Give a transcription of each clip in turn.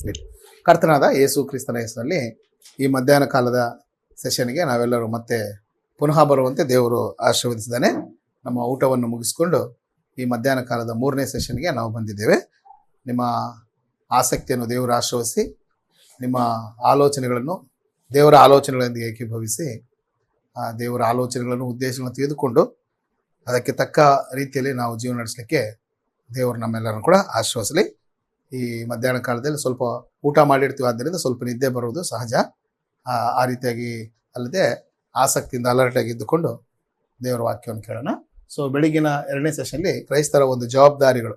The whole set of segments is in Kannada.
ಸ್ಪಿರಿಟ್. ಕರ್ತನಾದ ಯೇಸು ಕ್ರಿಸ್ತನ ಹೆಸರಲ್ಲಿ ಈ ಮಧ್ಯಾಹ್ನ ಕಾಲದ ಸೆಷನ್ಗೆ ನಾವೆಲ್ಲರೂ ಮತ್ತೆ ಪುನಃ ಬರುವಂತೆ ದೇವರು ಆಶೀರ್ವದಿಸಿದ್ದಾನೆ. ನಮ್ಮ ಊಟವನ್ನು ಮುಗಿಸ್ಕೊಂಡು ಈ ಮಧ್ಯಾಹ್ನ ಕಾಲದ 3ನೇ ಸೆಷನ್ಗೆ ನಾವು ಬಂದಿದ್ದೇವೆ. ನಿಮ್ಮ ಆಸಕ್ತಿಯನ್ನು ದೇವರು ಆಶೀರ್ವದಿಸಿ, ನಿಮ್ಮ ಆಲೋಚನೆಗಳನ್ನು ದೇವರ ಆಲೋಚನೆಗಳೊಂದಿಗೆ ಏಕೀಭವಿಸಿ, ದೇವರ ಆಲೋಚನೆಗಳನ್ನು ಉದ್ದೇಶಗಳನ್ನು ತೆಗೆದುಕೊಂಡು ಅದಕ್ಕೆ ತಕ್ಕ ರೀತಿಯಲ್ಲಿ ನಾವು ಜೀವನ ನಡೆಸಲಿಕ್ಕೆ ದೇವರು ನಮ್ಮೆಲ್ಲರನ್ನು ಕೂಡ ಆಶೀರ್ವದಿಸಲಿ. ಈ ಮಧ್ಯಾಹ್ನ ಕಾಲದಲ್ಲಿ ಸ್ವಲ್ಪ ಊಟ ಮಾಡಿರ್ತೀವಿ, ಆದ್ದರಿಂದ ಸ್ವಲ್ಪ ನಿದ್ದೆ ಬರುವುದು ಸಹಜ. ಆ ರೀತಿಯಾಗಿ ಅಲ್ಲದೆ ಆಸಕ್ತಿಯಿಂದ ಅಲರ್ಟಾಗಿ ಇದ್ದುಕೊಂಡು ದೇವರ ವಾಕ್ಯವನ್ನು ಕೇಳೋಣ. ಸೊ ಬೆಳಗಿನ 2ನೇ ಸೆಷನ್ಲಿ ಕ್ರೈಸ್ತರ ಒಂದು ಜವಾಬ್ದಾರಿಗಳು,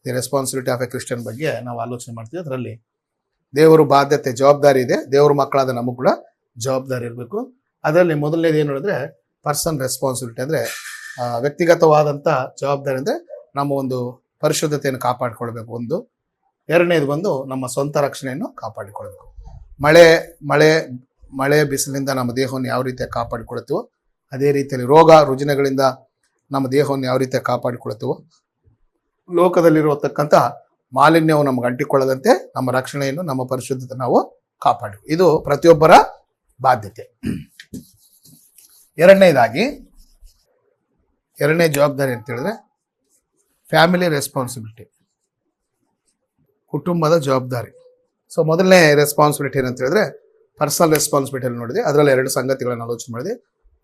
the responsibility of A Christian ಬಗ್ಗೆ ನಾವು ಆಲೋಚನೆ ಮಾಡ್ತೀವಿ. ಅದರಲ್ಲಿ ದೇವರು ಬಾಧ್ಯತೆ, ಜವಾಬ್ದಾರಿ ಇದೆ. ದೇವ್ರ ಮಕ್ಕಳಾದ ನಮಗೂ ಕೂಡ ಜವಾಬ್ದಾರಿ ಇರಬೇಕು. ಅದರಲ್ಲಿ ಮೊದಲನೇದು ಏನು ಹೇಳಿದ್ರೆ ಪರ್ಸನ್ ರೆಸ್ಪಾನ್ಸಿಬಿಲಿಟಿ, ಅಂದರೆ ವ್ಯಕ್ತಿಗತವಾದಂಥ ಜವಾಬ್ದಾರಿ. ಅಂದರೆ ನಮ್ಮ ಒಂದು ಪರಿಶುದ್ಧತೆಯನ್ನು ಕಾಪಾಡಿಕೊಳ್ಬೇಕು ಒಂದು. ಎರಡನೇದು ಬಂದು ನಮ್ಮ ಸ್ವಂತ ರಕ್ಷಣೆಯನ್ನು ಕಾಪಾಡಿಕೊಳ್ಬೇಕು. ಮಳೆ ಬಿಸಿಲಿನಿಂದ ನಮ್ಮ ದೇಹವನ್ನು ಯಾವ ರೀತಿಯಾಗಿ ಕಾಪಾಡಿಕೊಳ್ತೀವೋ ಅದೇ ರೀತಿಯಲ್ಲಿ ರೋಗ ರುಜಿನಗಳಿಂದ ನಮ್ಮ ದೇಹವನ್ನು ಯಾವ ರೀತಿಯಾಗಿ ಕಾಪಾಡಿಕೊಳ್ತೀವೋ, ಲೋಕದಲ್ಲಿರತಕ್ಕಂಥ ಮಾಲಿನ್ಯವು ನಮಗೆ ಅಂಟಿಕೊಳ್ಳದಂತೆ ನಮ್ಮ ರಕ್ಷಣೆಯನ್ನು, ನಮ್ಮ ಪರಿಶುದ್ಧತೆ ನಾವು ಕಾಪಾಡಿ. ಇದು ಪ್ರತಿಯೊಬ್ಬರ ಬಾಧ್ಯತೆ. ಎರಡನೇ ಜವಾಬ್ದಾರಿ ಅಂತ ಹೇಳಿದ್ರೆ ಫ್ಯಾಮಿಲಿ ರೆಸ್ಪಾನ್ಸಿಬಿಲಿಟಿ, ಕುಟುಂಬದ ಜವಾಬ್ದಾರಿ. ಸೊ ಮೊದಲನೇ ರೆಸ್ಪಾನ್ಸಿಬಿಲಿಟಿ ಏನಂತ ಹೇಳಿದ್ರೆ ಪರ್ಸನಲ್ ರೆಸ್ಪಾನ್ಸಿಬಿಲಿಟಿ ನೋಡಿದೆ. ಅದರಲ್ಲಿ 2 ಸಂಗತಿಗಳನ್ನು ಆಲೋಚನೆ ಮಾಡಿದೆ.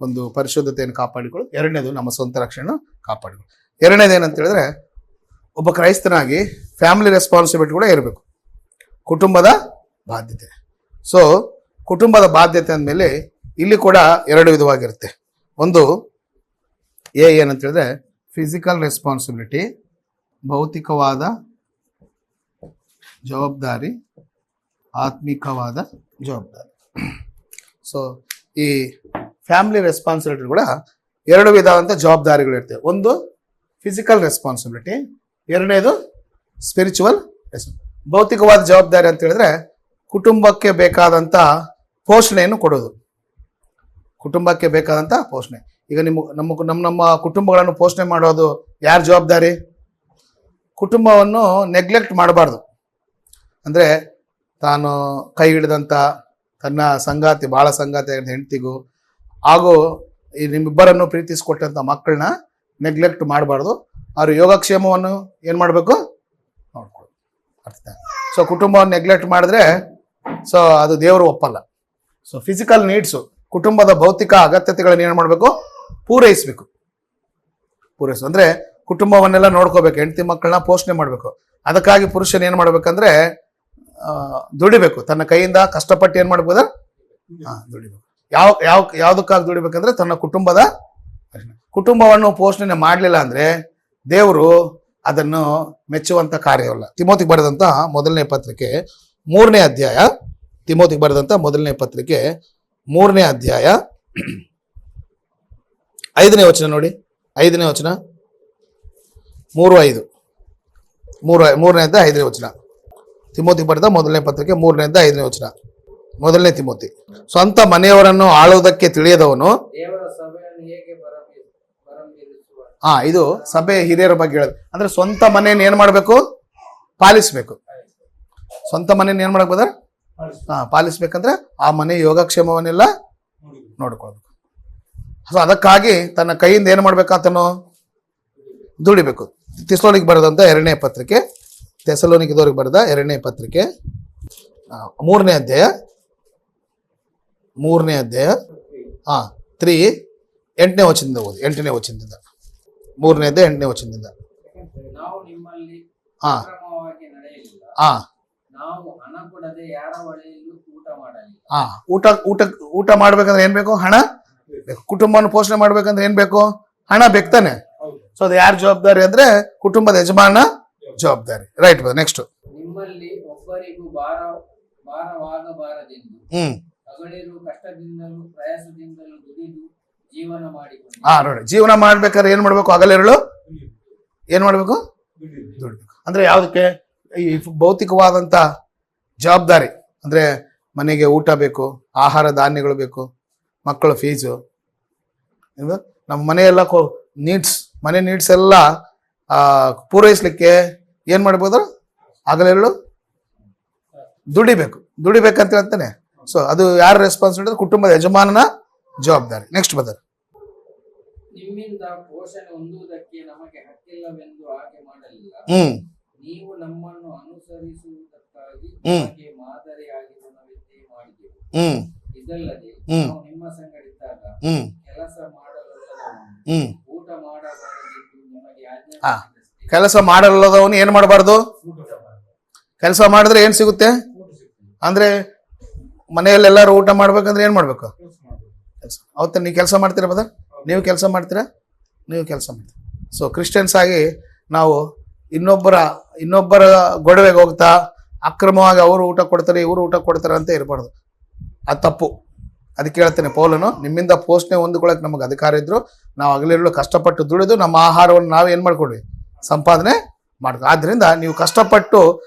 ಒಂದು ಪರಿಶುದ್ಧತೆಯನ್ನು ಕಾಪಾಡಿಕೊಳ್ಳೋದು, ಎರಡನೇದು ನಮ್ಮ ಸ್ವಂತ ರಕ್ಷಣೆಯನ್ನು ಕಾಪಾಡಿಕೊಳ್ಳೋದು. ಎರಡನೇದು ಏನಂತ ಹೇಳಿದ್ರೆ ಒಬ್ಬ ಕ್ರೈಸ್ತನಾಗಿ ಫ್ಯಾಮಿಲಿ ರೆಸ್ಪಾನ್ಸಿಬಿಲಿಟಿ ಕೂಡ ಇರಬೇಕು, ಕುಟುಂಬದ ಬಾಧ್ಯತೆ. ಸೊ ಕುಟುಂಬದ ಬಾಧ್ಯತೆ ಅಂದಮೇಲೆ ಇಲ್ಲಿ ಕೂಡ 2 ವಿಧವಾಗಿರುತ್ತೆ. ಒಂದು ಏನಂತ ಹೇಳಿದ್ರೆ ಫಿಸಿಕಲ್ ರೆಸ್ಪಾನ್ಸಿಬಿಲಿಟಿ, ಭೌತಿಕವಾದ ಜವಾಬ್ದಾರಿ, ಆತ್ಮಿಕವಾದ ಜವಾಬ್ದಾರಿ. ಸೊ ಈ ಫ್ಯಾಮಿಲಿ ರೆಸ್ಪಾನ್ಸಿಬಿಲಿಟಿ ಕೂಡ 2 ವಿಧವಾದಂಥ ಜವಾಬ್ದಾರಿಗಳಿರ್ತವೆ. ಒಂದು ಫಿಸಿಕಲ್ ರೆಸ್ಪಾನ್ಸಿಬಿಲಿಟಿ, ಎರಡನೇದು ಸ್ಪಿರಿಚುವಲ್ ರೆಸ್ಪಾನ್ಸಿಬಿಲಿಟಿ. ಭೌತಿಕವಾದ ಜವಾಬ್ದಾರಿ ಅಂತ ಹೇಳಿದ್ರೆ ಕುಟುಂಬಕ್ಕೆ ಬೇಕಾದಂಥ ಪೋಷಣೆಯನ್ನು ಕೊಡೋದು. ಕುಟುಂಬಕ್ಕೆ ಬೇಕಾದಂಥ ಪೋಷಣೆ. ಈಗ ನಮ್ಮ ಕುಟುಂಬಗಳನ್ನು ಪೋಷಣೆ ಮಾಡೋದು ಯಾರ ಜವಾಬ್ದಾರಿ? ಕುಟುಂಬವನ್ನು ನೆಗ್ಲೆಕ್ಟ್ ಮಾಡಬಾರ್ದು. ಅಂದರೆ ತಾನು ಕೈ ಹಿಡಿದಂಥ ತನ್ನ ಸಂಗಾತಿ, ಭಾಳ ಸಂಗಾತಿ ಹೆಂಡತಿಗೂ ಹಾಗೂ ಈ ನಿಮ್ಮಿಬ್ಬರನ್ನು ಪ್ರೀತಿಸಿಕೊಟ್ಟಂಥ ಮಕ್ಕಳನ್ನ ನೆಗ್ಲೆಕ್ಟ್ ಮಾಡಬಾರ್ದು. ಅವ್ರ ಯೋಗಕ್ಷೇಮವನ್ನು ಏನು ಮಾಡಬೇಕು, ನೋಡ್ಕೊಳ್ಳಿ. ಅರ್ಥ? ಸೊ ಕುಟುಂಬವನ್ನು ನೆಗ್ಲೆಕ್ಟ್ ಮಾಡಿದ್ರೆ ಸೊ ಅದು ದೇವರು ಒಪ್ಪಲ್ಲ. ಸೊ ಫಿಸಿಕಲ್ ನೀಡ್ಸು, ಕುಟುಂಬದ ಭೌತಿಕ ಅಗತ್ಯತೆಗಳನ್ನ ಏನು ಮಾಡಬೇಕು, ಪೂರೈಸಬೇಕು. ಅಂದರೆ ಕುಟುಂಬವನ್ನೆಲ್ಲ ನೋಡ್ಕೋಬೇಕು, ಹೆಂಡತಿ ಮಕ್ಕಳನ್ನ ಪೋಷಣೆ ಮಾಡಬೇಕು. ಅದಕ್ಕಾಗಿ ಪುರುಷನ ಏನು ಮಾಡ್ಬೇಕಂದ್ರೆ ದುಡಿಬೇಕು. ತನ್ನ ಕೈಯಿಂದ ಕಷ್ಟಪಟ್ಟು ಏನು ಮಾಡ್ಬೋದ, ದುಡಿಬೇಕು. ಯಾವುದಕ್ಕಾಗಿ ದುಡಿಬೇಕಂದ್ರೆ ತನ್ನ ಕುಟುಂಬವನ್ನು ಪೋಷಣೆ ಮಾಡಲಿಲ್ಲ ಅಂದ್ರೆ ದೇವರು ಅದನ್ನು ಮೆಚ್ಚುವಂತ ಕಾರ್ಯವಲ್ಲ. ತಿಮೋತಿಗೆ ಬರೆದಂತ ಮೊದಲನೇ ಪತ್ರಿಕೆ 3ನೇ ಅಧ್ಯಾಯ, ತಿಮೋತಿಗೆ ಬರೆದಂತ ಮೊದಲನೇ ಪತ್ರಿಕೆ 3ನೇ ಅಧ್ಯಾಯ 5ನೇ ವಚನ ನೋಡಿ. 5ನೇ ವಚನ 3:5, 3ನೇ ಅಧ್ಯಾಯ 5ನೇ ವಚನ. ತಿಮೋತಿಗೆ ಬರೆದ ಮೊದಲನೇ ಪತ್ರಿಕೆ 3ನೇ ಅಧ್ಯಾಯ 5ನೇ ವಚನ. ಮೊದಲನೇ ತಿಮೋತಿ. ಸ್ವಂತ ಮನೆಯವರನ್ನು ಆಳುವುದಕ್ಕೆ ತಿಳಿಯದವನು, ಇದು ಸಭೆ ಹಿರಿಯರ ಬಗ್ಗೆ ಹೇಳೋದು. ಅಂದ್ರೆ ಸ್ವಂತ ಮನೆಯನ್ನು ಏನ್ ಮಾಡ್ಬೇಕು, ಪಾಲಿಸ್ಬೇಕು. ಸ್ವಂತ ಮನೆಯನ್ನು ಏನ್ ಮಾಡಕ್ ಬದರ್ ಪಾಲಿಸ್ಬೇಕಂದ್ರೆ ಆ ಮನೆ ಯೋಗಕ್ಷೇಮವನ್ನೆಲ್ಲ ನೋಡ್ಕೊಳ್ಬೇಕು. ಸೊ ಅದಕ್ಕಾಗಿ ತನ್ನ ಕೈಯಿಂದ ಏನ್ ಮಾಡ್ಬೇಕಾತನು, ದುಡಿಬೇಕು. ತೆಸಲೋನಿಗೆ ಬರೆದಂತ 2ನೇ ಪತ್ರಿಕೆ, ತೆಸಲೋನಿಕದವ್ರಿಗೆ ಬರೆದ 2ನೇ ಪತ್ರಿಕೆ 3ನೇ ಅಧ್ಯಾಯ 3 8ನೇ ವಚನದಿಂದ ಓದಿ. 8ನೇ ವಚನದಿಂದ 3ನೇ ಅಧ್ಯಾಯ 8ನೇ ವಚನದಿಂದ. ಊಟ ಮಾಡ್ಬೇಕಂದ್ರೆ ಏನ್ ಬೇಕು, ಹಣ ಬೇಕು. ಕುಟುಂಬವನ್ನು ಪೋಷಣೆ ಮಾಡ್ಬೇಕಂದ್ರೆ ಏನ್ ಬೇಕು, ಹಣ ಬೇಕ್ತಾನೆ. ಸೊ ಅದು ಯಾರ ಜವಾಬ್ದಾರಿ ಅಂದ್ರೆ ಕುಟುಂಬದ ಯಜಮಾನ ಜವಾಬ್ದಾರಿ. ರೈಟ್. ನೆಕ್ಸ್ಟ್, ನಿಮ್ಮಲ್ಲಿ ಒಬ್ಬರಿಗೂ ಭಾರವಾಗಬಾರದೆಂದು ಹಗಲಿರುಳು ಕಷ್ಟದಿಂದಲೂ ಪ್ರಯಾಸದಿಂದಲೂ ದುಡಿದು ಜೀವನ ಮಾಡಿಕೊಂಡು. ನೋಡಿ, ಜೀವನ ಮಾಡ್ಬೇಕಾದ್ರೆ ಏನ್ ಮಾಡ್ಬೇಕು, ಹಗಲಿರುಳು ಏನ್ ಮಾಡ್ಬೇಕು, ದುಡಿಬೇಕು. ಅಂದ್ರೆ ಯಾವುದಕ್ಕೆ, ಈ ಭೌತಿಕವಾದಂತ ಜವಾಬ್ದಾರಿ. ಅಂದ್ರೆ ಮನೆಗೆ ಊಟ ಬೇಕು, ಆಹಾರ ಧಾನ್ಯಗಳು ಬೇಕು, ಮಕ್ಕಳ ಫೀಸು, ನಮ್ಮ ಮನೆಯೆಲ್ಲ ಮನೆ ನೀಡ್ಸ್ ಎಲ್ಲ ಪೂರೈಸ್ಲಿಕ್ಕೆ ಏನ್ ಮಾಡ್ಬೋದು, ಹಗಲಿರುಳು ದುಡಿಬೇಕಂತ ಹೇಳ್ತಾನೆ. ಸೊ ಅದು ಯಾರ ರೆಸ್ಪಾನ್ಸಿಬಿಲಿಟಿ? ಕುಟುಂಬದ ಯಜಮಾನನ ಜವಾಬ್ದಾರಿ. ನೆಕ್ಸ್ಟ್ ಬದರ್. ನಿಮ್ಮಿಂದ ಪೋಷಣೆ ಹೊಂದುವುದಕ್ಕೆ ನಮಗೆ ಹಕ್ಕಿಲ್ಲವೆಂದು ಆಕೆ ಮಾಡಲಿಲ್ಲ. ನೀವು ನಮ್ಮನ್ನು ಅನುಸರಿಸುವುದಕ್ಕಾಗಿ ನಮಗೆ ಮಾದರಿಯಾಗಿರುವವನ್ನೇ ಮಾಡಿದೆವು. ಇದಲ್ಲದೆ ನಾವು ನಿಮ್ಮ ಸಂಗಡಿದ್ದಾಗ ಕೆಲಸ ಮಾಡಲಲ್ಲದವನು ಊಟ ಮಾಡಬಾರದೆಂದು ನಿಮಗೆ ಆಜ್ಞಾಪಿಸಿದಷ್ಟೇ. ಕೆಲಸ ಮಾಡಲಲ್ಲದವನು ಏನ್ ಮಾಡಬಾರ್ದು? ಕೆಲಸ ಮಾಡಿದ್ರೆ ಏನ್ ಸಿಗುತ್ತೆ ಅಂದ್ರೆ ಮನೆಯಲ್ಲಿ ಎಲ್ಲರೂ ಊಟ ಮಾಡ್ಬೇಕಂದ್ರೆ ಏನ್ ಮಾಡ್ಬೇಕು? ಅವತ್ತ ನೀವು ಕೆಲಸ ಮಾಡ್ತೀರಾ ಬದರ್? ನೀವು ಕೆಲಸ ಮಾಡ್ತೀರಾ? ನೀವು ಕೆಲಸ ಮಾಡ್ತೀರಾ. ಸೊ ಕ್ರಿಶ್ಚಿಯನ್ಸ್ ಆಗಿ ನಾವು ಇನ್ನೊಬ್ಬರ ಗೊಡವೆಗೆ ಹೋಗ್ತಾ ಅಕ್ರಮವಾಗಿ ಅವರು ಊಟ ಕೊಡ್ತಾರೆ ಇವರು ಊಟ ಕೊಡ್ತಾರೆ ಅಂತ ಇರಬಾರ್ದು. ಅದು ತಪ್ಪು. ಅದಕ್ಕೆ ಹೇಳ್ತೇನೆ ಪೌಲನು, ನಿಮ್ಮಿಂದ ಪೋಷಣೆ ಹೊಂದ್ಕೊಳ್ಳೋಕೆ ನಮಗೆ ಅಧಿಕಾರ ಇದ್ರು ನಾವು ಹಗಲಿರುಳು ಕಷ್ಟಪಟ್ಟು ದುಡಿದು ನಮ್ಮ ಆಹಾರವನ್ನು ನಾವು ಏನು ಮಾಡ್ಕೊಡ್ರಿ? ಸಂಪಾದನೆ ಮಾಡ್ಕೊ. ಆದ್ರಿಂದ ನೀವು ಕಷ್ಟಪಟ್ಟು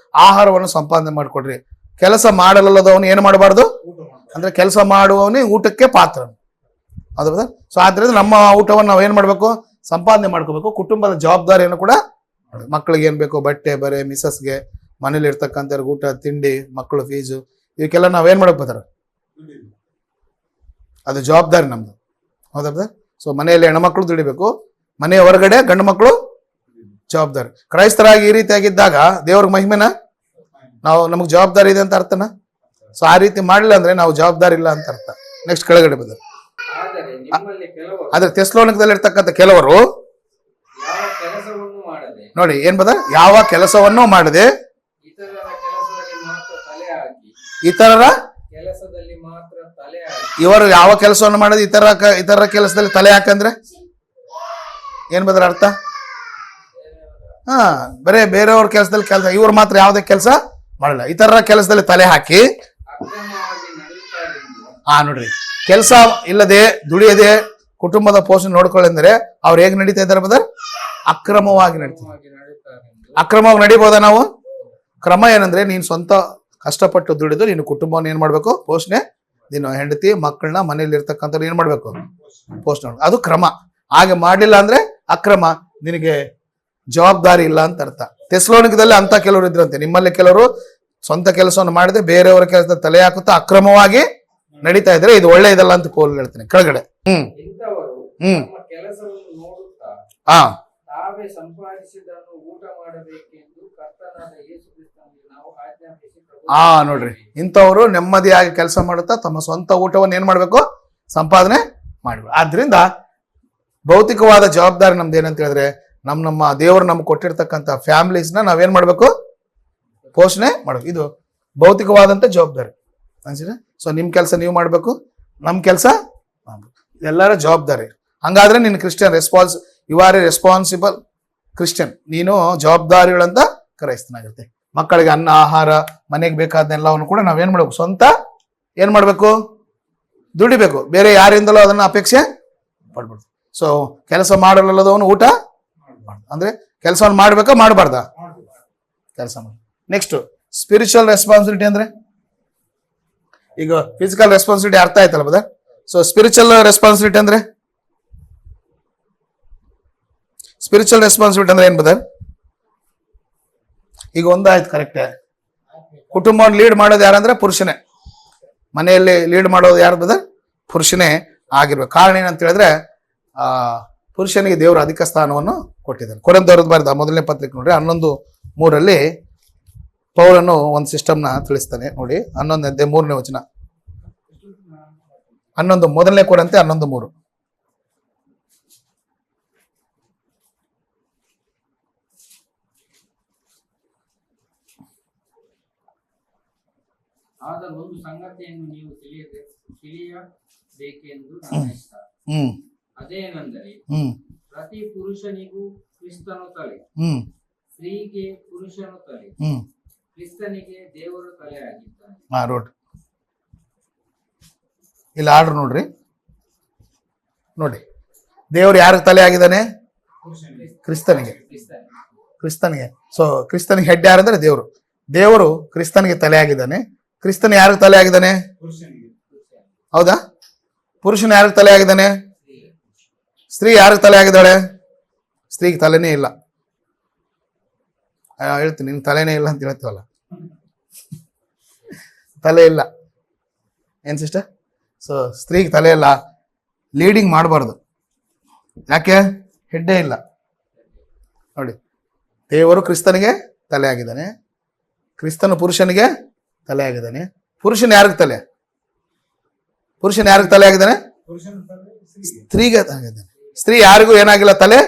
ಆಹಾರವನ್ನು ಸಂಪಾದನೆ ಮಾಡ್ಕೊಡ್ರಿ. ಕೆಲಸ ಮಾಡಲಲ್ಲದವನು ಏನು ಮಾಡಬಾರ್ದು ಅಂದ್ರೆ ಕೆಲಸ ಮಾಡುವವನೇ ಊಟಕ್ಕೆ ಪಾತ್ರ. ಹೌದಾ? ಸೊ ಆದ್ರಿಂದ ನಮ್ಮ ಊಟವನ್ನು ನಾವು ಏನು ಮಾಡಬೇಕು? ಸಂಪಾದನೆ ಮಾಡ್ಕೋಬೇಕು. ಕುಟುಂಬದ ಜವಾಬ್ದಾರಿಯನ್ನು ಕೂಡ ಮಕ್ಕಳಿಗೆ ಏನು ಬೇಕು, ಬಟ್ಟೆ ಬರೆ, ಮಿಸಸ್ಗೆ, ಮನೇಲಿ ಇರ್ತಕ್ಕಂಥ ಊಟ ತಿಂಡಿ, ಮಕ್ಕಳು ಫೀಸು, ಇವಕ್ಕೆಲ್ಲ ನಾವೇನು ಮಾಡಕ್ ಬರ್ತಾರ? ಅದು ಜವಾಬ್ದಾರಿ ನಮ್ದು. ಹೌದಾ? ಸೊ ಮನೆಯಲ್ಲಿ ಹೆಣ್ಮಕ್ಳು ದುಡಿಬೇಕು, ಮನೆಯ ಹೊರಗಡೆ ಗಂಡು ಮಕ್ಕಳು ಜವಾಬ್ದಾರಿ. ಕ್ರೈಸ್ತರಾಗಿ ಈ ರೀತಿಯಾಗಿದ್ದಾಗ ದೇವ್ರಿಗೆ ಮಹಿಮೆನ ನಾವು ನಮಗೆ ಜವಾಬ್ದಾರಿ ಇದೆ ಅಂತ ಅರ್ಥನ. ಸೊ ಆ ರೀತಿ ಮಾಡಲಿಲ್ಲ ಅಂದ್ರೆ ನಾವು ಜವಾಬ್ದಾರಿ ಇಲ್ಲ ಅಂತ ಅರ್ಥ. ನೆಕ್ಸ್ಟ್ ಕೆಳಗಡೆ ಬಂದ್ರೆ ಆದ್ರೆ ಥೆಸಲೋನಿಕದಲ್ಲಿ ಇರ್ತಕ್ಕಂಥ ಕೆಲವರು ನೋಡಿ ಏನ್ ಬದ, ಯಾವ ಕೆಲಸವನ್ನೂ ಮಾಡದೆ ಇತರರ ಇವರು ಯಾವ ಕೆಲಸವನ್ನು ಮಾಡದೆ ಇತರರ ಕೆಲಸದಲ್ಲಿ ತಲೆ ಹಾಕಂದ್ರೆ ಏನ್ ಬದ್ರ ಅರ್ಥ? ಬರೇ ಬೇರೆಯವ್ರ ಕೆಲಸದಲ್ಲಿ ಕೆಲಸ, ಇವ್ರು ಮಾತ್ರ ಯಾವುದೇ ಕೆಲಸ ಮಾಡಲ್ಲ, ಇತರರ ಕೆಲಸದಲ್ಲಿ ತಲೆ ಹಾಕಿ ನೋಡ್ರಿ, ಕೆಲಸ ಇಲ್ಲದೆ ದುಡಿಯದೆ ಕುಟುಂಬದ ಪೋಷಣೆ ನೋಡ್ಕೊಳ್ಳಂದ್ರೆ ಅವ್ರು ಹೇಗೆ ನಡೀತಾ ಇದ್ದಾರೆ ಬದರ್? ಅಕ್ರಮವಾಗಿ ನಡೀತಾರೆ. ಅಕ್ರಮವಾಗಿ ನಡಿಬೋದ ನಾವು? ಕ್ರಮ ಏನಂದ್ರೆ ನೀನ್ ಸ್ವಂತ ಕಷ್ಟಪಟ್ಟು ದುಡಿದು ನೀನು ಕುಟುಂಬವನ್ನು ಏನ್ ಮಾಡ್ಬೇಕು? ಪೋಷಣೆ, ನೀನು ಹೆಂಡತಿ ಮಕ್ಕಳನ್ನ ಮನೇಲಿ ಇರ್ತಕ್ಕಂಥ ಏನ್ ಮಾಡ್ಬೇಕು? ಪೋಷಣೆ. ಅದು ಕ್ರಮ. ಹಾಗೆ ಮಾಡ್ಲಿಲ್ಲ ಅಂದ್ರೆ ಅಕ್ರಮ, ನಿನಗೆ ಜವಾಬ್ದಾರಿ ಇಲ್ಲ ಅಂತ ಅರ್ಥ. ಥೆಸಲೋನಿಕದಲ್ಲಿ ಅಂತ ಕೆಲವರು ಇದ್ರಂತೆ. ನಿಮ್ಮಲ್ಲಿ ಕೆಲವರು ಸ್ವಂತ ಕೆಲಸವನ್ನು ಮಾಡದೆ ಬೇರೆಯವರ ಕೆಲಸದ ತಲೆ ಹಾಕುತ್ತಾ ಅಕ್ರಮವಾಗಿ ನಡೀತಾ ಇದ್ರೆ ಇದು ಒಳ್ಳೆ ಇದಲ್ಲ ಅಂತ ಪೌಲ್ ಹೇಳ್ತೀನಿ. ಕೆಳಗಡೆ ನೋಡ್ರಿ, ಇಂಥವ್ರು ನೆಮ್ಮದಿಯಾಗಿ ಕೆಲಸ ಮಾಡುತ್ತಾ ತಮ್ಮ ಸ್ವಂತ ಊಟವನ್ನು ಏನ್ ಮಾಡ್ಬೇಕು? ಸಂಪಾದನೆ ಮಾಡ್ಬೇಕು. ಆದ್ರಿಂದ ಭೌತಿಕವಾದ ಜವಾಬ್ದಾರಿ ನಮ್ದು ಏನಂತ ಹೇಳಿದ್ರೆ, ನಮ್ಮ ದೇವರು ನಮ್ಗೆ ಕೊಟ್ಟಿರ್ತಕ್ಕಂಥ ಫ್ಯಾಮಿಲೀಸ್ನ ನಾವೇನ್ ಮಾಡ್ಬೇಕು? ಪೋಷಣೆ ಮಾಡ್ಬೇಕು. ಇದು ಭೌತಿಕವಾದಂತ ಜವಾಬ್ದಾರಿ ಅನ್ಸಿದ್ರೆ. ಸೊ ನಿಮ್ ಕೆಲಸ ನೀವು ಮಾಡ್ಬೇಕು, ನಮ್ ಕೆಲಸ ಎಲ್ಲರ ಜವಾಬ್ದಾರಿ. ಹಂಗಾದ್ರೆ ನೀನು Christian. You are a responsible Christian. ನೀನು ಜವಾಬ್ದಾರಿಗಳಂತ ಕ್ರೈಸ್ತನಾಗಿರುತ್ತೆ. ಮಕ್ಕಳಿಗೆ ಅನ್ನ, ಆಹಾರ, ಮನೆಗೆ ಬೇಕಾದನ್ನೆಲ್ಲವನ್ನು ಕೂಡ ನಾವೇನ್ ಮಾಡ್ಬೇಕು? ಸ್ವಂತ ಏನ್ ಮಾಡ್ಬೇಕು? ದುಡಿಬೇಕು. ಬೇರೆ ಯಾರಿಂದಲೂ ಅದನ್ನ ಅಪೇಕ್ಷೆ ಪಡ್ಬಾರ್ದು. ಸೊ ಕೆಲಸ ಮಾಡಲಲ್ಲದವನು ಊಟ ಅಂದ್ರೆ ಕೆಲಸವನ್ನು ಮಾಡ್ಬೇಕಾ ಮಾಡಬಾರ್ದ? ಕೆಲಸ ಮಾಡಿ. ನೆಕ್ಸ್ಟ್ ಸ್ಪಿರಿಚುವಲ್ ರೆಸ್ಪಾನ್ಸಿಬಿಲಿಟಿ ಅಂದ್ರೆ, ಈಗ ಫಿಸಿಕಲ್ ರೆಸ್ಪಾನ್ಸಿಬಿಲಿಟಿ ಅರ್ಥ ಆಯ್ತಲ್ಲ ಬದ. ಸೊ ಸ್ಪಿರಿಚುವಲ್ ರೆಸ್ಪಾನ್ಸಿಬಿಲಿಟಿ ಅಂದ್ರೆ ಏನ್ ಬದ? ಈಗ ಒಂದಾಯ್ತು, ಕರೆಕ್ಟ್. ಕುಟುಂಬವನ್ನು ಲೀಡ್ ಮಾಡೋದು ಯಾರಂದ್ರೆ ಪುರುಷನೇ. ಮನೆಯಲ್ಲಿ ಲೀಡ್ ಮಾಡೋದು ಯಾರು ಬದ? ಪುರುಷನೇ ಆಗಿರ್ಬೇಕು. ಕಾರಣ ಏನಂತ ಹೇಳಿದ್ರೆ ಪುರುಷನಿಗೆ ದೇವರು ಅಧಿಕ ಸ್ಥಾನವನ್ನು ಕೊಟ್ಟಿದ್ದಾನೆ. ಕೊರಿಂಥದವರಿಗೆ ಬರೆದ ಮೊದಲನೇ ಪತ್ರಿಕೆ ನೋಡ್ರಿ 11:3 ಪೌಲನು ಒಂದು ಸಿಸ್ಟಮ್ನ ತಿಳಿಸ್ತಾನೆ ನೋಡಿ. 11:3 ವಚನ. 11 ಮೊದಲನೇ ಕೊರಂತೆ 11:3. ಆದರೂ ಒಂದು ಸಂಗತಿಯನ್ನು ನೀವು ತಿಳಿಯಬೇಕೆಂದು ನನ್ನ ಇಷ್ಟ. ಅದೇನೆಂದರೆ ಪ್ರತಿ ಪುರುಷನಿಗೂ ಕ್ರಿಸ್ತನು ತಲೆ, ಸ್ತ್ರೀಗೆ ಪುರುಷನು ತಲೆ, ಕ್ರಿಸ್ತನಿಗೆ ದೇವರು ತಲೆ ಆಗಿದ್ದಾನೆ. ರೋಡ್ ಇಲ್ಲಿ ಆರ್ಡರ್ ನೋಡ್ರಿ. ನೋಡಿ, ದೇವರು ಯಾರಿಗೆ ತಲೆ ಆಗಿದ್ದಾನೆ? ಕ್ರಿಸ್ತನಿಗೆ. ಸೊ ಕ್ರಿಸ್ತನಿಗೆ ಹೆಡ್ ಯಾರಂದ್ರೆ ದೇವರು. ದೇವರು ಕ್ರಿಸ್ತನಿಗೆ ತಲೆ ಆಗಿದ್ದಾನೆ. ಕ್ರಿಸ್ತನ ಯಾರಿಗೆ ತಲೆ ಆಗಿದ್ದಾನೆ? ಹೌದಾ? ಪುರುಷನ ಯಾರಿಗೆ ತಲೆ ಆಗಿದ್ದಾನೆ? ಸ್ತ್ರೀ ಯಾರಿಗೆ ತಲೆ ಆಗಿದ್ದಾಳೆ? ಸ್ತ್ರೀಗೆ ತಲೆನೇ ಇಲ್ಲ. ಹೇಳ್ತೀನಿ, ನಿನ್ ತಲೆನೇ ಇಲ್ಲ ಅಂತ ಹೇಳ್ತೀವಲ್ಲ. ತಲೆ ಇಲ್ಲ. ಏನು ಸಿಸ್ಟರ್? ಸೊ ಸ್ತ್ರೀಗೆ ತಲೆ ಇಲ್ಲ, ಲೀಡಿಂಗ್ ಮಾಡಬಾರ್ದು. ಯಾಕೆ? ಹೆಡ್ಡೇ ಇಲ್ಲ. ನೋಡಿ, ದೇವರು ಕ್ರಿಸ್ತನಿಗೆ ತಲೆ ಆಗಿದ್ದಾನೆ, ಕ್ರಿಸ್ತನು ಪುರುಷನಿಗೆ ತಲೆ ಆಗಿದ್ದಾನೆ. ಪುರುಷನ ಯಾರಿಗೆ ತಲೆ? ಪುರುಷನ ಯಾರಿಗೆ ತಲೆ ಆಗಿದ್ದಾನೆ? ಸ್ತ್ರೀಗೆ ಆಗಿದ್ದಾನೆ. ಸ್ತ್ರೀ ಯಾರಿಗೂ ಏನಾಗಿಲ್ಲ, ತಲೆ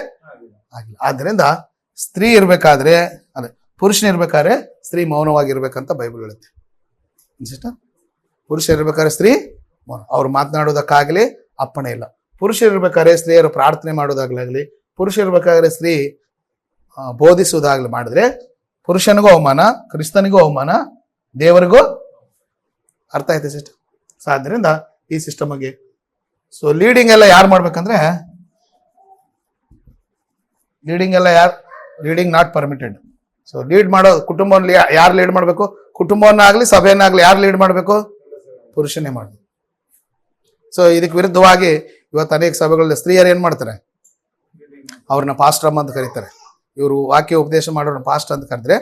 ಆಗಿಲ್ಲ. ಆದ್ದರಿಂದ ಸ್ತ್ರೀ ಇರ್ಬೇಕಾದ್ರೆ, ಅದೇ ಪುರುಷನ ಇರ್ಬೇಕಾದ್ರೆ ಸ್ತ್ರೀ ಮೌನವಾಗಿರ್ಬೇಕಂತ ಬೈಬಲ್ ಹೇಳುತ್ತೆ. ಪುರುಷ ಇರ್ಬೇಕಾದ್ರೆ ಸ್ತ್ರೀ ಮೌನ, ಅವ್ರು ಮಾತನಾಡೋದಕ್ಕಾಗಲಿ ಅಪ್ಪಣೆ ಇಲ್ಲ. ಪುರುಷರಿರ್ಬೇಕಾದ್ರೆ ಸ್ತ್ರೀಯರು ಪ್ರಾರ್ಥನೆ ಮಾಡೋದಾಗ್ಲಾಗ್ಲಿ, ಪುರುಷರಿರ್ಬೇಕಾದ್ರೆ ಸ್ತ್ರೀ ಬೋಧಿಸುವುದಾಗ್ಲಿ ಮಾಡಿದ್ರೆ ಪುರುಷನಿಗೂ ಅವಮಾನ, ಕ್ರಿಸ್ತನಿಗೂ ಅವಮಾನ, ದೇವರಿಗೂ. ಅರ್ಥ ಆಯ್ತು ಸಿಸ್ಟರ್? ಸೊ ಆದ್ದರಿಂದ ಈ ಸಿಸ್ಟಮ್ ಆಗಿ ಸೊ ಲೀಡಿಂಗ್ ಎಲ್ಲ ಯಾರು ಮಾಡ್ಬೇಕಂದ್ರೆ, leading not permitted. So lead ಮಾಡೋ ಕುಟುಂಬವನ್ನು ಯಾರು ಲೀಡ್ ಮಾಡಬೇಕು? ಕುಟುಂಬವನ್ನಾಗ್ಲಿ ಸಭೆಯನ್ನಾಗ್ಲಿ ಯಾರು ಲೀಡ್ ಮಾಡಬೇಕು? ಪುರುಷನೇ ಮಾಡಬೇಕು. ಸೊ ಇದಕ್ಕೆ ವಿರುದ್ಧವಾಗಿ ಇವತ್ತು ಅನೇಕ ಸಭೆಗಳಲ್ಲಿ ಸ್ತ್ರೀಯರು ಏನ್ ಮಾಡ್ತಾರೆ? ಅವ್ರನ್ನ ಪಾಸ್ಟರ್ ಅಂತ ಕರೀತಾರೆ. ಇವರು ವಾಕ್ಯ ಉಪದೇಶ ಮಾಡೋರನ್ನ ಪಾಸ್ಟರ್ ಅಂತ ಕರೆದ್ರೆ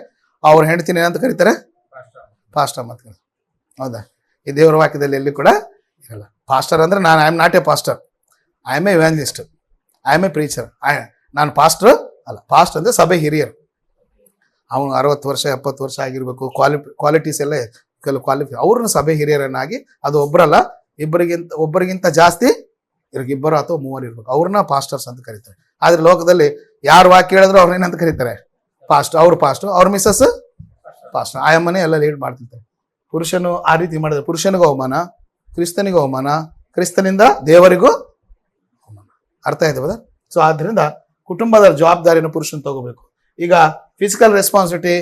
ಅವ್ರ ಹೆಂಡತಿನ ಏನಂತ ಕರೀತಾರೆ? ಪಾಸ್ಟರ್ ಅಂತ ಕರೀತಾರೆ. ಹೌದಾ? ಈ ದೇವರ ವಾಕ್ಯದಲ್ಲಿ ಎಲ್ಲಿ ಕೂಡ ಇರಲ್ಲ. ಪಾಸ್ಟರ್ ಅಂದ್ರೆ ನಾನು I am not a pastor, I am a evangelist, I am a preacher. ನಾನು ಪಾಸ್ಟರ್ ಅಲ್ಲ. ಪಾಸ್ಟ್ ಅಂದ್ರೆ ಸಭೆ ಹಿರಿಯರು. ಅವನು 60 ವರ್ಷ 70 ವರ್ಷ ಆಗಿರ್ಬೇಕು, ಕ್ವಾಲಿಟೀಸ್ ಎಲ್ಲ ಕೆಲವು ಅವ್ರನ್ನ ಸಭೆ ಹಿರಿಯರನ್ನಾಗಿ, ಅದು ಒಬ್ಬರಲ್ಲ, ಒಬ್ಬರಿಗಿಂತ ಜಾಸ್ತಿ ಇಬ್ಬರು ಅಥವಾ 3 ಇರ್ಬೇಕು, ಅವ್ರನ್ನ ಪಾಸ್ಟರ್ಸ್ ಅಂತ ಕರೀತಾರೆ. ಆದ್ರೆ ಲೋಕದಲ್ಲಿ ಯಾರು ವಾಕ್ಯ ಹೇಳಿದ್ರು ಅವ್ರನ್ನೇನಂತ ಕರೀತಾರೆ? ಪಾಸ್ಟ್. ಅವ್ರ ಮಿಸ್ಸಸ್ ಪಾಸ್ಟ್. ಆಯಮ್ಮನೆ ಎಲ್ಲ ಲೀಡ್ ಮಾಡ್ತಿರ್ತಾರೆ. ಪುರುಷನು ಆ ರೀತಿ ಮಾಡಿದ್ರೆ ಪುರುಷನಿಗೂ ಅವಮಾನ, ಕ್ರಿಸ್ತನಿಗೂ ಅವಮಾನ, ಕ್ರಿಸ್ತನಿಂದ ದೇವರಿಗೂ ಅವಮಾನ. ಅರ್ಥ ಆಯ್ತು ಬದ? ಸೊ ಆದ್ರಿಂದ ಕುಟುಂಬದ ಜವಾಬ್ದಾರಿಯನ್ನು ಪುರುಷನ್ ತಗೋಬೇಕು. ಈಗ ಫಿಸಿಕಲ್ ರೆಸ್ಪಾನ್ಸಿಬಿಲಿಟಿ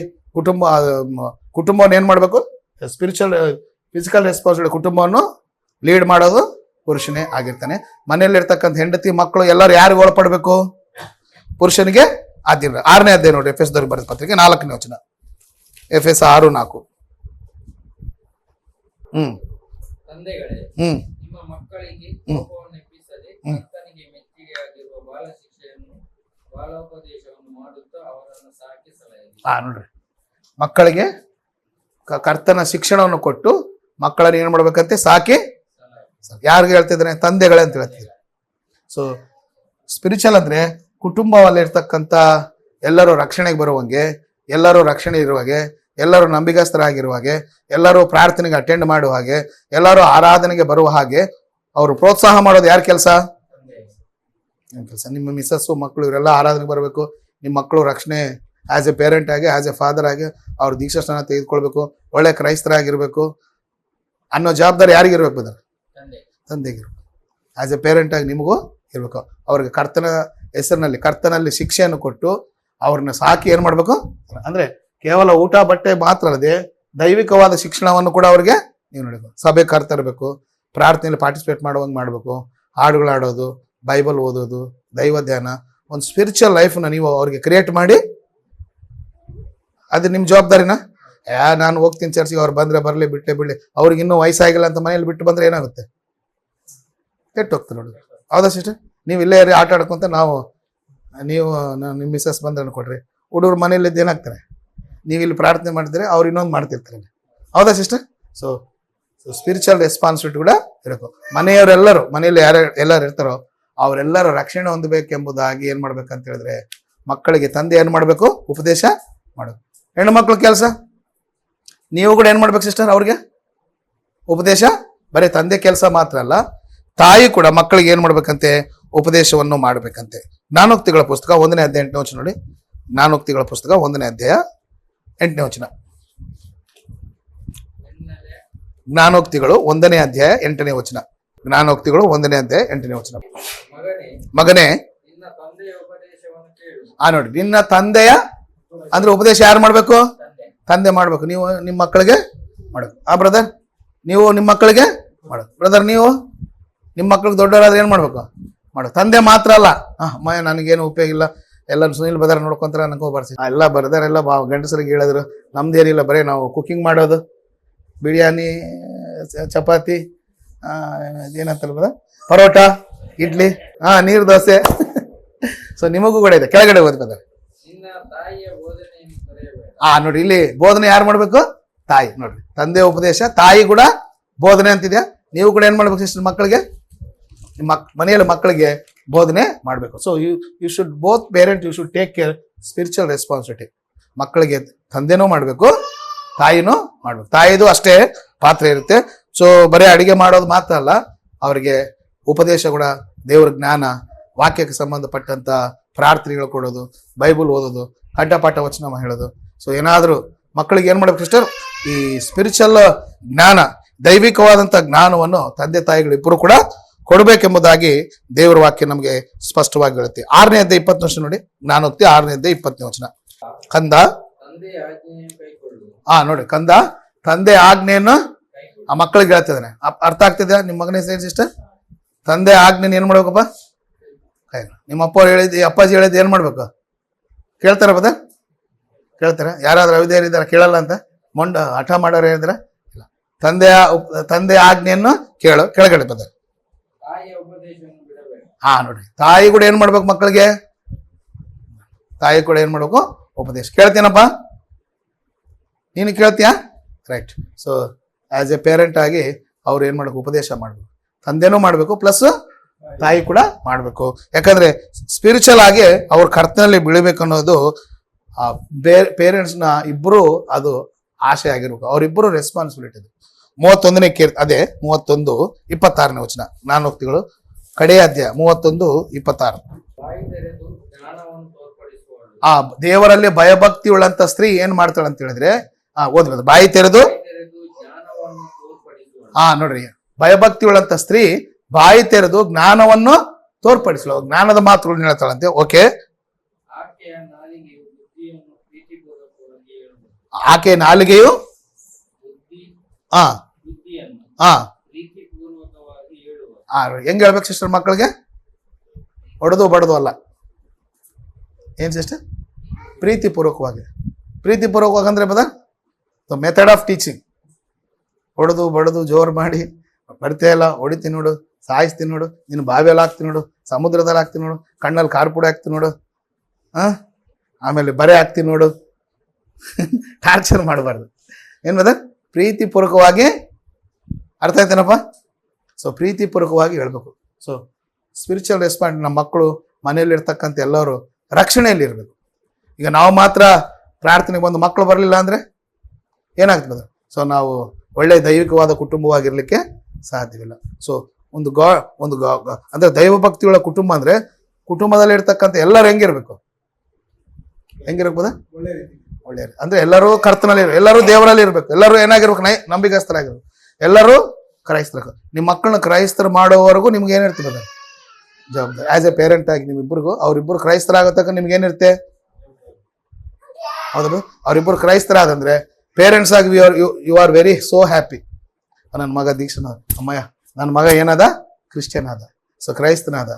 ಕುಟುಂಬವನ್ನು ಏನ್ ಮಾಡ್ಬೇಕು? ಫಿಸಿಕಲ್ ರೆಸ್ಪಾನ್ಸಿಬಿಲಿಟಿ ಕುಟುಂಬವನ್ನು ಲೀಡ್ ಮಾಡೋದು ಪುರುಷನೇ ಆಗಿರ್ತಾನೆ. ಮನೆಯಲ್ಲಿರ್ತಕ್ಕಂಥ ಹೆಂಡತಿ ಮಕ್ಕಳು ಎಲ್ಲರೂ ಯಾರಿಗೆ ಒಳಪಡಬೇಕು? ಪುರುಷನಿಗೆ ಆದ್ಯ. 6ನೇ ಅಧ್ಯಾಯ ನೋಡಿ, ಎಫೆಸ್ ದವ್ರಿಗೆ ಬರೆದ ಪತ್ರಿಕೆ 4ನೇ ವಚನ, ಎಫೆಸ್ 6:4. ತಂದೆಗಳೇ, ನಿಮ್ಮ ಮಕ್ಕಳಿಗೆ ಕೋಪವನ್ನೆಬ್ಬಿಸದೆ ಕರ್ತನಿಗೆ ಮೆಚ್ಚಿಗೆಯಾಗಿರುವ ಬಾಲ ಶಿಕ್ಷೆಯನ್ನು ಬಾಲೋಪದೇಶವನ್ನು ಮಾಡುತ್ತಾ ಅವರನ್ನು ಸಾಕಿ ಸಲಹಿರಿ. ನೋಡ್ರಿ, ಮಕ್ಕಳಿಗೆ ಕರ್ತನ ಶಿಕ್ಷಣವನ್ನು ಕೊಟ್ಟು ಮಕ್ಕಳನ್ನು ಏನ್ ಮಾಡ್ಬೇಕಂತೆ? ಸಾಕಿ. ಯಾರಿಗೆ ಹೇಳ್ತಿದ್ರೆ? ತಂದೆಗಳೇ ಅಂತ ಹೇಳ್ತಿದ್ರು. ಸೊ ಸ್ಪಿರಿಚುವಲ್ ಅಂದ್ರೆ ಕುಟುಂಬದಲ್ಲಿರ್ತಕ್ಕಂಥ ಎಲ್ಲರೂ ರಕ್ಷಣೆಗೆ ಬರುವಂಗೆ, ಎಲ್ಲರೂ ರಕ್ಷಣೆ ಇರುವಾಗೆ, ಎಲ್ಲರೂ ನಂಬಿಗಸ್ತರಾಗಿರುವ ಹಾಗೆ, ಎಲ್ಲರೂ ಪ್ರಾರ್ಥನೆಗೆ ಅಟೆಂಡ್ ಮಾಡುವ ಹಾಗೆ, ಎಲ್ಲರೂ ಆರಾಧನೆಗೆ ಬರುವ ಹಾಗೆ ಅವರು ಪ್ರೋತ್ಸಾಹ ಮಾಡೋದು ಯಾರ ಕೆಲಸ? ಕೆಲಸ. ನಿಮ್ಮ ಮಿಸ್ಸಸ್ಸು ಮಕ್ಕಳು ಇವರೆಲ್ಲ ಆರಾಧನೆಗೆ ಬರಬೇಕು. ನಿಮ್ಮ ಮಕ್ಕಳು ರಕ್ಷಣೆ ಆಸ್ ಎ ಪೇರೆಂಟ್ ಆಗಿ, ಆಸ್ ಎ ಫಾದರ್ ಆಗಿ ಅವ್ರ ದೀಕ್ಷಾಸ್ನಾನ ತೆಗೆದುಕೊಳ್ಬೇಕು, ಒಳ್ಳೆ ಕ್ರೈಸ್ತರಾಗಿರ್ಬೇಕು ಅನ್ನೋ ಜವಾಬ್ದಾರಿ ಯಾರಿಗಿರ್ಬೇಕು? ಬದರ್ ತಂದೆಗಿರ್ಬೇಕು. ಆಸ್ ಎ ಪೇರೆಂಟ್ ಆಗಿ ನಿಮಗೂ ಇರ್ಬೇಕು. ಅವ್ರಿಗೆ ಕರ್ತನ ಹೆಸರಿನಲ್ಲಿ, ಕರ್ತನಲ್ಲಿ ಶಿಕ್ಷೆಯನ್ನು ಕೊಟ್ಟು ಅವ್ರನ್ನ ಸಾಕಿ ಏನ್ ಮಾಡ್ಬೇಕು ಅಂದ್ರೆ ಕೇವಲ ಊಟ ಬಟ್ಟೆ ಮಾತ್ರ ಅಲ್ಲದೆ ದೈವಿಕವಾದ ಶಿಕ್ಷಣವನ್ನು ಕೂಡ ಅವ್ರಿಗೆ ನೀವು ನೋಡಬೇಕು. ಸಭೆ ಕರ್ತರಬೇಕು, ಪ್ರಾರ್ಥನೆಯಲ್ಲಿ ಪಾರ್ಟಿಸಿಪೇಟ್ ಮಾಡುವಂಗೆ ಮಾಡಬೇಕು, ಹಾಡುಗಳಾಡೋದು, ಬೈಬಲ್ ಓದೋದು, ದೈವ ಧ್ಯಾನ, ಒಂದು ಸ್ಪಿರಿಚುವಲ್ ಲೈಫ್ನ ನೀವು ಅವ್ರಿಗೆ ಕ್ರಿಯೇಟ್ ಮಾಡಿ, ಅದು ನಿಮ್ಮ ಜವಾಬ್ದಾರಿನ. ನಾನು ಹೋಗ್ತೀನಿ ಚರ್ಚಿಗೆ, ಅವ್ರು ಬಂದ್ರೆ ಬರಲಿ, ಬಿಟ್ಟೆ ಬಿಡಲಿ, ಅವ್ರಿಗೆ ಇನ್ನೂ ವಯಸ್ಸಾಗಿಲ್ಲ ಅಂತ ಮನೇಲಿ ಬಿಟ್ಟು ಬಂದ್ರೆ ಏನಾಗುತ್ತೆ? ಕೆಟ್ಟು ಹೋಗ್ತಾರೆ ನೋಡಿ. ಹೌದಾ ಸಿಸ್ಟರ್? ನೀವು ಇಲ್ಲೇ ಆಟ ಆಡ್ಕೊಂತ ನೀವು ನಿಮ್ಮ ಮಿಸ್ಸಸ್ ಬಂದ್ರೆ ಕೊಡ್ರಿ, ಹುಡುಗರು ಮನೇಲಿದ್ದು ಏನಾಗ್ತಾರೆ? ನೀವು ಇಲ್ಲಿ ಪ್ರಾರ್ಥನೆ ಮಾಡ್ತೀರಿ, ಅವ್ರು ಇನ್ನೊಂದು ಮಾಡ್ತಿರ್ತಾರೆ. ಹೌದಾ ಸಿಸ್ಟರ್? ಸೊ ಸ್ಪಿರಿಚುವಲ್ ರೆಸ್ಪಾನ್ಸಿಬಿಲಿಟಿ ಕೂಡ ಇರಬೇಕು. ಮನೆಯವರೆಲ್ಲರೂ, ಮನೆಯಲ್ಲಿ ಎಲ್ಲರೂ ಇರ್ತಾರೋ ಅವರೆಲ್ಲರೂ ರಕ್ಷಣೆ ಹೊಂದಬೇಕೆಂಬುದಾಗಿ ಏನ್ ಮಾಡ್ಬೇಕಂತ ಹೇಳಿದ್ರೆ ಮಕ್ಕಳಿಗೆ ತಂದೆ ಏನ್ ಮಾಡ್ಬೇಕು? ಉಪದೇಶ ಮಾಡಬೇಕು. ಹೆಣ್ಣು ಮಕ್ಕಳ ಕೆಲಸ ನೀವು ಕೂಡ ಏನ್ ಮಾಡ್ಬೇಕು ಸಿಸ್ಟರ್? ಅವ್ರಿಗೆ ಉಪದೇಶ. ಬರೀ ತಂದೆ ಕೆಲಸ ಮಾತ್ರ ಅಲ್ಲ, ತಾಯಿ ಕೂಡ ಮಕ್ಕಳಿಗೆ ಏನ್ ಮಾಡ್ಬೇಕಂತೆ? ಉಪದೇಶವನ್ನು ಮಾಡ್ಬೇಕಂತೆ. ಜ್ಞಾನೋಕ್ತಿಗಳ ಪುಸ್ತಕ 1ನೇ ಅಧ್ಯಾಯ 8ನೇ ವಚನ ನೋಡಿ. ಜ್ಞಾನೋಕ್ತಿಗಳ ಪುಸ್ತಕ 1ನೇ ಅಧ್ಯಾಯ 8ನೇ ವಚನ. ಜ್ಞಾನೋಕ್ತಿಗಳು 1ನೇ ಅಧ್ಯಾಯ 8ನೇ ವಚನ. ಜ್ಞಾನೋಕ್ತಿಗಳು 1ನೇ ಅಧ್ಯಾಯ 8ನೇ ವಚನ. ಮಗನೇ, ನೋಡಿ, ನಿನ್ನ ತಂದೆಯ ಅಂದ್ರೆ ಉಪದೇಶ ಯಾರು ಮಾಡ್ಬೇಕು? ತಂದೆ ಮಾಡ್ಬೇಕು. ನೀವು ನಿಮ್ಮ ಮಕ್ಕಳಿಗೆ ಮಾಡ್ಬೇಕು. ಬ್ರದರ್, ನೀವು ನಿಮ್ಮ ಮಕ್ಕಳಿಗೆ ಮಾಡ್ಬೇಕು. ಬ್ರದರ್, ನೀವು ನಿಮ್ಮ ಮಕ್ಕಳಿಗೆ ದೊಡ್ಡವರಾದ್ರೆ ಏನ್ ಮಾಡ್ಬೇಕು? ಮಾಡ್ಬೇಕು. ತಂದೆ ಮಾತ್ರ ಅಲ್ಲ, ನನಗೇನು ಉಪಯೋಗ ಇಲ್ಲ, ಎಲ್ಲ ಸುನಿಲ್ ಬದರ್ ನೋಡ್ಕೊಂತಾರೆ ನನಗೆ ಬರ್ಸಿ ಎಲ್ಲ ಬರ್ದಾರ, ಎಲ್ಲ ಗಂಡಸರಿಗೆ ಹೇಳಿದ್ರು. ನಮ್ದೇನಿಲ್ಲ, ಬರೀ ನಾವು ಕುಕಿಂಗ್ ಮಾಡೋದು, ಬಿರಿಯಾನಿ, ಚಪಾತಿ, ಏನಂತಲ್ಲ ಬದ, ಪರೋಟ, ಇಡ್ಲಿ, ನೀರು ದೋಸೆ. ಸೊ ನಿಮಗೂ ಕೂಡ ಇದೆ. ಕೆಳಗಡೆ ಓದ್ಬೇಕಾದ್ರೆ ನೋಡಿ, ಇಲ್ಲಿ ಬೋಧನೆ ಯಾರು ಮಾಡ್ಬೇಕು? ತಾಯಿ. ನೋಡ್ರಿ, ತಂದೆ ಉಪದೇಶ, ತಾಯಿ ಕೂಡ ಬೋಧನೆ ಅಂತಿದ್ಯಾ. ನೀವು ಕೂಡ ಏನ್ ಮಾಡ್ಬೇಕು ಸಿಸ್ಟರ್, ಮಕ್ಕಳಿಗೆ ನಿಮ್ಮ ಮನೆಯಲ್ಲಿ ಮಕ್ಕಳಿಗೆ ಬೋಧನೆ ಮಾಡಬೇಕು. So you should both parent you should take care spiritual responsibility. ಮಕ್ಕಳಿಗೆ ತಂದೆನೂ ಮಾಡಬೇಕು, ತಾಯಿನೂ ಮಾಡ್ಬೇಕು. ತಾಯಿದು ಅಷ್ಟೇ ಪಾತ್ರ ಇರುತ್ತೆ. ಸೊ ಬರೀ ಅಡಿಗೆ ಮಾಡೋದು ಮಾತ್ರ ಅಲ್ಲ, ಅವರಿಗೆ ಉಪದೇಶ ಕೂಡ, ದೇವರ ಜ್ಞಾನ, ವಾಕ್ಯಕ್ಕೆ ಸಂಬಂಧಪಟ್ಟಂತ ಪ್ರಾರ್ಥನೆಗಳು ಕೊಡೋದು, ಬೈಬಲ್ ಓದೋದು, ಕಂಠಪಾಠ ವಚನ ಹೇಳೋದು. ಸೊ ಏನಾದರೂ ಮಕ್ಕಳಿಗೆ ಏನ್ ಮಾಡ್ಬೇಕು ಸಿಸ್ಟರ್, ಈ ಸ್ಪಿರಿಚುವಲ್ ಜ್ಞಾನ, ದೈವಿಕವಾದಂತ ಜ್ಞಾನವನ್ನು ತಂದೆ ತಾಯಿಗಳಿಬ್ಬರು ಕೂಡ ಕೊಡಬೇಕೆಂಬುದಾಗಿ ದೇವರ ವಾಕ್ಯ ನಮಗೆ ಸ್ಪಷ್ಟವಾಗಿ ಹೇಳುತ್ತೆ. 6ನೇ ಅಧ್ಯಾಯ 20ನೇ ವಚನ ನೋಡಿ, ಜ್ಞಾನೋಕ್ತಿ 6ನೇ ಅಧ್ಯಾಯ 20ನೇ ವಚನ. ಕಂದ ನೋಡಿ, ಕಂದ ತಂದೆ ಆಜ್ಞೆಯನ್ನು ಆ ಮಕ್ಕಳಿಗೆ ಹೇಳ್ತಿದ್ದಾನೆ. ಅರ್ಥ ಆಗ್ತಿದ್ಯಾ ನಿಮ್ಮ ಮಗನೇ ಸಿಸ್ಟರ್? ತಂದೆ ಆಜ್ಞೆನ ಏನ್ ಮಾಡ್ಬೇಕಪ್ಪ? ನಿಮ್ಮ ಅಪ್ಪ ಹೇಳಿದ್, ಅಪ್ಪಾಜಿ ಹೇಳಿದ್ ಏನ್ ಮಾಡ್ಬೇಕು? ಕೇಳ್ತಾರ ಬದ? ಕೇಳ್ತಾರ? ಯಾರಾದ್ರೂ ಅವಿದೇರಿದಾರ ಕೇಳಲ್ಲ ಅಂತ ಮೊಂಡ ಹಠ ಮಾಡೋರು ಹೇಳಿದ್ರ? ಇಲ್ಲ. ತಂದೆ ಆಜ್ಞೆಯನ್ನು ಕೆಳಗಡೆ ಬದ. ನೋಡಿ, ತಾಯಿ ಕೂಡ ಏನ್ ಮಾಡ್ಬೇಕು ಮಕ್ಕಳಿಗೆ? ತಾಯಿ ಕೂಡ ಏನ್ ಮಾಡ್ಬೇಕು? ಉಪದೇಶ. ಕೇಳ್ತೀನಪ್ಪ, ನೀನು ಕೇಳ್ತೀಯಾ? Right. So as a parent ಆಗಿ ಅವ್ರು ಏನ್ ಮಾಡ್ಬೇಕು? ಉಪದೇಶ ಮಾಡ್ಬೇಕು. ತಂದೆನೂ ಮಾಡ್ಬೇಕು, ಪ್ಲಸ್ ತಾಯಿ ಕೂಡ ಮಾಡ್ಬೇಕು. ಯಾಕಂದ್ರೆ ಸ್ಪಿರಿಚುವಲ್ ಆಗಿ ಅವ್ರ ಕರ್ತನಲ್ಲಿ ಬೀಳಬೇಕು ಅನ್ನೋದು ಪೇರೆಂಟ್ಸ್ನ ಇಬ್ರು ಅದು ಆಸೆ ಆಗಿರ್ಬೇಕು. ಅವರಿಬ್ಬರು ರೆಸ್ಪಾನ್ಸಿಬಿಲಿಟಿ. 31ನೇ ಅದೇ 31:26ನೇ ವಚನ, ಜ್ಞಾನೋಕ್ತಿಗಳು ಕಡೆಯ ಅಧ್ಯಾಯ 31:26. ದೇವರಲ್ಲಿ ಭಯಭಕ್ತಿ ಉಳ್ಳಂತ ಸ್ತ್ರೀ ಏನ್ ಮಾಡ್ತಾಳೆ ಅಂತ ಹೇಳಿದ್ರೆ, ಓದ್ಬೋದು, ಬಾಯಿ ತೆರೆದು ನೋಡ್ರಿ, ಭಯಭಕ್ತಿ ಉಳ್ಳಂತ ಸ್ತ್ರೀ ಬಾಯಿ ತೆರೆದು ಜ್ಞಾನವನ್ನು ತೋರ್ಪಡಿಸಲು, ಜ್ಞಾನದ ಮಾತುಗಳನ್ನ ಹೇಳ್ತಾಳಂತೆ. ಓಕೆ, ಆಕೆ ನಾಲಿಗೆಯು ಹೆಂಗ್ ಹೇಳ್ಬೇಕು ಸಿಸ್ಟರ್ ಮಕ್ಕಳಿಗೆ? ಹೊಡೆದು ಬಡದು ಅಲ್ಲ, ಏನ್ ಸಿಸ್ಟರ್? ಪ್ರೀತಿಪೂರ್ವಕವಾಗಿ. ಪ್ರೀತಿಪೂರ್ವಕವಾಗಿ ಅಂದ್ರೆ ಬದ ಮೆಥಡ್ ಆಫ್ ಟೀಚಿಂಗ್. ಹೊಡೆದು ಬಡದು ಜೋರು ಮಾಡಿ, ಬರ್ತೀಯ ಇಲ್ಲ, ಹೊಡಿತೀನಿ ನೋಡು, ಸಾಯಿಸ್ತೀನಿ ನೋಡು, ನೀನು ಬಾವಿಯಲ್ಲಿ ಹಾಕ್ತೀನಿ ನೋಡು, ಸಮುದ್ರದಲ್ಲಿ ಹಾಕ್ತೀನಿ ನೋಡು, ಕಣ್ಣಲ್ಲಿ ಕಾರ್ಪುಡಿ ಹಾಕ್ತೀನಿ ನೋಡು, ಆಮೇಲೆ ಬರೆ ಹಾಕ್ತೀನಿ ನೋಡು, ಟಾರ್ಚರ್ ಮಾಡಬಾರ್ದು. ಏನ್ ಬದ? ಪ್ರೀತಿಪೂರ್ವಕವಾಗಿ. ಅರ್ಥ ಆಯ್ತೇನಪ್ಪ? ಸೊ ಪ್ರೀತಿಪೂರ್ವಕವಾಗಿ ಹೇಳ್ಬೇಕು. ಸೊ ಸ್ಪಿರಿಚುವಲ್ ರೆಸ್ಪಾನ್ಸ್, ನಮ್ಮ ಮಕ್ಕಳು ಮನೆಯಲ್ಲಿ ಇರ್ತಕ್ಕಂಥ ಎಲ್ಲರೂ ರಕ್ಷಣೆಯಲ್ಲಿ ಇರಬೇಕು. ಈಗ ನಾವು ಮಾತ್ರ ಪ್ರಾರ್ಥನೆಗೆ ಬಂದು ಮಕ್ಕಳು ಬರಲಿಲ್ಲ ಅಂದ್ರೆ ಏನಾಗ್ತದೆ? ಸೊ ನಾವು ಒಳ್ಳೆ ದೈವಿಕವಾದ ಕುಟುಂಬವಾಗಿರ್ಲಿಕ್ಕೆ ಸಾಧ್ಯವಿಲ್ಲ. ಸೊ ಒಂದು ಅಂದ್ರೆ ದೈವ ಭಕ್ತಿಯುಳ್ಳ ಕುಟುಂಬ ಅಂದ್ರೆ ಕುಟುಂಬದಲ್ಲಿ ಇರ್ತಕ್ಕಂಥ ಎಲ್ಲರೂ ಹೆಂಗಿರ್ಬೇಕು? ಹೆಂಗಿರ್ಬೋದ? ಒಳ್ಳೆ ಅಂದ್ರೆ ಎಲ್ಲರೂ ಕರ್ತನಲ್ಲಿ, ಎಲ್ಲರೂ ದೇವರಲ್ಲಿ ಇರ್ಬೇಕು, ಎಲ್ಲರೂ ಏನಾಗಿರ್ಬೇಕು? ನಂಬಿಕಸ್ಥರಾಗಿರ್ಬೇಕು, ಎಲ್ಲರೂ ಕ್ರೈಸ್ತರ. ನಿಮ್ಮ ಮಕ್ಕಳನ್ನ ಕ್ರೈಸ್ತರ ಮಾಡೋವರೆಗೂ ನಿಮ್ಗೆ ಏನಿರ್ತದೆ ಜವಾಬ್ದಾರಿ. ಆಸ್ ಎ ಪೇರೆಂಟ್ ಆಗಿ ನಿಮ್ಮಿಬ್ಬರಿಗೂ, ಅವ್ರಿಬ್ಬರು ಕ್ರೈಸ್ತರಾಗತಕ್ಕ ನಿಮ್ಗೆ ಏನಿರುತ್ತೆ? ಹೌದು, ಅವ್ರಿಬ್ಬರು ಕ್ರೈಸ್ತರಾದಂದ್ರೆ ಪೇರೆಂಟ್ಸ್ ಆಗಿ you are very so happy. ನನ್ನ ಮಗ ದೀಕ್ಷಣ, ಅಮ್ಮಯ್ಯ ನನ್ನ ಮಗ ಏನದ? ಕ್ರಿಶ್ಚಿಯನ್ ಆದ, ಸೊ ಕ್ರೈಸ್ತನಾದ.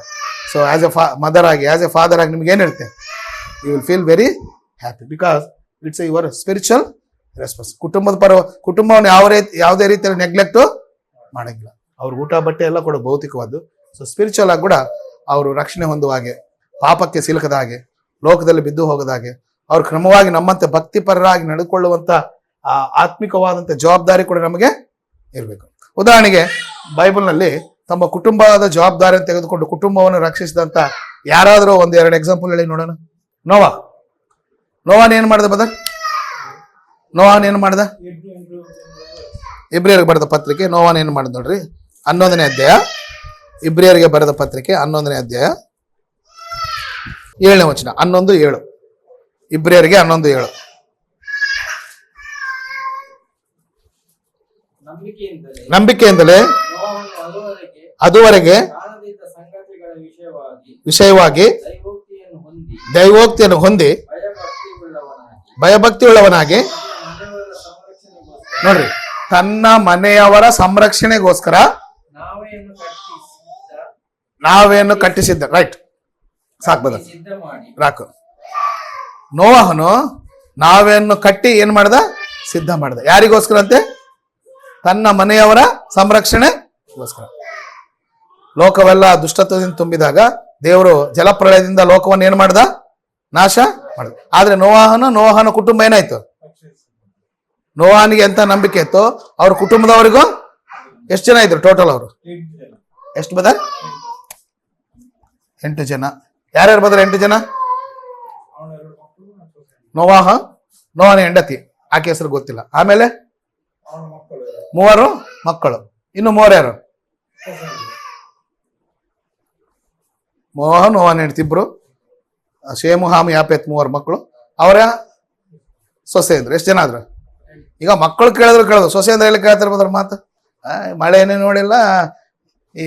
ಸೊ ಆಸ್ ಎ ಮದರ್ ಆಗಿ, ಆಸ್ ಎ ಫಾದರ್ ಆಗಿ ನಿಮ್ಗೆ ಏನಿರುತ್ತೆ? You will feel very happy because it's your spiritual response. ಕುಟುಂಬವನ್ನು ಯಾವುದೇ ರೀತಿಯಲ್ಲಿ ನೆಗ್ಲೆಕ್ಟ್ ಮಾಡಂಗಿಲ್ಲ. ಅವ್ರ ಊಟ ಬಟ್ಟೆ ಎಲ್ಲ ಕೂಡ ಭೌತಿಕವಾದ್ದು. ಸೊ ಸ್ಪಿರಿಚುವಲ್ ಆಗಿ ಕೂಡ ಅವರು ರಕ್ಷಣೆ ಹೊಂದುವ ಹಾಗೆ, ಪಾಪಕ್ಕೆ ಸಿಲುಕದ ಹಾಗೆ, ಲೋಕದಲ್ಲಿ ಬಿದ್ದು ಹೋಗದ ಹಾಗೆ, ಅವ್ರು ಕ್ರಮವಾಗಿ ನಮ್ಮಂತೆ ಭಕ್ತಿಪರರಾಗಿ ನಡೆದುಕೊಳ್ಳುವಂತ ಆತ್ಮಿಕವಾದಂತ ಜವಾಬ್ದಾರಿ ಕೂಡ ನಮಗೆ ಇರಬೇಕು. ಉದಾಹರಣೆಗೆ ಬೈಬಲ್ನಲ್ಲಿ ತಮ್ಮ ಕುಟುಂಬದ ಜವಾಬ್ದಾರಿಯನ್ನು ತೆಗೆದುಕೊಂಡು ಕುಟುಂಬವನ್ನು ರಕ್ಷಿಸಿದಂತ ಯಾರಾದರೂ 1-2 ಎಕ್ಸಾಂಪಲ್ ಹೇಳಿ ನೋಡೋಣ. ನೋವಾನ್ ಏನ್ ಮಾಡ್ದ ಬದ? ನೋವಾನ್ ಏನ್ ಮಾಡ್ದ? ಇಬ್ರಿಯರಿಗೆ ಬರೆದ ಪತ್ರಿಕೆ ನೋವಾನ್ ಏನ್ ಮಾಡ್ದ ನೋಡ್ರಿ, 11ನೇ ಅಧ್ಯಾಯ. ಇಬ್ರಿಯರಿಗೆ ಬರೆದ ಪತ್ರಿಕೆ 11ನೇ ಅಧ್ಯಾಯ 7ನೇ ವಚನ. 11:7. ಇಬ್ರಿಯರಿಗೆ 11:7. ನಂಬಿಕೆಯಿಂದಲೇ ಅದುವರೆಗೆ ವಿಷಯವಾಗಿ ದೈವೋಕ್ತಿಯನ್ನು ಹೊಂದಿ ಭಯಭಕ್ತಿ ಉಳ್ಳವನಾಗಿ, ನೋಡ್ರಿ, ತನ್ನ ಮನೆಯವರ ಸಂರಕ್ಷಣೆಗೋಸ್ಕರ ನಾವೇನು ಕಟ್ಟಿಸಿದ್ದ. Right, ಸಾಕ್ಬದ rock. ನೋವಹನು ನಾವೇನು ಕಟ್ಟಿ ಏನ್ ಮಾಡ್ದ? ಸಿದ್ಧ ಮಾಡ್ದ. ಯಾರಿಗೋಸ್ಕರ ಅಂತೆ? ತನ್ನ ಮನೆಯವರ ಸಂರಕ್ಷಣೆಗೋಸ್ಕರ. ಲೋಕವೆಲ್ಲ ದುಷ್ಟತ್ವದಿಂದ ತುಂಬಿದಾಗ ದೇವರು ಜಲಪ್ರಳಯದಿಂದ ಲೋಕವನ್ನು ಏನ್ ಮಾಡ್ದ? ನಾಶ ಮಾಡ್ದ. ಆದ್ರೆ ನೋವಹನ ಕುಟುಂಬ ಏನಾಯ್ತು? ನೋವಾನಿಗೆ ಎಂತ ನಂಬಿಕೆ ಇತ್ತು, ಅವ್ರ ಕುಟುಂಬದವರಿಗೂ ಎಷ್ಟು ಜನ ಇದ್ರು ಟೋಟಲ್? ಅವರು ಎಷ್ಟು ಬದ? 8 ಜನ. ಯಾರ್ಯಾರು ಬದ್ರ? 8 ಜನ. ನೋವಾನ ಹೆಂಡತಿ, ಆಕೆ ಹೆಸರು ಗೊತ್ತಿಲ್ಲ. ಆಮೇಲೆ 3 ಮಕ್ಕಳು. ಇನ್ನು 3 ಯಾರು? ನೋವಾನ ಹೆಂಡತಿ ಇಬ್ರು, ಶೇಮು ಹಾಮು ಯಾಪೆತ್ 3 ಮಕ್ಕಳು. ಅವರ ಸೊಸೆ ಅಂದ್ರು. ಎಷ್ಟು ಜನ ಆದ್ರು? ಈಗ ಮಕ್ಕಳು ಕೇಳಿದ್ರು ಸೊಸೆ ಅಂದ್ರೆ ಎಲ್ಲಿ ಕೇಳ್ತಾರೆ ಬಂದ್ರ ಮಾತು? ಮಳೆ ಏನೇ ನೋಡಿಲ್ಲ, ಈ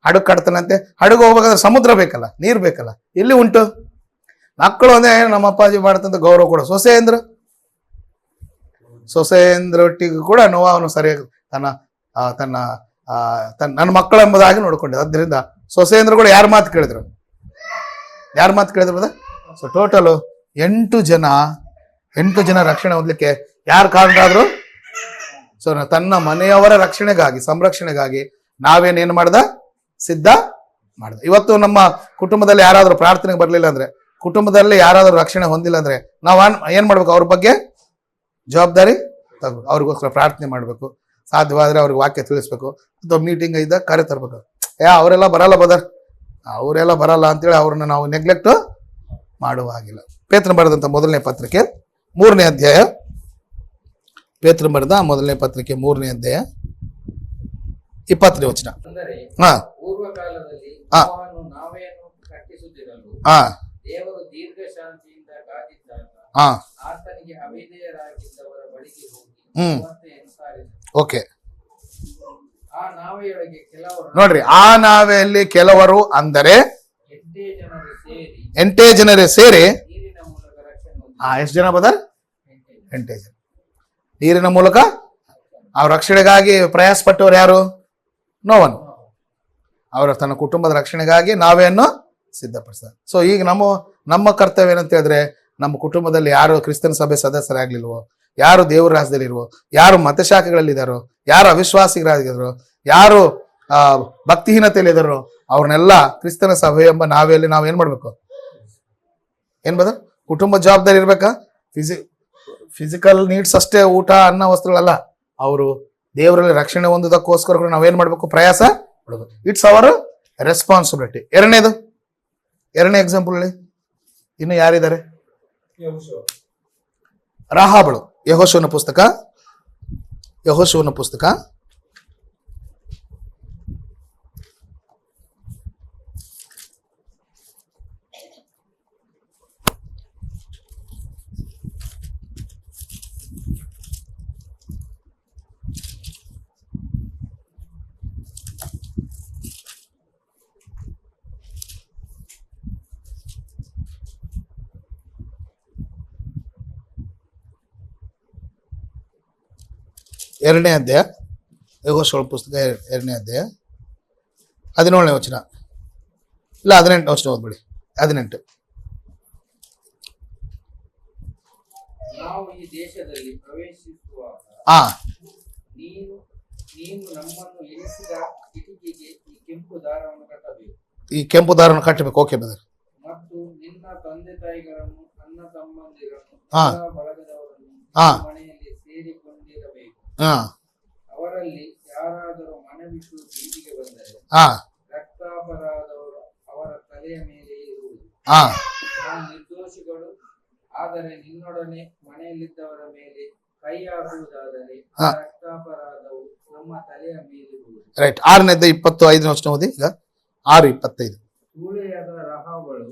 ಹಡಗು ಕಟ್ತಾನಂತೆ. ಹಡಗು ಹೋಗ್ಬೇಕಾದ್ರೆ ಸಮುದ್ರ ಬೇಕಲ್ಲ, ನೀರು ಬೇಕಲ್ಲ, ಇಲ್ಲಿ ಉಂಟು. ಮಕ್ಕಳು ಅಂದ್ರೆ ನಮ್ಮ ಅಪ್ಪಾಜಿ ಮಾಡ್ತಂತ ಗೌರವ ಕೊಡ. ಸೊಸೆಂದ್ರೊಟ್ಟಿಗೂ ಕೂಡ ನೋವಾನು ಸರಿಯಾಗಿ ತನ್ನ ನನ್ನ ಮಕ್ಕಳು ಎಂಬುದಾಗಿ ನೋಡ್ಕೊಂಡಿದ್ದ. ಅದರಿಂದ ಸೊಸೆಂದ್ರಗಳು ಯಾರ ಮಾತು ಕೇಳಿದ್ರು? ಸೊ ಟೋಟಲು 8 ಜನ ರಕ್ಷಣೆ ಹೊಂದಲಿಕ್ಕೆ ಯಾರು ಕಾರಣ ಆದ್ರು? ಸೊ ತನ್ನ ಮನೆಯವರ ರಕ್ಷಣೆಗಾಗಿ, ಸಂರಕ್ಷಣೆಗಾಗಿ ನಾವೇನೇನು ಮಾಡ್ದ? ಸಿದ್ಧ ಮಾಡ್ದ. ಇವತ್ತು ನಮ್ಮ ಕುಟುಂಬದಲ್ಲಿ ಯಾರಾದ್ರೂ ಪ್ರಾರ್ಥನೆಗೆ ಬರ್ಲಿಲ್ಲ ಅಂದ್ರೆ, ಕುಟುಂಬದಲ್ಲಿ ಯಾರಾದ್ರೂ ರಕ್ಷಣೆ ಹೊಂದಿಲ್ಲ ಅಂದ್ರೆ, ನಾವು ಏನ್ ಮಾಡ್ಬೇಕು? ಅವ್ರ ಬಗ್ಗೆ ಜವಾಬ್ದಾರಿ ತಗೋ, ಅವ್ರಿಗೋಸ್ಕರ ಪ್ರಾರ್ಥನೆ ಮಾಡ್ಬೇಕು. ಸಾಧ್ಯವಾದ್ರೆ ಅವ್ರಿಗೆ ವಾಕ್ಯ ತಿಳಿಸ್ಬೇಕು, ಅಥವಾ ಮೀಟಿಂಗ್ ಇದ್ದಾಗ ಕರೆ ತರ್ಬೇಕು. ಅವರೆಲ್ಲ ಬರಲ್ಲ ಅಂತೇಳಿ ಅವ್ರನ್ನ ನಾವು ನೆಗ್ಲೆಕ್ಟ್ ಮಾಡುವ ಹಾಗಿಲ್ಲ. ಪೇತ್ರನ ಬರೆದಂತ ಮೊದಲನೇ ಪತ್ರಿಕೆ 3ನೇ ಅಧ್ಯಾಯ. ಪೇತ್ರನ ಬರೆದ ಮೊದಲನೇ ಪತ್ರಿಕೆ 3ನೇ ಅಧ್ಯಾಯ 20ನೇ ವಚನ. ಪೂರ್ವಕಾಲದಲ್ಲಿ ನಾವೇನು ಕಟ್ಟಿಸುತ್ತಿರಲು ದೇವರು ದೀರ್ಘ ಶಾಂತಿಯಿಂದ ಕಾದಿದ್ದಾಗ ಆತನಿಗೆ ಅವಿಧೇಯರಾಗಿದ್ದವರ ಬಳಿಗೆ ಹೋಗಿ ಓಕೆ. ಆ ನಾವೆಯೊಳಗೆ ಕೆಲವರು, ನೋಡ್ರಿ, ಆ ನಾವೆಯಲ್ಲಿ ಕೆಲವರು ಅಂದರೆ 8 ಜನರೇ ಸೇರಿ ನೀರಿನ ಮೂಲಕ ರಕ್ಷಣೆ. ಎಷ್ಟು ಜನ ಬದರ್? 8 ಜನ. ನೀರಿನ ಮೂಲಕ ಅವ್ರ ರಕ್ಷಣೆಗಾಗಿ ಪ್ರಯಾಸ ಪಟ್ಟವ್ರು ಯಾರು? ನೋವನು. ಅವರ ತನ್ನ ಕುಟುಂಬದ ರಕ್ಷಣೆಗಾಗಿ ನಾವೇನು ಸಿದ್ಧಪಡಿಸ್ತಾರೆ. ಸೊ ಈಗ ನಮ್ಮ ಕರ್ತವ್ಯ ಏನಂತ ಹೇಳಿದ್ರೆ, ನಮ್ಮ ಕುಟುಂಬದಲ್ಲಿ ಯಾರು ಕ್ರಿಸ್ತನ ಸಭೆ ಸದಸ್ಯರಾಗ್ಲಿಲ್ವೋ, ಯಾರು ದೇವರ ರಾಜ್ಯದಲ್ಲಿರುವೋ, ಯಾರು ಮತಶಾಖೆಗಳಲ್ಲಿದ್ದಾರೋ, ಯಾರು ಅವಿಶ್ವಾಸಿಗಳಾಗಿದ್ದಾರೋ, ಯಾರು ಭಕ್ತಿಹೀನತೆಯಲ್ಲಿದ್ದಾರೋ, ಅವ್ರನ್ನೆಲ್ಲ ಕ್ರಿಸ್ತನ ಸಭೆ ಎಂಬ ನಾವೆಯಲ್ಲಿ ನಾವು ಏನ್ ಮಾಡ್ಬೇಕು? ಏನ್ ಬದ? ಕುಟುಂಬ ಜವಾಬ್ದಾರಿ ಇರ್ಬೇಕಾ? ಫಿಸಿಕಲ್ ನೀಡ್ಸ್ ಅಷ್ಟೇ, ಊಟ ಅನ್ನ ವಸ್ತ್ರಗಳಲ್ಲ. ಅವರು ದೇವರಲ್ಲಿ ರಕ್ಷಣೆ ಹೊಂದೋದಕ್ಕೋಸ್ಕರ ಕೂಡ ನಾವೇನ್ ಮಾಡ್ಬೇಕು? ಪ್ರಯಾಸ ಪಡಬೇಕು. It's our responsibility. ಎರಡನೇ ಎಕ್ಸಾಂಪಲ್ ಹೇಳಿ. ಇನ್ನು ಯಾರಿದ್ದಾರೆ? ರಾಹಾಬಳು. ಯೆಹೋಶುವನ ಪುಸ್ತಕ 2ನೇ ಅಧ್ಯಾಯ. ಯೆಹೋಶುವನ ಪುಸ್ತಕ 2ನೇ ಅಧ್ಯಾಯ 17ನೇ ವಚನ. ಇಲ್ಲ, 18ನೇ ವಚನ ಓದ್ಬಿಡಿ. 18. ನಾವು ಈ ದೇಶದಲ್ಲಿ ಪ್ರವೇಶಿಸುವಾಗ ನೀನು ನಮ್ಮನ್ನು ಇರಿಸಿದ ಕಿಟಿಕಿಗೆ ಈ ಕೆಂಪು ದಾರವನ್ನು ಕಟ್ಟಬೇಕು. ಈ ಕೆಂಪು ದಾರವನ್ನು ಕಟ್ಟಬೇಕು. Okay brother. ಮತ್ತು ನಿನ್ನ ತಂದೆ ತಾಯಿಗಳನ್ನು, ಅಣ್ಣ ತಮ್ಮಂದಿರನ್ನು, ಬಳಗದವರನ್ನು ಮನೆಯಲ್ಲಿ ಸೇರಿಕೊಂಡಿರಬೇಕು. ಅವರಲ್ಲಿ ಯಾರಾದರೂ ಮನೆ ಬಿಟ್ಟು ಬೀದಿಗೆ ಬಂದರೆ ರಕ್ತಾಪರಾಧವರು ಅವರ ತಲೆಯ ಮೇಲೆ ಇರುವುದು. ನಾವು ನಿರ್ದೋಷಿಗಳು ಆದರೆ ನಿನ್ನೊಡನೆ ಮನೆಯಲ್ಲಿದ್ದವರ ಮೇಲೆ ಕೈ ಹಾಕುವುದಾದರೆ ರಕ್ತಾಪರಾಧವು ನಮ್ಮ ತಲೆಯ ಮೇಲಿರುವುದು. ರೈಟ್. 6ನೇ ಅಧ್ಯಾಯ 25ನೇ ವಚನ ಓದಿ. ಈಗ 6:25. ಸೂಳೆಯಾದ ರಹಾಬಳು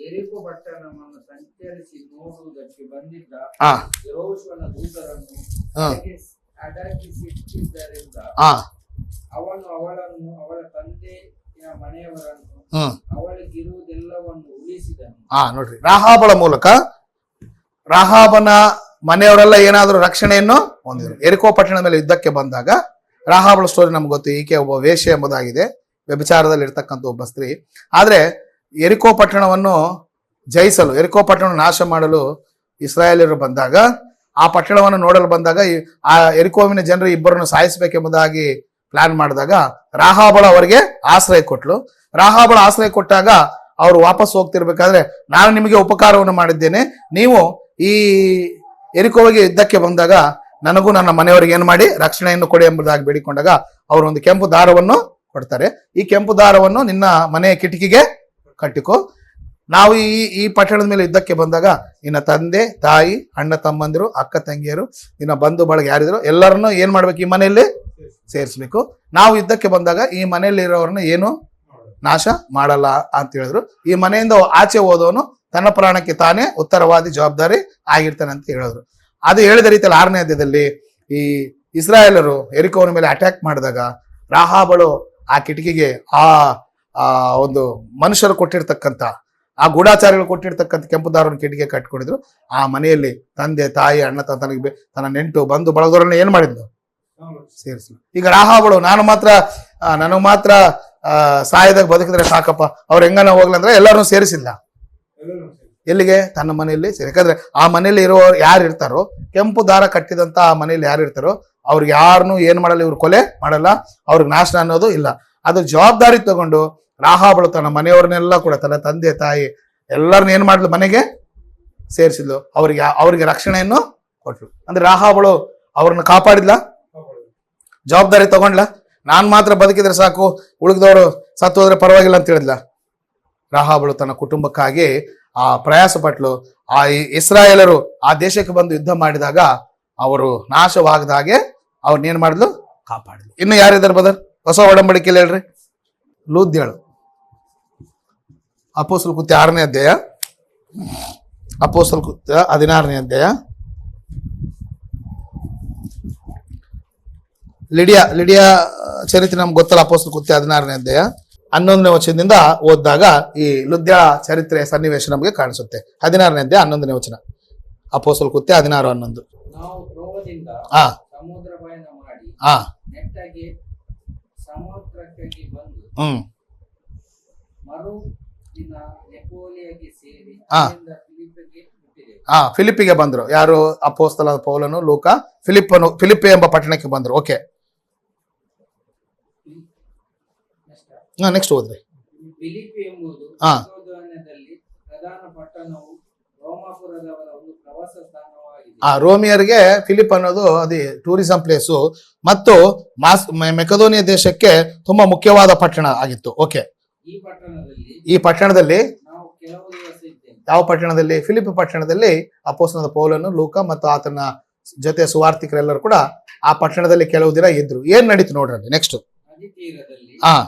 ಯೆರಿಕೋ ಪಟ್ಟಣವನ್ನು ಸಂಚರಿಸಿ ನೋಡುವುದಕ್ಕೆ ಬಂದಿದ್ದ ಯೆಹೋಶುವನ ದೂತರನ್ನು ಅಡಗಿಸಿಟ್ಟಿದ್ದರಿಂದ ಅವನು ಅವಳನ್ನು, ಅವಳ ತಂದೆಯ ಮನೆಯವರನ್ನು, ಅವಳಿಗಿರುವುದೆಲ್ಲವನ್ನು ಉಳಿಸಿದನು. ನೋಡ್ರಿ, ರಾಹಾಬಳ ಮೂಲಕ ರಾಹಾಬನ ಮನೆಯವರೆಲ್ಲ ಏನಾದರೂ ರಕ್ಷಣೆಯನ್ನು ಹೊಂದಿದ್ರು. ಯೆರಿಕೋ ಪಟ್ಟಣದ ಮೇಲೆ ಯುದ್ಧಕ್ಕೆ ಬಂದಾಗ ರಾಹಾಬಳ ಸ್ಟೋರಿ ನಮ್ಗೆ ಗೊತ್ತು. ಈಕೆ ಒಬ್ಬ ವೇಶ್ಯೆ ಎಂಬುದಾಗಿದೆ, ವ್ಯಭಿಚಾರದಲ್ಲಿ ಇರ್ತಕ್ಕಂಥ ಒಬ್ಬ ಸ್ತ್ರೀ. ಆದ್ರೆ ಯೆರಿಕೋ ಪಟ್ಟಣವನ್ನು ಜಯಿಸಲು, ಯೆರಿಕೋ ಪಟ್ಟಣವನ್ನು ನಾಶ ಮಾಡಲು ಇಸ್ರಾಯೇಲರು ಬಂದಾಗ, ಆ ಪಟ್ಟಣವನ್ನು ನೋಡಲು ಬಂದಾಗ, ಆ ಯೆರಿಕೋವಿನ ಜನರು ಇಬ್ಬರನ್ನು ಸಾಯಿಸಬೇಕೆಂಬುದಾಗಿ ಪ್ಲಾನ್ ಮಾಡಿದಾಗ ರಾಹಾಬಳ ಅವರಿಗೆ ಆಶ್ರಯ ಕೊಟ್ಲು. ರಾಹಾಬಳ ಆಶ್ರಯ ಕೊಟ್ಟಾಗ ಅವರು ವಾಪಸ್ ಹೋಗ್ತಿರ್ಬೇಕಾದ್ರೆ, ನಾನು ನಿಮಗೆ ಉಪಕಾರವನ್ನು ಮಾಡಿದ್ದೇನೆ, ನೀವು ಈ ಎರಿಕೋವಿಗೆ ಯುದ್ಧಕ್ಕೆ ಬಂದಾಗ ನನಗೂ ನನ್ನ ಮನೆಯವರಿಗೆ ಏನ್ ಮಾಡಿ ರಕ್ಷಣೆಯನ್ನು ಕೊಡಿ ಎಂಬುದಾಗಿ ಬೇಡಿಕೊಂಡಾಗ ಅವರು ಒಂದು ಕೆಂಪು ದಾರವನ್ನು ಕೊಡ್ತಾರೆ. ಈ ಕೆಂಪು ದಾರವನ್ನು ನಿನ್ನ ಮನೆಯ ಕಿಟಕಿಗೆ ಕಟ್ಟಿಕೋ. ನಾವು ಈ ಪಟ್ಟಣದ ಮೇಲೆ ಯುದ್ಧಕ್ಕೆ ಬಂದಾಗ ನಿನ್ನ ತಂದೆ ತಾಯಿ ಅಣ್ಣ ತಮ್ಮಂದಿರು ಅಕ್ಕ ತಂಗಿಯರು ನಿನ್ನ ಬಂಧು ಬಳಗ ಯಾರಿದ್ರು ಎಲ್ಲರನ್ನು ಏನ್ ಮಾಡ್ಬೇಕು, ಈ ಮನೆಯಲ್ಲಿ ಸೇರಿಸ್ಬೇಕು. ನಾವು ಯುದ್ಧಕ್ಕೆ ಬಂದಾಗ ಈ ಮನೆಯಲ್ಲಿ ಇರೋರನ್ನ ಏನು ನಾಶ ಮಾಡಲ್ಲ ಅಂತ ಹೇಳಿದ್ರು. ಈ ಮನೆಯಿಂದ ಆಚೆ ಹೋದವನು ತನ್ನ ಪ್ರಾಣಕ್ಕೆ ತಾನೇ ಉತ್ತರವಾದಿ ಜವಾಬ್ದಾರಿ ಆಗಿರ್ತಾನೆ ಅಂತ ಹೇಳಿದ್ರು. ಅದು ಹೇಳಿದ ರೀತಿಯಲ್ಲಿ 6ನೇ ಅಧ್ಯಾಯದಲ್ಲಿ ಈ ಇಸ್ರಾಯೇಲರು ಎರಿಕೋವನ ಮೇಲೆ ಅಟ್ಯಾಕ್ ಮಾಡಿದಾಗ ರಾಹಾಬಳು ಆ ಕಿಟಕಿಗೆ ಆ ಒಂದು ಮನುಷ್ಯರು ಕೊಟ್ಟಿರ್ತಕ್ಕಂಥ ಆ ಗೂಢಾಚಾರಿಗಳು ಕೊಟ್ಟಿರ್ತಕ್ಕಂಥ ಕೆಂಪು ದಾರವನ್ನು ಕಿಟಕಿಗೆ ಕಟ್ಕೊಂಡಿದ್ರು. ಆ ಮನೆಯಲ್ಲಿ ತಂದೆ ತಾಯಿ ಅಣ್ಣ ತನಗೆ ತನ್ನ ನೆಂಟು ಬಂಧು ಬಳಗದವರನ್ನ ಏನ್ ಮಾಡಿದ್ಲು, ಸೇರಿಸ್ಲು. ಈಗ ರಾಹಾಬಳು ನನಗೆ ಮಾತ್ರ ಸಾಯದಾಗ ಬದುಕಿದ್ರೆ ಸಾಕಪ್ಪ, ಅವ್ರು ಹೆಂಗನ ಹೋಗ್ಲಂದ್ರೆ ಎಲ್ಲರನ್ನೂ ಸೇರಿಸಿಲ್ಲ. ಎಲ್ಲಿಗೆ? ತನ್ನ ಮನೆಯಲ್ಲಿ ಸೇರಿ. ಯಾಕಂದ್ರೆ ಆ ಮನೆಯಲ್ಲಿ ಇರೋರು ಯಾರು ಇರ್ತಾರೋ, ಕೆಂಪು ದಾರ ಕಟ್ಟಿದಂತ ಆ ಮನೆಯಲ್ಲಿ ಯಾರು ಇರ್ತಾರೋ ಅವ್ರಿಗೆ ಯಾರನ್ನೂ ಏನ್ ಮಾಡಲ್ಲ, ಇವ್ರು ಕೊಲೆ ಮಾಡಲ್ಲ, ಅವ್ರಿಗೆ ನಾಶನ ಅನ್ನೋದು ಇಲ್ಲ. ಅದು ಜವಾಬ್ದಾರಿ ತಗೊಂಡು ರಾಹಾಬಳು ತನ್ನ ಮನೆಯವ್ರನ್ನೆಲ್ಲ ಕೂಡ ತನ್ನ ತಂದೆ ತಾಯಿ ಎಲ್ಲರನ್ನ ಏನ್ ಮಾಡ್ಲು, ಮನೆಗೆ ಸೇರಿಸಿದ್ಲು. ಅವ್ರಿಗೆ ರಕ್ಷಣೆಯನ್ನು ಕೊಟ್ಲು. ಅಂದ್ರೆ ರಾಹಾಬಳು ಅವ್ರನ್ನ ಕಾಪಾಡಿದ್ಲ, ಜವಾಬ್ದಾರಿ ತಗೊಂಡ್ಲ. ನಾನ್ ಮಾತ್ರ ಬದುಕಿದ್ರೆ ಸಾಕು, ಉಳಿದವರು ಸತ್ತು ಹೋದ್ರೆ ಪರವಾಗಿಲ್ಲ ಅಂತ ಹೇಳಿದ್ಲ. ರಾಹಾಬಳು ತನ್ನ ಕುಟುಂಬಕ್ಕಾಗಿ ಆ ಪ್ರಯಾಸ ಪಟ್ಲು. ಆ ಇಸ್ರಾಯೇಲರು ಆ ದೇಶಕ್ಕೆ ಬಂದು ಯುದ್ಧ ಮಾಡಿದಾಗ ಅವರು ನಾಶವಾಗದ ಹಾಗೆ ಅವ್ರನ್ನೇನ್ ಮಾಡಿದ್ಲು, ಕಾಪಾಡಿದ್ಲು. ಇನ್ನು ಯಾರಿದ್ದಾರೆ ಬದರ್ ಹೊಸ ಒಡಂಬಡಿಕೆಯಲ್ಲಿ ಹೇಳ್ರಿ? ಲೂದ್ಯಳು. ಅಪೊಸ್ತಲ ಕೃತ್ಯ 6ನೇ ಅಧ್ಯಾಯ, ಅಪೊಸ್ತಲ ಕೃತ್ಯ 16ನೇ ಅಧ್ಯಾಯ. ಲಿಡಿಯಾ ಚರಿತ್ರೆ ನಮ್ಗೆ ಗೊತ್ತಲ್ಲ. ಅಪೊಸ್ತಲ ಕೃತ್ಯ 16ನೇ ಅಧ್ಯಾಯ 11ನೇ ವಚನದಿಂದ ಓದಿದಾಗ ಈ ಲುದ್ಯ ಚರಿತ್ರೆಯ ಸನ್ನಿವೇಶ ನಮಗೆ ಕಾಣಿಸುತ್ತೆ. 16ನೇ ಅಧ್ಯಾಯ 11ನೇ ವಚನ, ಅಪೊಸ್ತಲ ಕೃತ್ಯ 16:11. ನಾವು ತ್ರೋವದಿಂದ ಸಮುದ್ರ ಪಯಣ ಮಾಡಿ ನೆಟ್ಟಗೆ ಸಮುದ್ರಕ್ಕೆ ಬಂದು ಮರು ದಿನ ನೆಪೋಲಿಯಾಗೆ ಸೇರಿ ಫಿಲಿಪ್ಪಿಗೆ ಬಂದ್ರು. ಯಾರು? ಅಪೊಸ್ತಲ ಪೌಲನು, ಲೂಕ, ಫಿಲಿಪ್ಪೆ ಎಂಬ ಪಟ್ಟಣಕ್ಕೆ ಬಂದ್ರು. ಓಕೆ, ನೆಕ್ಸ್ಟ್ ಓದ್ರಿ. ಫಿಲಿಪ್ಪಿ ಎಂಬುದು ಪ್ರಧಾನ ಪಟ್ಟಣವು ರೋಮಾಪುರದವರ ಒಂದು ಪ್ರವಾಸ ಸ್ಥಾನವಾಗಿದೆ. ರೋಮಿಯರಿಗೆ ಫಿಲಿಪ್ ಅನ್ನೋದು ಅದು ಟೂರಿಸಂ ಪ್ಲೇಸು ಮತ್ತು ಮೆಕದೋನಿಯ ದೇಶಕ್ಕೆ ತುಂಬಾ ಮುಖ್ಯವಾದ ಪಟ್ಟಣ ಆಗಿತ್ತು. ಓಕೆ, ಈ ಪಟ್ಟಣದಲ್ಲಿ ನಾವು ಕೆಲವು ದಿವಸ ಇದ್ದೇವೆ. ಯಾವ ಪಟ್ಟಣದಲ್ಲಿ? ಫಿಲಿಪ್ ಪಟ್ಟಣದಲ್ಲಿ ಅಪೊಸ್ತಲನಾದ ಪೌಲನು, ಲೂಕ ಮತ್ತು ಆತನ ಜೊತೆ ಸುವಾರ್ತಿಕರೆಲ್ಲರೂ ಕೂಡ ಆ ಪಟ್ಟಣದಲ್ಲಿ ಕೆಲವು ದಿನ ಇದ್ರು. ಏನ್ ನಡೀತು ನೋಡ್ರಿ ನೆಕ್ಸ್ಟ್. ನದಿ ತೀರದಲ್ಲಿ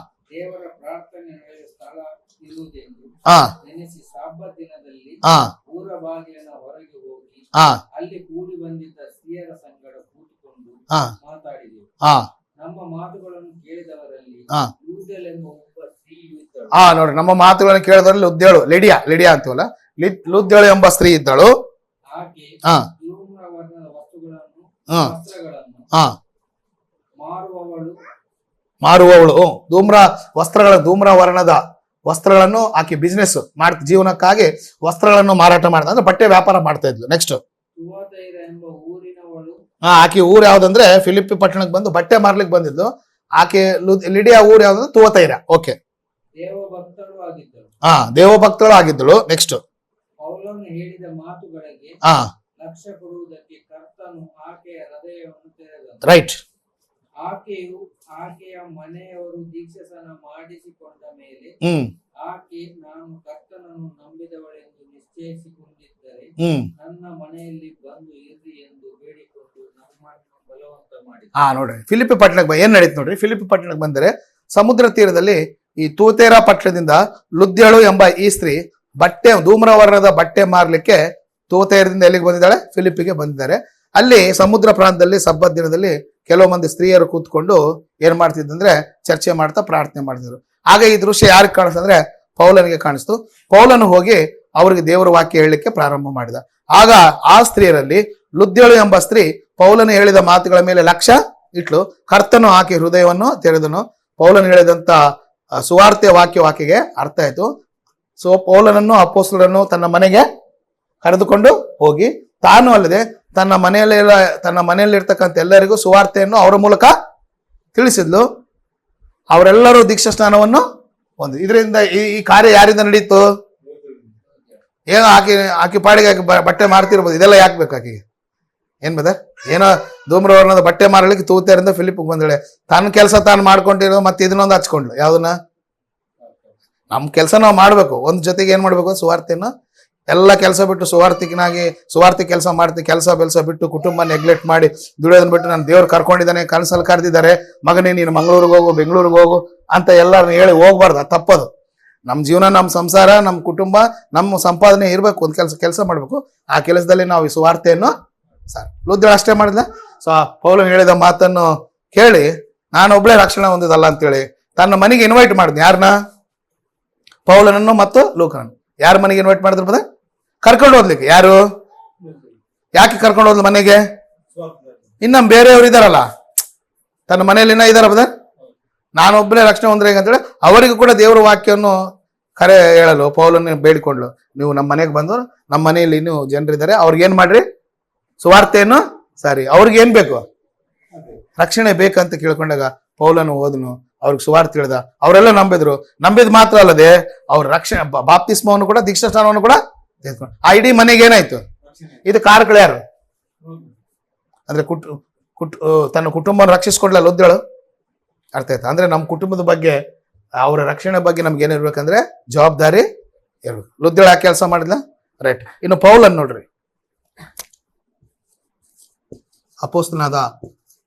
ದೇವರ ಪ್ರಾರ್ಥನೆ ನಡೆಯುವ ಸ್ಥಳ ಇರುವುದೆಂದು ನೆನೆಸಿ ಸಬ್ಬತ್ ದಿನದಲ್ಲಿ ಊರ ಬಾಗಿಲಿನ ಹೊರಗೆ ಹೋಗಿ ಅಲ್ಲಿ ಕೂಡಿ ಬಂದಿದ್ದ ಸ್ತ್ರೀಯರ ಸಂಗಡ ಕೂತುಕೊಂಡು ಮಾತಾಡಿದೆವು. ನಮ್ಮ ಮಾತುಗಳನ್ನು ಕೇಳಿದವರಲ್ಲಿ ಲೂದ್ಯಳೆಂಬ ಒಬ್ಬ ಸ್ತ್ರೀಯು ಇದ್ದಳು. ನೋಡ್ರಿ, ನಮ್ಮ ಮಾತುಗಳನ್ನು ಕೇಳಿದವರಲ್ಲಿ ಲುದ್ಯಳು, ಲಿಡಿಯಾ ಅಂತೀವಲ್ಲ, ಲುದ್ಯಳು ಎಂಬ ಸ್ತ್ರೀ ಇದ್ದಳು. ಆಕೆ ಧೂಮ್ರವರ್ಣದ ವಸ್ತ್ರಗಳನ್ನು ಮಾರುವವಳು. ಧೂಮ್ರ ವರ್ಣದ ವಸ್ತ್ರಗಳನ್ನು ಆಕೆ ಬಿಸ್ನೆಸ್ ಮಾಡ್ತಾ, ಜೀವನಕ್ಕಾಗಿ ವಸ್ತ್ರಗಳನ್ನು ಮಾರಾಟ ಮಾಡ್ತಾ, ಅಂದ್ರೆ ಬಟ್ಟೆ ವ್ಯಾಪಾರ ಮಾಡ್ತಾ ಇದ್ಲು. ನೆಕ್ಸ್ಟ್, ಆಕೆ ಊರು ಯಾವ್ದಂದ್ರೆ ಫಿಲಿಪ್ಪಿ ಪಟ್ಟಣಕ್ಕೆ ಬಂದು ಬಟ್ಟೆ ಮಾರ್ಲಿಕ್ಕೆ ಬಂದಿದ್ಲು. ಆಕೆ ಲಿಡಿಯಾ ಊರು ಯಾವ್ದಂದ್ರೆ ತುವತೈರ. ಓಕೆ, ದೇವಭಕ್ತಳು ಆಗಿದ್ದಳು. ನೆಕ್ಸ್ಟ್, ಹೇಳಿದ ಮಾತುಗಳಿಗೆ ಲಕ್ಷ್ಯ ಕೊಡುವುದಕ್ಕೆ ಕರ್ತನು ಆಕೆಯ ಹೃದಯವನ್ನು ತೆರೆದನು. ರೈಟ್. ಆಕೆಯ ಮನೆಯವರು ದೀಕ್ಷಾಸ್ನಾನ ಮಾಡಿಸಿಕೊಂಡ ಮೇಲೆ ಆಕೆ ನಾನು ಕರ್ತನನ್ನು ನಂಬಿದವಳೆಂದು ನಿಶ್ಚಯಿಸಿಕೊಂಡಿದ್ದರೆ ನನ್ನ ಮನೆಯಲ್ಲಿ ಬಂದು ಇರ್ರಿ ಎಂದು ಬೇಡಿಕೊಂಡು ನಮ್ಮನ್ನು ಬಲವಂತ ಮಾಡಿದ. ನೋಡ್ರಿ, ಫಿಲಿಪ್ಪಿ ಪಟ್ಟಣಕ್ಕೆ ಏನ್ ನಡೀತು ನೋಡ್ರಿ. ಫಿಲಿಪ್ಪಿ ಪಟ್ಟಣಕ್ಕೆ ಬಂದರೆ ಸಮುದ್ರ ತೀರದಲ್ಲಿ ಈ ತೂತೇರ ಪಟ್ಟಣದಿಂದ ಲುದ್ಯಳು ಎಂಬ ಈ ಸ್ತ್ರೀ ಧೂಮ್ರವರ್ಣದ ಬಟ್ಟೆ ಮಾರ್ಲಿಕ್ಕೆ ತೂತೇರದಿಂದ ಎಲ್ಲಿಗೆ ಬಂದಿದ್ದಾಳೆ? ಫಿಲಿಪ್ಪಿಗೆ ಬಂದಿದ್ದಾರೆ. ಅಲ್ಲಿ ಸಮುದ್ರ ಪ್ರಾಂತದಲ್ಲಿ ಸಬ್ಬತ್ ದಿನದಲ್ಲಿ ಕೆಲವು ಮಂದಿ ಸ್ತ್ರೀಯರು ಕೂತ್ಕೊಂಡು ಏನ್ ಮಾಡ್ತಿದ್ದಂದ್ರೆ ಚರ್ಚೆ ಮಾಡ್ತಾ ಪ್ರಾರ್ಥನೆ ಮಾಡ್ತಿದ್ರು. ಆಗ ಈ ದೃಶ್ಯ ಯಾರಿಗೆ ಕಾಣಿಸ್ತಂದ್ರೆ ಪೌಲನಿಗೆ ಕಾಣಿಸ್ತು. ಪೌಲನು ಹೋಗಿ ಅವರಿಗೆ ದೇವರ ವಾಕ್ಯ ಹೇಳಲಿಕ್ಕೆ ಪ್ರಾರಂಭ ಮಾಡಿದ. ಆಗ ಆ ಸ್ತ್ರೀಯರಲ್ಲಿ ಲುದ್ಯಳು ಎಂಬ ಸ್ತ್ರೀ ಪೌಲನು ಹೇಳಿದ ಮಾತುಗಳ ಮೇಲೆ ಲಕ್ಷ್ಯ ಇಟ್ಲು. ಕರ್ತನು ಆಕೆ ಹೃದಯವನ್ನು ತೆರೆದನು. ಪೌಲನು ಹೇಳಿದಂತ ಸುವಾರ್ತೆಯ ವಾಕ್ಯಗೆ ಅರ್ಥ ಆಯ್ತು. ಸೊ ಪೌಲನನ್ನು ಅಪೊಸ್ತಲರನ್ನು ತನ್ನ ಮನೆಗೆ ಕರೆದುಕೊಂಡು ಹೋಗಿ ತಾನು ಅಲ್ಲದೆ ತನ್ನ ಮನೆಯಲ್ಲಿರ್ತಕ್ಕಂಥ ಎಲ್ಲರಿಗೂ ಸುವಾರ್ತೆಯನ್ನು ಅವರ ಮೂಲಕ ತಿಳಿಸಿದ್ಲು. ಅವರೆಲ್ಲರೂ ದೀಕ್ಷಾ ಸ್ನಾನವನ್ನು ಹೊಂದಿದ್ರು. ಇದರಿಂದ ಈ ಕಾರ್ಯ ಯಾರಿಂದ ನಡೀತು? ಏನೋ ಆಕೆ ಪಾಡಿಗೆ ಬಟ್ಟೆ ಮಾರ್ತಿರ್ಬೋದು. ಇದೆಲ್ಲ ಯಾಕೆ ಬೇಕು ಆಕೆಗೆ? ಏನ್ ಬದ ಏನೋ ಧೂಮ್ರವರ್ಣದ ಬಟ್ಟೆ ಮಾರಲಿಕ್ಕೆ ತೂತಾರಿಂದ ಫಿಲಿಪ್ ಬಂದಳೆ. ತನ್ನ ಕೆಲಸ ತಾನು ಮಾಡ್ಕೊಂಡಿರೋ ಮತ್ತೆ ಇದನ್ನೊಂದು ಹಚ್ಕೊಂಡ್ಲು. ಯಾವ್ದನ್ನ? ನಮ್ಮ ಕೆಲಸ ನಾವು ಮಾಡ್ಬೇಕು. ಒಂದ್ ಜೊತೆಗೆ ಏನ್ ಮಾಡ್ಬೇಕು? ಸುವಾರ್ತೆಯನ್ನು ಎಲ್ಲ ಕೆಲಸ ಬಿಟ್ಟು ಸುವಾರ್ತಿ ಕೆಲಸ ಮಾಡ್ತೀವಿ. ಕೆಲಸ ಬಿಟ್ಟು ಕುಟುಂಬ ನೆಗ್ಲೆಕ್ಟ್ ಮಾಡಿ ದುಡಿಯೋದನ್ನ ಬಿಟ್ಟು ನಾನು ದೇವ್ರು ಕರ್ಕೊಂಡಿದ್ದಾನೆ, ಕನಸಲ್ಲಿ ಕರೆದಿದ್ದಾರೆ, ಮಗನೇ ನೀನು ಮಂಗಳೂರಿಗೆ ಹೋಗು, ಬೆಂಗಳೂರಿಗೆ ಹೋಗು ಅಂತ ಎಲ್ಲರನ್ನ ಹೇಳಿ ಹೋಗ್ಬಾರ್ದು. ಅದು ತಪ್ಪದು. ನಮ್ಮ ಜೀವನ, ನಮ್ಮ ಸಂಸಾರ, ನಮ್ಮ ಕುಟುಂಬ, ನಮ್ಮ ಸಂಪಾದನೆ ಇರಬೇಕು. ಒಂದು ಕೆಲಸ ಮಾಡ್ಬೇಕು. ಆ ಕೆಲಸದಲ್ಲಿ ನಾವು ಈ ಸುವಾರ್ತೆಯನ್ನು ಲುದ್ಧ ಅಷ್ಟೇ ಮಾಡಿದ್ಲ. ಸೊ ಪೌಲನು ಹೇಳಿದ ಮಾತನ್ನು ಕೇಳಿ ನಾನೊಬ್ಳೆ ರಕ್ಷಣೆ ಹೊಂದಿದಲ್ಲ ಅಂತೇಳಿ ತನ್ನ ಮನೆಗೆ ಇನ್ವೈಟ್ ಮಾಡಿದ್ನಿ. ಯಾರನ್ನ? ಪೌಲನನ್ನು ಮತ್ತು ಲೂಕನನ್ನು. ಯಾರ ಮನೆಗೆ ಇನ್ವೈಟ್ ಮಾಡಿದ್ರು ಬದ? ಕರ್ಕೊಂಡು ಹೋಗ್ಲಿಕ್ಕೆ. ಯಾರು? ಯಾಕೆ ಕರ್ಕೊಂಡು ಹೋದ್ಲು ಮನೆಗೆ? ಇನ್ನ ಬೇರೆಯವರು ಇದಾರಲ್ಲ, ತನ್ನ ಮನೆಯಲ್ಲಿ ಇನ್ನ ಇದಾರ ಬದ. ನಾನೊಬ್ಬನೇ ರಕ್ಷಣೆ ಹೊಂದ್ರೆ ಅಂತೇಳಿ ಅವರಿಗೂ ಕೂಡ ದೇವರ ವಾಕ್ಯವನ್ನು ಕರೆ ಹೇಳಲು ಪೌಲನ್ನು ಬೇಡಿಕೊಂಡ್ಲು. ನೀವು ನಮ್ಮ ಮನೆಗೆ ಬಂದು, ನಮ್ಮ ಮನೆಯಲ್ಲಿ ಇನ್ನೂ ಜನರಿದ್ದಾರೆ, ಅವ್ರಿಗೇನ್ ಮಾಡ್ರಿ? ಸುವಾರ್ತೆಯನ್ನು ಅವ್ರಿಗೆ ಏನ್ ಬೇಕು? ರಕ್ಷಣೆ ಬೇಕಂತ ಕೇಳ್ಕೊಂಡಾಗ ಪೌಲನು ಹೋದನು, ಅವ್ರಿಗೆ ಸುವಾರ್ತೆ ಹೇಳ್ದ. ಅವರೆಲ್ಲ ನಂಬಿದ್ ಮಾತ್ರ ಅಲ್ಲದೆ ಅವ್ರ ರಕ್ಷಣೆ ಬಾಪ್ತಿಸ್ಮವನ್ನು ಕೂಡ, ದೀಕ್ಷಾಸ್ಥಾನವನ್ನು ಕೂಡ ತೆಗೆದುಕೊಂಡು ಆ ಇಡೀ ಮನೆಗೆ ಏನಾಯ್ತು? ಇದು ಕಾರಕಳು ಯಾರು? ಅಂದ್ರೆ ತನ್ನ ಕುಟುಂಬವನ್ನು ರಕ್ಷಿಸ್ಕೊಡ್ಲಲ್ಲ ಲುದ್ದಳು. ಅರ್ಥ ಆಯ್ತಾ? ಅಂದ್ರೆ ನಮ್ಮ ಕುಟುಂಬದ ಬಗ್ಗೆ, ಅವರ ರಕ್ಷಣೆ ಬಗ್ಗೆ ನಮ್ಗೆ ಏನಿರ್ಬೇಕಂದ್ರೆ ಜವಾಬ್ದಾರಿ ಇರ್ಬೇಕು. ಲುದ್ದಳು ಆ ಕೆಲಸ ಮಾಡಿದ್ಲ. ರೈಟ್. ಇನ್ನು ಪೌಲನ್ ನೋಡ್ರಿ, ಅಪೊಸ್ತಲನಾದ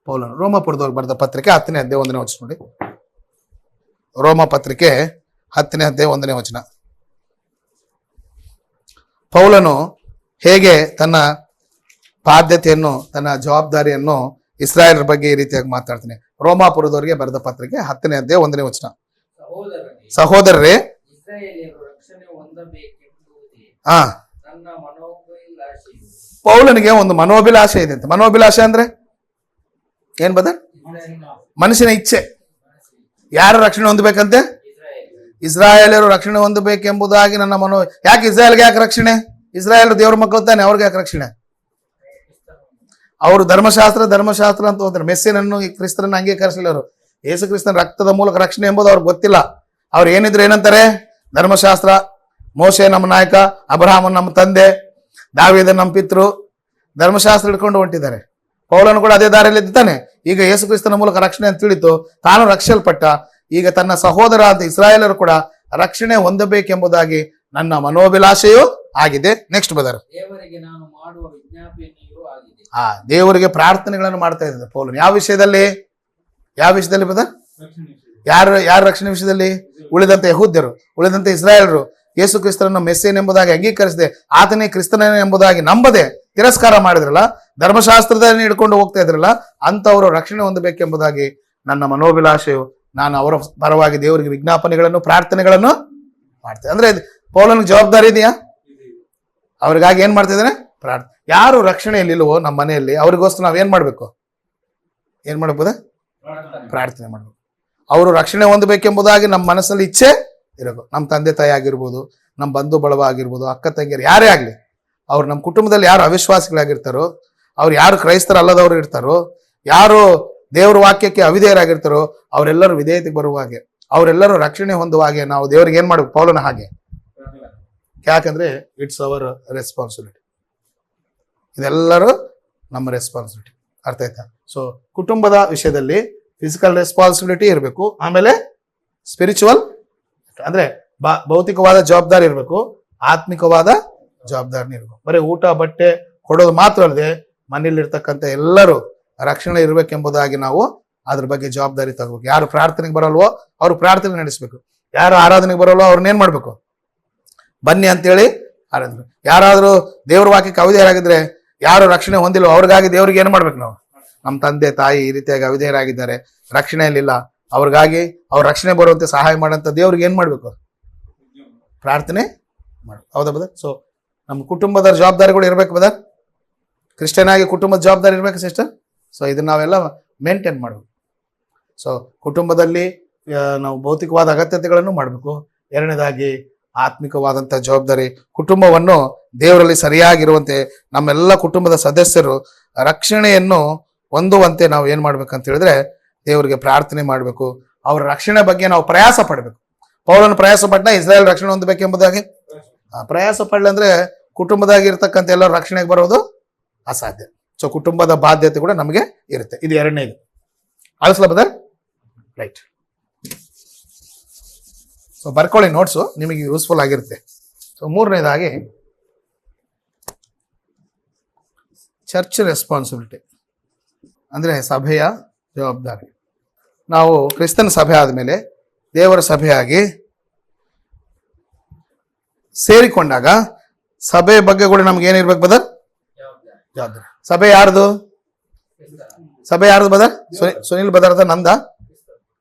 ಪೌಲನು ರೋಮಾಪುರದವ್ರು ಬರೆದ ಪತ್ರಿಕೆ 10ನೇ ಅಧ್ಯಾಯ 1ನೇ ವಚನ ನೋಡಿ. ರೋಮ ಪತ್ರಿಕೆ 10ನೇ ಅಧ್ಯಾಯ 1ನೇ ವಚನ. ಪೌಲನು ಹೇಗೆ ತನ್ನ ಬಾಧ್ಯತೆಯನ್ನು, ತನ್ನ ಜವಾಬ್ದಾರಿಯನ್ನು ಇಸ್ರಾಯೇಲರ ಬಗ್ಗೆ ಈ ರೀತಿಯಾಗಿ ಮಾತಾಡ್ತಾನೆ. ರೋಮಾಪುರದವರಿಗೆ ಬರೆದ ಪತ್ರಿಕೆ 10ನೇ ಅಧ್ಯಾಯ 1ನೇ ವಚನ. ಸಹೋದರರೇ, ಪೌಲನಿಗೆ ಒಂದು ಮನೋಭಿಲಾಷೆ ಇದೆ ಅಂತ. ಮನೋಭಿಲಾಷೆ ಅಂದ್ರೆ ಏನ್ ಬದ? ಮನುಷ್ಯನ ಇಚ್ಛೆ. ಯಾರು ರಕ್ಷಣೆ ಹೊಂದಬೇಕಂತೆ? ಇಸ್ರಾಯೇಲರು ರಕ್ಷಣೆ ಹೊಂದಬೇಕೆಂಬುದಾಗಿ ನನ್ನ ಯಾಕೆ ಇಸ್ರಾಯೇಲ್ಗೆ ಯಾಕೆ ರಕ್ಷಣೆ? ಇಸ್ರಾಯೇಲ್ ದೇವ್ರ ಮಕ್ಕಳು ತಾನೆ, ಅವ್ರಿಗೆ ಯಾಕೆ ರಕ್ಷಣೆ? ಅವರು ಧರ್ಮಶಾಸ್ತ್ರ ಅಂತ ಹೋದ್ರೆ ಮೆಸ್ಸಿನನ್ನು, ಕ್ರಿಸ್ತರನ್ನು ಅಂಗೀಕರಿಸಲಿಲ್ಲ. ಅವರು ಯೇಸು ಕ್ರಿಸ್ತನ ರಕ್ತದ ಮೂಲಕ ರಕ್ಷಣೆ ಎಂಬುದು ಅವ್ರಿಗೆ ಗೊತ್ತಿಲ್ಲ. ಅವ್ರು ಏನಿದ್ರು ಏನಂತಾರೆ? ಧರ್ಮಶಾಸ್ತ್ರ, ಮೋಶೆ ನಮ್ಮ ನಾಯಕ, ಅಬ್ರಹಾಮನ್ ನಮ್ಮ ತಂದೆ, ದಾವೀದ ನಮ್ಮ ಪಿತೃ, ಧರ್ಮಶಾಸ್ತ್ರ ಹಿಡ್ಕೊಂಡು ಹೊಂಟಿದ್ದಾರೆ. ಪೌಲನು ಕೂಡ ಅದೇ ದಾರಿಯಲ್ಲಿ ಇದ್ದಾನೆ. ಈಗ ಯೇಸು ಕ್ರಿಸ್ತನ ಮೂಲಕ ರಕ್ಷಣೆ ಅಂತ ತಿಳಿತು, ತಾನು ರಕ್ಷಲ್ಪಟ್ಟ. ಈಗ ತನ್ನ ಸಹೋದರ ಅಂತ ಇಸ್ರಾಯೇಲರು ಕೂಡ ರಕ್ಷಣೆ ಹೊಂದಬೇಕೆಂಬುದಾಗಿ ನನ್ನ ಮನೋಭಿಲಾಷೆಯೂ ಆಗಿದೆ. ನೆಕ್ಸ್ಟ್ ಬದರ್, ದೇವರಿಗೆ ಪ್ರಾರ್ಥನೆಗಳನ್ನು ಮಾಡ್ತಾ ಇದ್ದಾರೆ ಪೌಲನು. ಯಾವ ವಿಷಯದಲ್ಲಿ ಬದರ್? ಯಾರು ರಕ್ಷಣೆ ವಿಷಯದಲ್ಲಿ? ಉಳಿದಂತೆ ಯಹೂದ್ಯರು, ಉಳಿದಂತೆ ಇಸ್ರಾಯೇಲರು ಯೇಸು ಕ್ರಿಸ್ತನನ್ನು ಮೆಸ್ಸಿಯನ್ ಎಂಬುದಾಗಿ ಅಂಗೀಕರಿಸದೆ, ಆತನೇ ಕ್ರಿಸ್ತನ ಎಂಬುದಾಗಿ ನಂಬದೆ ತಿರಸ್ಕಾರ ಮಾಡಿದ್ರಲ್ಲ, ಧರ್ಮಶಾಸ್ತ್ರದಲ್ಲಿ ಹಿಡ್ಕೊಂಡು ಹೋಗ್ತಾ ಇದ್ರಲ್ಲ, ಅಂತವರು ರಕ್ಷಣೆ ಹೊಂದಬೇಕೆಂಬುದಾಗಿ ನನ್ನ ಮನೋಭಿಲಾಷೆಯು. ನಾನು ಅವರ ಪರವಾಗಿ ದೇವರಿಗೆ ವಿಜ್ಞಾಪನೆಗಳನ್ನು, ಪ್ರಾರ್ಥನೆಗಳನ್ನು ಮಾಡ್ತೇನೆ. ಅಂದ್ರೆ ಪೌಲನಿಗೆ ಜವಾಬ್ದಾರಿ ಇದೆಯಾ? ಅವ್ರಿಗಾಗಿ ಏನ್ ಮಾಡ್ತಾ ಇದ್ದಾನೆ? ಯಾರು ರಕ್ಷಣೆಯಲ್ಲಿ ಇಲ್ವೋ ನಮ್ಮ ಮನೆಯಲ್ಲಿ, ಅವ್ರಿಗೋಸ್ಕರ ನಾವ್ ಏನ್ ಮಾಡ್ಬೇಕು? ಪ್ರಾರ್ಥನೆ ಮಾಡ್ಬೇಕು. ಅವರು ರಕ್ಷಣೆ ಹೊಂದಬೇಕೆಂಬುದಾಗಿ ನಮ್ಮ ಮನಸ್ಸಲ್ಲಿ ಇಚ್ಛೆ ಇರಬೇಕು. ನಮ್ಮ ತಂದೆ ತಾಯಿ ಆಗಿರ್ಬೋದು, ನಮ್ಮ ಬಂಧು ಬಳವ ಆಗಿರ್ಬೋದು, ಅಕ್ಕ ತಂಗಿಯರು ಯಾರೇ ಆಗ್ಲಿ, ಅವ್ರು ನಮ್ಮ ಕುಟುಂಬದಲ್ಲಿ ಯಾರು ಅವಿಶ್ವಾಸಿಗಳಾಗಿರ್ತಾರೋ, ಅವ್ರು ಯಾರು ಕ್ರೈಸ್ತರ ಅಲ್ಲದವ್ರು ಇರ್ತಾರೋ, ಯಾರು ದೇವ್ರ ವಾಕ್ಯಕ್ಕೆ ಅವಿಧೇಯರಾಗಿರ್ತಾರೋ, ಅವರೆಲ್ಲರೂ ವಿಧೇಯತೆಗೆ ಬರುವ ಹಾಗೆ, ಅವರೆಲ್ಲರೂ ರಕ್ಷಣೆ ಹೊಂದುವ ಹಾಗೆ ನಾವು ದೇವರಿಗೆ ಏನ್ ಮಾಡ್ಬೇಕು? ಪೌಲನ ಹಾಗೆ. ಯಾಕಂದ್ರೆ ಇಟ್ಸ್ ಅವರ್ ರೆಸ್ಪಾನ್ಸಿಬಿಲಿಟಿ. ಇದೆಲ್ಲರೂ ನಮ್ಮ ರೆಸ್ಪಾನ್ಸಿಬಿಲಿಟಿ. ಅರ್ಥ ಆಯ್ತಾ? ಸೊ ಕುಟುಂಬದ ವಿಷಯದಲ್ಲಿ ಫಿಸಿಕಲ್ ರೆಸ್ಪಾನ್ಸಿಬಿಲಿಟಿ ಇರಬೇಕು, ಆಮೇಲೆ ಸ್ಪಿರಿಚುವಲ್ ಅಂದ್ರೆ ಭೌತಿಕವಾದ ಜವಾಬ್ದಾರಿ ಇರಬೇಕು, ಆತ್ಮಿಕವಾದ ಜವಾಬ್ದಾರಿ ಇರಬೇಕು. ಬರೀ ಊಟ ಬಟ್ಟೆ ಕೊಡೋದು ಮಾತ್ರ ಅಲ್ಲದೆ ಮನೇಲಿರ್ತಕ್ಕಂಥ ಎಲ್ಲರೂ ರಕ್ಷಣೆ ಇರ್ಬೇಕೆಂಬುದಾಗಿ ನಾವು ಅದ್ರ ಬಗ್ಗೆ ಜವಾಬ್ದಾರಿ ತಗೋಬೇಕು. ಯಾರು ಪ್ರಾರ್ಥನೆಗೆ ಬರಲ್ವೋ ಅವ್ರು ಪ್ರಾರ್ಥನೆ ನಡೆಸಬೇಕು. ಯಾರು ಆರಾಧನೆಗೆ ಬರಲ್ವೋ ಅವ್ರನ್ನೇನ್ ಮಾಡ್ಬೇಕು? ಬನ್ನಿ ಅಂತೇಳಿ ಆರಾಧನೆ. ಯಾರಾದ್ರೂ ದೇವ್ರ ವಾಕ್ಯಕ್ಕೆ ಅವಿಧೇಯರಾಗಿದ್ರೆ, ಯಾರು ರಕ್ಷಣೆ ಹೊಂದಿಲ್ವೋ ಅವ್ರಿಗಾಗಿ ದೇವ್ರಿಗೆ ಏನ್ ಮಾಡ್ಬೇಕು? ನಾವು ನಮ್ಮ ತಂದೆ ತಾಯಿ ಈ ರೀತಿಯಾಗಿ ಅವಿಧೇಯರಾಗಿದ್ದಾರೆ, ರಕ್ಷಣೆಯಲ್ಲಿಲ್ಲ, ಅವ್ರಿಗಾಗಿ ಅವ್ರ ರಕ್ಷಣೆ ಬರುವಂತೆ ಸಹಾಯ ಮಾಡಂತ ದೇವ್ರಿಗೆ ಏನ್ ಮಾಡ್ಬೇಕು? ಪ್ರಾರ್ಥನೆ ಮಾಡ್ಬೇಕು. ಹೌದಾ ಬದ? ಸೊ ನಮ್ಮ ಕುಟುಂಬದ ಜವಾಬ್ದಾರಿಗಳು ಇರ್ಬೇಕು ಬದ. ಕ್ರಿಶ್ಚಿಯನ್ ಆಗಿ ಕುಟುಂಬದ ಜವಾಬ್ದಾರಿ ಇರ್ಬೇಕು ಸಿಸ್ಟರ್. ಸೊ ಇದನ್ನ ನಾವೆಲ್ಲ ಮೇಂಟೈನ್ ಮಾಡ್ಬೇಕು. ಸೊ ಕುಟುಂಬದಲ್ಲಿ ನಾವು ಭೌತಿಕವಾದ ಅಗತ್ಯತೆಗಳನ್ನು ಮಾಡಬೇಕು. ಎರಡನೇದಾಗಿ ಆತ್ಮಿಕವಾದಂತಹ ಜವಾಬ್ದಾರಿ, ಕುಟುಂಬವನ್ನು ದೇವರಲ್ಲಿ ಸರಿಯಾಗಿರುವಂತೆ ನಮ್ಮೆಲ್ಲ ಕುಟುಂಬದ ಸದಸ್ಯರು ರಕ್ಷಣೆಯನ್ನು ಹೊಂದುವಂತೆ ನಾವು ಏನ್ ಮಾಡ್ಬೇಕಂತ ಹೇಳಿದ್ರೆ ದೇವರಿಗೆ ಪ್ರಾರ್ಥನೆ ಮಾಡಬೇಕು. ಅವರ ರಕ್ಷಣೆ ಬಗ್ಗೆ ನಾವು ಪ್ರಯಾಸ ಪಡಬೇಕು. ಪೌಲನು ಪ್ರಯಾಸ ಪಟ್ಟ ಇಸ್ರಾಯೇಲ್ ರಕ್ಷಣೆ ಹೊಂದಬೇಕೆಂಬುದಾಗಿ ಪ್ರಯಾಸ ಪಡ್ಲಂದ್ರೆ ಕುಟುಂಬದಾಗಿ ಇರ್ತಕ್ಕಂಥ ಎಲ್ಲರೂ ರಕ್ಷಣೆಗೆ ಬರೋದು ಅಸಾಧ್ಯ. ಸೊ ಕುಟುಂಬದ ಬಾಧ್ಯತೆ ಕೂಡ ನಮಗೆ ಇರುತ್ತೆ. ಇದು ಎರಡನೇದು. ಅಳಿಸ್ಲಾ ಬದರ್? ರೈಟ್. ಸೊ ಬರ್ಕೊಳ್ಳಿ ನೋಟ್ಸು, ನಿಮಗೆ ಯೂಸ್ಫುಲ್ ಆಗಿರುತ್ತೆ. ಸೊ ಮೂರನೇದಾಗಿ ಚರ್ಚ್ ರೆಸ್ಪಾನ್ಸಿಬಿಲಿಟಿ, ಅಂದರೆ ಸಭೆಯ ಜವಾಬ್ದಾರಿ. ನಾವು ಕ್ರಿಸ್ತನ ಸಭೆ ಆದಮೇಲೆ ದೇವರ ಸಭೆಯಾಗಿ ಸೇರಿಕೊಂಡಾಗ ಸಭೆ ಬಗ್ಗೆ ಕೂಡ ನಮ್ಗೆ ಏನಿರ್ಬೇಕು ಬದರ್? ಜವಾಬ್ದಾರಿ. ಸಭೆ ಯಾರ್ದು? ಸಭೆ ಯಾರ್ದು ಬದರ್? ಸುನಿಲ್ ಬದರ್ ಅಂತ ನಂದ?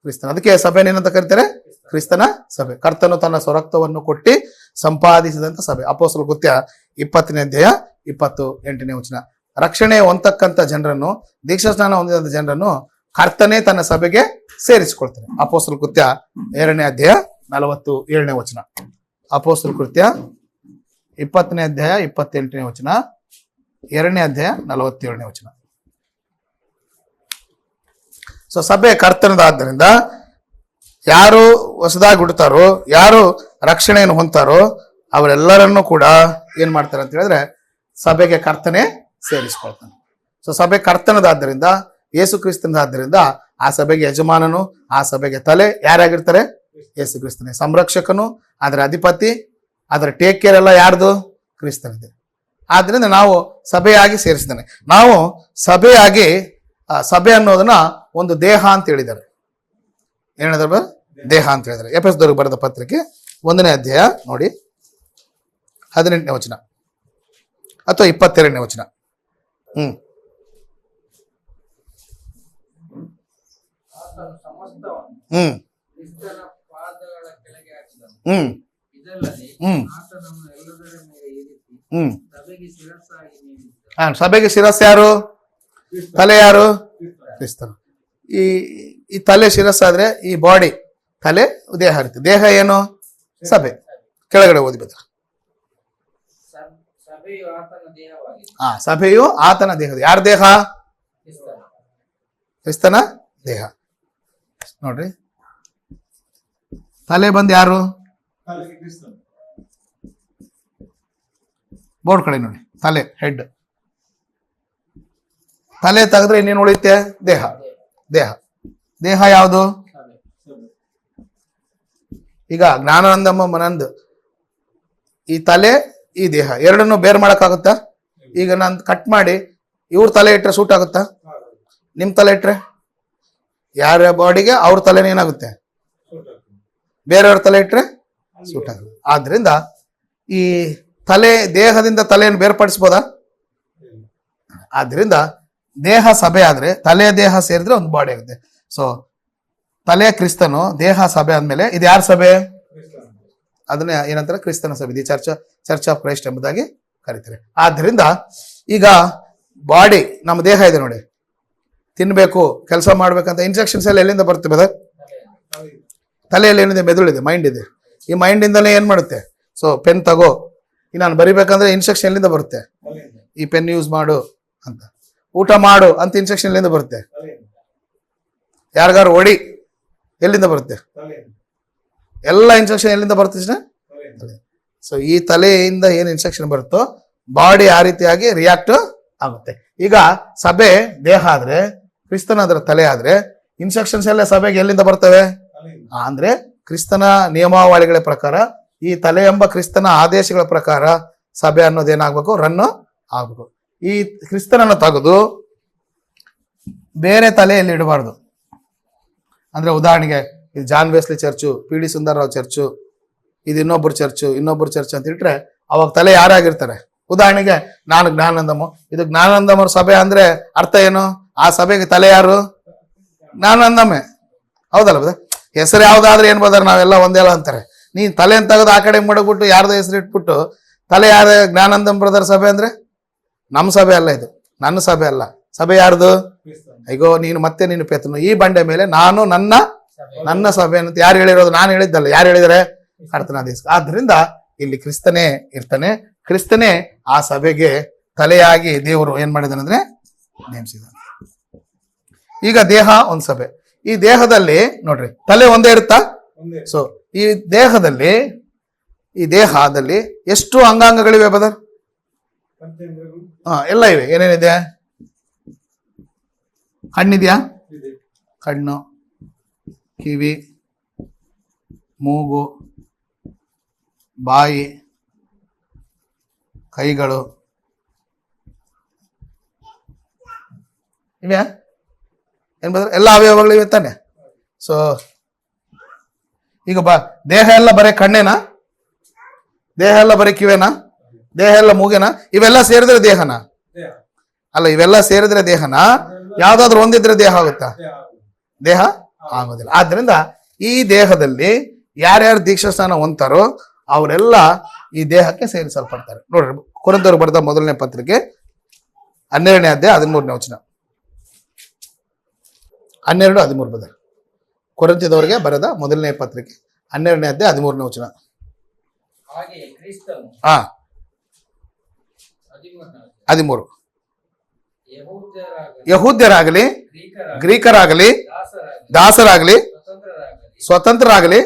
ಕ್ರಿಸ್ತನ. ಅದಕ್ಕೆ ಸಭೆ ಏನಂತ ಕರೀತಾರೆ? ಕ್ರಿಸ್ತನ ಸಭೆ. ಕರ್ತನು ತನ್ನ ಸ್ವರಕ್ತವನ್ನು ಕೊಟ್ಟು ಸಂಪಾದಿಸಿದಂತ ಸಭೆ. ಅಪೊಸ್ತಲರ ಕೃತ್ಯ 20ನೇ ಅಧ್ಯಾಯ 28ನೇ ವಚನ. ರಕ್ಷಣೆ ಹೊಂದತಕ್ಕಂಥ ಜನರನ್ನು, ದೀಕ್ಷಾಸ್ನಾನ ಹೊಂದಿದಂತ ಜನರನ್ನು ಕರ್ತನೇ ತನ್ನ ಸಭೆಗೆ ಸೇರಿಸಿಕೊಳ್ತಾನೆ. ಅಪೊಸ್ತಲರ ಕೃತ್ಯ 2ನೇ ಅಧ್ಯಾಯ 47ನೇ ವಚನ. ಅಪೊಸ್ತಲರ ಕೃತ್ಯ 20ನೇ ಅಧ್ಯಾಯ 28ನೇ ವಚನ, 2ನೇ ಅಧ್ಯಾಯ 47ನೇ ವಚನ. ಸೊ ಸಭೆ ಕರ್ತನದಾದ್ದರಿಂದ ಯಾರು ಹೊಸದಾಗಿ ಹುಡ್ತಾರೋ, ಯಾರು ರಕ್ಷಣೆಯನ್ನು ಹೊಂತಾರೋ ಅವರೆಲ್ಲರನ್ನೂ ಕೂಡ ಏನ್ ಮಾಡ್ತಾರೆ ಅಂತ ಹೇಳಿದ್ರೆ ಸಭೆಗೆ ಕರ್ತನೆ ಸೇರಿಸ್ಕೊಳ್ತಾನೆ. ಸೊ ಸಭೆ ಕರ್ತನದಾದ್ದರಿಂದ, ಯೇಸು ಕ್ರಿಸ್ತನದಾದ್ದರಿಂದ ಆ ಸಭೆಗೆ ಯಜಮಾನನು, ಆ ಸಭೆಗೆ ತಲೆ ಯಾರಾಗಿರ್ತಾರೆ? ಯೇಸು ಕ್ರಿಸ್ತನೇ. ಸಂರಕ್ಷಕನು, ಅದರ ಅಧಿಪತಿ, ಅದರ ಟೇಕ್ ಕೇರ್ ಎಲ್ಲ ಯಾರ್ದು? ಕ್ರಿಸ್ತನಿದೆ. ಆದ್ರಿಂದ ನಾವು ಸಭೆಯಾಗಿ ಸೇರಿಸಿದ್ದಾನೆ. ನಾವು ಸಭೆಯಾಗಿ, ಸಭೆ ಅನ್ನೋದನ್ನ ಒಂದು ದೇಹ ಅಂತ ಹೇಳಿದ್ದಾರೆ. ಏನ್ ಹೇಳಿದಾರೆ? ದೇಹ ಅಂತ ಹೇಳಿದ್ದಾರೆ. ಎಫೆಸದವರಿಗೆ ಬರೆದ ಪತ್ರಿಕೆ 1ನೇ ಅಧ್ಯಾಯ ನೋಡಿ 18ನೇ ವಚನ ಅಥವಾ 22ನೇ ವಚನ. ಆತನು ಸಮಸ್ತವನ್ನು ಕ್ರಿಸ್ತನ ಪಾದಗಳ ಕೆಳಗೆ ಹಾಕಿದನು. ಇದಲ್ಲದೆ ಆತನನ್ನು ಎಲ್ಲದರ ಮೇಲೆ ಇರಿಸಿ ಸಭೆಗೆ ಶಿರಸ್ಸಾಗಿ ನೇಮಿಸಿದನು. ಸಭೆಗೆ ಶಿರಸ್ಸು ಯಾರು? ತಲೆ ಯಾರು? ಕ್ರಿಸ್ತನು. ಈ ತಲೆ ಶಿರಸ್ಸಾದ್ರೆ ಈ ಬಾಡಿ, ತಲೆ ದೇಹ ಇರುತ್ತೆ. ದೇಹ ಏನು? ಸಭೆ. ಕೆಳಗಡೆ ಓದಿ ಬದ. ಸಭೆಯು ಆತನ ದೇಹವಾಗಿದೆ. ಸಭೆಯು ಆತನ ದೇಹ. ಯಾರ ದೇಹ? ಕ್ರಿಸ್ತನ ದೇಹ. ನೋಡ್ರಿ, ತಲೆ ಬಂದು ಯಾರು? ಬೋರ್ಡ್ ಕಡೆ ನೋಡಿ, ತಲೆ, ಹೆಡ್. ತಲೆ ತೆಗೆದ್ರೆ ಇನ್ನೇನು ಉಳಿಯುತ್ತೆ? ದೇಹ. ದೇಹ. ದೇಹ ಯಾವುದು? ಈಗ ಜ್ಞಾನಾನಂದಮ್ಮ ಮನಂದ್, ಈ ತಲೆ, ಈ ದೇಹ ಎರಡನ್ನು ಬೇರೆ ಮಾಡಕ್ಕಾಗುತ್ತಾ? ಈಗ ನಾನು ಕಟ್ ಮಾಡಿ ಇವ್ರ ತಲೆ ಇಟ್ರೆ ಸೂಟ್ ಆಗುತ್ತಾ? ನಿಮ್ ತಲೆ ಇಟ್ರೆ ಯಾರ ಬಾಡಿಗೆ ಅವ್ರ ತಲೆನೇ ಏನಾಗುತ್ತೆ? ಬೇರೆಯವ್ರ ತಲೆ ಇಟ್ರೆ ಸೂಟ್ ಆಗುತ್ತೆ. ಆದ್ರಿಂದ ಈ ತಲೆ, ದೇಹದಿಂದ ತಲೆಯನ್ನು ಬೇರ್ಪಡಿಸ್ಬೋದಾ? ಆದ್ರಿಂದ ದೇಹ ಸಭೆ ಆದ್ರೆ, ತಲೆ ದೇಹ ಸೇರಿದ್ರೆ ಒಂದು ಬಾಡಿ ಆಗುತ್ತೆ. ಸೊ ತಲೆ ಕ್ರಿಸ್ತನು, ದೇಹ ಸಭೆ ಆದ್ಮೇಲೆ ಇದು ಯಾರ ಸಭೆ? ಅದನ್ನ ಏನಂತಾರೆ? ಕ್ರಿಸ್ತನ ಸಭೆ. ದಿ ಚರ್ಚ್ ಆಫ್ ಕ್ರೈಸ್ಟ್ ಎಂಬುದಾಗಿ ಕರೀತಾರೆ. ಆದ್ರಿಂದ ಈಗ ಬಾಡಿ, ನಮ್ಮ ದೇಹ ಇದೆ ನೋಡಿ, ತಿನ್ಬೇಕು, ಕೆಲಸ ಮಾಡ್ಬೇಕಂತ ಇನ್ಸ್ಟ್ರಕ್ಷನ್ಸ್ ಎಲ್ಲ ಎಲ್ಲಿಂದ ಬರುತ್ತೆ ಬದರ್? ತಲೆಯಲ್ಲಿ ಏನಿದೆ? ಮೆದುಳಿದೆ, ಮೈಂಡ್ ಇದೆ. ಈ ಮೈಂಡ್ ಇಂದಲೇ ಏನ್ ಮಾಡುತ್ತೆ? ಸೊ ಪೆನ್ ತಗೋ, ನಾನು ಬರಿಬೇಕಂದ್ರೆ ಇನ್ಸ್ಟ್ರಕ್ಷನ್ ಎಲ್ಲಿಂದ ಬರುತ್ತೆ? ಈ ಪೆನ್ ಯೂಸ್ ಮಾಡು ಅಂತ. ಊಟ ಮಾಡು ಅಂತ ಇನ್ಸ್ಟ್ರಕ್ಷನ್ ಎಲ್ಲಿಂದ ಬರುತ್ತೆ? ಯಾರಿಗಾರು ಹೊಡಿ, ಎಲ್ಲಿಂದ ಬರುತ್ತೆ? ಎಲ್ಲ ಇನ್ಸ್ಟ್ರಕ್ಷನ್ ಎಲ್ಲಿಂದ ಬರುತ್ತೆ? ಸೊ ಈ ತಲೆಯಿಂದ ಏನ್ ಇನ್ಸ್ಟ್ರಕ್ಷನ್ ಬರುತ್ತೋ ಬಾಡಿ ಆ ರೀತಿಯಾಗಿ ರಿಯಾಕ್ಟ್ ಆಗುತ್ತೆ. ಈಗ ಸಭೆ ದೇಹ ಆದ್ರೆ, ಕ್ರಿಸ್ತನ ಅದರ ತಲೆ ಆದ್ರೆ, ಇನ್ಸ್ಟ್ರಕ್ಷನ್ಸ್ ಎಲ್ಲ ಸಭೆಗೆ ಎಲ್ಲಿಂದ ಬರ್ತವೆ? ಅಂದ್ರೆ ಕ್ರಿಸ್ತನ ನಿಯಮಾವಳಿಗಳ ಪ್ರಕಾರ, ಈ ತಲೆ ಎಂಬ ಕ್ರಿಸ್ತನ ಆದೇಶಗಳ ಪ್ರಕಾರ ಸಭೆ ಅನ್ನೋದೇನಾಗ್ಬೇಕು? ರನ್ ಆಗ್ಬೇಕು. ಈ ಕ್ರಿಸ್ತನನ್ನು ತೆಗೆದು ಬೇರೆ ತಲೆಯಲ್ಲಿ ಇಡಬಾರ್ದು. ಅಂದ್ರೆ ಉದಾಹರಣೆಗೆ ಇದು John Wesley church, ಪಿ.ಡಿ. Sundara Rao church, ಇದು ಇನ್ನೊಬ್ಬರು ಚರ್ಚ್ ಅಂತ ಇಟ್ರೆ ಅವಾಗ ತಲೆ ಯಾರಾಗಿರ್ತಾರೆ? ಉದಾಹರಣೆಗೆ ನಾನು ಜ್ಞಾನಾನಂದಮ್ಮ, ಇದು ಜ್ಞಾನಾನಂದಮ್ಮರ ಸಭೆ ಅಂದ್ರೆ ಅರ್ಥ ಏನು? ಆ ಸಭೆಗೆ ತಲೆ ಯಾರು? ಜ್ಞಾನಾನಂದಮ್ಮೆ. ಹೌದಲ್ಲ ಬದ? ಹೆಸರು ಯಾವ್ದಾದ್ರೆ ಏನ್ ಬದಾರ, ನಾವೆಲ್ಲ ಒಂದೇಲ್ಲ ಅಂತಾರೆ. ನೀನ್ ತಲೆ ಅಂತ ತೆಗೆದು ಆ ಕಡೆ ಮಡಗ್ಬಿಟ್ಟು ಯಾರ್ದು ಹೆಸರು ಇಟ್ಬಿಟ್ಟು ತಲೆ ಯಾರ? ಜ್ಞಾನಾನಂದಮ್ ಬ್ರದರ್ ಸಭೆ ಅಂದ್ರೆ ನಮ್ಮ ಸಭೆ ಅಲ್ಲ, ಇದು ನನ್ನ ಸಭೆ ಅಲ್ಲ. ಸಭೆ ಯಾರ್ದು? ಅಯ್ಯೋ ನೀನು ಪೇತನು, ಈ ಬಂಡೆ ಮೇಲೆ ನಾನು ನನ್ನ ಸಭೆ ಅಂತ ಯಾರು ಹೇಳಿರೋದು? ನಾನು ಹೇಳಿದ್ದಲ್ಲ. ಯಾರು ಹೇಳಿದರೆ? ಕರ್ತನಾದೇಶ. ಆದ್ರಿಂದ ಇಲ್ಲಿ ಕ್ರಿಸ್ತನೇ ಇರ್ತಾನೆ. ಕ್ರಿಸ್ತನೇ ಆ ಸಭೆಗೆ ತಲೆಯಾಗಿ ದೇವರು ಏನ್ ಮಾಡಿದಾನಂದ್ರೆ ನೇಮಿಸಿದಾನೆ. ಈಗ ದೇಹ ಒಂದ್ ಸಭೆ. ಈ ದೇಹದಲ್ಲಿ ನೋಡ್ರಿ, ತಲೆ ಒಂದೇ ಇರುತ್ತಾ? ಸೊ ಈ ದೇಹದಲ್ಲಿ ಎಷ್ಟು ಅಂಗಾಂಗಗಳಿವೆ ಬದರ್? ಎಲ್ಲ ಇವೆ. ಏನೇನಿದೆ? ಕಣ್ಣಿದೆಯಾ? ಕಣ್ಣು, ಕಿವಿ, ಮೂಗು, ಬಾಯಿ, ಕೈಗಳು ಇವ್ಯಾ? ಏನ್ ಬದ್ರೆ ಎಲ್ಲ ಅವಯವಗಳು ಇವೆ ತಾನೆ. ಸೊ ಈಗ ದೇಹ ಎಲ್ಲ ಬರೀ ಕಣ್ಣೇನಾ? ದೇಹ ಎಲ್ಲ ಬರೀ ಕಿವೇನಾ? ದೇಹ ಎಲ್ಲ ಮೂಗೇನಾ? ಇವೆಲ್ಲ ಸೇರಿದ್ರೆ ದೇಹನಾ? ಅಲ್ಲ, ಇವೆಲ್ಲ ಸೇರಿದ್ರೆ ದೇಹನಾ? ಯಾವ್ದಾದ್ರು ಒಂದಿದ್ರೆ ದೇಹ ಆಗುತ್ತಾ? ದೇಹ ಆಗೋದಿಲ್ಲ. ಆದ್ರಿಂದ ಈ ದೇಹದಲ್ಲಿ ಯಾರ್ಯಾರು ದೀಕ್ಷಾಸ್ನಾನ ಹೊಂತಾರೋ ಅವರೆಲ್ಲ ಈ ದೇಹಕ್ಕೆ ಸೇರಿಸಲ್ಪಡ್ತಾರೆ. ನೋಡ್ರಿ, ಕೊರಿಂಥರು ಬರೆದ ಮೊದಲನೇ ಪತ್ರಿಕೆ 12ನೇ ಅಧ್ಯಾಯ 13ನೇ ವಚನ. 12:13 ಬದ. ಕೊರಿಂಥದವರಿಗೆ ಬರೆದ ಮೊದಲನೇ ಪತ್ರಿಕೆ 12ನೇ ಅಧ್ಯಾಯ 13ನೇ ವಚನ. ಹಾಗೆಯೇ ಕ್ರಿಸ್ತನು 13 ಯೆಹೂದ್ಯರಾಗಲಿ, ಯಹೂದ್ಯರಾಗಲಿ, ಗ್ರೀಕರಾಗಲಿ, ದಾಸರಾಗಲಿ, ಸ್ವತಂತ್ರರಾಗಲಿ,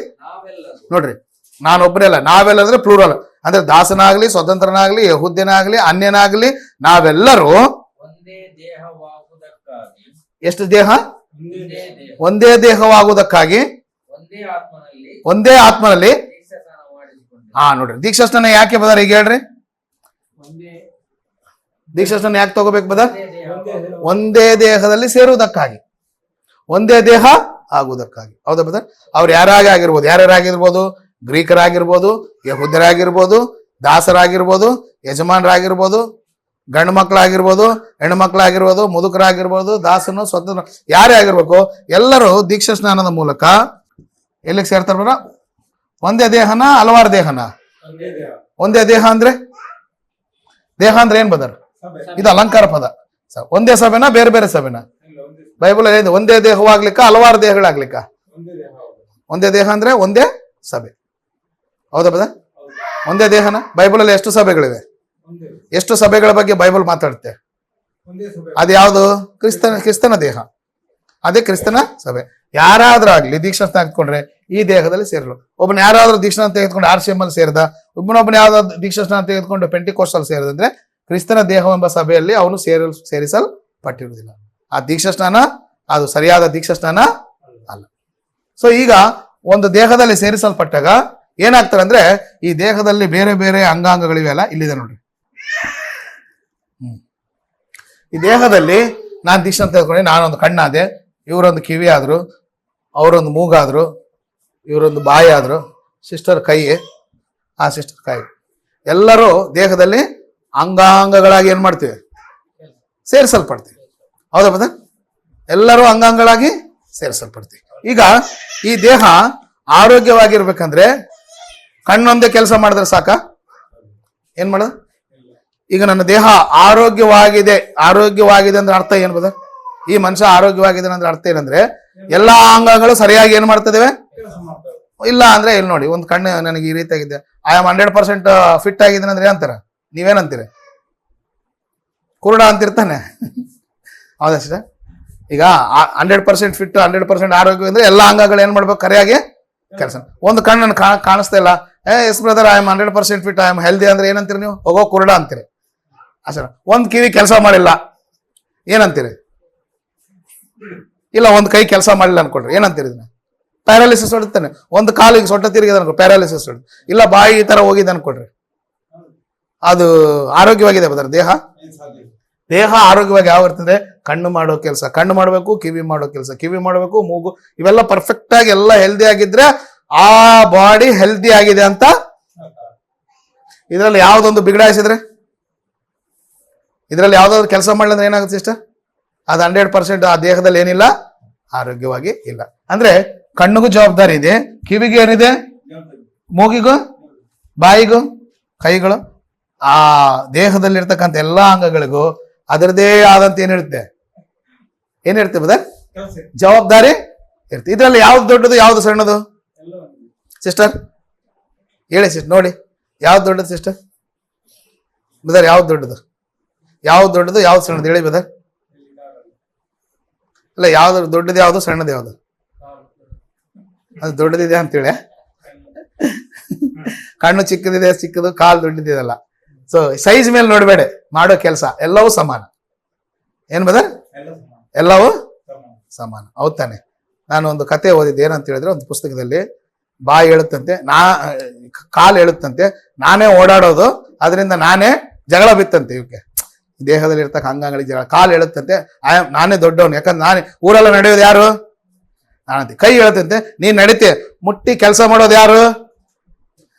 ನೋಡ್ರಿ, ನಾನೊಬ್ಬರಲ್ಲ, ನಾವೆಲ್ಲ ಅಂದ್ರೆ ಪ್ಲೂರಲ್, ಅಂದ್ರೆ ದಾಸನಾಗ್ಲಿ, ಸ್ವತಂತ್ರನಾಗ್ಲಿ, ಯಹೂದ್ಯನಾಗ್ಲಿ, ಅನ್ಯನಾಗ್ಲಿ, ನಾವೆಲ್ಲರೂ ಒಂದೇ ದೇಹವಾಗುವುದಕ್ಕಾಗಿ, ಎಷ್ಟು ದೇಹ? ಒಂದೇ ದೇಹವಾಗುವುದಕ್ಕಾಗಿ ಒಂದೇ ಆತ್ಮನಲ್ಲಿ ದೀಕ್ಷಾಸ್ನಾನ ಮಾಡಿಸಿಕೊಂಡು. ನೋಡ್ರಿ, ದೀಕ್ಷಾಸ್ನಾನ ಯಾಕೆ ಬದಾರ ಈಗ ಹೇಳ್ರಿ? ದೀಕ್ಷಾಸ್ನಾನ ಯಾಕೆ ತಗೋಬೇಕು ಬದ? ಒಂದೇ ದೇಹದಲ್ಲಿ ಸೇರುವುದಕ್ಕಾಗಿ, ಒಂದೇ ದೇಹ ಆಗುವುದಕ್ಕಾಗಿ. ಹೌದಾ ಬದ? ಅವ್ರು ಯಾರ್ಯಾರಾಗಿರ್ಬೋದು, ಗ್ರೀಕರಾಗಿರ್ಬೋದು, ಯಹೂದ್ಯರಾಗಿರ್ಬೋದು, ದಾಸರಾಗಿರ್ಬೋದು, ಯಜಮಾನರಾಗಿರ್ಬೋದು, ಗಂಡು ಮಕ್ಕಳಾಗಿರ್ಬೋದು, ಹೆಣ್ಣು ಮಕ್ಕಳಾಗಿರ್ಬೋದು, ಮುದುಕರಾಗಿರ್ಬೋದು, ದಾಸನು, ಸ್ವತಂತ್ರ, ಯಾರೇ ಆಗಿರ್ಬೇಕು, ಎಲ್ಲರೂ ದೀಕ್ಷಾ ಸ್ನಾನದ ಮೂಲಕ ಎಲ್ಲಿಗೆ ಸೇರ್ತಾರ ಬರ? ಒಂದೇ ದೇಹನ, ಹಲವಾರು ದೇಹನ? ಒಂದೇ ದೇಹ ಅಂದ್ರೆ ಏನ್ ಬದರ್? ಇದು ಅಲಂಕಾರ ಪದ. ಒಂದೇ ಸಭೆನಾ, ಬೇರೆ ಬೇರೆ ಸಭೆನಾ? ಬೈಬಲ್ ಹೇಳಿದೆ ಒಂದೇ ದೇಹವಾಗ್ಲಿಕ್ಕ, ಹಲವಾರು ದೇಹಗಳಾಗ್ಲಿಕ್ಕ? ಒಂದೇ ದೇಹ ಅಂದ್ರೆ ಒಂದೇ ಸಭೆ. ಹೌದಾ ಬದ? ಒಂದೇ ದೇಹನ? ಬೈಬಲ್ ಅಲ್ಲಿ ಎಷ್ಟು ಸಭೆಗಳಿವೆ? ಎಷ್ಟು ಸಭೆಗಳ ಬಗ್ಗೆ ಬೈಬಲ್ ಮಾತಾಡುತ್ತೆ? ಅದು ಯಾವುದು? ಕ್ರಿಸ್ತನ ದೇಹ, ಅದೇ ಕ್ರಿಸ್ತನ ಸಭೆ. ಯಾರಾದ್ರೂ ಆಗ್ಲಿ ದೀಕ್ಷಾ ತೆಗೆದುಕೊಂಡ್ರೆ ಈ ದೇಹದಲ್ಲಿ ಸೇರಲು. ಒಬ್ಬನ ಯಾರಾದ್ರೂ ದೀಕ್ಷಾ ತೆಗೆದುಕೊಂಡು RCM ಅಲ್ಲಿ ಸೇರಿದ, ಒಬ್ಬನ ಯಾವ್ದಾದ್ರು ದೀಕ್ಷಾ ತೆಗೆದುಕೊಂಡು ಪೆಂಟಿಕೋಸ್ಟಲ್ ಸೇರಿದ್ರೆ ಕ್ರಿಸ್ತನ ದೇಹವೆಂಬ ಸಭೆಯಲ್ಲಿ ಅವನು ಸೇರಿಸಲ್ಪಟ್ಟಿರುವುದಿಲ್ಲ. ಆ ದೀಕ್ಷಾ ಸ್ನಾನ ಅದು ಸರಿಯಾದ ದೀಕ್ಷಾ ಸ್ನಾನ ಅಲ್ಲ. ಸೊ ಈಗ ಒಂದು ದೇಹದಲ್ಲಿ ಸೇರಿಸಲ್ಪಟ್ಟಾಗ ಏನಾಗ್ತಾರೆ ಅಂದ್ರೆ, ಈ ದೇಹದಲ್ಲಿ ಬೇರೆ ಬೇರೆ ಅಂಗಾಂಗಗಳಿವೆಲ್ಲ ಇಲ್ಲಿದೆ ನೋಡ್ರಿ. ಈ ದೇಹದಲ್ಲಿ ನಾನು ದೀಕ್ಷಾ ತೆಗೆದುಕೊಂಡೆ, ನಾನೊಂದು ಕಣ್ಣಾದೆ, ಇವರೊಂದು ಕಿವಿ ಆದ್ರು, ಅವರೊಂದು ಮೂಗಾದ್ರು, ಇವರೊಂದು ಬಾಯಿ ಆದ್ರು, ಸಿಸ್ಟರ್ ಕೈ, ಆ ಸಿಸ್ಟರ್ ಕೈ, ಎಲ್ಲರೂ ದೇಹದಲ್ಲಿ ಅಂಗಾಂಗಗಳಾಗಿ ಏನ್ ಮಾಡ್ತೀವಿ? ಸೇರಿಸಲ್ಪಡ್ತೀವಿ. ಹೌದಾ ಬದ? ಎಲ್ಲರೂ ಅಂಗಾಂಗಗಳಾಗಿ ಸೇರಿಸಲ್ಪಡ್ತೀವಿ. ಈಗ ಈ ದೇಹ ಆರೋಗ್ಯವಾಗಿರ್ಬೇಕಂದ್ರೆ ಕಣ್ಣೊಂದೇ ಕೆಲಸ ಮಾಡಿದ್ರೆ ಸಾಕ? ಏನ್ ಮಾಡೋದು? ಈಗ ನನ್ನ ದೇಹ ಆರೋಗ್ಯವಾಗಿದೆ ಅಂದ್ರೆ ಅರ್ಥ ಏನ್ ಬದ? ಈ ಮನುಷ್ಯ ಆರೋಗ್ಯವಾಗಿದೆ ಅಂದ್ರೆ ಅರ್ಥ ಏನಂದ್ರೆ ಎಲ್ಲಾ ಅಂಗಗಳು ಸರಿಯಾಗಿ ಏನ್ ಮಾಡ್ತಿದ್ದೇವೆ? ಇಲ್ಲ ಅಂದ್ರೆ ಇಲ್ಲಿ ನೋಡಿ, ಒಂದು ಕಣ್ಣು ನನಗೆ ಈ ರೀತಿಯಾಗಿದೆ, ಐ ಆಮ್ 100% ಫಿಟ್ ಆಗಿದ್ದೇನೆ ಅಂದ್ರೆ ಅಂತಾರ, ನೀವೇನಂತೀರಿ? ಕುರುಡ ಅಂತಿರ್ತಾನೆ. ಹೌದಾ ಸರ್? ಈಗ 100% ಫಿಟ್, 100% ಆರೋಗ್ಯ ಅಂದ್ರೆ ಎಲ್ಲಾ ಅಂಗಗಳು ಏನ್ ಮಾಡ್ಬೇಕು? ಕರೆಯಾಗಿ ಕೆಲಸ. ಒಂದು ಕಣ್ಣು ಕಾಣಿಸ್ತಾ ಇಲ್ಲ, S brother I am 100% fit, I am healthy ಅಂದ್ರೆ ಏನಂತೀರಿ ನೀವು? ಹೋಗೋ ಕುರುಡ ಅಂತೀರಿ. ಸರ್, ಒಂದ್ ಕಿವಿ ಕೆಲಸ ಮಾಡಿಲ್ಲ ಏನಂತೀರಿ? ಇಲ್ಲ, ಒಂದ್ ಕೈ ಕೆಲಸ ಮಾಡಿಲ್ಲ ಅನ್ಕೊಳ್ರಿ, ಏನಂತೀರಿ? ಇದನ್ನ ಪ್ಯಾರಾಲಿಸಿಸ್ ಹೊಡುತ್ತಾನೆ. ಒಂದು ಕಾಲಿಗೆ ಸೊಟ್ಟ ತಿರುಗಿದೆ ಅನ್ಕೊ, ಪ್ಯಾರಾಲಿಸಿಸ್ ಹೊಡ್. ಇಲ್ಲ, ಬಾಯಿ ಈ ತರ ಹೋಗಿದೆ ಅನ್ಕೊಳ್ರಿ, ಅದು ಆರೋಗ್ಯವಾಗಿದೆ ಬದರ್ ದೇಹ ಆರೋಗ್ಯವಾಗಿ ಯಾವ ಇರ್ತದೆ? ಕಣ್ಣು ಮಾಡೋ ಕೆಲಸ ಕಣ್ಣು ಮಾಡಬೇಕು, ಕಿವಿ ಮಾಡೋ ಕೆಲಸ ಕಿವಿ ಮಾಡಬೇಕು, ಮೂಗು, ಇವೆಲ್ಲ ಪರ್ಫೆಕ್ಟ್ ಆಗಿ ಎಲ್ಲ ಹೆಲ್ದಿ ಆಗಿದ್ರೆ ಆ ಬಾಡಿ ಹೆಲ್ದಿ ಆಗಿದೆ ಅಂತ. ಇದರಲ್ಲಿ ಯಾವ್ದೊಂದು ಬಿಗಡಾಯಿಸಿದ್ರೆ, ಇದರಲ್ಲಿ ಯಾವ್ದಾದ್ರು ಕೆಲಸ ಮಾಡ್ಲಿಂದ್ರೆ ಏನಾಗುತ್ತೆ ಇಷ್ಟ? ಅದು 100% ಆ ದೇಹದಲ್ಲಿ ಏನಿಲ್ಲ, ಆರೋಗ್ಯವಾಗಿ ಇಲ್ಲ. ಅಂದ್ರೆ ಕಣ್ಣಿಗೂ ಜವಾಬ್ದಾರಿ ಇದೆ, ಕಿವಿಗೆ ಏನಿದೆ, ಮೂಗಿಗೂ, ಬಾಯಿಗೂ, ಕೈಗಳು, ಆ ದೇಹದಲ್ಲಿರ್ತಕ್ಕಂಥ ಎಲ್ಲಾ ಅಂಗಗಳಿಗೂ ಅದರದೇ ಆದಂತ ಏನಿರುತ್ತೆ ಬದ? ಜವಾಬ್ದಾರಿ ಇರುತ್ತೆ. ಇದರಲ್ಲಿ ಯಾವ್ದು ದೊಡ್ಡದು, ಯಾವ್ದು ಸಣ್ಣದು? ಸಿಸ್ಟರ್ ಹೇಳಿ ಸಿಸ್ಟರ್, ನೋಡಿ ಯಾವ್ದು ದೊಡ್ಡದು ಸಿಸ್ಟರ್? ಬದರ್ ಯಾವ್ದು ದೊಡ್ಡದು, ಯಾವ್ದು ಸಣ್ಣದು ಹೇಳಿ ಬದರ್? ಅಲ್ಲ, ಯಾವ್ದು ದೊಡ್ಡದು, ಯಾವ್ದು ಸಣ್ಣದು, ಯಾವ್ದು? ಅದು ದೊಡ್ಡದಿದೆ ಅಂತೇಳಿ, ಕಣ್ಣು ಚಿಕ್ಕದು, ಕಾಲು ದೊಡ್ಡದಿದೆಲ್ಲ. ಸೊ ಸೈಜ್ ಮೇಲೆ ನೋಡ್ಬೇಡ, ಮಾಡೋ ಕೆಲಸ ಎಲ್ಲವೂ ಸಮಾನ. ಏನ್ ಬದರ್? ಎಲ್ಲವೂ ಸಮಾನ. ಹೌದ್ ತಾನೆ? ನಾನು ಒಂದು ಕತೆ ಓದಿದ್ದೆ, ಏನಂತ ಹೇಳಿದ್ರೆ, ಒಂದು ಪುಸ್ತಕದಲ್ಲಿ ಬಾಯಿ ಹೇಳುತ್ತಂತೆ, ಕಾಲು ಹೇಳುತ್ತಂತೆ, ನಾನೇ ಓಡಾಡೋದು, ಅದರಿಂದ ನಾನೇ ಜಗಳ ಬಿತ್ತಂತೆ. ಇವಕ್ಕೆ ದೇಹದಲ್ಲಿ ಇರ್ತಕ್ಕ ಅಂಗಾಂಗಳಿಗೆ ಜಗಳ. ಕಾಲು ಹೇಳುತ್ತಂತೆ, ನಾನೇ ದೊಡ್ಡವನು, ಯಾಕಂದ್ರೆ ನಾನೇ ಊರೆಲ್ಲ ನಡೆಯೋದು ಯಾರು? ನಾನಂತೆ. ಕೈ ಹೇಳುತ್ತಂತೆ, ನೀನ್ ನಡೀತೆ ಮುಟ್ಟಿ ಕೆಲಸ ಮಾಡೋದು ಯಾರು?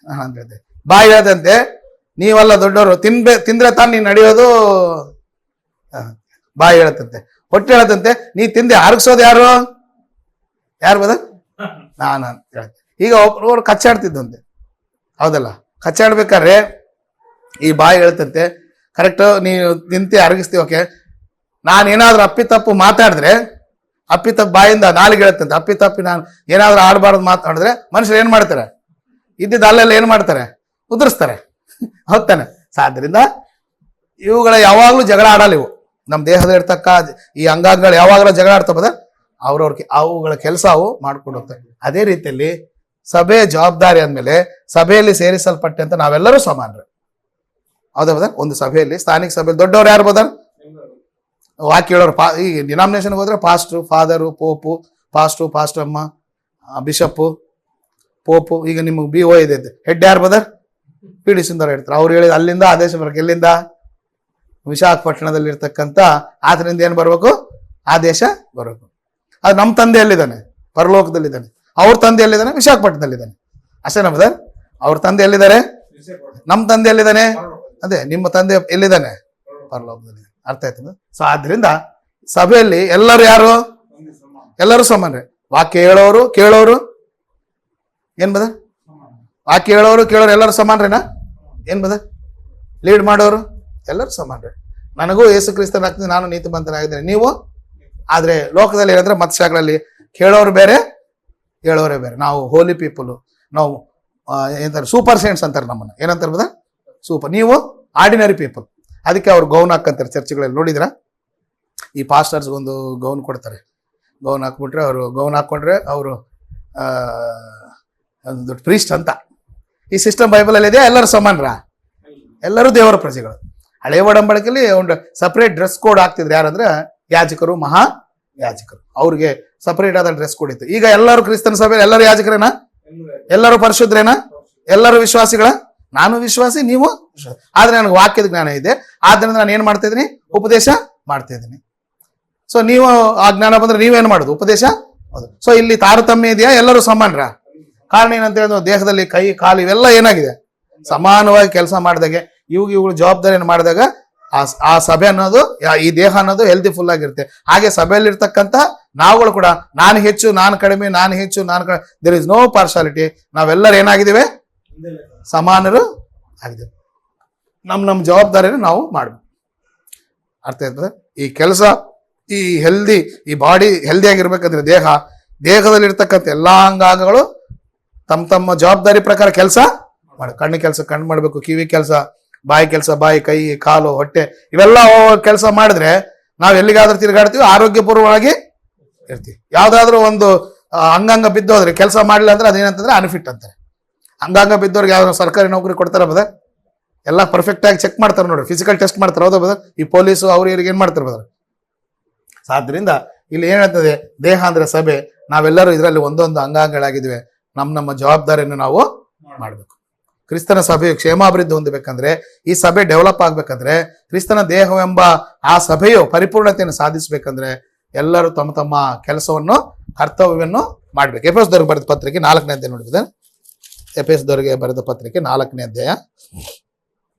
ಅಂತ ಹೇಳ್ತೆ. ಬಾಯಿ ಹೇಳದಂತೆ, ನೀವೆಲ್ಲ ದೊಡ್ಡವರು, ತಿಂದ್ರೆ ತಾನು ನೀನ್ ನಡೆಯೋದು. ಬಾಯಿ ಹೇಳತ್ತಂತೆ. ಹೊಟ್ಟೆ ಹೇಳತ್ತಂತೆ, ನೀ ತಿಂದೆ ಅರಗಿಸೋದು ಯಾರು? ಯಾರು ಬದ? ನಾನು ಅಂತ ಹೇಳ್ತೆ. ಈಗ ಒಬ್ರು ಕಚ್ಚಾಡ್ತಿದ್ದಂತೆ, ಹೌದಲ್ಲ? ಕಚ್ಚಾಡ್ಬೇಕಾದ್ರೆ ಈ ಬಾಯಿ ಹೇಳ್ತಂತೆ, ಕರೆಕ್ಟ್ ನೀವು ತಿಂತಿ ಅರಗಿಸ್ತೀವಿ, ಓಕೆ. ನಾನೇನಾದ್ರೂ ಅಪ್ಪಿತಪ್ಪು ಮಾತಾಡಿದ್ರೆ, ಅಪ್ಪಿತಪ್ಪು ಬಾಯಿಂದ ನಾಲಿಗೆ ಹೇಳುತ್ತಂತೆ, ಅಪ್ಪಿತಪ್ಪಿ ನಾನು ಏನಾದ್ರೂ ಆಡಬಾರ್ದು ಮಾತಾಡಿದ್ರೆ ಮನುಷ್ಯರು ಏನ್ ಮಾಡ್ತಾರೆ? ಇದ್ದಿದ್ದು ಅಲ್ಲೆಲ್ಲ ಏನ್ ಮಾಡ್ತಾರೆ? ಉದುರಿಸ್ತಾರೆ. ಹೌದಾನೆ? ಆದ್ರಿಂದ ಇವುಗಳ ಯಾವಾಗ್ಲೂ ಜಗಳ ಆಡಲ್ಲ. ಇವು ನಮ್ಮ ದೇಹದ ಇರ್ತಕ್ಕ ಈ ಅಂಗಾಂಗಗಳು ಯಾವಾಗಲೂ ಜಗಳ ಆಡ್ತವೆ. ಅವುಗಳ ಕೆಲಸ ಅವು ಮಾಡ್ಕೊಂಡು ಹೋಗ್ತವೆ. ಅದೇ ರೀತಿಯಲ್ಲಿ ಸಭೆ ಜವಾಬ್ದಾರಿ ಅಂದ್ಮೇಲೆ ಸಭೆಯಲ್ಲಿ ಸೇರಿಸಲ್ಪಟ್ಟಂತ ನಾವೆಲ್ಲರೂ ಸಮಾನರು. ಹೌದಾ ಬದರ್? ಒಂದು ಸಭೆಯಲ್ಲಿ, ಸ್ಥಾನಿಕ ಸಭೆಯಲ್ಲಿ ದೊಡ್ಡವ್ರು ಯಾರು ಬದರ್? ವಾಕ್ಯ ಹೇಳೋರು. ಈ ಡಿನಾಮಿನೇಷನ್ಗೆ ಹೋದ್ರೆ ಪಾಸ್ಟ್ರು, ಫಾದರು, ಪೋಪು, ಪಾಸ್ಟ್ರು ಅಮ್ಮ, ಬಿಷಪ್ಪು, ಪೋಪು. ಈಗ ನಿಮಗೆ BO ಇದೆ, ಹೆಡ್ ಯಾರು ಬದರ್? PD ಸುಂದರ ಹೇಳ್ತಾರೆ. ಅವ್ರು ಹೇಳಿದ ಅಲ್ಲಿಂದ ಆದೇಶ ಬರಬೇಕು. ಎಲ್ಲಿಂದ? ವಿಶಾಖಪಟ್ಟಣದಲ್ಲಿ ಇರ್ತಕ್ಕಂಥ ಆತನಿಂದ ಏನ್ ಬರ್ಬೇಕು? ಆದೇಶ ಬರಬೇಕು. ಅದು ನಮ್ಮ ತಂದೆ ಎಲ್ಲಿದ್ದಾನೆ? ಪರಲೋಕದಲ್ಲಿದ್ದಾನೆ. ಅವ್ರ ತಂದೆ ಎಲ್ಲಿದ್ದಾನೆ? ವಿಶಾಖಪಟ್ಟಣದಲ್ಲಿದ್ದಾನೆ. ಅಷ್ಟೇನಾ ಬದರ್? ಅವ್ರ ತಂದೆ ಎಲ್ಲಿದ್ದಾರೆ? ನಮ್ಮ ತಂದೆ ಎಲ್ಲಿದ್ದಾನೆ? ಅದೇ, ನಿಮ್ಮ ತಂದೆ ಎಲ್ಲಿದ್ದಾನೆ? ಪರಲೋಕದಲ್ಲಿ. ಅರ್ಥ ಆಯ್ತದ? ಸೊ ಆದ್ರಿಂದ ಸಭೆಯಲ್ಲಿ ಎಲ್ಲರೂ ಯಾರು? ಎಲ್ಲರೂ ಸಮಾನರೇ. ವಾಕ್ಯ ಹೇಳೋರು, ಕೇಳೋರು ಏನ್ ಬದ? ವಾಕ್ಯ ಹೇಳೋರು, ಕೇಳೋರು ಎಲ್ಲರೂ ಸಮಾನರೇನಾ? ಏನ್ ಬದ? ಲೀಡ್ ಮಾಡೋರು ಎಲ್ಲರೂ ಸಮಾನರೇ. ನನಗೂ ಯೇಸು ಕ್ರಿಸ್ತನಾಗ್ತದೆ, ನಾನು ನೀತಿವಂತನಾಗಿದ್ದೇನೆ, ನೀವು. ಆದ್ರೆ ಲೋಕದಲ್ಲಿ ಏನಂದ್ರೆ ಮತಶಾಸ್ತ್ರಗಳಲ್ಲಿ ಕೇಳೋರು ಬೇರೆ, ಹೇಳೋರೇ ಬೇರೆ. ನಾವು ಹೋಲಿ ಪೀಪಲ್, ನಾವು ಏನಂತಾರೆ, ಸೂಪರ್ ಸೈನ್ಸ್ ಅಂತಾರೆ ನಮ್ಮನ್ನ. ಏನಂತಾರೆ ಬದ? ಸೂಪರ್. ನೀವು ಆರ್ಡಿನರಿ ಪೀಪಲ್. ಅದಕ್ಕೆ ಅವ್ರು ಗೌನ್ ಹಾಕಂತಾರೆ ಚರ್ಚ್ಗಳಲ್ಲಿ. ನೋಡಿದ್ರ? ಈ ಪಾಸ್ಟರ್ಸ್ ಒಂದು ಗೌನ್ ಕೊಡ್ತಾರೆ. ಗೌನ್ ಹಾಕ್ಬಿಟ್ರೆ ಅವರು, ಗೌನ್ ಹಾಕೊಂಡ್ರೆ ಅವರು ಒಂದು ಪ್ರೀಸ್ಟ್ ಅಂತ. ಈ ಸಿಸ್ಟಮ್ ಬೈಬಲಲ್ಲಿ ಇದೆಯಾ? ಎಲ್ಲರೂ ಸಮಾನರ? ಎಲ್ಲರೂ ದೇವರ ಪ್ರಜೆಗಳು. ಹಳೆ ಒಡಂಬಡಿಕೆಯಲ್ಲಿ ಒಂದು ಸಪರೇಟ್ ಡ್ರೆಸ್ ಕೋಡ್ ಹಾಕ್ತಿದ್ರು. ಯಾರಂದ್ರೆ ಯಾಜಕರು, ಮಹಾ ಯಾಜಕರು. ಅವ್ರಿಗೆ ಸಪರೇಟ್ ಆದ ಡ್ರೆಸ್ ಕೋಡ್ ಇತ್ತು. ಈಗ ಎಲ್ಲರೂ ಕ್ರಿಸ್ತನ ಸಭೆಯಲ್ಲಿ ಎಲ್ಲರೂ ಯಾಜಕರೇನಾ? ಎಲ್ಲರೂ ಪರಿಶುದ್ಧರೇನಾ? ಎಲ್ಲರೂ ವಿಶ್ವಾಸಿಗಳ? ನಾನು ವಿಶ್ವಾಸಿ, ನೀವು ವಿಶ್ವಾಸಿ. ಆದ್ರೆ ನನಗೆ ವಾಕ್ಯದ ಜ್ಞಾನ ಇದೆ, ಆದ್ರಿಂದ ನಾನು ಏನ್ ಮಾಡ್ತಾ ಇದ್ದೀನಿ? ಉಪದೇಶ ಮಾಡ್ತಾ ಇದ್ದೀನಿ. ಸೊ ನೀವು ಆ ಜ್ಞಾನ ಬಂದ್ರೆ ನೀವೇನ್ ಮಾಡೋದು? ಉಪದೇಶ. ಹೌದು. ಸೊ ಇಲ್ಲಿ ತಾರತಮ್ಯ ಇದೆಯಾ? ಎಲ್ಲರೂ ಸಮಾನರ? ಕಾರಣ ಏನಂತ ಹೇಳಿದ್ರೆ, ದೇಹದಲ್ಲಿ ಕೈ, ಕಾಲು ಇವೆಲ್ಲ ಏನಾಗಿದೆ? ಸಮಾನವಾಗಿ ಕೆಲಸ ಮಾಡಿದಾಗೆ, ಇವುಗಳು ಜವಾಬ್ದಾರಿಯನ್ನು ಮಾಡಿದಾಗ ಆ ಸಭೆ ಅನ್ನೋದು, ಈ ದೇಹ ಅನ್ನೋದು ಹೆಲ್ದಿ ಫುಲ್ ಆಗಿರುತ್ತೆ. ಹಾಗೆ ಸಭೆಯಲ್ಲಿ ಇರ್ತಕ್ಕಂಥ ನಾವುಗಳು ಕೂಡ ನಾನು ಹೆಚ್ಚು, ನಾನು ಕಡಿಮೆ, ನಾನು ಹೆಚ್ಚು, ನಾನು ಕಡಿಮೆ, ದೇರ್ ಇಸ್ ನೋ ಪಾರ್ಶಾಲಿಟಿ. ನಾವೆಲ್ಲರೂ ಏನಾಗಿದ್ದೇವೆ? ಸಮಾನರು ಆಗಿದ್ದೇವೆ. ನಮ್ಮ ಜವಾಬ್ದಾರಿಯನ್ನು ನಾವು ಮಾಡ್ಬೇಕು. ಅರ್ಥ ಆಯ್ತದೆ? ಈ ಕೆಲಸ, ಈ ಹೆಲ್ದಿ, ಈ ಬಾಡಿ ಹೆಲ್ದಿ ಆಗಿರ್ಬೇಕಂದ್ರೆ ದೇಹದಲ್ಲಿ ಇರ್ತಕ್ಕಂಥ ಎಲ್ಲಾ ಅಂಗಾಂಗಗಳು ತಮ್ಮ ಜವಾಬ್ದಾರಿ ಪ್ರಕಾರ ಕೆಲಸ ಮಾಡಿ. ಕಣ್ಣು ಕೆಲಸ ಕಣ್ಣು ಮಾಡ್ಬೇಕು, ಕಿವಿ ಕೆಲಸ ಬಾಯಿ ಕೆಲಸ ಬಾಯಿ, ಕೈ, ಕಾಲು, ಹೊಟ್ಟೆ ಇವೆಲ್ಲ ಕೆಲಸ ಮಾಡಿದ್ರೆ ನಾವು ಎಲ್ಲಿಗಾದ್ರೂ ತಿರುಗಾಡ್ತೀವಿ, ಆರೋಗ್ಯಪೂರ್ವವಾಗಿ ಇರ್ತೀವಿ. ಯಾವ್ದಾದ್ರು ಒಂದು ಅಂಗಾಂಗ ಬಿದ್ದೋದ್ರೆ, ಕೆಲಸ ಮಾಡಿಲ್ಲ ಅಂದ್ರೆ ಅದೇನಂತಂದ್ರೆ ಅನ್ಫಿಟ್ ಅಂತಾರೆ. ಅಂಗಾಂಗ ಬಿದ್ದವ್ರಿಗೆ ಯಾವ್ದಾದ್ರು ಸರ್ಕಾರಿ ನೌಕರಿ ಕೊಡ್ತಾರ ಬದ? ಎಲ್ಲ ಪರ್ಫೆಕ್ಟ್ ಆಗಿ ಚೆಕ್ ಮಾಡ್ತಾರೆ ನೋಡಿ, ಫಿಸಿಕಲ್ ಟೆಸ್ಟ್ ಮಾಡ್ತಾರೆ. ಹೌದಾ ಬದ? ಈ ಪೊಲೀಸು ಅವ್ರು ಇವ್ರಿಗೆ ಏನ್ ಮಾಡ್ತಾರೆ ಬದ? ಆದ್ರಿಂದ ಇಲ್ಲಿ ಏನ್ ಹೇಳ್ತದೆ, ದೇಹ ಅಂದ್ರೆ ಸಭೆ, ನಾವೆಲ್ಲರೂ ಇದರಲ್ಲಿ ಒಂದೊಂದು ಅಂಗಾಂಗಗಳಾಗಿದ್ವಿ. ನಮ್ಮ ಜವಾಬ್ದಾರಿಯನ್ನು ನಾವು ಮಾಡ್ಬೇಕು. ಕ್ರಿಸ್ತನ ಸಭೆಯು ಕ್ಷೇಮಾಭಿವೃದ್ಧಿ ಹೊಂದಬೇಕಂದ್ರೆ, ಈ ಸಭೆ ಡೆವಲಪ್ ಆಗ್ಬೇಕಂದ್ರೆ, ಕ್ರಿಸ್ತನ ದೇಹವೆಂಬ ಆ ಸಭೆಯು ಪರಿಪೂರ್ಣತೆಯನ್ನು ಸಾಧಿಸಬೇಕಂದ್ರೆ ಎಲ್ಲರೂ ತಮ್ಮ ಕೆಲಸವನ್ನು, ಕರ್ತವ್ಯವನ್ನು ಮಾಡ್ಬೇಕು. ಎಫೆಸದವರಿಗೆ ಬರೆದ ಪತ್ರಿಕೆ 4ನೇ ಅಧ್ಯಾಯ ನೋಡಿದ್ರೆ, ಎಫೆಸದವರಿಗೆ ಬರೆದ ಪತ್ರಿಕೆ 4ನೇ ಅಧ್ಯಾಯ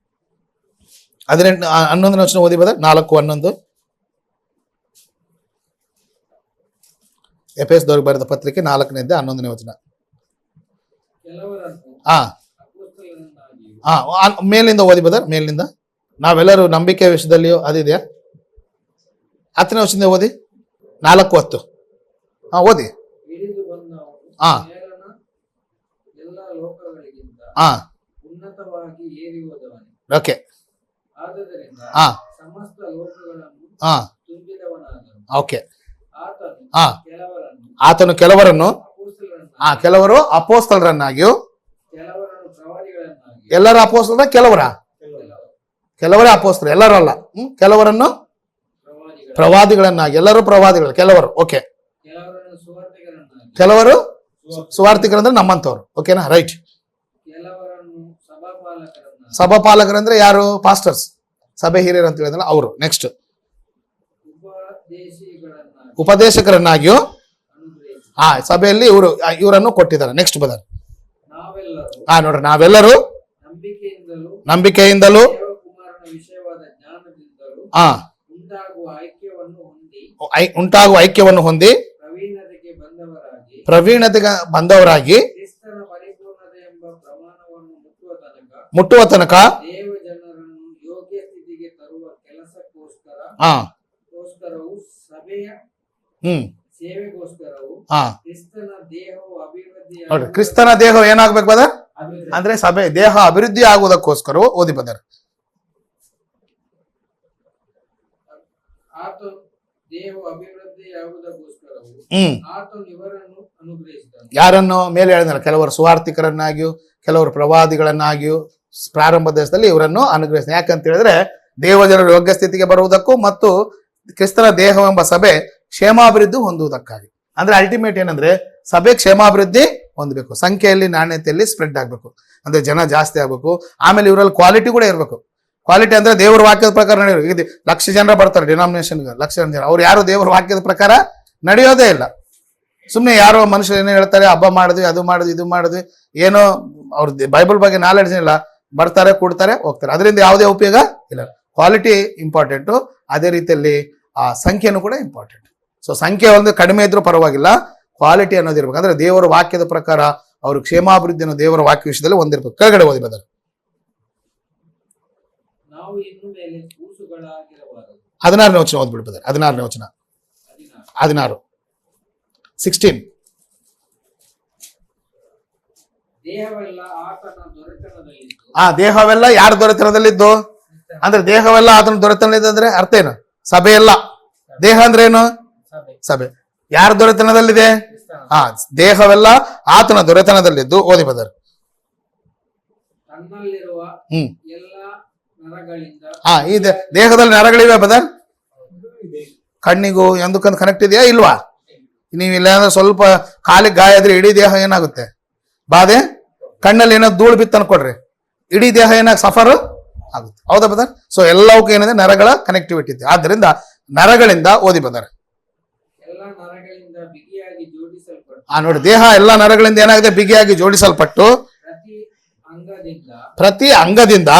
11ನೇ ವಚನ ಓದಿ ಬದ? 4:11. ಎಫೆಸದವರಿಗೆ ಬರೆದ ಪತ್ರಿಕೆ 4ನೇ ಅಧ್ಯಾಯ 11ನೇ ವಚನ. ಮೇಲಿಂದ ಓದಿ ಬದರ್, ಮೇಲಿಂದ. ನಾವೆಲ್ಲರೂ ನಂಬಿಕೆ ವಿಷಯದಲ್ಲಿಯೂ ಅದಿದೆಯಾ? 10ನೇ ವಚನದಿಂದ ಓದಿ. 4:10. ಓದಿ. ಓಕೆ. ಓಕೆ. ಆತನು ಕೆಲವರನ್ನು, ಕೆಲವರು ಅಪೊಸ್ತಲರನ್ನಾಗಿಯೂ, ಎಲ್ಲರ ಅಪೊಸ್ತಲರ? ಕೆಲವರೇ ಅಪೊಸ್ತಲರು, ಎಲ್ಲರೂ ಅಲ್ಲ. ಕೆಲವರನ್ನು ಪ್ರವಾದಿಗಳನ್ನಾಗಿ, ಎಲ್ಲರೂ ಪ್ರವಾದಿಗಳು, ಕೆಲವರು. ಓಕೆ. ಕೆಲವರು ಸುವಾರ್ತಿಕರಂದ್ರೆ ನಮ್ಮಂತವ್ರು. ಓಕೆನಾ, ರೈಟ್. ಕೆಲವರನ್ನು ಸಭಾಪಾಲಕರನ್ನಾಗಿ, ಸಭಾಪಾಲಕರಂದ್ರೆ ಯಾರು? ಪಾಸ್ಟರ್ಸ್, ಸಭೆ ಹಿರಿಯರು ಅಂತ ಹೇಳಿದ್ರಲ್ಲ ಅವರು. ನೆಕ್ಸ್ಟ್, ಉಪದೇಶಕರನ್ನಾಗಿಯೂ ಸಭೆಯಲ್ಲಿ ಇವರನ್ನು ಕೊಟ್ಟಿದ್ದಾರೆ. ನೆಕ್ಸ್ಟ್ ಬದರ್. ನಾವೆಲ್ಲರೂ ನೋಡ್ರಿ, ನಾವೆಲ್ಲರೂ ನಂಬಿಕೆಯಿಂದಲೂ ದೇವಕುಮಾರನ ವಿಷಯವಾದ ಜ್ಞಾನದಿಂದಲೂ ಉಂಟಾಗುವ ಐಕ್ಯವನ್ನು ಹೊಂದಿ ಪ್ರವೀಣತೆಗೆ ಬಂದವರಾಗಿ ಕ್ರಿಸ್ತನ ಪರಿಪೂರ್ಣತೆ ಎಂಬ ಪ್ರಮಾಣವನ್ನು ಮುಟ್ಟುವ ತನಕ ದೇವ ಜನರನ್ನು ಯೋಗ್ಯ ಸ್ಥಿತಿಗೆ ತರುವ ಕೆಲಸಕ್ಕೋಸ್ಕರ ಗೋಸ್ಕರವು ಸಭೆಯ ಸೇವೆಗೋಸ್ಕರವು ಕ್ರಿಸ್ತನ ದೇಹವು ಅಭಿವೃದ್ಧಿ. ನೋಡ್ರಿ, ಕ್ರಿಸ್ತನ ದೇಹ ಏನಾಗ್ಬೇಕು ಬದರ್ ಅಂದ್ರೆ ಸಭೆ ದೇಹ ಅಭಿವೃದ್ಧಿ ಆಗುವುದಕ್ಕೋಸ್ಕರ ಓದಿ ಬದರ್. ಆತ ದೇಹವು ಅಭಿವೃದ್ಧಿ ಆಗುವುದಕ್ಕೋಸ್ಕರವು ಆತನು ಇವರನ್ನು ಅನುಗ್ರಹಿಸಿದನು. ಯಾರನ್ನು ಮೇಲೆ ಹೇಳಿದ್ನಲ್ಲ, ಕೆಲವರು ಸುವಾರ್ತಿಕರನ್ನಾಗಿಯೂ ಕೆಲವರು ಪ್ರವಾದಿಗಳನ್ನಾಗಿಯೂ ಪ್ರಾರಂಭ ದೇಶದಲ್ಲಿ ಇವರನ್ನು ಅನುಗ್ರಹಿಸಿದ. ಯಾಕಂತ ಹೇಳಿದ್ರೆ ದೇವಜನರು ಯೋಗ್ಯ ಸ್ಥಿತಿಗೆ ಬರುವುದಕ್ಕೂ ಮತ್ತು ಕ್ರಿಸ್ತನ ದೇಹವೆಂಬ ಸಭೆ ಕ್ಷೇಮಾಭಿವೃದ್ಧಿ ಹೊಂದುವುದಕ್ಕಾಗಿ. ಅಂದ್ರೆ ಅಲ್ಟಿಮೇಟ್ ಏನಂದ್ರೆ ಸಭೆ ಕ್ಷೇಮಾಭಿವೃದ್ಧಿ ಹೊಂದಬೇಕು, ಸಂಖ್ಯೆಯಲ್ಲಿ ನಾಣ್ಯತೆಯಲ್ಲಿ ಸ್ಪ್ರೆಡ್ ಆಗಬೇಕು, ಅಂದ್ರೆ ಜನ ಜಾಸ್ತಿ ಆಗ್ಬೇಕು. ಆಮೇಲೆ ಇವರಲ್ಲಿ ಕ್ವಾಲಿಟಿ ಕೂಡ ಇರಬೇಕು. ಕ್ವಾಲಿಟಿ ಅಂದ್ರೆ ದೇವರ ವಾಕ್ಯದ ಪ್ರಕಾರ ನಡೆಯೋರು. ಈಗ 1,00,000 ಜನ ಬರ್ತಾರೆ ಡಿನಾಮಿನೇಷನ್ಗೆ, 1,00,000 ಜನ, ಅವ್ರು ಯಾರು ದೇವರ ವಾಕ್ಯದ ಪ್ರಕಾರ ನಡೆಯೋದೇ ಇಲ್ಲ. ಸುಮ್ಮನೆ ಯಾರೋ ಮನುಷ್ಯರು ಏನೋ ಹೇಳ್ತಾರೆ, ಹಬ್ಬ ಮಾಡಿದ್ವಿ, ಅದು ಮಾಡಿದ್ವಿ, ಇದು ಮಾಡಿದ್ವಿ, ಏನೋ ಅವ್ರ ಬೈಬಲ್ ಬಗ್ಗೆ ನಾಲೆಡ್ಜ್ ಇಲ್ಲ, ಬರ್ತಾರೆ, ಕೊಡ್ತಾರೆ, ಹೋಗ್ತಾರೆ. ಅದರಿಂದ ಯಾವುದೇ ಉಪಯೋಗ ಇಲ್ಲ. ಕ್ವಾಲಿಟಿ ಇಂಪಾರ್ಟೆಂಟು, ಅದೇ ರೀತಿಯಲ್ಲಿ ಆ ಸಂಖ್ಯೆನೂ ಕೂಡ ಇಂಪಾರ್ಟೆಂಟ್. ಸೊ ಸಂಖ್ಯೆ ಒಂದು ಕಡಿಮೆ ಇದ್ರೂ ಪರವಾಗಿಲ್ಲ, ಕ್ವಾಲಿಟಿ ಅನ್ನೋದಿರ್ಬೇಕು. ಅಂದ್ರೆ ದೇವರ ವಾಕ್ಯದ ಪ್ರಕಾರ ಅವರು ಕ್ಷೇಮಾಭಿವೃದ್ಧಿಯನ್ನು ದೇವರ ವಾಕ್ಯ ವಿಷಯದಲ್ಲಿ ಹೊಂದಿರ್ಬೇಕು. ಕೆಳಗಡೆ ಓದಿ ಬದಲು. ನಾವು ಇನ್ನು ಮೇಲೆ ಕೂಸುಗಳಾಗಿರಬಾರದು. 16ನೇ ವಚನ ಓದ್ಬಿಡ್ಬೋದು. 16ನೇ ವಚನ 16 16. ದೇಹವೆಲ್ಲ ಆತನ ದೊರೆತನದಲ್ಲಿದ್ದು. ದೇಹವೆಲ್ಲ ಯಾರ ದೊರೆತನದಲ್ಲಿದ್ದು? ಅಂದ್ರೆ ದೇಹವೆಲ್ಲ ಆತನ ದೊರೆತನದಲ್ಲಿದ್ದು ಅಂದ್ರೆ ಅರ್ಥ ಏನು? ಸಭೆಯಲ್ಲ. ದೇಹ ಅಂದ್ರೆ ಏನು? ಸಭೆ. ಯಾರ ದೊರೆತನದಲ್ಲಿದೆ? ದೇಹವೆಲ್ಲ ಆತನ ದೊರೆತನದಲ್ಲಿದ್ದು. ಓದಿ ಬದರ್. ತನ್ನಲ್ಲಿರುವ ಎಲ್ಲ ನರಗಳಿಂದ. ಈ ದೇಹದಲ್ಲಿ ನರಗಳಿವೆ ಬದರ್. ಕಣ್ಣಿಗೂ ಎಂದಕ್ಕಂತ ಕನೆಕ್ಟ್ ಇದೆಯಾ ಇಲ್ವಾ? ನೀವು ಇಲ್ಲ ಅಂದ್ರೆ ಸ್ವಲ್ಪ ಕಾಲಿಗೆ ಗಾಯ ಆದ್ರೆ ಇಡೀ ದೇಹ ಏನಾಗುತ್ತೆ? ಬಾಧೆ. ಕಣ್ಣಲ್ಲಿ ಏನೋ ಧೂಳು ಬಿತ್ತು ಅನ್ಕೊಡ್ರಿ, ಇಡೀ ದೇಹ ಏನಾಗ ಸಫರ್ ಆಗುತ್ತೆ. ಹೌದಾ ಬದರ್? ಸೊ ಎಲ್ಲವಕ್ಕೂ ಏನಿದೆ? ನರಗಳ ಕನೆಕ್ಟಿವಿಟಿ ಇದೆ. ಆದ್ದರಿಂದ ನರಗಳಿಂದ. ಓದಿ ಬದರ್. ನೋಡಿ, ದೇಹ ಎಲ್ಲ ನರಗಳಿಂದ ಏನಾಗಿದೆ? ಬಿಗಿಯಾಗಿ ಜೋಡಿಸಲ್ಪಟ್ಟು ಪ್ರತಿ ಅಂಗದಿಂದ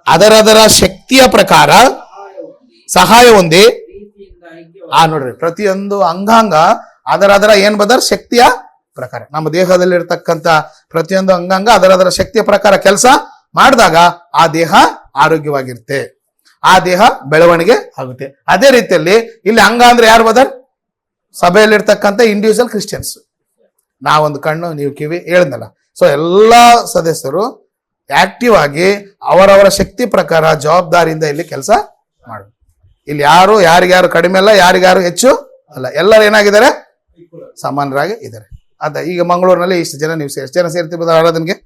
ಅದರದರ ಶಕ್ತಿಯ ಪ್ರಕಾರ ಸಹಾಯ ಹೊಂದಿ. ನೋಡ್ರಿ, ಪ್ರತಿಯೊಂದು ಅಂಗಾಂಗ ಅದರ ಏನ್ ಬದರ್? ಶಕ್ತಿಯ ಪ್ರಕಾರ. ನಮ್ಮ ದೇಹದಲ್ಲಿ ಇರ್ತಕ್ಕಂಥ ಪ್ರತಿಯೊಂದು ಅಂಗಾಂಗ ಅದರ ಶಕ್ತಿಯ ಪ್ರಕಾರ ಕೆಲಸ ಮಾಡಿದಾಗ ಆ ದೇಹ ಆರೋಗ್ಯವಾಗಿರುತ್ತೆ, ಆ ದೇಹ ಬೆಳವಣಿಗೆ ಆಗುತ್ತೆ. ಅದೇ ರೀತಿಯಲ್ಲಿ ಇಲ್ಲಿ ಅಂಗ ಅಂದ್ರೆ ಯಾರು ಬದರ್? ಸಭೆಯಲ್ಲಿರ್ತಕ್ಕಂಥ individual Christians. ನಾವೊಂದು ಕಣ್ಣು, ನೀವು ಕಿವಿ, ಹೇಳಿದ್ನಲ್ಲ. ಸೊ ಎಲ್ಲಾ ಸದಸ್ಯರು ಆಕ್ಟಿವ್ ಆಗಿ ಅವರವರ ಶಕ್ತಿ ಪ್ರಕಾರ ಜವಾಬ್ದಾರಿಯಿಂದ ಇಲ್ಲಿ ಕೆಲಸ ಮಾಡು. ಇಲ್ಲಿ ಯಾರು ಯಾರಿಗ್ಯಾರು ಕಡಿಮೆ ಅಲ್ಲ, ಯಾರಿಗ್ಯಾರು ಹೆಚ್ಚು ಅಲ್ಲ, ಎಲ್ಲರೂ ಏನಾಗಿದ್ದಾರೆ? ಸಮಾನರಾಗಿ ಇದ್ದಾರೆ. ಈಗ ಮಂಗಳೂರಿನಲ್ಲಿ ಇಷ್ಟು ಜನ, ನೀವು ಎಷ್ಟು ಜನ ಸೇರ್ತಿರ್ಬೋದು ಆರಾಧನೆಗೆ?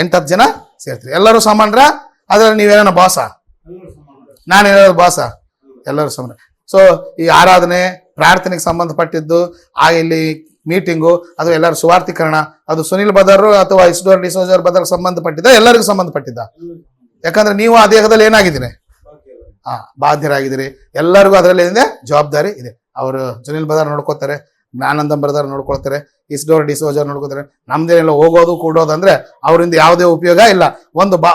8-10 ಜನ ಸೇರ್ತೀರಿ. ಎಲ್ಲರೂ ಸಮಾನರ? ಅದ್ರಲ್ಲಿ ನೀವೇನ ಬಾಸ? ನಾನೇನಾದ್ರು ಬಾಸ? ಎಲ್ಲರೂ ಸಮಾನ. ಸೊ ಈ ಆರಾಧನೆ ಪ್ರಾರ್ಥನೆಗೆ ಸಂಬಂಧಪಟ್ಟಿದ್ದು, ಇಲ್ಲಿ ಮೀಟಿಂಗು, ಅದು ಎಲ್ಲರೂ ಸುವಾರ್ಥೀಕರಣ, ಅದು ಸುನಿಲ್ ಬದರ್ ಅಥವಾ ಇಸ್ಡೋರ್ ಡಿಸೋಜರ್ ಬದರ್ ಸಂಬಂಧಪಟ್ಟಿದ್ದ? ಎಲ್ಲರಿಗೂ ಸಂಬಂಧಪಟ್ಟಿದ್ದ. ಯಾಕಂದ್ರೆ ನೀವು ಆ ದೇಹದಲ್ಲಿ ಏನಾಗಿದ್ದೀರಿ? ಬಾಧ್ಯರಾಗಿದ್ದೀರಿ. ಎಲ್ಲರಿಗೂ ಅದರಲ್ಲಿ ಏನಿದೆ? ಜವಾಬ್ದಾರಿ ಇದೆ. ಅವರು ಸುನಿಲ್ ಬದರ್ ನೋಡ್ಕೋತಾರೆ, ಜ್ಞಾನಂದಂ ಬದರ್ ನೋಡ್ಕೊಳ್ತಾರೆ, ಇಸ್ಡೋರ್ ಡಿಸೋಜರ್ ನೋಡ್ಕೋತಾರೆ. ನಮ್ದೇನೆಲ್ಲ ಹೋಗೋದು ಕೂಡೋದು ಅಂದ್ರೆ ಅವರಿಂದ ಯಾವುದೇ ಉಪಯೋಗ ಇಲ್ಲ.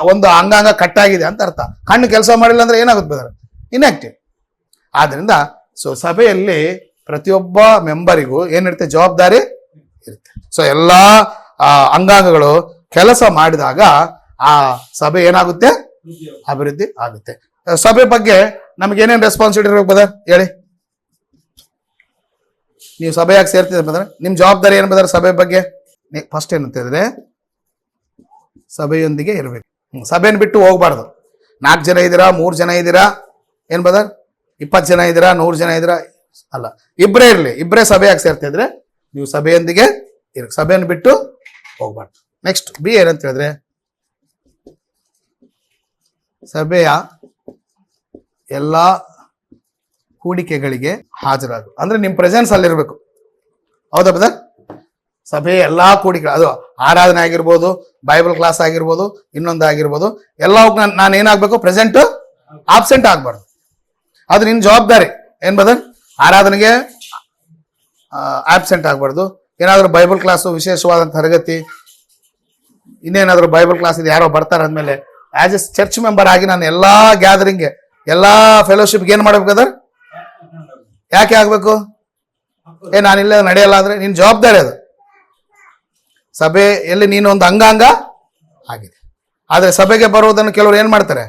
ಒಂದು ಅಂಗಾಂಗ ಕಟ್ಟಾಗಿದೆ ಅಂತ ಅರ್ಥ. ಕಣ್ಣು ಕೆಲಸ ಮಾಡಿಲ್ಲ ಅಂದ್ರೆ ಏನಾಗುತ್ತೆ ಬದರ್? ಇನ್ಆಕ್ಟಿವ್. ಆದ್ರಿಂದ ಸೊ ಸಭೆಯಲ್ಲಿ ಪ್ರತಿಯೊಬ್ಬ ಮೆಂಬರಿಗೂ ಏನಿರುತ್ತೆ? ಜವಾಬ್ದಾರಿ ಇರುತ್ತೆ. ಸೊ ಎಲ್ಲಾ ಅಂಗಾಂಗಗಳು ಕೆಲಸ ಮಾಡಿದಾಗ ಆ ಸಭೆ ಏನಾಗುತ್ತೆ? ಅಭಿವೃದ್ಧಿ ಆಗುತ್ತೆ. ಸಭೆ ಬಗ್ಗೆ ನಮ್ಗೆ ಏನೇನು ರೆಸ್ಪಾನ್ಸಿಬಿಲಿಟಿ ಇರಬೇಕು ಬದರ್ ಹೇಳಿ? ನೀವು ಸಭೆಯಾಗಿ ಸೇರ್ತಿದ್ರೆ ಬದರ್, ನಿಮ್ ಜವಾಬ್ದಾರಿ ಏನ್ ಬದರ್ ಸಭೆ ಬಗ್ಗೆ? ಫಸ್ಟ್ ಏನಂತ ಹೇಳಿದ್ರೆ ಸಭೆಯೊಂದಿಗೆ ಇರಬೇಕು. ಸಭೆನ ಬಿಟ್ಟು ಹೋಗ್ಬಾರ್ದು. 4 ಜನ ಇದ್ದೀರಾ, 3 ಜನ ಇದ್ದೀರಾ, ಏನ್ ಬದರ್ 20 ಜನ ಇದ್ದೀರಾ, 100 ಜನ ಇದ್ದೀರಾ ಅಲ್ಲ, ಇಬ್ಬರೇ ಇರಲಿ. ಇಬ್ಬರೇ ಸಭೆಯಾಗಿ ಸೇರ್ತಿದ್ರೆ ನೀವು ಸಭೆಯೊಂದಿಗೆ ಸಭೆಯನ್ನು ಬಿಟ್ಟು ಹೋಗ್ಬಾರ್ದು. ನೆಕ್ಸ್ಟ್ ಬಿ ಏನಂತ ಹೇಳಿದ್ರೆ ಸಭೆಯ ಎಲ್ಲ ಕೂಡಿಕೆಗಳಿಗೆ ಹಾಜರಾಗು. ಅಂದ್ರೆ ನಿಮ್ಮ ಪ್ರೆಸೆನ್ಸ್ ಅಲ್ಲಿರ್ಬೇಕು. ಹೌದಾ ಬ್ರದರ್? ಸಭೆ ಎಲ್ಲಾ ಕೂಡಿಕೆ, ಅದು ಆರಾಧನೆ ಆಗಿರ್ಬೋದು, ಬೈಬಲ್ ಕ್ಲಾಸ್ ಆಗಿರ್ಬೋದು, ಇನ್ನೊಂದು ಆಗಿರ್ಬೋದು, ಎಲ್ಲವಕ್ಕೂ ನಾನು ಏನಾಗಬೇಕು? ಪ್ರೆಸೆಂಟ್, ಆಬ್ಸೆಂಟ್ ಆಗಬಾರ್ದು. ಅದು ನಿನ್ನ ಜವಾಬ್ದಾರಿ. ಏನ್ ಬ್ರದರ್? ಆರಾಧನೆಗೆ ಆಬ್ಸೆಂಟ್ ಆಗಬಾರ್ದು. ಏನಾದರೂ ಬೈಬಲ್ ಕ್ಲಾಸು, ವಿಶೇಷವಾದಂಥ ತರಗತಿ, ಇನ್ನೇನಾದರೂ ಬೈಬಲ್ ಕ್ಲಾಸ್ ಇದೆ, ಯಾರೋ ಬರ್ತಾರೆ ಅಂದಮೇಲೆ ಆಸ್ ಎ ಚರ್ಚ್ ಮೆಂಬರ್ ಆಗಿ ನಾನು ಎಲ್ಲಾ ಗ್ಯಾದರಿಂಗ್ಗೆ, ಎಲ್ಲಾ ಫೆಲೋಶಿಪ್ಗೆ ಏನ್ ಮಾಡ್ಬೇಕು ಬ್ರದರ್? ಯಾಕೆ ಆಗ್ಬೇಕು? ನಾನಿಲ್ಲ ನಡೆಯಲ್ಲ ಅಂದ್ರೆ ನಿನ್ ಜವಾಬ್ದಾರಿ ಅದು. ಸಭೆಯಲ್ಲಿ ನೀನು ಒಂದು ಅಂಗಾಂಗ ಆಗಿದೆ. ಆದ್ರೆ ಸಭೆಗೆ ಬರುವುದನ್ನು ಕೆಲವರು ಏನ್ ಮಾಡ್ತಾರೆ?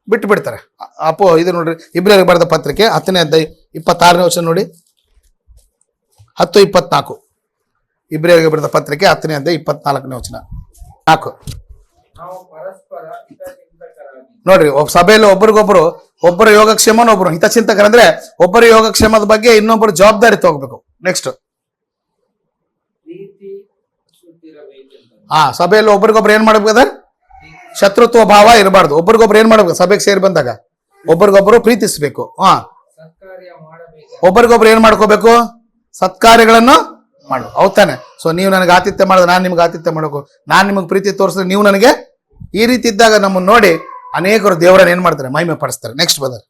ಬಿಟ್ಟು ಬಿಡ್ತಾರೆ. ಇದು ನೋಡ್ರಿ, ಇಬ್ರಿಯರಿಗೆ ಬರೆದ ಪತ್ರಿಕೆ 10ನೇ ಅಧ್ಯಾಯ 26ನೇ ವಚನ ನೋಡಿ. 10:24. ಇಬ್ರಿಯರಿಗೆ ಬರೆದ ಪತ್ರಿಕೆ 10ನೇ ಅಧ್ಯಾಯ 24ನೇ ವಚನ. 4. ನಾವು ಪರಸ್ಪರ ಹಿತಚಿಂತಕರಾಗಿ. ನೋಡ್ರಿ, ಸಭೆಯಲ್ಲಿ ಒಬ್ರಿಗೊಬ್ರು, ಒಬ್ಬರು ಯೋಗಕ್ಷೇಮನ ಒಬ್ರು ಹಿತಚಿಂತಕರಂದ್ರೆ ಒಬ್ಬರು ಯೋಗಕ್ಷೇಮದ ಬಗ್ಗೆ ಇನ್ನೊಬ್ಬರು ಜವಾಬ್ದಾರಿ ತಗೋಬೇಕು. ನೆಕ್ಸ್ಟ್, ಪ್ರೀತಿ ಸುತ್ತಿರಬೇಕೆಂದು. ಸಭೆಯಲ್ಲಿ ಒಬ್ರಿಗೊಬ್ರು ಏನ್ ಮಾಡ್ಬೇಕು ಅದರ್? ಶತ್ರುತ್ವ ಭಾವ ಇರಬಾರ್ದು. ಒಬ್ರಿಗೊಬ್ರು ಏನ್ ಮಾಡ್ಬೇಕು? ಸಭೆಗೆ ಸೇರಿ ಬಂದಾಗ ಒಬ್ರಿಗೊಬ್ರು ಪ್ರೀತಿಸ್ಬೇಕು. ಸತ್ಕಾರ್ಯ ಮಾಡಬೇಕು. ಒಬ್ರಿಗೊಬ್ರು ಏನ್ ಮಾಡ್ಕೋಬೇಕು? ಸತ್ಕಾರ್ಯಗಳನ್ನು ಮಾಡು. ಹೌದಾನೆ? ಸೊ ನೀವು ನನಗೆ ಆತಿಥ್ಯ ಮಾಡಿದ್ರೆ ನಾನು ನಿಮ್ಗೆ ಆತಿಥ್ಯ ಮಾಡಬೇಕು, ನಾನು ನಿಮಗೆ ಪ್ರೀತಿ ತೋರಿಸಿದ್ರೆ ನೀವು ನನಗೆ. ಈ ರೀತಿ ಇದ್ದಾಗ ನಮ್ಮನ್ನು ನೋಡಿ ಅನೇಕರು ದೇವರನ್ನ ಏನ್ ಮಾಡ್ತಾರೆ? ಮಹಿಮೆ ಪಡಿಸ್ತಾರೆ. ನೆಕ್ಸ್ಟ್ ಬ್ರದರ್,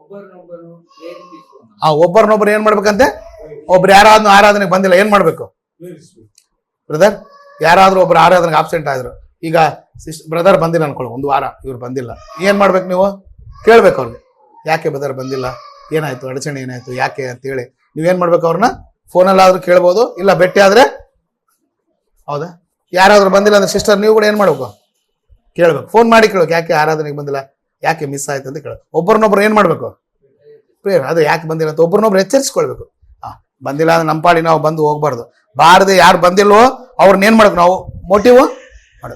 ಒಬ್ಬರನ್ನೊಬ್ಬರು ಪ್ರೇರೇಪಿಸೋಣ. ಒಬ್ಬರನ್ನೊಬ್ರು ಏನ್ ಮಾಡ್ಬೇಕಂತೆ? ಒಬ್ರು ಯಾರಾದ್ರೂ ಆರಾಧನೆಗೆ ಬಂದಿಲ್ಲ, ಏನ್ ಮಾಡ್ಬೇಕು ಬ್ರದರ್? ಯಾರಾದ್ರೂ ಒಬ್ರು ಆರಾಧನೆಗೆ ಆಬ್ಸೆಂಟ್ ಆದ್ರು, ಈಗ ಬ್ರದರ್ ಬಂದಿಲ್ಲ ಅನ್ಕೊಳ್ಳಿ, ಒಂದು ವಾರ ಇವ್ರು ಬಂದಿಲ್ಲ, ಏನ್ ಮಾಡ್ಬೇಕು? ನೀವು ಕೇಳ್ಬೇಕು ಅವ್ರಿಗೆ, ಯಾಕೆ ಬ್ರದರ್ ಬಂದಿಲ್ಲ, ಏನಾಯ್ತು, ಅಡಚಣೆ ಏನಾಯ್ತು, ಯಾಕೆ ಅಂತೇಳಿ ನೀವೇನ್ ಮಾಡ್ಬೇಕು? ಅವ್ರನ್ನ ಫೋನಲ್ಲಾದ್ರೂ ಕೇಳ್ಬೋದು, ಇಲ್ಲ ಭೇಟಿ ಆದ್ರೆ. ಹೌದಾ? ಯಾರಾದ್ರೂ ಬಂದಿಲ್ಲ ಅಂದ್ರೆ ಸಿಸ್ಟರ್ ನೀವು ಕೂಡ ಏನ್ ಮಾಡ್ಬೇಕು? ಕೇಳ್ಬೇಕು, ಫೋನ್ ಮಾಡಿ ಕೇಳ್ಬೇಕು, ಯಾಕೆ ಆರಾಧನೆಗೆ ಬಂದಿಲ್ಲ, ಯಾಕೆ ಮಿಸ್ ಆಯ್ತು ಅಂತ ಕೇಳಬೇಕು. ಒಬ್ಬರನ್ನೊಬ್ರು ಏನ್ ಮಾಡ್ಬೇಕು? ಪ್ರೇಯರ್. ಅದು ಯಾಕೆ ಬಂದಿಲ್ಲ ಅಂತ ಒಬ್ಬರನ್ನೊಬ್ರು ಎಚ್ಚರಿಸ್ಕೊಳ್ಬೇಕು. ಬಂದಿಲ್ಲ ಅಂದ್ರೆ ನಮ್ಮ ಪಾಡಿ ನಾವು ಬಂದು ಹೋಗ್ಬಾರ್ದು. ಬಾರದೆ ಯಾರು ಬಂದಿಲ್ವೋ ಅವ್ರನ್ನ ಏನ್ ಮಾಡ್ಬೇಕು? ನಾವು ಮೋಟಿವ್ ಮಾಡಿ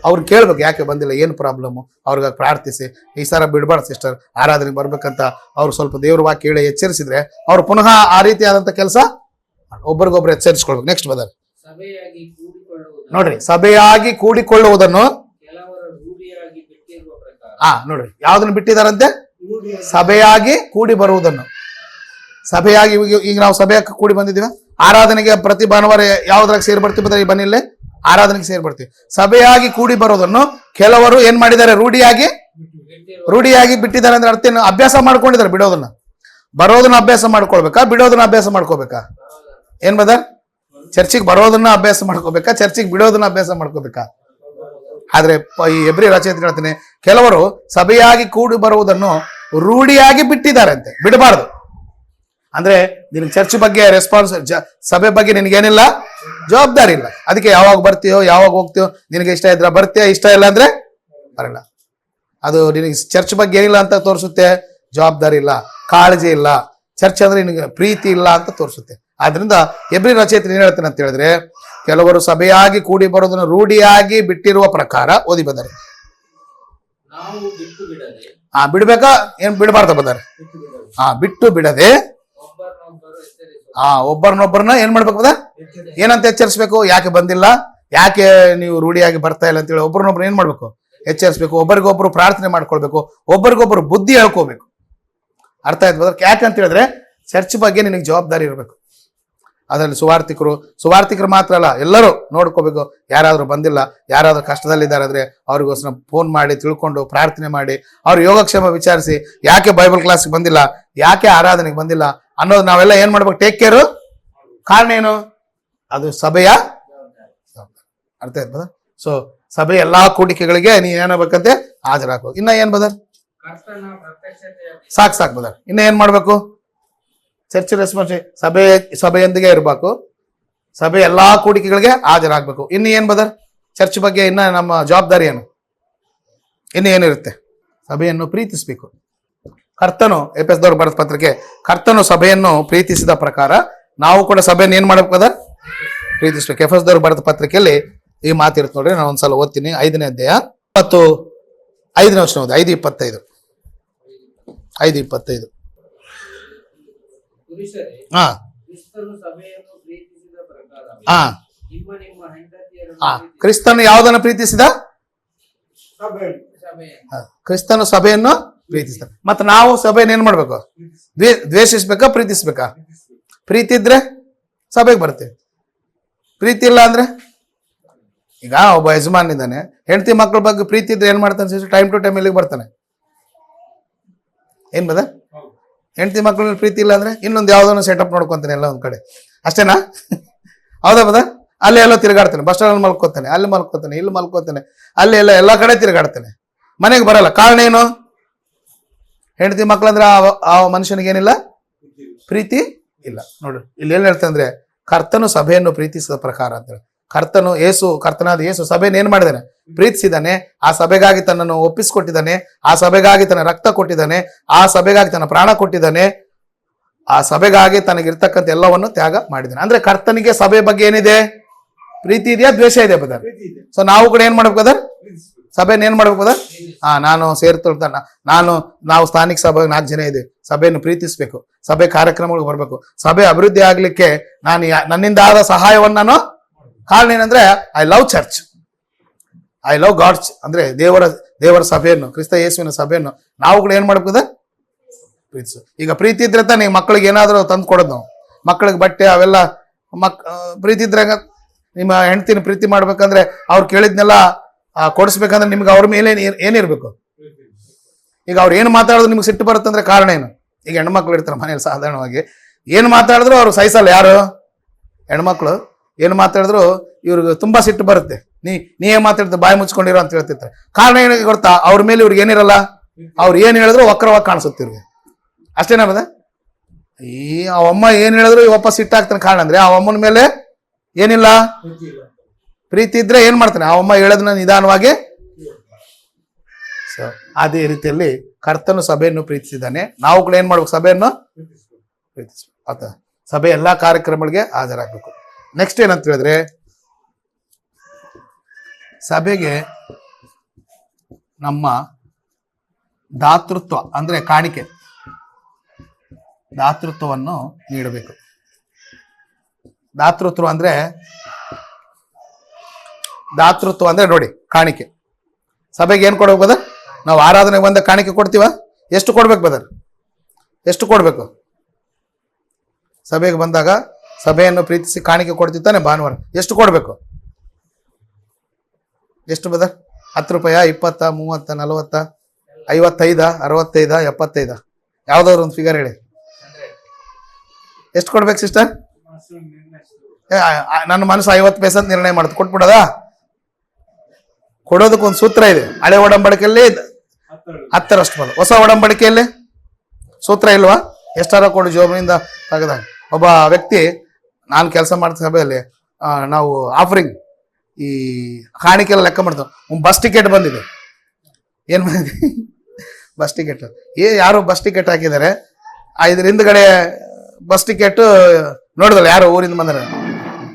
ಅವ್ರನ್ನ ಕೇಳ್ಬೇಕು, ಯಾಕೆ ಬಂದಿಲ್ಲ, ಏನು ಪ್ರಾಬ್ಲಮ್, ಅವ್ರಿಗೆ ಪ್ರಾರ್ಥಿಸಿ ಈ ಸಲ ಬಿಡ್ಬಾರ್ದು ಸಿಸ್ಟರ್ ಆರಾಧನೆಗೆ ಬರ್ಬೇಕಂತ ಅವ್ರು ಸ್ವಲ್ಪ ದೇವ್ರ ವಾಕ್ಯ ಹೇಳಿ ಎಚ್ಚರಿಸಿದ್ರೆ ಅವ್ರು ಪುನಃ ಆ ರೀತಿಯಾದಂತ ಕೆಲಸ ಒಬ್ರಿಗೊಬ್ರು ಎಚ್ಚರಿಸ್ಕೊಳ್ಬೇಕು. Next brother, ಸಭೆಯಾಗಿ ಕೂಡಿಕೊಳ್ಳುವುದು. ನೋಡ್ರಿ, ಸಭೆಯಾಗಿ ಕೂಡಿಕೊಳ್ಳುವುದನ್ನು ಕೆಲವರ ರೂಢಿಯಾಗಿ ಬಿಟ್ಟಿರುವ ಪ್ರಕಾರ. ನೋಡ್ರಿ, ಯಾವ್ದನ್ನ ಬಿಟ್ಟಿದಾರಂತೆ? ಸಭೆಯಾಗಿ ಕೂಡಿ ಬರುವುದನ್ನು. ಸಭೆಯಾಗಿ ಈಗ ನಾವು ಸಭೆಯಾಗಿ ಕೂಡಿ ಬಂದಿದ್ದೀವಿ. ಆರಾಧನೆಗೆ ಪ್ರತಿ ಭಾನುವಾರ ಯಾವ್ದ್ರಾಗ ಸೇರಿ ಬರ್ತೀವಿ ಬದ್ರೆ ಬನ್ನಿಲ್ಲೇ ಆರಾಧನೆಗೆ ಸೇರಿ ಬರ್ತೀವಿ. ಸಭೆಯಾಗಿ ಕೂಡಿ ಬರೋದನ್ನು ಕೆಲವರು ಏನ್ ಮಾಡಿದ್ದಾರೆ? ರೂಢಿಯಾಗಿ ಬಿಟ್ಟಿದ್ದಾರೆ. ಅಂದ್ರೆ ಅರ್ಥ ಏನು? ಅಭ್ಯಾಸ ಮಾಡ್ಕೊಂಡಿದ್ದಾರೆ ಬಿಡೋದನ್ನ. ಬರೋದನ್ನ ಅಭ್ಯಾಸ ಮಾಡ್ಕೊಳ್ಬೇಕಾ, ಬಿಡೋದನ್ನ ಅಭ್ಯಾಸ ಮಾಡ್ಕೋಬೇಕಾ? ಏನ್ ಬದರ್? ಚರ್ಚಿಗೆ ಬರೋದನ್ನ ಅಭ್ಯಾಸ ಮಾಡ್ಕೋಬೇಕಾ, ಚರ್ಚಿಗೆ ಬಿಡೋದನ್ನ ಅಭ್ಯಾಸ ಮಾಡ್ಕೋಬೇಕಾ? ಆದ್ರೆ ಈ ಎಬ್ರಿ ರಚಯಿತ ಹೇಳ್ತೀನಿ, ಕೆಲವರು ಸಭೆಯಾಗಿ ಕೂಡಿ ಬರುವುದನ್ನು ರೂಢಿಯಾಗಿ ಬಿಟ್ಟಿದ್ದಾರೆ ಅಂತೆ. ಬಿಡಬಾರ್ದು ಅಂದ್ರೆ ನಿನಗೆ ಚರ್ಚ್ ಬಗ್ಗೆ ರೆಸ್ಪಾನ್ಸ್, ಸಭೆ ಬಗ್ಗೆ ನಿನಗೇನಿಲ್ಲ, ಜವಾಬ್ದಾರಿ ಇಲ್ಲ. ಅದಕ್ಕೆ ಯಾವಾಗ ಬರ್ತೀಯೋ ಯಾವಾಗ ಹೋಗ್ತೀಯೋ, ನಿನಗೆ ಇಷ್ಟ ಇದ್ರ ಬರ್ತೀಯ, ಇಷ್ಟ ಇಲ್ಲ ಅಂದ್ರೆ ಬರಲ್ಲ. ಅದು ನಿನಗೆ ಚರ್ಚ್ ಬಗ್ಗೆ ಏನಿಲ್ಲ ಅಂತ ತೋರಿಸುತ್ತೆ, ಜವಾಬ್ದಾರಿ ಇಲ್ಲ, ಕಾಳಜಿ ಇಲ್ಲ, ಚರ್ಚ್ ಅಂದ್ರೆ ನಿನಗೆ ಪ್ರೀತಿ ಇಲ್ಲ ಅಂತ ತೋರಿಸುತ್ತೆ. ಆದ್ರಿಂದ ಎಬ್ರಿ ರಚಯಿತ ಏನ್ ಹೇಳ್ತಾನೆ ಅಂತ ಹೇಳಿದ್ರೆ, ಕೆಲವರು ಸಭೆಯಾಗಿ ಕೂಡಿ ಬರೋದನ್ನು ರೂಢಿಯಾಗಿ ಬಿಟ್ಟಿರುವ ಪ್ರಕಾರ. ಓದಿ ಬಂದರೆ ನಾವು ಬಿಟ್ಟು ಬಿಡದೆ. ಬಿಡ್ಬೇಕಾ? ಏನ್ ಬಿಡಬಾರ್ದ ಬಂದರೆ? ಬಿಟ್ಟು ಬಿಡದೆ ಒಬ್ಬರನ್ನೊಬ್ಬರು ಎಚ್ಚರಿಸುವ. ಒಬ್ಬರನ್ನೊಬ್ಬರನ್ನ ಏನ್ ಮಾಡ್ಬೇಕು ಬದ? ಏನಂತ ಎಚ್ಚರಿಸ್ಬೇಕು? ಯಾಕೆ ಬಂದಿಲ್ಲ, ಯಾಕೆ ನೀವು ರೂಢಿಯಾಗಿ ಬರ್ತಾ ಇಲ್ಲ ಅಂತೇಳಿ ಒಬ್ಬರನ್ನೊಬ್ರು ಏನ್ ಮಾಡ್ಬೇಕು? ಎಚ್ಚರಿಸ್ಬೇಕು. ಒಬ್ಬರಿಗೊಬ್ರು ಪ್ರಾರ್ಥನೆ ಮಾಡ್ಕೊಳ್ಬೇಕು, ಒಬ್ಬರಿಗೊಬ್ರು ಬುದ್ಧಿ ಹೇಳ್ಕೋಬೇಕು. ಅರ್ಥ ಆಯ್ತು ಬದ? ಯಾಕೆ ಅಂತ ಹೇಳಿದ್ರೆ ಚರ್ಚ್ ಬಗ್ಗೆ ನಿನಗೆ ಜವಾಬ್ದಾರಿ ಇರಬೇಕು. ಅದರಲ್ಲಿ ಸುವಾರ್ಥಿಕರು ಮಾತ್ರ ಅಲ್ಲ, ಎಲ್ಲರೂ ನೋಡ್ಕೋಬೇಕು. ಯಾರಾದ್ರೂ ಬಂದಿಲ್ಲ, ಯಾರಾದ್ರೂ ಕಷ್ಟದಲ್ಲಿದ್ದಾರೆ ಅಂದ್ರೆ ಅವ್ರಿಗೋಸ್ಕರ ಫೋನ್ ಮಾಡಿ ತಿಳ್ಕೊಂಡು ಪ್ರಾರ್ಥನೆ ಮಾಡಿ ಅವ್ರ ಯೋಗಕ್ಷೇಮ ವಿಚಾರಿಸಿ, ಯಾಕೆ ಬೈಬಲ್ ಕ್ಲಾಸ್ಗೆ ಬಂದಿಲ್ಲ, ಯಾಕೆ ಆರಾಧನೆಗೆ ಬಂದಿಲ್ಲ ಅನ್ನೋದು ನಾವೆಲ್ಲ ಏನ್ ಮಾಡ್ಬೇಕು? Take care. ಕಾರಣ ಏನು? ಅದು ಸಭೆಯ ಅರ್ಥ ಆಯ್ತು ಬದ? ಸೊ ಸಭೆ ಎಲ್ಲಾ ಕೂಡಿಕೆಗಳಿಗೆ ನೀನ್ ಏನಾಗಬೇಕಂತೆ? ಹಾಜರಾಗಬೇಕು. ಇನ್ನ ಏನ್ ಬದರ್? ಸಾಕು ಬದರ್. ಇನ್ನ ಏನ್ ಮಾಡ್ಬೇಕು? ಚರ್ಚ್ ರೆಸ್ಪಾನ್ಸ್ ಸಭೆಯೊಂದಿಗೆ ಇರಬೇಕು. ಸಭೆ ಎಲ್ಲಾ ಕೂಡಿಕೆಗಳಿಗೆ ಹಾಜರಾಗಬೇಕು. ಇನ್ನು ಏನ್ ಬದರ್? ಚರ್ಚ್ ಬಗ್ಗೆ ಇನ್ನ ನಮ್ಮ ಜವಾಬ್ದಾರಿ ಏನು? ಇನ್ನು ಏನಿರುತ್ತೆ? ಸಭೆಯನ್ನು ಪ್ರೀತಿಸಬೇಕು. ಕರ್ತನು, ಎಫೆಸದವರಿಗೆ ಬರೆದ ಪತ್ರಿಕೆ, ಕರ್ತನು ಸಭೆಯನ್ನು ಪ್ರೀತಿಸಿದ ಪ್ರಕಾರ ನಾವು ಕೂಡ ಸಭೆಯನ್ನು ಏನ್ ಮಾಡ್ಬೇಕು ಬದರ್? ಪ್ರೀತಿಸ್ಬೇಕು. ಎಫೆಸದವರಿಗೆ ಬರೆದ ಪತ್ರಿಕೆಯಲ್ಲಿ ಈ ಮಾತಿರುತ್ತೆ ನೋಡ್ರಿ, ನಾನು ಒಂದ್ಸಲ ಓದ್ತೀನಿ. 5ನೇ ಅಧ್ಯಾಯ 5ನೇ ವಚನ ಓದಿ. 5:25. ಪುರುಷರೇ, ಕ್ರಿಸ್ತನು ಸಭೆಯನ್ನು ಪ್ರೀತಿಸಿದ ಪ್ರಕಾರ ನಿಮ್ಮ ಹೆಂಡತಿಯರನ್ನು ಕ್ರಿಸ್ತನು ಯಾವುದನ್ನು ಪ್ರೀತಿಸಿದ? ಕ್ರಿಸ್ತನು ಸಭೆಯನ್ನು ಪ್ರೀತಿಸ್ತಾನೆ. ಮತ್ತೆ ನಾವು ಸಭೆನ ಏನ್ ಮಾಡ್ಬೇಕು? ದ್ವೇಷಿಸ್ಬೇಕಾ ಪ್ರೀತಿಸ್ಬೇಕಾ? ಪ್ರೀತಿ ಇದ್ರೆ ಸಭೆಗೆ ಬರ್ತೀವಿ, ಪ್ರೀತಿ ಇಲ್ಲ ಅಂದ್ರೆ ಈಗ ಒಬ್ಬ ಯಜಮಾನ್ ಇದ್ದಾನೆ, ಹೆಂಡತಿ ಮಕ್ಕಳ ಬಗ್ಗೆ ಪ್ರೀತಿ ಇದ್ರೆ ಏನ್ ಮಾಡ್ತಾನೆ? ಟೈಮ್ ಟು ಟೈಮ್ ಇಲ್ಲಿಗೆ ಬರ್ತಾನೆ. ಏನ್ ಬದ? ಹೆಂಡತಿ ಮಕ್ಕಳ ಪ್ರೀತಿ ಇಲ್ಲ ಅಂದ್ರೆ ಇನ್ನೊಂದು ಯಾವ್ದೋ ಸೆಟಪ್ ನೋಡ್ಕೊಂತಾನೆ ಎಲ್ಲ ಒಂದ್ ಕಡೆ, ಅಷ್ಟೇನಾ? ಹೌದಾ ಬದ? ಅಲ್ಲಿ ಎಲ್ಲ ತಿರುಗಾಡ್ತಾನೆ, ಬಸ್ ಸ್ಟಾಂಡ್ ಮಲ್ಕೋತಾನೆ, ಅಲ್ಲಿ ಮಲ್ಕೋತಾನೆ, ಇಲ್ಲಿ ಮಲ್ಕೋತಾನೆ, ಅಲ್ಲಿ ಎಲ್ಲಾ ಕಡೆ ತಿರುಗಾಡ್ತಾನೆ, ಮನೆಗೆ ಬರಲ್ಲ. ಕಾರಣ ಏನು? ಹೆಂಡತಿ ಮಕ್ಕಳಂದ್ರೆ ಆ ಮನುಷ್ಯನಿಗೆ ಏನಿಲ್ಲ, ಪ್ರೀತಿ ಇಲ್ಲ. ನೋಡ್ರಿ ಇಲ್ಲಿ ಏನ್ ಹೇಳ್ತಾ ಅಂದ್ರೆ, ಕರ್ತನು ಸಭೆಯನ್ನು ಪ್ರೀತಿಸಿದ ಪ್ರಕಾರ ಅಂತ. ಕರ್ತನಾದ ಯೇಸು ಸಭೆಯನ್ನು ಏನ್ ಮಾಡಿದಾನೆ? ಪ್ರೀತಿಸಿದಾನೆ. ಆ ಸಭೆಗಾಗಿ ತನ್ನನ್ನು ಒಪ್ಪಿಸಿಕೊಟ್ಟಿದ್ದಾನೆ, ಆ ಸಭೆಗಾಗಿ ತನ್ನ ರಕ್ತ ಕೊಟ್ಟಿದ್ದಾನೆ, ಆ ಸಭೆಗಾಗಿ ತನ್ನ ಪ್ರಾಣ ಕೊಟ್ಟಿದ್ದಾನೆ, ಆ ಸಭೆಗಾಗಿ ತನಗಿರ್ತಕ್ಕಂಥ ಎಲ್ಲವನ್ನು ತ್ಯಾಗ ಮಾಡಿದ್ದಾನೆ. ಅಂದ್ರೆ ಕರ್ತನಿಗೆ ಸಭೆ ಬಗ್ಗೆ ಏನಿದೆ? ಪ್ರೀತಿ ಇದೆಯಾ ದ್ವೇಷ ಇದೆ ಬದರ್? ಸೊ ನಾವು ಕೂಡ ಏನ್ ಮಾಡ್ಬೇಕು ಬದರ್? ಸಭೆನ ಏನ್ ಮಾಡ್ಬೇಕು ಬದರ್? ನಾನು ಸೇರ್ತೊಳ್ತಾನ, ನಾವು ಸ್ಥಾನಿಕ ಸಭೆ 4 ಜನ ಇದೆ, ಸಭೆಯನ್ನು ಪ್ರೀತಿಸ್ಬೇಕು, ಸಭೆ ಕಾರ್ಯಕ್ರಮಗಳಿಗೆ ಬರ್ಬೇಕು, ಸಭೆ ಅಭಿವೃದ್ಧಿ ಆಗ್ಲಿಕ್ಕೆ ನನ್ನಿಂದ ಆದ ಸಹಾಯವನ್ನು ನಾನು. ಕಾರಣ ಏನಂದ್ರೆ I love church, I love God's. ಅಂದ್ರೆ ದೇವರ ಸಭೆಯನ್ನು, ಕ್ರಿಸ್ತ ಯೇಸುವಿನ ಸಭೆಯನ್ನು ನಾವು ಕೂಡ ಏನ್ ಮಾಡ್ಬೇಕು? ಪ್ರೀತಿಸು. ಈಗ ಪ್ರೀತಿ ಇದ್ರೆ ತಾನೇ ಮಕ್ಕಳಿಗೆ ಏನಾದ್ರು ತಂದು ಕೊಡೋದು. ನಾವು ಮಕ್ಕಳಿಗೆ ಬಟ್ಟೆ ಅವೆಲ್ಲ ಪ್ರೀತಿ ಇದ್ರೆ, ನಿಮ್ಮ ಹೆಂಡತಿನ ಪ್ರೀತಿ ಮಾಡ್ಬೇಕಂದ್ರೆ ಅವ್ರು ಕೇಳಿದ್ನೆಲ್ಲ ಕೊಡಿಸ್ಬೇಕಂದ್ರೆ ನಿಮ್ಗೆ ಅವ್ರ ಮೇಲೆ ಏನಿರ್ಬೇಕು? ಈಗ ಅವ್ರು ಏನು ಮಾತಾಡಿದ್ರು ನಿಮ್ಗೆ ಸಿಟ್ಟು ಬರುತ್ತಂದ್ರೆ ಕಾರಣ ಏನು? ಈಗ ಹೆಣ್ಮಕ್ಳು ಇರ್ತಾರೆ ಮನೇಲಿ, ಸಾಧಾರಣವಾಗಿ ಏನು ಮಾತಾಡಿದ್ರು ಅವ್ರು ಸಹಿಸಲ್ಲ. ಯಾರು? ಹೆಣ್ಮಕ್ಳು ಏನು ಮಾತಾಡಿದ್ರು ಇವ್ರಿಗೆ ತುಂಬಾ ಸಿಟ್ಟು ಬರುತ್ತೆ. ನೀ ಏನ್ ಮಾತಾಡ್ತಾರೆ, ಬಾಯಿ ಮುಚ್ಕೊಂಡಿರೋ ಅಂತ ಹೇಳ್ತಿರ್ತಾರೆ. ಕಾರಣ ಏನು ಗೊತ್ತಾ? ಅವ್ರ ಮೇಲೆ ಇವ್ರಿಗೆ ಏನಿರಲ್ಲ, ಅವ್ರು ಏನ್ ಹೇಳಿದ್ರು ವಕ್ರವಾಗಿ ಕಾಣಿಸುತ್ತೆ ಇವ್ರಿಗೆ, ಅಷ್ಟೇನಾ ಬದ? ಅವಮ್ಮ ಏನ್ ಹೇಳಿದ್ರು ಇವಪ್ಪ ಸಿಟ್ಟಾಗ್ತಾನೆ. ಕಾರಣ ಅಂದ್ರೆ ಆ ಅಮ್ಮನ ಮೇಲೆ ಏನಿಲ್ಲ, ಪ್ರೀತಿ ಇದ್ರೆ ಏನ್ ಮಾಡ್ತಾನೆ? ಅವಮ್ಮ ಹೇಳೋದನ್ನ ನಿಧಾನವಾಗಿ. ಸೊ ಅದೇ ರೀತಿಯಲ್ಲಿ ಕರ್ತನು ಸಭೆಯನ್ನು ಪ್ರೀತಿಸಿದ್ದಾನೆ, ನಾವು ಕೂಡ ಏನ್ ಮಾಡ್ಬೇಕು? ಸಭೆಯನ್ನು ಪ್ರೀತಿಸ್ಬೇಕು. ಆತ ಸಭೆ ಎಲ್ಲಾ ಕಾರ್ಯಕ್ರಮಗಳಿಗೆ ಹಾಜರಾಗಬೇಕು. ನೆಕ್ಸ್ಟ್ ಏನಂತ ಹೇಳಿದ್ರೆ, ಸಭೆಗೆ ನಮ್ಮ ದಾತೃತ್ವ ಅಂದ್ರೆ ಕಾಣಿಕೆ, ದಾತೃತ್ವವನ್ನು ನೀಡಬೇಕು. ದಾತೃತ್ವ ಅಂದ್ರೆ ನೋಡಿ, ಕಾಣಿಕೆ. ಸಭೆಗೆ ಏನ್ ಕೊಡ್ಬೇಕು ಬದರ್? ನಾವು ಆರಾಧನೆಗೆ ಬಂದ ಕಾಣಿಕೆ ಕೊಡ್ತೀವ? ಎಷ್ಟು ಕೊಡ್ಬೇಕು ಬದರ್? ಎಷ್ಟು ಕೊಡ್ಬೇಕು? ಸಭೆಗೆ ಬಂದಾಗ ಸಭೆಯನ್ನು ಪ್ರೀತಿಸಿ ಕಾಣಿಕೆ ಕೊಡ್ತಿತ್ತಾನೆ ಭಾನುವಾರ. ಎಷ್ಟು ಕೊಡ್ಬೇಕು? ಎಷ್ಟು ಬದರ್? 10 ರೂಪಾಯಿ, 20, 30, 40, 55, 65, 75? ಯಾವ್ದಾದ್ರು ಒಂದು ಫಿಗರ್ ಹೇಳಿ. ಎಷ್ಟು ಕೊಡ್ಬೇಕು ಸಿಸ್ಟರ್? ನನ್ನ ಮನಸ್ಸು 50 ಪೈಸೆ ಅಂತ ನಿರ್ಣಯ ಮಾಡುತ್ತೆ, ಕೊಟ್ಬಿಡೋದಾ? ಕೊಡೋದಕ್ಕೊಂದು ಸೂತ್ರ ಇದೆ. ಹಳೆ ಒಡಂಬಡಿಕೆಯಲ್ಲಿ 10ರಷ್ಟು ಬರೋದು. ಹೊಸ ಒಡಂಬಡಿಕೆಯಲ್ಲಿ ಸೂತ್ರ ಇಲ್ವಾ? ಎಷ್ಟಾರ ಕೊಡು ಜೋಬಿನಿಂದ ತೆಗೆದಾಗ. ಒಬ್ಬ ವ್ಯಕ್ತಿ, ನಾನು ಕೆಲಸ ಮಾಡ್ತಾ ಸಭೆಯಲ್ಲಿ ನಾವು ಆಫರಿಂಗ್ ಈ ಕಾಣಿಕೆಲ್ಲ ಲೆಕ್ಕ ಮಾಡ್ತಾವ. ಬಸ್ ಟಿಕೆಟ್ ಬಂದಿದೆ. ಏನ್ ಬಂದಿದೆ? Bus ticket. ಯಾರು ಬಸ್ ಟಿಕೆಟ್ ಹಾಕಿದ್ದಾರೆ, ಇದ್ರ ಹಿಂದ್ಗಡೆ ಬಸ್ ಟಿಕೆಟ್ ನೋಡಿದಲ್ಲ, ಯಾರು ಊರಿಂದ ಬಂದ್ರೆ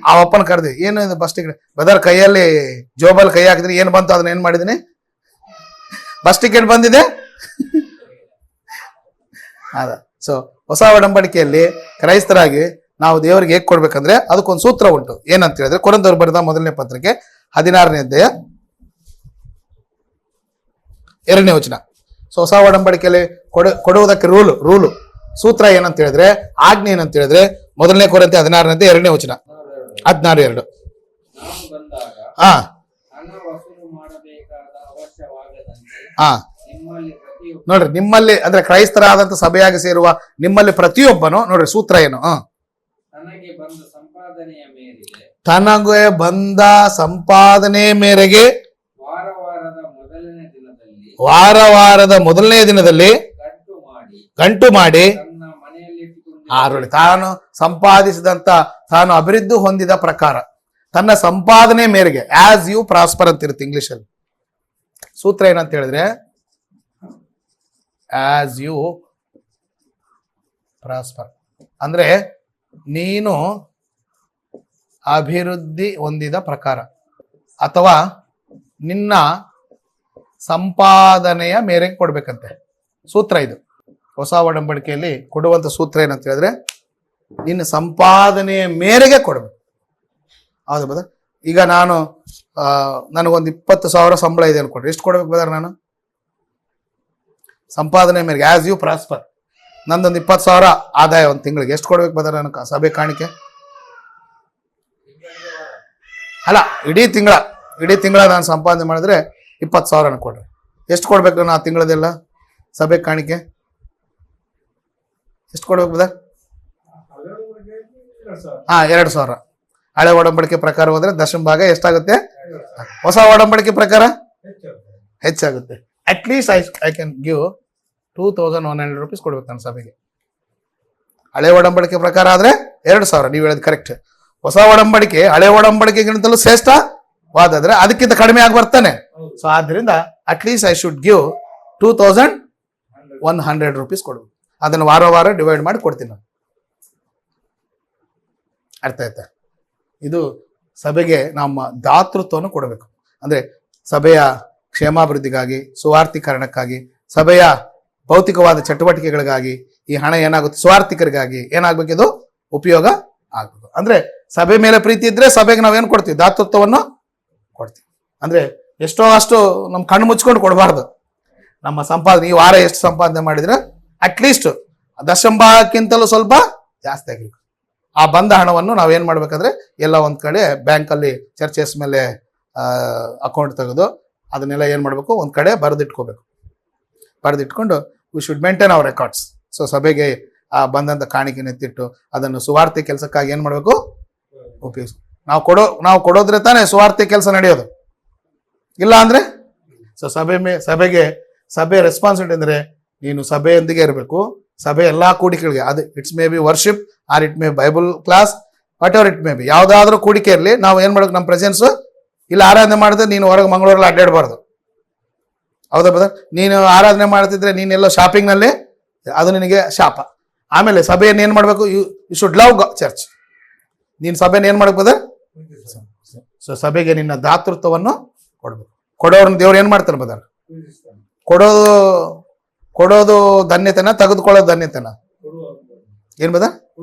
ಆ ಅಪ್ಪನ ಕರೆದಿ, ಏನು ಇದು ಬಸ್ ಟಿಕೆಟ್ ಬದರ್? ಕೈಯಲ್ಲಿ ಜೋಬಲ್ಲಿ ಕೈ ಹಾಕಿದ್ರೆ ಏನ್ ಬಂತು? ಅದನ್ನ ಏನ್ ಮಾಡಿದೀನಿ? ಬಸ್ ಟಿಕೆಟ್ ಬಂದಿದೆ. ಅದ. ಸೊ ಹೊಸ ಒಡಂಬಡಿಕೆಯಲ್ಲಿ ಕ್ರೈಸ್ತರಾಗಿ ನಾವು ದೇವರಿಗೆ ಹೇಗೆ ಕೊಡ್ಬೇಕಂದ್ರೆ ಅದಕ್ಕೊಂದು ಸೂತ್ರ ಉಂಟು. ಏನಂತ ಹೇಳಿದ್ರೆ, ಕೊರಿಂಥದವರು ಬರೆದ 1ನೇ ಪತ್ರಿಕೆ 16ನೇ ಅಧ್ಯಾಯ 2ನೇ ವಚನ. ಸೊ ಹೊಸ ಒಡಂಬಡಿಕೆಯಲ್ಲಿ ಕೊಡುವುದಕ್ಕೆ ರೂಲು ಸೂತ್ರ ಏನಂತ ಹೇಳಿದ್ರೆ, ಆಜ್ಞೆ ಏನಂತ ಹೇಳಿದ್ರೆ, 1ನೇ ಕೊರಿಂಥ 16ನೇ ಅಧ್ಯಾಯ 2ನೇ ವಚನ, 16:2. ನೋಡ್ರಿ, ನಿಮ್ಮಲ್ಲಿ ಅಂದ್ರೆ ಕ್ರೈಸ್ತರಾದಂತ ಸಭೆಯಾಗಿ ಸೇರುವ ನಿಮ್ಮಲ್ಲಿ ಪ್ರತಿಯೊಬ್ಬನು ನೋಡ್ರಿ ಸೂತ್ರ ಏನು? ತನಗೆ ಬಂದ ಸಂಪಾದನೆ ಮೇರೆಗೆ ವಾರದ ಮೊದಲನೇ ದಿನದಲ್ಲಿ ಗಂಟು ಮಾಡಿ ತಾನು ಸಂಪಾದಿಸಿದಂತ, ತಾನು ಅಭಿವೃದ್ಧಿ ಹೊಂದಿದ ಪ್ರಕಾರ, ತನ್ನ ಸಂಪಾದನೆ ಮೇರೆಗೆ, ಆಸ್ ಯು ಪ್ರಾಸ್ಪರ್ ಅಂತ ಇರುತ್ತೆ ಇಂಗ್ಲಿಷಲ್ಲಿ. ಸೂತ್ರ ಏನಂತ ಹೇಳಿದ್ರೆ, ಆಸ್ ಯು ಪ್ರಾಸ್ಪರ್ ಅಂದ್ರೆ ನೀನು ಅಭಿವೃದ್ಧಿ ಹೊಂದಿದ ಪ್ರಕಾರ ಅಥವಾ ನಿನ್ನ ಸಂಪಾದನೆಯ ಮೇರೆಗೆ ಕೊಡ್ಬೇಕಂತೆ. ಸೂತ್ರ ಇದು. ಹೊಸ ಒಡಂಬಡಿಕೆಯಲ್ಲಿ ಕೊಡುವಂತ ಸೂತ್ರ ಏನಂತ ಹೇಳಿದ್ರೆ, ನಿನ್ನ ಸಂಪಾದನೆಯ ಮೇರೆಗೆ ಕೊಡ್ಬೇಕು. ಹೌದು ಬದ? ಈಗ ನನಗೊಂದು 20,000 ಸಂಬಳ ಇದೆ ಅನ್ಕೊಡ್ರಿ, ಎಷ್ಟು ಕೊಡ್ಬೇಕು ಬದರ್? ನಾನು ಸಂಪಾದನೆ ಮೇರೆಗೆ ಆಸ್ ಯು ಪ್ರಾಸ್ಪರ್. ನಂದೊಂದು 20,000 ಆದಾಯ ಒಂದು ತಿಂಗಳಿಗೆ, ಎಷ್ಟು ಕೊಡ್ಬೇಕು ಬದರ ನನಗೆ ಸಭೆ ಕಾಣಿಕೆ? ಅಲ್ಲ, ಇಡೀ ತಿಂಗಳ ನಾನು ಸಂಪಾದನೆ ಮಾಡಿದ್ರೆ 20,000 ಕೊಡ್ರಿ. ಎಷ್ಟು ಕೊಡ್ಬೇಕು ನಾನು ಆ ತಿಂಗಳದೆಲ್ಲ ಸಭೆ ಕಾಣಿಕೆ? ಎಷ್ಟು ಕೊಡ್ಬೇಕು ಬದರ್? 2,000. ಹಳೆ ಒಡಂಬಡಿಕೆ ಪ್ರಕಾರ ಹೋದ್ರೆ ದಶಮ ಭಾಗ ಎಷ್ಟಾಗುತ್ತೆ? ಹೊಸ ಒಡಂಬಡಿಕೆ ಪ್ರಕಾರ ಹೆಚ್ಚಾಗುತ್ತೆ. At least I can give 2,100 rupees ಕೊಡ್ಬೇಕು ನನ್ನ ಸಭೆಗೆ. ಹಳೆ ಒಡಂಬಡಿಕೆ ಪ್ರಕಾರ ಆದ್ರೆ 2,000, ನೀವು ಹೇಳೋದು ಕರೆಕ್ಟ್. ಹೊಸ ಒಡಂಬಡಿಕೆ ಹಳೆ ಒಡಂಬಡಿಕೆಗಿಂತಲೂ ಶ್ರೇಷ್ಠವಾದ್ರೆ ಅದಕ್ಕಿಂತ ಕಡಿಮೆ ಆಗಿ ಬರ್ತಾನೆ. ಸೊ ಆದ್ರಿಂದ at least I should give 2,100 rupees ಕೊಡ್ಬೇಕು. ಅದನ್ನು ವಾರ ಡಿವೈಡ್ ಮಾಡಿ ಕೊಡ್ತೀನಿ ನಾನು. ಅರ್ಥ ಆಯ್ತಾ? ಇದು ಸಭೆಗೆ ನಮ್ಮ ದಾತೃತ್ವವನ್ನು ಕೊಡಬೇಕು. ಅಂದ್ರೆ ಸಭೆಯ ಕ್ಷೇಮಾಭಿವೃದ್ಧಿಗಾಗಿ, ಸುವಾರ್ಥೀಕರಣಕ್ಕಾಗಿ, ಸಭೆಯ ಭೌತಿಕವಾದ ಚಟುವಟಿಕೆಗಳಿಗಾಗಿ ಈ ಹಣ ಏನಾಗುತ್ತೆ? ಸ್ವಾರ್ಥಿಕರಿಗಾಗಿ ಏನಾಗ್ಬೇಕು? ಇದು ಉಪಯೋಗ ಆಗ್ಬೇಕು. ಅಂದ್ರೆ ಸಭೆ ಮೇಲೆ ಪ್ರೀತಿ ಇದ್ರೆ ಸಭೆಗೆ ನಾವೇನು ಕೊಡ್ತೀವಿ? ದಾತೃತ್ವವನ್ನು ಕೊಡ್ತೀವಿ. ಅಂದ್ರೆ ಎಷ್ಟೋ ಅಷ್ಟು ನಮ್ಮ ಕಣ್ಣು ಮುಚ್ಕೊಂಡು ಕೊಡಬಾರ್ದು. ನಮ್ಮ ಸಂಪಾದನೆ, ಈ ವಾರ ಎಷ್ಟು ಸಂಪಾದನೆ ಮಾಡಿದ್ರೆ ಅಟ್ಲೀಸ್ಟ್ ದಶಂಭಾಗಕ್ಕಿಂತಲೂ ಸ್ವಲ್ಪ ಜಾಸ್ತಿ ಆಗಿರ್ಬೇಕು. ಆ ಬಂದ ಹಣವನ್ನು ನಾವೇನ್ ಮಾಡ್ಬೇಕಂದ್ರೆ ಎಲ್ಲ ಒಂದ್ ಕಡೆ ಬ್ಯಾಂಕಲ್ಲಿ ಚರ್ಚೆಸ್ ಮೇಲೆ ಅಕೌಂಟ್ ತೆಗೆದು ಅದನ್ನೆಲ್ಲ ಏನ್ ಮಾಡ್ಬೇಕು? ಒಂದ್ ಕಡೆ ಬರೆದಿಟ್ಕೊಂಡು we should maintain our records. So ಸಭೆಗೆ ಆ ಬಂದಂತ ಕಾಣಿಕೆ ಎತ್ತಿಟ್ಟು ಅದನ್ನು ಸುವಾರ್ತೆ ಕೆಲಸಕ್ಕಾಗಿ ಏನ್ ಮಾಡ್ಬೇಕು? ಉಪಯೋಗಿಸ್. ನಾವು ಕೊಡೋದ್ರೆ ತಾನೇ ಸುವಾರ್ತೆ ಕೆಲಸ ನಡೆಯೋದು. ಇಲ್ಲ ಅಂದ್ರೆ ಸೊ ಸಭೆ ರೆಸ್ಪಾನ್ಸಿಬಿಲಿಟಿ ಅಂದ್ರೆ ನೀನು ಸಭೆಯೊಂದಿಗೆ ಇರಬೇಕು. ಸಭೆ ಎಲ್ಲಾ ಕೂಡಿಕೆಗಳಿಗೆ, ಅದು it's maybe worship or it may Bible class, whatever it may be, ಯಾವ್ದಾದ್ರೂ ಕೂಡಿಕೆ ಇರಲಿ, ನಾವು ಏನ್ ಮಾಡ್ಬೇಕು? ನಮ್ಮ ಪ್ರೆಸೆನ್ಸ್ ಇಲ್ಲ. ಆರಾಧನೆ ಮಾಡಿದ್ರೆ ನೀನು ಹೊರಗೆ ಮಂಗಳೂರಲ್ಲಿ ಅಡ್ಡಾಡಬಾರ್ದು. ಹೌದಾ ಬದ? ನೀನು ಆರಾಧನೆ ಮಾಡ್ತಿದ್ರೆ ನೀನೆಲ್ಲೋ ಶಾಪಿಂಗ್ ನಲ್ಲಿ, ಅದು ನಿನಗೆ ಶಾಪ. ಆಮೇಲೆ ಸಭೆಯನ್ನು ಏನ್ ಮಾಡ್ಬೇಕು? You should love church. ನೀನ್ ಸಭೆಯನ್ನು ಏನ್ ಮಾಡ್ಬೇಕು ಬದ? ಸೊ ಸಭೆಗೆ ನಿನ್ನ ದಾತೃತ್ವವನ್ನು ಕೊಡ್ಬೇಕು. ಕೊಡೋರ್ನ ದೇವ್ರು ಏನ್ ಮಾಡ್ತಾನೆ ಬದ? ಕೊಡೋದು ಧನ್ಯತೆನ, ತೆಗೆದುಕೊಳ್ಳೋದು ಧನ್ಯತೆನ? ಏನ್ ಬದ?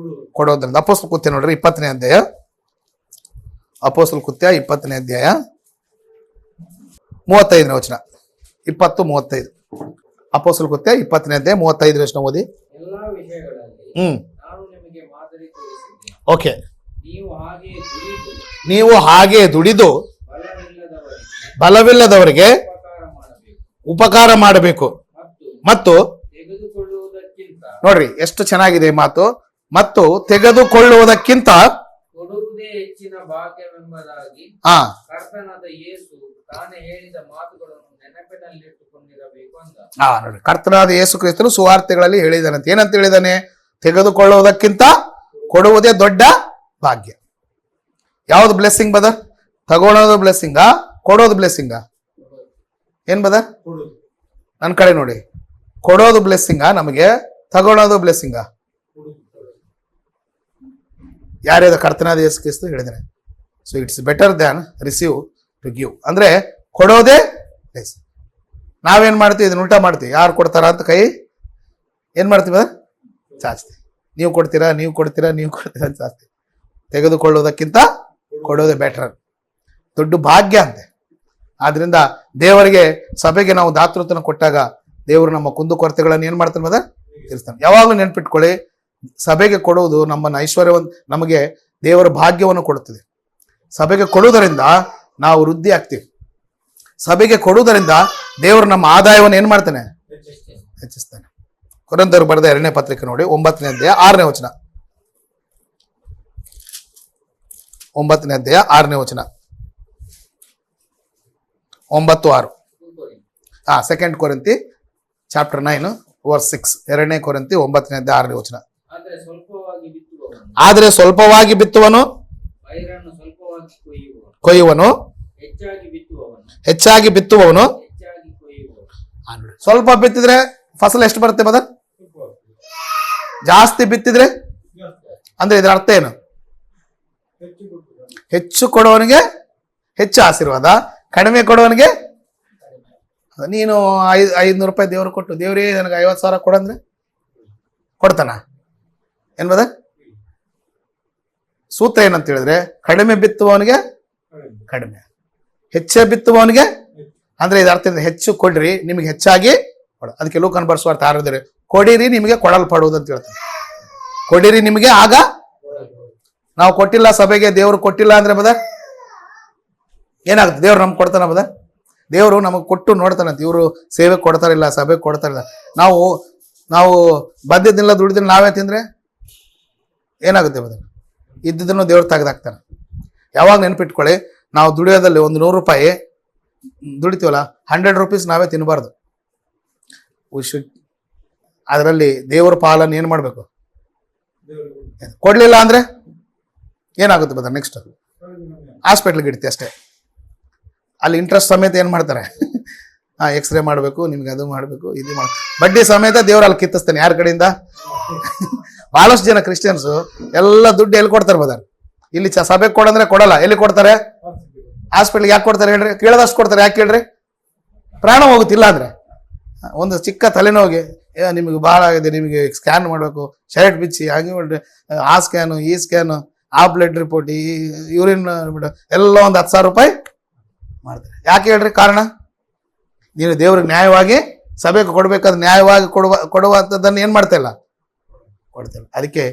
ಕೊಡೋದ್ರಿಂದ. ಅಪೊಸ್ತಲ ಕೃತ್ಯ ನೋಡ್ರಿ 20ನೇ ಅಧ್ಯಾಯ. ಅಪೊಸ್ತಲ ಕೃತ್ಯ 20ನೇ ಅಧ್ಯಾಯ 35ನೇ ವಚನ. 20:35. ಅಪೊಸ್ತಲ ಕೃತ್ಯ 20ನೇ ಅಧ್ಯಾಯ 35ನೇ ವಚನ ಓದಿ. ಎಲ್ಲಾ ವಿಷಯಗಳಲ್ಲಿ ನಾನು ನಿಮಗೆ ಮಾದರಿ ತೋರಿಸಿದ್ದೇನೆ. ಓಕೆ. ನೀವು ಹಾಗೆ ದುಡಿದು ಬಲವಿಲ್ಲದವರಿಗೆ ಉಪಕಾರ ಮಾಡಬೇಕು. ಮತ್ತು ನೋಡ್ರಿ ಎಷ್ಟು ಚೆನ್ನಾಗಿದೆ ಮಾತು. ಮತ್ತು ತೆಗೆದುಕೊಳ್ಳುವುದಕ್ಕಿಂತ ಕೊಡುವುದೇ ಹೆಚ್ಚಿನ ಭಾಗ್ಯವೆಂಬುದಾಗಿ ಕರ್ತನಾದ ಯೇಸು ತಾನೇ ಹೇಳಿದ ಮಾತುಗಳನ್ನು ನೆನಪಿನಲ್ಲಿಟ್ಟುಕೊಂಡಿರಬೇಕು ಅಂತ. ನೋಡಿ, ಕರ್ತನಾದ ಯೇಸು ಕ್ರಿಸ್ತನು ಸುವಾರ್ತೆಗಳಲ್ಲಿ ಹೇಳಿದಾನಂತೆ. ಏನಂತ ಹೇಳಿದಾನೆ? ತೆಗೆದುಕೊಳ್ಳುವುದಕ್ಕಿಂತ ಕೊಡುವುದೇ ದೊಡ್ಡ ಭಾಗ್ಯ. ಯಾವ್ದು ಬ್ಲೆಸ್ಸಿಂಗ್ ಬದ? ತಗೊಳ್ಳೋದು ಬ್ಲೆಸ್ಸಿಂಗ, ಕೊಡೋದು ಬ್ಲೆಸ್ಸಿಂಗ? ಏನ್ ಬದ? ನನ್ನ ಕಡೆ ನೋಡಿ. ಕೊಡೋದು ಬ್ಲೆಸ್ಸಿಂಗ ನಮಗೆ, ತಗೊಳ್ಳೋದು ಬ್ಲೆಸ್ಸಿಂಗ? ಯಾರ್ಯಾದ? ಕರ್ತನಾದ ಯೇಸು ಕ್ರಿಸ್ತ ಹೇಳಿದಾನೆ. So it's better than receive to give. ಅಂದ್ರೆ ಕೊಡೋದೇ ಬ್ಲೆಸ್ಸಿಂಗ್. ನಾವೇನ್ ಮಾಡ್ತೀವಿ? ಇದನ್ನ ಉಲ್ಟಾ ಮಾಡ್ತೀವಿ. ಯಾರು ಕೊಡ್ತಾರ ಅಂತ ಕೈ ಏನ್ ಮಾಡ್ತೀವಿ? ಚಾಚ್ತೀವಿ. ನೀವು ಕೊಡ್ತೀರಾ ಅಂತ ಚಾಚ್ತೀವಿ. ತೆಗೆದುಕೊಳ್ಳುವುದಕ್ಕಿಂತ ಕೊಡೋದೇ ಬೆಟರ್, ದೊಡ್ಡ ಭಾಗ್ಯ ಅಂತೆ. ಆದ್ರಿಂದ ದೇವರಿಗೆ, ಸಭೆಗೆ ನಾವು ದಾತೃತ್ವನ ಕೊಟ್ಟಾಗ ದೇವರು ನಮ್ಮ ಕುಂದುಕೊರತೆಗಳನ್ನು ಏನ್ ಮಾಡ್ತಾನೆ ಮದ? ತೀರಿಸ್ತಾನೆ. ಯಾವಾಗಲೂ ನೆನ್ಪಿಟ್ಕೊಳ್ಳಿ, ಸಭೆಗೆ ಕೊಡುವುದು ನಮ್ಮನ್ನ ಐಶ್ವರ್ಯವನ್ನು, ನಮಗೆ ದೇವರ ಭಾಗ್ಯವನ್ನು ಕೊಡುತ್ತದೆ. ಸಭೆಗೆ ಕೊಡುವುದರಿಂದ ನಾವು ವೃದ್ಧಿ ಆಗ್ತೀವಿ. ಸಭೆಗೆ ಕೊಡುವುದರಿಂದ ದೇವರು ನಮ್ಮ ಆದಾಯವನ್ನು ಏನ್ ಮಾಡ್ತಾನೆ? ಹೆಚ್ಚಿಸ್ತಾನೆ. ಕೊರಿಂಥರು ಬರೆದ 2ನೇ ಪತ್ರಿಕೆ ನೋಡಿ 9ನೇ ಅಧ್ಯಾಯ 6ನೇ ವಚನ. 9ನೇ ಅಧ್ಯಾಯ 6ನೇ ವಚನ. 9:6. ಸೆಕೆಂಡ್ ಕೊರಿಂಥಿ ಚಾಪ್ಟರ್ 9 ವರ್ಸ್ 6. 2ನೇ ಕೊರಿಂಥಿ 9ನೇ ಅಧ್ಯಾಯ 6ನೇ ವಚನ. ಆದರೆ ಸ್ವಲ್ಪವಾಗಿ ಬಿತ್ತುವನು ಕೊಯ್ಯುವನು, ಹೆಚ್ಚಾಗಿ ಬಿತ್ತುವವನು. ಸ್ವಲ್ಪ ಬಿತ್ತಿದ್ರೆ ಫಸಲು ಎಷ್ಟು ಬರುತ್ತೆ ಬದ? ಜಾಸ್ತಿ ಬಿತ್ತಿದ್ರೆ ಅಂದ್ರೆ ಇದರ ಅರ್ಥ ಏನು? ಹೆಚ್ಚು ಕೊಡುವವನಿಗೆ ಹೆಚ್ಚು ಆಶೀರ್ವಾದ, ಕಡಿಮೆ ಕೊಡುವವನಿಗೆ. ನೀನು 500 ರೂಪಾಯಿ ದೇವ್ರು ಕೊಟ್ಟು, ದೇವ್ರೇ ನನಗೆ 50,000 ಕೊಡಂದ್ರೆ ಕೊಡ್ತಾನ? ಏನ್ ಬದ? ಸೂತ್ರ ಏನಂತ ಹೇಳಿದ್ರೆ, ಕಡಿಮೆ ಬಿತ್ತುವವನಿಗೆ ಕಡಿಮೆ, ಹೆಚ್ಚೆ ಬಿತ್ತುವವನಿಗೆ. ಅಂದ್ರೆ ಇದು ಅರ್ಥ, ಹೆಚ್ಚು ಕೊಡ್ರಿ ನಿಮಗೆ ಹೆಚ್ಚಾಗಿ ಅದಕ್ಕೆ ಲೂಕನ ಬರೆಸುವಾರ್ತೆ 6 ಕೊಡಿರಿ ನಿಮಗೆ ಕೊಡಲ್ಪಡುವುದು ಅಂತ ಹೇಳ್ತಾರೆ. ಕೊಡಿರಿ ನಿಮಗೆ ಆಗ ನಾವು ಕೊಟ್ಟಿಲ್ಲ ಸಭೆಗೆ, ದೇವ್ರು ಕೊಟ್ಟಿಲ್ಲ ಅಂದ್ರೆ ಬದರ್ ಏನಾಗುತ್ತೆ? ದೇವ್ರು ನಮ್ಗೆ ಕೊಡ್ತಾನ ಬದರ್? ದೇವರು ನಮಗೆ ಕೊಟ್ಟು ನೋಡ್ತಾನಂತ. ಇವರು ಸೇವೆ ಕೊಡ್ತಾರಿಲ್ಲ, ಸಭೆ ಕೊಡ್ತಾರಿಲ್ಲ. ನಾವು ಬಂದಿದ್ದಿಲ್ಲ ದುಡಿದಿಲ್ಲ ನಾವೇ ತಿಂದ್ರೆ ಏನಾಗುತ್ತೆ ಬದರ್? ಇದ್ದಿದ್ದನ್ನು ದೇವ್ರು ತೆಗೆದಾಕ್ತಾನೆ. ಯಾವಾಗ ನೆನಪಿಟ್ಕೊಳ್ಳಿ, ನಾವು ದುಡಿಯೋದಲ್ಲಿ ಒಂದು 100 ರೂಪಾಯಿ ದುಡಿತೀವಲ್ಲ, 100 ರೂಪೀಸ್ ನಾವೇ ತಿನ್ನಬಾರ್ದು. ಅದರಲ್ಲಿ ದೇವರ ಪಾಲನ್ನು ಏನು ಮಾಡಬೇಕು? ಕೊಡ್ಲಿಲ್ಲ ಅಂದ್ರೆ ಏನಾಗುತ್ತೆ ಬದರ್? ನೆಕ್ಸ್ಟ್ ಹಾಸ್ಪಿಟ್ಲಿಗೆ ಇಡ್ತೀವಿ ಅಷ್ಟೇ. ಅಲ್ಲಿ ಇಂಟ್ರೆಸ್ಟ್ ಸಮೇತ ಏನು ಮಾಡ್ತಾರೆ? ಎಕ್ಸ್ರೇ ಮಾಡಬೇಕು, ನಿಮ್ಗೆ ಅದು ಮಾಡಬೇಕು, ಇದು ಬಡ್ಡಿ ಸಮೇತ ದೇವ್ರು ಅಲ್ಲಿ ಕಿತ್ತಿಸ್ತಾನೆ. ಯಾರ ಕಡೆಯಿಂದ? ಬಹಳಷ್ಟು ಜನ ಕ್ರಿಶ್ಚಿಯನ್ಸು ಎಲ್ಲ ದುಡ್ಡು ಎಲ್ಲಿ ಕೊಡ್ತಾರೆ ಬದರ್? ಇಲ್ಲಿ ಸಭೆಗೆ ಕೊಡಂದ್ರೆ ಕೊಡಲ್ಲ. ಎಲ್ಲಿ ಕೊಡ್ತಾರೆ? ಹಾಸ್ಪಿಟ್ಲಿಗೆ. ಯಾಕೆ ಕೊಡ್ತಾರೆ ಹೇಳ್ರಿ? ಕೇಳದಷ್ಟು ಕೊಡ್ತಾರೆ. ಯಾಕೆ ಹೇಳ್ರಿ? ಪ್ರಾಣ ಹೋಗುತ್ತಿಲ್ಲ ಅಂದ್ರೆ. ಒಂದು ಚಿಕ್ಕ ತಲೆನೋವಿಗೆ ನಿಮಗೆ ಭಾಳ ಆಗಿದೆ, ನಿಮಗೆ ಸ್ಕ್ಯಾನ್ ಮಾಡಬೇಕು, ಶರ್ಟ್ ಬಿಚ್ಚಿ ಹಾಗೆ ಮಾಡ್ರಿ, ಆ ಸ್ಕ್ಯಾನು ಈ ಸ್ಕ್ಯಾನು, ಆ ಬ್ಲಡ್ ರಿಪೋರ್ಟ್, ಈ ಯೂರಿನ್ ಎಲ್ಲ ಒಂದು 10,000 ರೂಪಾಯಿ ಮಾಡ್ತಾರೆ. ಯಾಕೆ ಹೇಳ್ರಿ? ಕಾರಣ ನೀನು ದೇವ್ರಿಗೆ ನ್ಯಾಯವಾಗಿ ಸಭೆಗೆ ಕೊಡ್ಬೇಕಾದ್ರೆ ನ್ಯಾಯವಾಗಿ ಕೊಡುವಂಥದ್ದನ್ನು ಏನು ಮಾಡ್ತಾ ಇಲ್ಲ? ಕೊಡ್ತಿಲ್ಲ. ಅದಕ್ಕೆ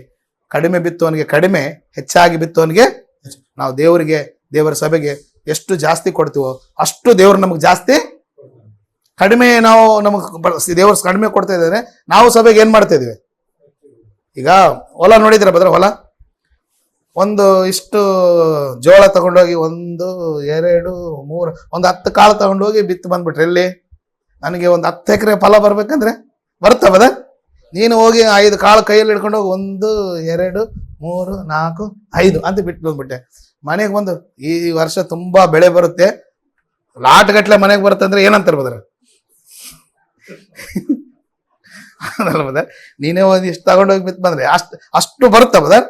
ಕಡಿಮೆ ಬಿತ್ತವನಿಗೆ ಕಡಿಮೆ, ಹೆಚ್ಚಾಗಿ ಬಿತ್ತವನಿಗೆ ನಾವು ದೇವರಿಗೆ, ದೇವರ ಸಭೆಗೆ ಎಷ್ಟು ಜಾಸ್ತಿ ಕೊಡ್ತೀವೋ ಅಷ್ಟು ದೇವರು ನಮಗೆ ಜಾಸ್ತಿ. ಕಡಿಮೆ ನಾವು ನಮಗೆ ದೇವ್ರ ಕಡಿಮೆ ಕೊಡ್ತಾ ಇದ್ದಾರೆ, ನಾವು ಸಭೆಗೆ ಏನು ಮಾಡ್ತಾ ಇದೀವಿ? ಈಗ ಹೊಲ ನೋಡಿದ್ರೆ ಬದ್ರೆ, ಹೊಲ ಒಂದು ಇಷ್ಟು ಜೋಳ ತಗೊಂಡೋಗಿ 1, 2, 3 ಒಂದು 10 ಕಾಳು ತಗೊಂಡೋಗಿ ಬಿತ್ತು ಬಂದ್ಬಿಟ್ರೆ ಎಲ್ಲಿ? ನನಗೆ ಒಂದು 10 ಎಕರೆ ಫಲ ಬರ್ಬೇಕಂದ್ರೆ ಬರುತ್ತಾ ಬದ? ನೀನು ಹೋಗಿ 5 ಕಾಳು ಕೈಯಲ್ಲಿ ಹಿಡ್ಕೊಂಡು ಹೋಗಿ 1, 2, 3, 4, 5 ಅಂತ ಬಿಟ್ಟು ಬಂದ್ಬಿಟ್ಟೆ. ಮನೆಗೆ ಬಂದು ಈ ವರ್ಷ ತುಂಬಾ ಬೆಳೆ ಬರುತ್ತೆ, ಲಾಟ್ ಗಟ್ಲೆ ಮನೆಗೆ ಬರುತ್ತೆ ಅಂದ್ರೆ ಏನಂತಾರೆ ಬದ್ರ? ಅದಲ್ಲ ಬದರ್, ನೀನೇ ಒಂದು ಇಷ್ಟು ತಗೊಂಡೋಗಿ ಬಿತ್ತು ಬಂದ್ರೆ ಅಷ್ಟು ಬರುತ್ತಾ ಬದರ್?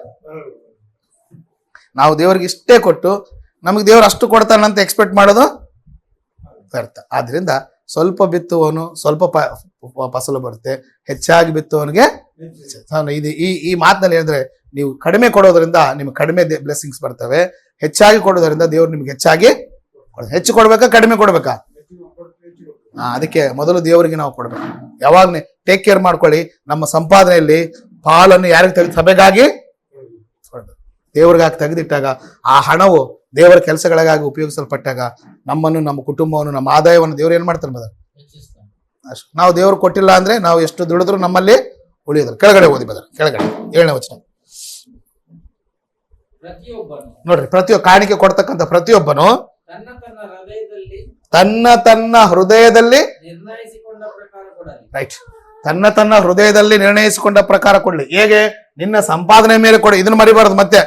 ನಾವು ದೇವ್ರಿಗೆ ಇಷ್ಟೇ ಕೊಟ್ಟು ನಮಗೆ ದೇವ್ರು ಅಷ್ಟು ಕೊಡ್ತಾನಂತ ಎಕ್ಸ್ಪೆಕ್ಟ್ ಮಾಡೋದು ವ್ಯರ್ಥ. ಆದ್ರಿಂದ ಸ್ವಲ್ಪ ಬಿತ್ತುವವನು ಸ್ವಲ್ಪ ಫಸಲು ಬರುತ್ತೆ, ಹೆಚ್ಚಾಗಿ ಬಿತ್ತುವವನಿಗೆ ಇದು ಈ ಮಾತಿನಲ್ಲಿ ಹೇಳಿದ್ರೆ, ನೀವು ಕಡಿಮೆ ಕೊಡೋದ್ರಿಂದ ನಿಮ್ಗೆ ಕಡಿಮೆ ಬ್ಲೆಸ್ಸಿಂಗ್ಸ್ ಬರ್ತವೆ, ಹೆಚ್ಚಾಗಿ ಕೊಡೋದ್ರಿಂದ ದೇವ್ರು ನಿಮ್ಗೆ ಹೆಚ್ಚಾಗಿ. ಹೆಚ್ಚು ಕೊಡ್ಬೇಕಾ ಕಡಿಮೆ ಕೊಡ್ಬೇಕಾ? ಅದಕ್ಕೆ ಮೊದಲು ದೇವರಿಗೆ ನಾವು ಕೊಡ್ಬೇಕು. ಯಾವಾಗ ಟೇಕ್ ಕೇರ್ ಮಾಡ್ಕೊಳ್ಳಿ. ನಮ್ಮ ಸಂಪಾದನೆಯಲ್ಲಿ ಪಾಲನ್ನು ಯಾರಿಗೆ ತೆಗೆದು ಸಭೆಗಾಗಿ ಕೊಡ್ಬೇಕು. ದೇವ್ರಿಗಾಗಿ ತೆಗೆದಿಟ್ಟಾಗ ಆ ಹಣವು ದೇವರ ಕೆಲಸಗಳಿಗಾಗಿ ಉಪಯೋಗಿಸಲ್ಪಟ್ಟಾಗ ನಮ್ಮನ್ನು, ನಮ್ಮ ಕುಟುಂಬವನ್ನು, ನಮ್ಮ ಆದಾಯವನ್ನು ದೇವ್ರು ಏನ್ ಮಾಡ್ತಾರೆ ಬದರ್? ಅಷ್ಟು. ನಾವು ದೇವ್ರು ಕೊಟ್ಟಿಲ್ಲ ಅಂದ್ರೆ ನಾವು ಎಷ್ಟು ದುಡಿದ್ರು ನಮ್ಮಲ್ಲಿ ಉಳಿಯೋದ್ರ. ಕೆಳಗಡೆ ಓದಿ ಬದರ್, ಕೆಳಗಡೆ 7ನೇ ವಚನ ನೋಡ್ರಿ. ಕಾಣಿಕೆ ಕೊಡ್ತಕ್ಕಂಥ ಪ್ರತಿಯೊಬ್ಬನು ತನ್ನ ಹೃದಯದಲ್ಲಿ ರೈಟ್, ತನ್ನ ಹೃದಯದಲ್ಲಿ ನಿರ್ಣಯಿಸಿಕೊಂಡ ಪ್ರಕಾರ ಕೊಡ್ಲಿ. ಹೇಗೆ? ನಿನ್ನ ಸಂಪಾದನೆ ಮೇಲೆ ಕೊಡಿ. ಇದನ್ನ ಮರಿಬಾರದು. ಮತ್ತೆ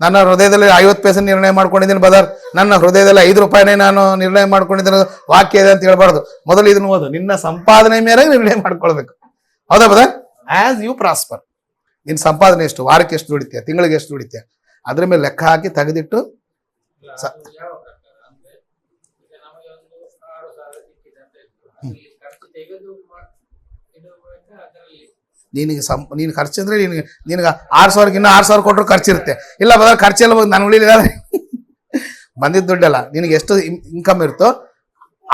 ನನ್ನ ಹೃದಯದಲ್ಲಿ 50 ಪೈಸೆ ನಿರ್ಣಯ ಮಾಡ್ಕೊಂಡಿದ್ದೀನಿ ಬದರ್, ನನ್ನ ಹೃದಯದಲ್ಲಿ 5 ರೂಪಾಯಿನೇ ನಾನು ನಿರ್ಣಯ ಮಾಡ್ಕೊಂಡಿದ್ದೀನಿ ವಾಕ್ಯ ಇದೆ ಅಂತ ಹೇಳ್ಬಾರ್ದು. ಮೊದಲು ಇದನ್ನ ಓದು. ನಿನ್ನ ಸಂಪಾದನೆ ಮೇಲೆ ನಿರ್ಣಯ ಮಾಡ್ಕೊಳ್ಬೇಕು. ಹೌದಾ ಬದರ್? As you prosper. ನಿನ್ನ ಸಂಪಾದನೆ ಎಷ್ಟು, ವಾರಕ್ಕೆ ಎಷ್ಟು ದುಡಿತೀಯ, ತಿಂಗಳಿಗೆ ಎಷ್ಟು ದುಡಿತೀಯ, ಅದ್ರ ಮೇಲೆ ಲೆಕ್ಕ ಹಾಕಿ ತೆಗೆದಿಟ್ಟು ನೀನು ಖರ್ಚು ಅಂದ್ರೆ ನಿನಗೆ 6,000 ಇನ್ನ 6,000 ಕೊಟ್ಟರು ಖರ್ಚಿರುತ್ತೆ. ಇಲ್ಲ ಬದರ್ ಖರ್ಚೆಲ್ಲ ನಾನು ಉಳಿಲಿಲ್ಲ ಬಂದಿದ್ದ ದುಡ್ಡಲ್ಲ. ನಿನಗೆ ಎಷ್ಟು ಇನ್ಕಮ್ ಇರುತ್ತೋ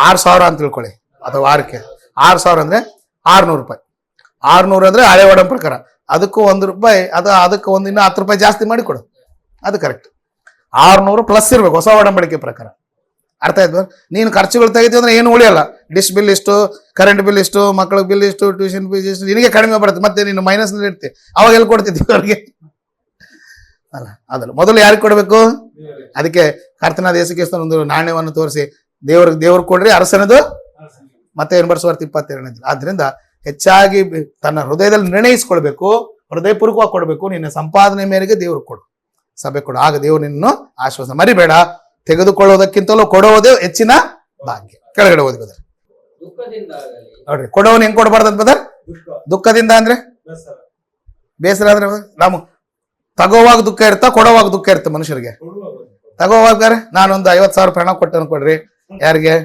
6,000 ಅಂತ ತಿಳ್ಕೊಳ್ಳಿ, ಅಥವಾ ವಾರಕ್ಕೆ 6,000 ಅಂದ್ರೆ 600 ರೂಪಾಯಿ. 600 ಅಂದ್ರೆ ಹಳೆ ಒಡಂ ಪ್ರಕಾರ ಅದಕ್ಕೂ 1 ರೂಪಾಯಿ, ಅದಕ್ಕೆ ಇನ್ನ 10 ರೂಪಾಯಿ ಜಾಸ್ತಿ ಮಾಡಿ ಕೊಡು. ಅದು ಕರೆಕ್ಟ್. 600 ಪ್ಲಸ್ ಇರ್ಬೇಕು ಹೊಸ ಒಡಂಬಡಿಕೆ ಪ್ರಕಾರ. ಅರ್ಥ ಆಯ್ತು? ನೀನು ಖರ್ಚುಗಳು ತೆಗಿತೀವಿ ಅಂದ್ರೆ ಏನು ಉಳಿಯಲ್ಲ. ಡಿಶ್ ಬಿಲ್ ಇಷ್ಟು, ಕರೆಂಟ್ ಬಿಲ್ ಇಷ್ಟು, ಮಕ್ಕಳ ಬಿಲ್ ಇಷ್ಟು, ಟ್ಯೂಷನ್ ಫೀಸ್ ಇಷ್ಟು, ನಿನಗೆ ಕಡಿಮೆ ಬರುತ್ತೆ. ಮತ್ತೆ ನೀನು ಮೈನಸ್ ನಲ್ಲಿ ಇರ್ತೀವಿ. ಅವಾಗ ಎಲ್ಲಿ ಕೊಡ್ತಿದ್ವಿ ಅವ್ರಿಗೆ? ಅಲ್ಲ, ಅದಲ್ಲ. ಮೊದಲು ಯಾರಿಗೆ ಕೊಡಬೇಕು? ಅದಕ್ಕೆ ಕರ್ತನಾದ ಯೇಸು ಕ್ರಿಸ್ತನ ಒಂದು ನಾಣ್ಯವನ್ನು ತೋರಿಸಿ ದೇವ್ರಿಗೆ ಕೊಡ್ರಿ, ಅರಸನದು ಮತ್ತೆ ಏನು ಬರೆಸುವಾರ್ತೆ 22. ಆದ್ರಿಂದ ಹೆಚ್ಚಾಗಿ ತನ್ನ ಹೃದಯದಲ್ಲಿ ನಿರ್ಣಯಿಸ್ಕೊಳ್ಬೇಕು, ಹೃದಯಪೂರ್ವಕವಾಗಿ ಕೊಡಬೇಕು. ನಿನ್ನ ಸಂಪಾದನೆ ಮೇರೆಗೆ ದೇವ್ರಿಗೆ ಕೊಡು, ಸಭೆ ಕೊಡು. ಆಗ ದೇವ್ರು ನಿನ್ನನ್ನು ಆಶ್ವಾಸ. ಮರಿಬೇಡ, ತೆಗೆದುಕೊಳ್ಳೋದಕ್ಕಿಂತಲೂ ಕೊಡುವುದೇ ಹೆಚ್ಚಿನ ಭಾಗ್ಯ. ಕೆಳಗಡೆ ಓದಿ ಬದರ್. ನೋಡ್ರಿ, ಕೊಡೋನು ಹೆಂಗ್ ಕೊಡಬಾರ್ದಂತ ಬದರ್? ದುಃಖದಿಂದ ಅಂದ್ರೆ ಬೇಸರ ಅಂದ್ರೆ ನಾವು ತಗೋವಾಗ ದುಃಖ ಇರ್ತಾ, ಕೊಡೋವಾಗ ದುಃಖ ಇರುತ್ತೆ ಮನುಷ್ಯರಿಗೆ. ತಗೋವಾಗ ನಾನೊಂದು 50,000 ರೂಪಾಯಿ ಹಣ ಕೊಟ್ಟನು ಕೊಡ್ರಿ, ಯಾರಿಗೆ?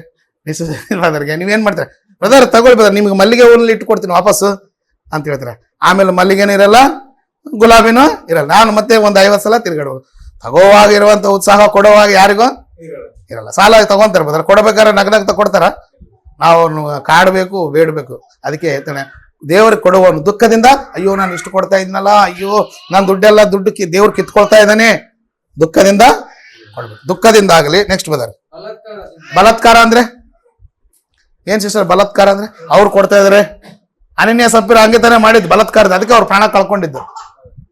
ಬ್ರದರ್ಗೆ. ನೀವೇನ್ ಮಾಡ್ತಾರೆ? ಬ್ರದರ್ ತಗೊಳ್ಳಿ ಬ್ರದರ್, ನಿಮ್ಗೆ ಮಲ್ಲಿಗೆ ಹೂನಲ್ಲಿ ಇಟ್ಟು ಕೊಡ್ತೀನಿ ವಾಪಸ್ಸು ಅಂತ ಹೇಳ್ತಾರೆ. ಆಮೇಲೆ ಮಲ್ಲಿಗೆನೂ ಇರಲ್ಲ, ಗುಲಾಬಿನೂ ಇರಲ್ಲ. ನಾನು ಮತ್ತೆ ಒಂದು 50 ಸಲ ತಿರ್ಗಾಡುವ. ತಗೋವಾಗ ಇರುವಂತ ಉತ್ಸಾಹ ಕೊಡುವಾಗ ಯಾರಿಗೂ ಇರಲ್ಲ. ಸಾಲ ತಗೊಂತಾರ ಬದರ್, ಕೊಡಬೇಕಾದ್ರೆ ನಗನಗ್ತ ಕೊಡ್ತಾರ? ನಾವು ಅವ್ರನ್ನ ಕಾಡಬೇಕು, ಬೇಡಬೇಕು. ಅದಕ್ಕೆ ಹೇಳ್ತಾನೆ, ದೇವ್ರಿಗೆ ಕೊಡುವವನು ದುಃಖದಿಂದ, ಅಯ್ಯೋ ನಾನು ಇಷ್ಟು ಕೊಡ್ತಾ ಇದ್ನಲ್ಲ, ಅಯ್ಯೋ ನಾನು ದುಡ್ಡು ದೇವ್ರು ಕಿತ್ಕೊಳ್ತಾ ಇದ್ದಾನೆ, ದುಃಖದಿಂದ ಕೊಡ್ಬೇಕು. ದುಃಖದಿಂದ ಆಗಲಿ. ನೆಕ್ಸ್ಟ್ ಬದರ್, ಬಲಾತ್ಕಾರ ಅಂದ್ರೆ ಏನ್ ಸಿಸ್ಟರ್? ಬಲಾತ್ಕಾರ ಅಂದ್ರೆ ಅವ್ರು ಕೊಡ್ತಾ ಇದಾರೆ. ಅನನ್ಯ ಸಪ್ಪಿರ ಹಂಗೆ ತಾನೇ ಮಾಡಿದ್ದು ಬಲಾತ್ಕಾರದ, ಅದಕ್ಕೆ ಅವ್ರು ಪ್ರಾಣ ಕಳ್ಕೊಂಡಿದ್ದು.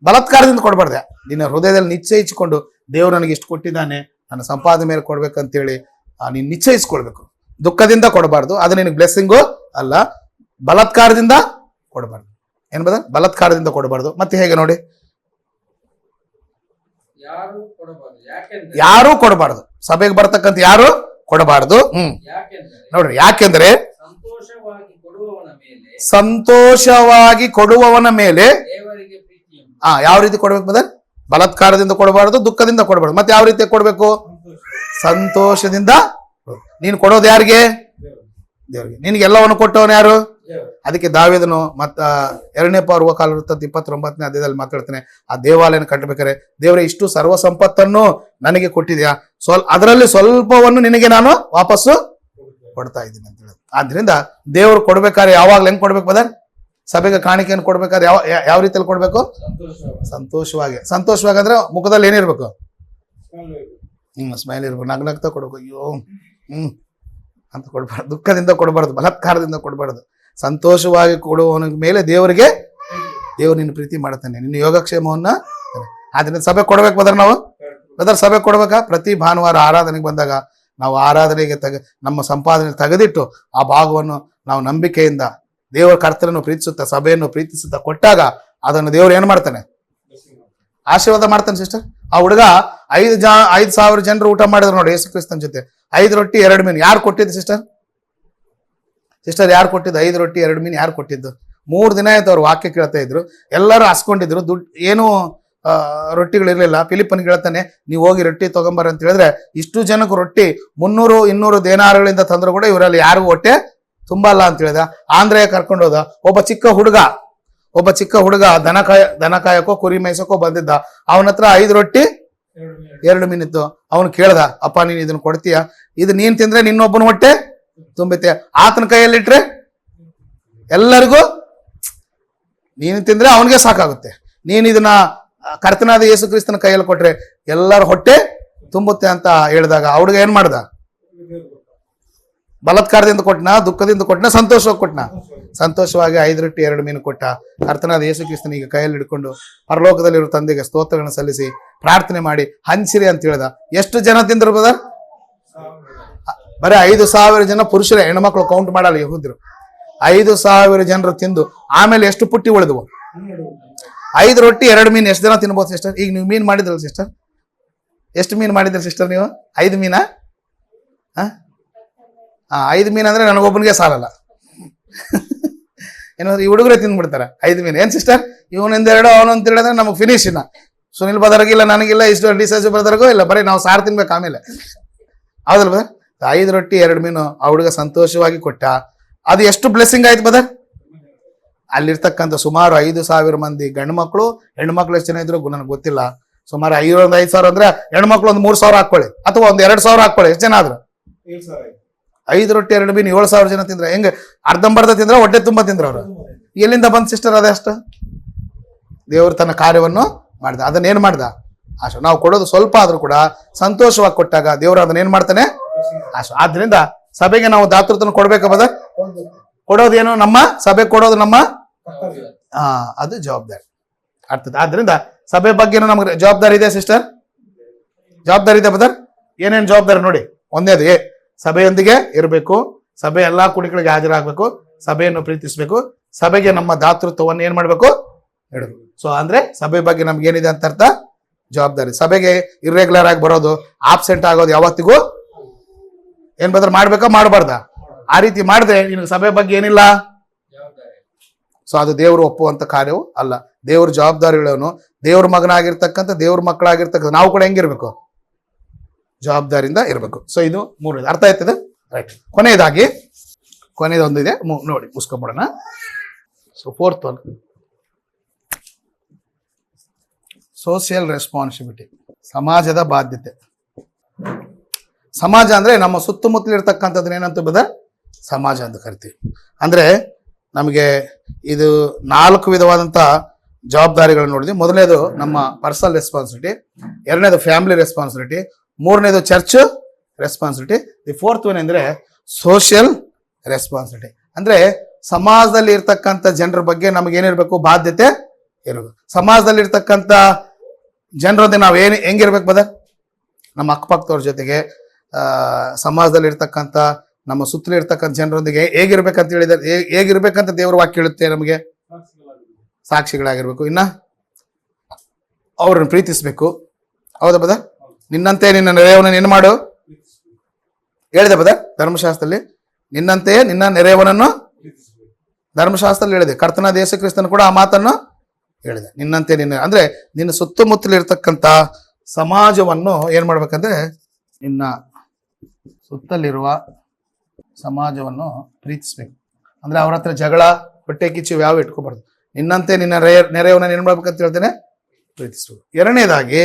ಬಲಾತ್ಕಾರದಿಂದ ಕೊಡ್ಬಾರ್ದೆ. ನಿನ್ನ ಹೃದಯದಲ್ಲಿ ನಿಶ್ಚಯಿಸಿಕೊಂಡು ದೇವ್ರು ನನಗೆ ಇಷ್ಟು ಕೊಟ್ಟಿದ್ದಾನೆ, ನನ್ನ ಸಂಪಾದನೆ ಮೇಲೆ ಕೊಡ್ಬೇಕಂತೇಳಿ ನೀನು ನಿಶ್ಚಯಿಸ್ಕೊಳ್ಬೇಕು. ದುಃಖದಿಂದ ಕೊಡಬಾರ್ದು, ಅದು ನಿನಗೆ ಬ್ಲೆಸ್ಸಿಂಗು ಅಲ್ಲ. ಬಲಾತ್ಕಾರದಿಂದ ಕೊಡಬಾರ್ದು. ಏನ್ ಬದ? ಬಲಾತ್ಕಾರದಿಂದ ಕೊಡಬಾರ್ದು. ಮತ್ತೆ ಹೇಗೆ ನೋಡಿ, ಯಾರು ಕೊಡಬಾರ್ದು, ಸಭೆಗೆ ಬರ್ತಕ್ಕಂಥ ಯಾರು ಕೊಡಬಾರ್ದು. ನೋಡ್ರಿ, ಯಾಕೆಂದ್ರೆ ಸಂತೋಷವಾಗಿ ಕೊಡುವವನ ಮೇಲೆ ಯಾವ ರೀತಿ ಕೊಡ್ಬೇಕು ಬದರ್? ಬಲಾತ್ಕಾರದಿಂದ ಕೊಡಬಾರ್ದು, ದುಃಖದಿಂದ ಕೊಡಬಾರ್ದು. ಮತ್ತೆ ಯಾವ ರೀತಿ ಕೊಡ್ಬೇಕು? ಸಂತೋಷದಿಂದ. ನೀನು ಕೊಡೋದು ಯಾರಿಗೆ? ದೇವರಿಗೆ. ನಿನಗೆಲ್ಲವನ್ನು ಕೊಟ್ಟವನು ಯಾರು? ಅದಕ್ಕೆ ದಾವೀದನು ಮತ್ತ 2ನೇ ಪೂರ್ವಕಾಲ 29ನೇ ಅಧ್ಯಾಯದಲ್ಲಿ ಮಾತಾಡ್ತಾನೆ, ಆ ದೇವಾಲಯನ ಕಟ್ಟಬೇಕಾರೆ, ದೇವರೇ ಇಷ್ಟು ಸರ್ವ ಸಂಪತ್ತನ್ನು ನನಗೆ ಕೊಟ್ಟಿದ್ಯಾ, ಅದರಲ್ಲಿ ಸ್ವಲ್ಪವನ್ನು ನಿನಗೆ ನಾನು ವಾಪಸ್ಸು ಕೊಡ್ತಾ ಇದ್ದೀನಿ ಅಂತ ಹೇಳಿ. ಆದ್ರಿಂದ ದೇವ್ರು ಕೊಡ್ಬೇಕಾದ್ರೆ ಯಾವಾಗ್ಲೂ ಹೆಂಗ್ ಕೊಡ್ಬೇಕು ಬದರ್? ಸಭೆಗೆ ಕಾಣಿಕೆಯನ್ನು ಕೊಡ್ಬೇಕಾದ್ರೆ ಯಾವ ರೀತಿಯಲ್ಲಿ ಕೊಡ್ಬೇಕು? ಸಂತೋಷವಾಗಿ ಅಂದ್ರೆ ಮುಖದಲ್ಲಿ ಏನಿರ್ಬೇಕು? ಸ್ಮೈಲ್ ಇರ್ಬೇಕು, ನಗ್ನಗ್ತಾ ಕೊಡ್ಬೇಕು. ಅಯ್ಯೋ ಅಂತ ಕೊಡ್ಬಾರ್ದು. ದುಃಖದಿಂದ ಕೊಡಬಾರ್ದು, ಬಲಾತ್ಕಾರದಿಂದ ಕೊಡಬಾರ್ದು. ಸಂತೋಷವಾಗಿ ಕೊಡುವವನ ಮೇಲೆ ದೇವರಿಗೆ, ದೇವ್ರು ನಿನ್ನ ಪ್ರೀತಿ ಮಾಡ್ತಾನೆ, ನಿನ್ನ ಯೋಗಕ್ಷೇಮವನ್ನ. ಆದ್ರಿಂದ ಸಭೆ ಕೊಡ್ಬೇಕು ಬದರ್. ನಾವು ಬದರ್ ಸಭೆ ಕೊಡ್ಬೇಕಾ? ಪ್ರತಿ ಭಾನುವಾರ ಆರಾಧನೆಗೆ ಬಂದಾಗ ನಾವು ಆರಾಧನೆಗೆ ನಮ್ಮ ಸಂಪಾದನೆ ತೆಗೆದಿಟ್ಟು ಆ ಭಾಗವನ್ನು ನಾವು ನಂಬಿಕೆಯಿಂದ ದೇವರ ಕರ್ತನನ್ನು ಪ್ರೀತಿಸುತ್ತಾ, ಸಭೆಯನ್ನು ಪ್ರೀತಿಸುತ್ತಾ ಕೊಟ್ಟಾಗ ಅದನ್ನು ದೇವ್ರು ಏನ್ ಮಾಡ್ತಾನೆ? ಆಶೀರ್ವಾದ ಮಾಡ್ತಾನೆ ಸಿಸ್ಟರ್. ಆ ಹುಡುಗ 5,000 ಜನರು ಊಟ ಮಾಡಿದ್ರು ನೋಡಿ ಯೇಸು ಕ್ರಿಸ್ತನ ಜೊತೆ. 5 ರೊಟ್ಟಿ 2 ಮೀನು ಯಾರು ಕೊಟ್ಟಿದ್ದು ಸಿಸ್ಟರ್? ಯಾರು ಕೊಟ್ಟಿದ್ದು? 5 ರೊಟ್ಟಿ 2 ಮೀನು ಯಾರು ಕೊಟ್ಟಿದ್ದು? 3 ದಿನ ಆಯ್ತು ಅವ್ರು ವಾಕ್ಯ ಕೇಳ್ತಾ ಇದ್ರು, ಎಲ್ಲರೂ ಹಸ್ಕೊಂಡಿದ್ರು, ದುಡ್ಡು ಏನು ರೊಟ್ಟಿಗಳಿರ್ಲಿಲ್ಲ. ಫಿಲಿಪ್ಪನಿಗೆ ಹೇಳ್ತಾನೆ, ನೀವು ಹೋಗಿ ರೊಟ್ಟಿ ತಗೊಂಬರ ಅಂತ ಹೇಳಿದ್ರೆ, ಇಷ್ಟು ಜನಕ್ಕೆ ರೊಟ್ಟಿ 300-200 ದೇನಾರಗಳಿಂದ ತಂದ್ರು ಕೂಡ ಇವರಲ್ಲಿ ಯಾರಿಗೂ ಹೊಟ್ಟೆ ತುಂಬಲ್ಲ ಅಂತ ಹೇಳಿದ. ಆಂಧ್ರಯ್ಯ ಕರ್ಕೊಂಡು ಹೋದ. ಒಬ್ಬ ಚಿಕ್ಕ ಹುಡುಗ ದನ ಕಾಯಕೋ ಕುರಿ ಮೇಯ್ಸಕ್ಕೋ ಬಂದಿದ್ದ. ಅವನ ಹತ್ರ 5 ರೊಟ್ಟಿ 2 ಮೀನಿತ್ತು. ಅವನು ಕೇಳ್ದ, ಅಪ್ಪ ನೀನ್ ಇದನ್ನ ಕೊಡ್ತೀಯ? ಇದು ನೀನ್ ತಿಂದ್ರೆ ನಿನ್ನೊಬ್ಬನ ಹೊಟ್ಟೆ ತುಂಬುತ್ತೆ, ಆತನ ಕೈಯಲ್ಲಿಟ್ರೆ ಎಲ್ಲರಿಗೂ, ನೀನು ತಿಂದ್ರೆ ಅವನಿಗೆ ಸಾಕಾಗುತ್ತೆ. ನೀನ್ ಇದನ್ನ ಕರ್ತನಾದ ಯೇಸು ಕ್ರಿಸ್ತನ ಕೈಯಲ್ಲಿ ಕೊಟ್ರೆ ಎಲ್ಲರ ಹೊಟ್ಟೆ ತುಂಬುತ್ತೆ ಅಂತ ಹೇಳಿದಾಗ ಆ ಹುಡುಗ ಏನ್ ಮಾಡ್ದ? ಬಲಾತ್ಕಾರದಿಂದ ಕೊಟ್ಟನ, ದುಃಖದಿಂದ ಕೊಟ್ಟನ, ಸಂತೋಷವಾಗಿ ಕೊಟ್ಟನ? ಸಂತೋಷವಾಗಿ 5 ರೊಟ್ಟಿ 2 ಮೀನು ಕೊಟ್ಟ. ಕರ್ತನಾದ ಯೇಸು ಕ್ರಿಸ್ತನಿಗೆ ಕೈಯಲ್ಲಿ ಹಿಡ್ಕೊಂಡು ಪರಲೋಕದಲ್ಲಿರೋ ತಂದೆಗೆ ಸ್ತೋತ್ರಗಳನ್ನು ಸಲ್ಲಿಸಿ ಪ್ರಾರ್ಥನೆ ಮಾಡಿ ಹಂಚಿರಿ ಅಂತ ಹೇಳ್ದ. ಎಷ್ಟು ಜನ ತಿಂದ್ರು ಬದರ್? ಬರೀ 5,000 ಜನ ಪುರುಷರೇ, ಹೆಣ್ಮಕ್ಳು ಕೌಂಟ್ ಮಾಡಲ್ಲ ಯಹೂದ್ಯರು. 5,000 ಜನರು ತಿಂದು ಆಮೇಲೆ ಎಷ್ಟು ಪುಟ್ಟಿ ಉಳಿದವು? 5 ರೊಟ್ಟಿ 2 ಮೀನು ಎಷ್ಟು ಜನ ತಿನ್ಬೋದು ಸಿಸ್ಟರ್? ಈಗ ನೀವು ಮೀನು ಮಾಡಿದ್ರಲ್ಲ ಸಿಸ್ಟರ್, ಎಷ್ಟು ಮೀನು ಮಾಡಿದ್ರಿ ಸಿಸ್ಟರ್ ನೀವು? 5 ಮೀನಾ? 5 ಮೀನು ಅಂದ್ರೆ ನನಗೊಬ್ಬನಿಗೆ ಸಾಲಲ್ಲ. ಏನಾದ್ರು ಈ ಹುಡುಗರೇ ತಿಂದ್ಬಿಡ್ತಾರೆ 5 ಮೀನು. ಏನ್ ಸಿಸ್ಟರ್, ಇವನಿಂದ 2 ಅವನೊಂದು ಹೇಳಿದ್ರೆ ನಮಗೆ ಫಿನಿಶ್. ಇನ್ನ ಸುನಿಲ್ ಬದರ್ಗಿಲ್ಲ, ನನಗಿಲ್ಲ, ಇಷ್ಟು ಡಿಸೈಜ್ ಬದರ್ಗೋ ಇಲ್ಲ, ಬರೀ ನಾವು ಸಾರು ತಿನ್ಬೇಕು ಆಮೇಲೆ. ಹೌದಲ್ ಬದರ್? 5 ರೊಟ್ಟಿ 2 ಮೀನು ಆ ಹುಡುಗ ಸಂತೋಷವಾಗಿ ಕೊಟ್ಟ. ಅದು ಎಷ್ಟು ಬ್ಲೆಸ್ಸಿಂಗ್ ಆಯ್ತು ಬದರ್? ಅಲ್ಲಿರ್ತಕ್ಕಂಥ ಸುಮಾರು 5,000 ಮಂದಿ ಗಂಡು ಮಕ್ಕಳು, ಹೆಣ್ಮಕ್ಳು ಎಷ್ಟು ಜನ ಇದ್ರು ನನಗೆ ಗೊತ್ತಿಲ್ಲ. ಸುಮಾರು 5,000 ಅಂದ್ರೆ ಹೆಣ್ಮಕ್ಳು ಒಂದು 3,000 ಹಾಕೊಳ್ಳಿ, ಅಥವಾ ಒಂದು 2,000 ಹಾಕೊಳ್ಳಿ. ಎಷ್ಟು ಜನ ಆದ್ರು? 5 ರೊಟ್ಟಿ 2 ಮೀನು 7,000 ಜನ ತಿಂದ್ರೆ ಹೆಂಗೆ? ಅರ್ಧಂಬರ್ಧ ತಿಂದ್ರ, ಹೊಟ್ಟೆ ತುಂಬಾ ತಿಂದ್ರ ಅವ್ರು? ಎಲ್ಲಿಂದ ಬಂದ್ ಸಿಸ್ಟರ್ ಅದಷ್ಟು? ದೇವರು ತನ್ನ ಕಾರ್ಯವನ್ನು ಮಾಡ್ದ. ಅದನ್ನೇನ್ ಮಾಡ್ದ? ಆಶೆ. ನಾವು ಕೊಡೋದು ಸ್ವಲ್ಪ ಆದ್ರೂ ಕೂಡ ಸಂತೋಷವಾಗಿ ಕೊಟ್ಟಾಗ ದೇವರು ಅದನ್ನೇನ್ ಮಾಡ್ತಾನೆ? ಆಶೆ. ಆದ್ರಿಂದ ಸಭೆಗೆ ನಾವು ದಾತೃತ್ವನ ಕೊಡ್ಬೇಕಾ ಬದ? ಕೊಡೋದೇನು? ನಮ್ಮ ಸಭೆ ಕೊಡೋದು ನಮ್ಮ ಅದು ಜವಾಬ್ದಾರಿ. ಅರ್ಥದ? ಆದ್ರಿಂದ ಸಭೆ ಬಗ್ಗೆನೂ ನಮ್ಗೆ ಜವಾಬ್ದಾರಿ ಇದೆ ಸಿಸ್ಟರ್, ಜವಾಬ್ದಾರಿ ಇದೆ ಬದರ್. ಏನೇನ್ ಜವಾಬ್ದಾರಿ ನೋಡಿ. ಒಂದೇದು ಸಭೆಯೊಂದಿಗೆ ಇರಬೇಕು, ಸಭೆ ಎಲ್ಲಾ ಕುಡಿಗಳಿಗೆ ಹಾಜರಾಗಬೇಕು, ಸಭೆಯನ್ನು ಪ್ರೀತಿಸಬೇಕು, ಸಭೆಗೆ ನಮ್ಮ ದಾತೃತ್ವವನ್ನು ಏನ್ ಮಾಡ್ಬೇಕು? ಹೇಳಬೇಕು. ಸೊ ಅಂದ್ರೆ ಸಭೆ ಬಗ್ಗೆ ನಮ್ಗೆ ಏನಿದೆ ಅಂತ ಅರ್ಥ? ಜವಾಬ್ದಾರಿ. ಸಭೆಗೆ ಇರ್ರೆಗ್ಯುಲರ್ ಆಗಿ ಬರೋದು, ಆಬ್ಸೆಂಟ್ ಆಗೋದು ಯಾವತ್ತಿಗೂ ಏನ್ ಬದ್ರ ಮಾಡ್ಬೇಕಾ ಮಾಡಬಾರ್ದ? ಆ ರೀತಿ ಮಾಡಿದ್ರೆ ನಿನಗೆ ಸಭೆ ಬಗ್ಗೆ ಏನಿಲ್ಲ. ಸೊ ಅದು ದೇವರು ಒಪ್ಪುವಂತ ಕಾರ್ಯವು ಅಲ್ಲ. ದೇವ್ರ ಜವಾಬ್ದಾರಿಗಳವನು, ದೇವ್ರ ಮಗನಾಗಿರ್ತಕ್ಕಂಥ, ದೇವ್ರ ಮಕ್ಕಳಾಗಿರ್ತಕ್ಕಂಥ ನಾವು ಕೂಡ ಹೆಂಗಿರ್ಬೇಕು? ಜವಾಬ್ದಾರಿಯಿಂದ ಇರಬೇಕು. ಸೊ ಇದು 3ನೇದು. ಅರ್ಥ ಆಯ್ತದೆ? ರೈಟ್. ಕೊನೆಯದೊಂದು ಇದೆ ನೋಡಿ, ಮುಸ್ಕೊಂಬಿಡೋಣ. So 4th one, social responsibility, ಸಮಾಜದ ಬಾಧ್ಯತೆ. ಸಮಾಜ ಅಂದ್ರೆ ನಮ್ಮ ಸುತ್ತಮುತ್ತಲಿರ್ತಕ್ಕಂಥದ್ದು ಏನಂತ ಬದ? ಸಮಾಜ ಅಂತ ಕರಿತೀವಿ. ಅಂದರೆ ನಮಗೆ ಇದು 4 ವಿಧವಾದಂಥ ಜವಾಬ್ದಾರಿಗಳನ್ನು ನೋಡಿದ್ವಿ. ಮೊದಲನೇದು ನಮ್ಮ ಪರ್ಸನಲ್ ರೆಸ್ಪಾನ್ಸಿಬಿಲಿಟಿ, ಎರಡನೇದು ಫ್ಯಾಮಿಲಿ ರೆಸ್ಪಾನ್ಸಿಬಿಲಿಟಿ, ಮೂರನೇದು church responsibility, the fourth one ಅಂದರೆ ಸೋಷಿಯಲ್ ರೆಸ್ಪಾನ್ಸಿಬಿಲಿಟಿ. ಅಂದರೆ ಸಮಾಜದಲ್ಲಿ ಇರ್ತಕ್ಕಂಥ ಜನರ ಬಗ್ಗೆ ನಮಗೇನಿರಬೇಕು, ಬಾಧ್ಯತೆ ಇರಬೇಕು. ಸಮಾಜದಲ್ಲಿ ಇರ್ತಕ್ಕಂಥ ಜನರೊಂದಿಗೆ ನಾವು ಹೆಂಗಿರ್ಬೇಕು ಬದ, ನಮ್ಮ ಅಕ್ಕಪಕ್ಕದವ್ರ ಜೊತೆಗೆ, ಸಮಾಜದಲ್ಲಿ ಇರ್ತಕ್ಕಂಥ ನಮ್ಮ ಸುತ್ತಲೂ ಇರ್ತಕ್ಕಂಥ ಜನರೊಂದಿಗೆ ಹೇಗಿರ್ಬೇಕಂತ ಹೇಳಿದರೆ, ಹೇಗಿರ್ಬೇಕಂತ ದೇವ್ರ ವಾಕ್ಯ ಹೇಳುತ್ತೆ ನಮಗೆ, ಸಾಕ್ಷಿಗಳಾಗಿರ್ಬೇಕು. ಇನ್ನ ಅವ್ರನ್ನ ಪ್ರೀತಿಸ್ಬೇಕು. ಹೌದಾ ಬದ? ನಿನ್ನಂತೆ ನಿನ್ನ ನೆರೆಯವನನ್ನು ಏನು ಮಾಡು ಹೇಳಿದೆ ಬದ ಧರ್ಮಶಾಸ್ತ್ರದಲ್ಲಿ. ನಿನ್ನಂತೆಯೇ ನಿನ್ನ ನೆರೆಯವನನ್ನು ಧರ್ಮಶಾಸ್ತ್ರದಲ್ಲಿ ಹೇಳಿದೆ. ಕರ್ತನಾದ ಯೇಸು ಕ್ರಿಸ್ತನು ಕೂಡ ಆ ಮಾತನ್ನು ಹೇಳಿದೆ. ನಿನ್ನಂತೆ ನಿನ್ನ ಅಂದ್ರೆ ನಿನ್ನ ಸುತ್ತಮುತ್ತಲಿರ್ತಕ್ಕಂಥ ಸಮಾಜವನ್ನು ಏನ್ ಮಾಡ್ಬೇಕಂದ್ರೆ, ನಿನ್ನ ಸುತ್ತಲಿರುವ ಸಮಾಜವನ್ನು ಪ್ರೀತಿಸ್ಬೇಕು. ಅಂದ್ರೆ ಅವ್ರ ಹತ್ರ ಜಗಳ, ಹೊಟ್ಟೆ ಕಿಚ್ಚು ಯಾವ ಇಟ್ಕೋಬಾರ್ದು. ನಿನ್ನಂತೆ ನಿನ್ನ ನೆರೆಯವನ್ನ ಏನ್ ಮಾಡ್ಬೇಕಂತ ಹೇಳ್ತೇನೆ, ಪ್ರೀತಿಸ್ಬೇಕು. ಎರಡನೇದಾಗಿ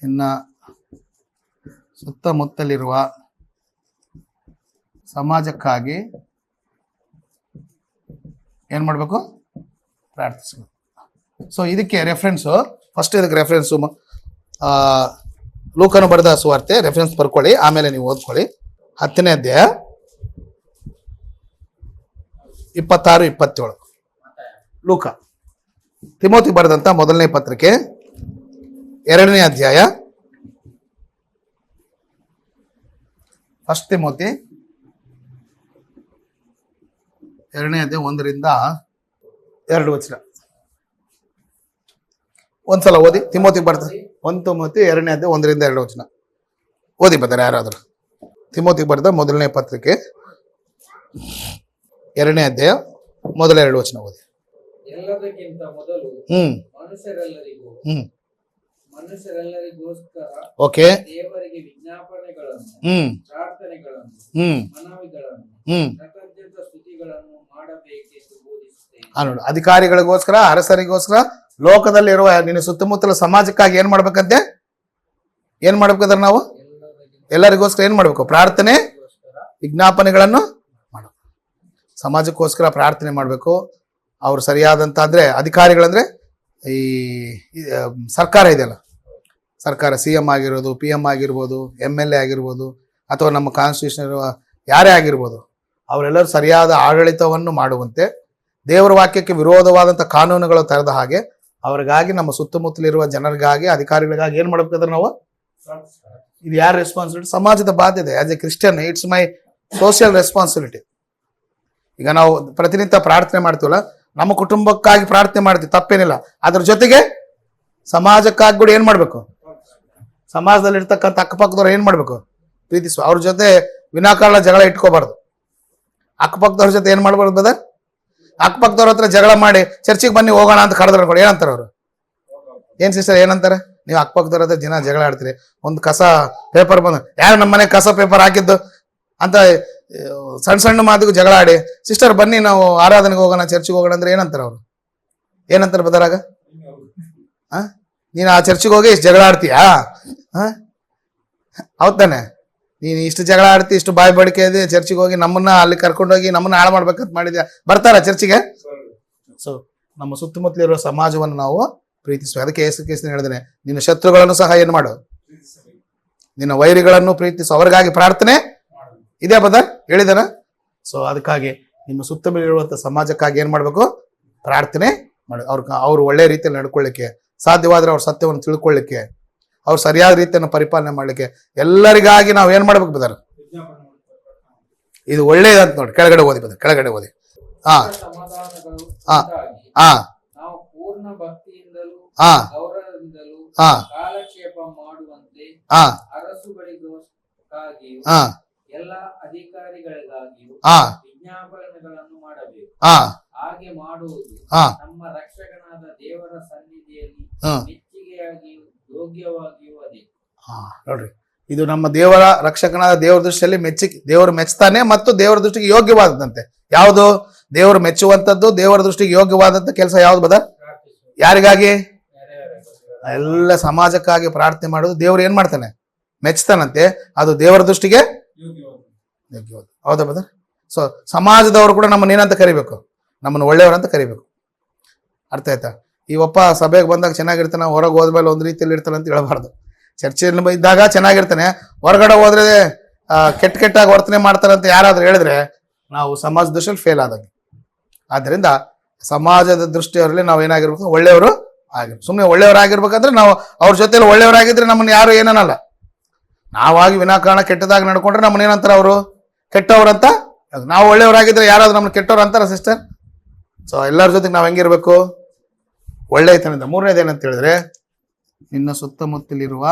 ನಿನ್ನ ಸುತ್ತಮುತ್ತಲಿರುವ ಸಮಾಜಕ್ಕಾಗಿ ಏನ್ ಮಾಡ್ಬೇಕು, ಪ್ರಾರ್ಥಿಸ್ಬೇಕು. ಸೊ ಇದಕ್ಕೆ ರೆಫರೆನ್ಸು, ಫಸ್ಟ್ ಇದಕ್ಕೆ ರೆಫರೆನ್ಸು ಲೂಕನು ಬರೆದ ಸುವಾರ್ತೆ, ರೆಫರೆನ್ಸ್ ಬರ್ಕೊಳ್ಳಿ, ಆಮೇಲೆ ನೀವು ಓದ್ಕೊಳ್ಳಿ. 10ನೇ ಅಧ್ಯಾಯ 26-27 ಲೂಕ. ತಿಮೋತಿ ಬರೆದಂತ ಮೊದಲನೇ ಪತ್ರಿಕೆ 2ನೇ ಅಧ್ಯಾಯ, ಫಸ್ಟ್ ತಿಮೋತಿ 2ನೇ ಅಧ್ಯಾಯ 1-2 ಒಂದ್ಸಲ ಓದಿ. ತಿಮೋತಿ ಬರ್ತದೆ 1 ತಿಮೋತಿ 2ನೇ ಅಧ್ಯಾಯ 1-2 ಓದಿ ಬರ್ತಾರೆ ಯಾರಾದ್ರು. ತಿಮೋತಿ ಬರೆದ ಮೊದಲನೇ ಪತ್ರಿಕೆ 2ನೇ ಅಧ್ಯಾಯ 1-2 ಓದಿ. ಎಲ್ಲದಕ್ಕಿಂತ ಮೊದಲು ಮನುಷ್ಯರೆಲ್ಲರಿಗೋಸ್ಕರ ಓಕೆ, ದೇವರಿಗೆ ವಿಜ್ಞಾಪನೆಗಳನ್ನು, ಪ್ರಾರ್ಥನೆಗಳನ್ನು, ಮನವಿಗಳನ್ನು, ಕೃತಜ್ಞತಾ ಸ್ತುತಿಗಳನ್ನು ಮಾಡಬೇಕೆಂದು ಬೋಧಿಸುತ್ತೇನೆ. ನೋಡಿ, ಅಧಿಕಾರಿಗಳಿಗೋಸ್ಕರ, ಅರಸರಿಗೋಸ್ಕರ, ಲೋಕದಲ್ಲಿರುವ ನಿನ್ನ ಸುತ್ತಮುತ್ತಲ ಸಮಾಜಕ್ಕಾಗಿ ಏನ್ ಮಾಡ್ಬೇಕಂತೆ, ಏನ್ ಮಾಡ್ಬೇಕಂದ್ರೆ ನಾವು ಎಲ್ಲರಿಗೋಸ್ಕರ ಏನ್ ಮಾಡ್ಬೇಕು, ಪ್ರಾರ್ಥನೆ ವಿಜ್ಞಾಪನೆಗಳನ್ನು ಮಾಡಬೇಕು. ಸಮಾಜಕ್ಕೋಸ್ಕರ ಪ್ರಾರ್ಥನೆ ಮಾಡಬೇಕು. ಅವ್ರು ಸರಿಯಾದಂತ ಅಂದ್ರೆ ಅಧಿಕಾರಿಗಳಂದ್ರೆ ಈ ಸರ್ಕಾರ ಇದೆಯಲ್ಲ, ಸರ್ಕಾರ CM ಆಗಿರೋದು, PM ಆಗಿರ್ಬೋದು, MLA ಆಗಿರ್ಬೋದು, ಅಥವಾ ನಮ್ಮ ಕಾನ್ಸ್ಟಿಟ್ಯೂಷನ್ ಇರುವ ಯಾರೇ ಆಗಿರ್ಬೋದು, ಅವರೆಲ್ಲರೂ ಸರಿಯಾದ ಆಡಳಿತವನ್ನು ಮಾಡುವಂತೆ, ದೇವರ ವಾಕ್ಯಕ್ಕೆ ವಿರೋಧವಾದಂಥ ಕಾನೂನುಗಳು ತರದ ಹಾಗೆ ಅವ್ರಿಗಾಗಿ, ನಮ್ಮ ಸುತ್ತಮುತ್ತಲಿರುವ ಜನರಿಗಾಗಿ, ಅಧಿಕಾರಿಗಳಿಗಾಗಿ ಏನ್ ಮಾಡ್ಬೇಕಾದ್ರೆ ನಾವು, ಇದು ಯಾರ ರೆಸ್ಪಾನ್ಸಿಬಿಲಿಟಿ, ಸಮಾಜದ ಬಾಧ್ಯತೆ. As a Christian it's my social responsibility. ಈಗ ನಾವು ಪ್ರತಿನಿತ್ಯ ಪ್ರಾರ್ಥನೆ ಮಾಡ್ತೀವಲ್ಲ, ನಮ್ಮ ಕುಟುಂಬಕ್ಕಾಗಿ ಪ್ರಾರ್ಥನೆ ಮಾಡ್ತೀವಿ, ತಪ್ಪೇನಿಲ್ಲ. ಅದ್ರ ಜೊತೆಗೆ ಸಮಾಜಕ್ಕಾಗಿ ಕೂಡ ಏನ್ ಮಾಡ್ಬೇಕು, ಸಮಾಜದಲ್ಲಿ ಇರ್ತಕ್ಕಂಥ ಅಕ್ಕಪಕ್ಕದವ್ರು ಏನ್ ಮಾಡ್ಬೇಕು, ಪ್ರೀತಿಸುವ. ಅವ್ರ ಜೊತೆ ವಿನಾಕಾರಣ ಜಗಳ ಇಟ್ಕೋಬಾರ್ದು. ಅಕ್ಕಪಕ್ಕದವ್ರ ಜೊತೆ ಏನ್ ಮಾಡ್ಬಾರ್ದು ಬದ, ಅಕ್ಕಪಕ್ಕದವ್ರ ಹತ್ರ ಜಗಳ ಮಾಡಿ ಚರ್ಚಿಗೆ ಬನ್ನಿ ಹೋಗೋಣ ಅಂತ ಕರೆದ್ರೆ ಅನ್ಕೊಂಡು ಏನಂತಾರೆ ಅವರು, ಏನ್ ಸಿಸ್ಟರ್ ಏನಂತಾರೆ, ನೀವು ಅಕ್ಕಪಕ್ಕದವ್ರ ಹತ್ರ ದಿನ ಜಗಳ ಆಡ್ತೀರಿ, ಒಂದು ಕಸ ಪೇಪರ್ ಬಂದು ಯಾರು ನಮ್ಮ ಮನೆ ಕಸ ಪೇಪರ್ ಹಾಕಿದ್ದು ಅಂತ ಸಣ್ಣ ಸಣ್ಣ ಮಾತಿಗೂ ಜಗಳ ಆಡಿ, ಸಿಸ್ಟರ್ ಬನ್ನಿ ನಾವು ಆರಾಧನೆಗೆ ಹೋಗೋಣ, ಚರ್ಚಿಗೆ ಹೋಗೋಣ ಅಂದ್ರೆ ಏನಂತಾರೆ ಅವರು, ಏನಂತಾರೆ ಬದರಾಗ, ನೀನು ಆ ಚರ್ಚಿಗೆ ಹೋಗಿ ಇಷ್ಟು ಜಗಳ ಆಡ್ತೀಯಾ, ಹೌದ್ ತಾನೆ, ನೀನು ಇಷ್ಟು ಜಗಳ ಆಡ್ತಿ, ಇಷ್ಟು ಬಾಯಿ ಬಡಿಕೆ ಇದೆ, ಚರ್ಚಿಗೆ ಹೋಗಿ ನಮ್ಮನ್ನ ಅಲ್ಲಿ ಕರ್ಕೊಂಡೋಗಿ ನಮ್ಮನ್ನ ಹಾಳು ಮಾಡ್ಬೇಕಂತ ಮಾಡಿದ್ಯಾ, ಬರ್ತಾರ ಚರ್ಚಿಗೆ? ಸೊ ನಮ್ಮ ಸುತ್ತಮುತ್ತಲಿರೋ ಸಮಾಜವನ್ನು ನಾವು ಪ್ರೀತಿಸುವ. ಅದಕ್ಕೆ ಯೇಸು ಕ್ರಿಸ್ತನು ಹೇಳಿದಾನೆ, ನಿನ್ನ ಶತ್ರುಗಳನ್ನು ಸಹ ಏನ್ ಮಾಡು, ನಿನ್ನ ವೈರಿಗಳನ್ನು ಪ್ರೀತಿಸು, ಅವ್ರಿಗಾಗಿ ಪ್ರಾರ್ಥನೆ ಇದೇ ಪದ ಹೇಳಿದಾನ. ಸೊ ಅದಕ್ಕಾಗಿ ನಿಮ್ಮ ಸುತ್ತಮುತ್ತಲಿರುವಂಥ ಸಮಾಜಕ್ಕಾಗಿ ಏನ್ ಮಾಡ್ಬೇಕು, ಪ್ರಾರ್ಥನೆ ಮಾಡಿ. ಅವ್ರು ಒಳ್ಳೆ ರೀತಿಯಲ್ಲಿ ನಡ್ಕೊಳ್ಳಿಕ್ಕೆ, ಸಾಧ್ಯವಾದ್ರೆ ಅವ್ರ ಸತ್ಯವನ್ನು ತಿಳ್ಕೊಳ್ಳಿಕ್ಕೆ, ಅವ್ರು ಸರಿಯಾದ ರೀತಿಯನ್ನು ಪರಿಪಾಲನೆ ಮಾಡ್ಲಿಕ್ಕೆ, ಎಲ್ಲರಿಗಾಗಿ ನಾವು ಏನ್ ಮಾಡ್ಬೇಕು ಬದರ್, ಇದು ಒಳ್ಳೇದಂತ ನೋಡಿ. ಕೆಳಗಡೆ ಓದಿ ಬದರ್, ಕೆಳಗಡೆ ಓದಿ. ಸಮಾಧಾನಗಳು ಹಾ ಉಂಟಾಗಿ ಹಾ ನಾವು ಪೂರ್ಣ ಭಕ್ತಿಯಿಂದಲೂ ಹಾ ಗೌರವದಿಂದಲೂ ಹಾ ಕಾಲಕ್ಷೇಪ ಮಾಡುವಂತೆ ಹಾ ಅರಸುಗಳಿಗೋಸ್ಕರಾಗಿಯೂ ಹಾ ಎಲ್ಲ ಅಧಿಕಾರಿಗಳಿಗಾಗಿಯೂ ಹಾ ವಿಜ್ಞಾಪನೆಗಳನ್ನು ಮಾಡಬೇಕು. ಹಾ ಹಾಗೆ ಮಾಡುವುದು ಹಾ ನಮ್ಮ ರಕ್ಷಕನಾದ ದೇವರ ಸನ್ನಿಧಿಯಲ್ಲಿ ಹಾ ಮೆಚ್ಚುಗೆಯಾಗಿಯೂ ಯೋಗ್ಯವಾಗಿಯೂ ಅದೇ. ಹಾ ನೋಡ್ರಿ, ಇದು ನಮ್ಮ ದೇವರ ರಕ್ಷಕನಾದ ದೇವರ ದೃಷ್ಟಿಯಲ್ಲಿ ದೇವರು ಮೆಚ್ತಾನೆ ಮತ್ತು ದೇವರ ದೃಷ್ಟಿಗೆ ಯೋಗ್ಯವಾದಂತೆ. ಯಾವುದು ದೇವರು ಮೆಚ್ಚುವಂಥದ್ದು, ದೇವರ ದೃಷ್ಟಿಗೆ ಯೋಗ್ಯವಾದಂತ ಕೆಲಸ ಯಾವ್ದು ಬದ, ಯಾರಿಗಾಗಿ, ಎಲ್ಲ ಸಮಾಜಕ್ಕಾಗಿ ಪ್ರಾರ್ಥನೆ ಮಾಡೋದು ದೇವ್ರು ಏನ್ ಮಾಡ್ತಾನೆ, ಮೆಚ್ತಾನಂತೆ. ಅದು ದೇವರ ದೃಷ್ಟಿಗೆ ಯೋಗ್ಯವಾದ. ಹೌದಾ ಬ್ರದರ್? ಸೊ ಸಮಾಜದವರು ಕೂಡ ನಮ್ಮನ್ನ ಏನಂತ ಕರಿಬೇಕು? ನಮ್ಮನ್ನು ಒಳ್ಳೆಯವರಂತ ಕರಿಬೇಕು. ಅರ್ಥ ಆಯ್ತಾ? ಈ ಒಪ್ಪ ಸಭೆಗೆ ಬಂದಾಗ ಚೆನ್ನಾಗಿರ್ತಾನೆ, ಹೊರಗೆ ಹೋದ್ಮೇಲೆ ಒಂದು ರೀತಿಯಲ್ಲಿ ಇರ್ತಾನೆ ಅಂತ ಹೇಳಬಾರ್ದು. ಚರ್ಚೆಯಲ್ಲಿ ಇದ್ದಾಗ ಚೆನ್ನಾಗಿರ್ತಾನೆ, ಹೊರಗಡೆ ಹೋದ್ರೆ ಕೆಟ್ಟಾಗಿ ವರ್ತನೆ ಮಾಡ್ತಾರೆ ಅಂತ ಯಾರಾದ್ರೂ ಹೇಳಿದ್ರೆ ನಾವು ಸಮಾಜ ದೃಷ್ಟಿಯಲ್ಲಿ ಫೇಲ್ ಆದಂಗೆ. ಆದ್ದರಿಂದ ಸಮಾಜದ ದೃಷ್ಟಿಯವರಲ್ಲಿ ನಾವು ಏನಾಗಿರ್ಬೇಕು? ಒಳ್ಳೆಯವರು ಆಗಿರ್ಬೇಕು. ಸುಮ್ಮನೆ ಒಳ್ಳೆಯವರಾಗಿರ್ಬೇಕಂದ್ರೆ ನಾವು ಅವ್ರ ಜೊತೆಲಿ ಒಳ್ಳೆಯವರಾಗಿದ್ರೆ ನಮ್ಮನ್ನು ಯಾರು ಏನನ್ನಲ್ಲ. ನಾವಾಗಿ ವಿನಾಕಾರಣ ಕೆಟ್ಟದಾಗಿ ನಡ್ಕೊಂಡ್ರೆ ನಮ್ಮನ್ನ ಏನಂತಾರೆ ಅವರು? ಕೆಟ್ಟವ್ರಂತ. ನಾವು ಒಳ್ಳೆಯವರಾಗಿದ್ರೆ ಯಾರಾದ್ರೂ ನಮ್ಮನ್ನು ಕೆಟ್ಟವ್ರು ಅಂತಾರ ಸಿಸ್ಟರ್? ಸೊ ಎಲ್ಲರ ಜೊತೆಗೆ ನಾವು ಹೆಂಗಿರ್ಬೇಕು? ಒಳ್ಳೆಯತನದಿಂದ. ಮೂರನೇದು ಏನಂತ ಹೇಳಿದ್ರೆ, ನಿನ್ನ ಸುತ್ತಮುತ್ತಲಿರುವ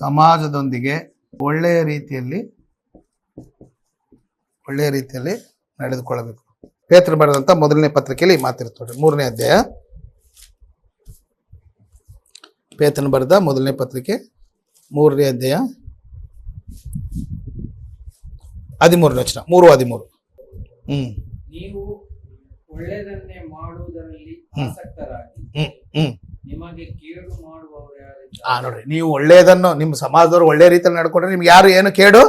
ಸಮಾಜದೊಂದಿಗೆ ಒಳ್ಳೆಯ ರೀತಿಯಲ್ಲಿ ನಡೆದುಕೊಳ್ಳಬೇಕು. ಪೇತ್ರ ಬರೆದಂತ ಮೊದಲನೇ ಪತ್ರಿಕೆಯಲ್ಲಿ ಮಾತಿರ್ತದೆ. 3ನೇ ಅಧ್ಯಾಯ, ಪೇತ್ರನ ಬರೆದ ಮೊದಲನೇ ಪತ್ರಿಕೆ 3ನೇ ಅಧ್ಯಾಯ 13ನೇ ವಚನ, 3:13. ನೀವು ಒಳ್ಳೆಯದನ್ನೇ ಮಾಡುವುದರಲ್ಲಿ ಆಸಕ್ತರಾಗಿ ನಿಮಗೆ ಕೇಡು ಮಾಡುವವರು ಯಾರಿದ್ದಾರೆ? ನೋಡ್ರಿ, ನೀವು ಒಳ್ಳೆಯದನ್ನು ನಿಮ್ಮ ಸಮಾಜದವರು ಒಳ್ಳೆ ರೀತಿಯಲ್ಲಿ ನಡ್ಕೊಂಡ್ರೆ ನಿಮ್ಗೆ ಯಾರು ಏನು ಕೇಡು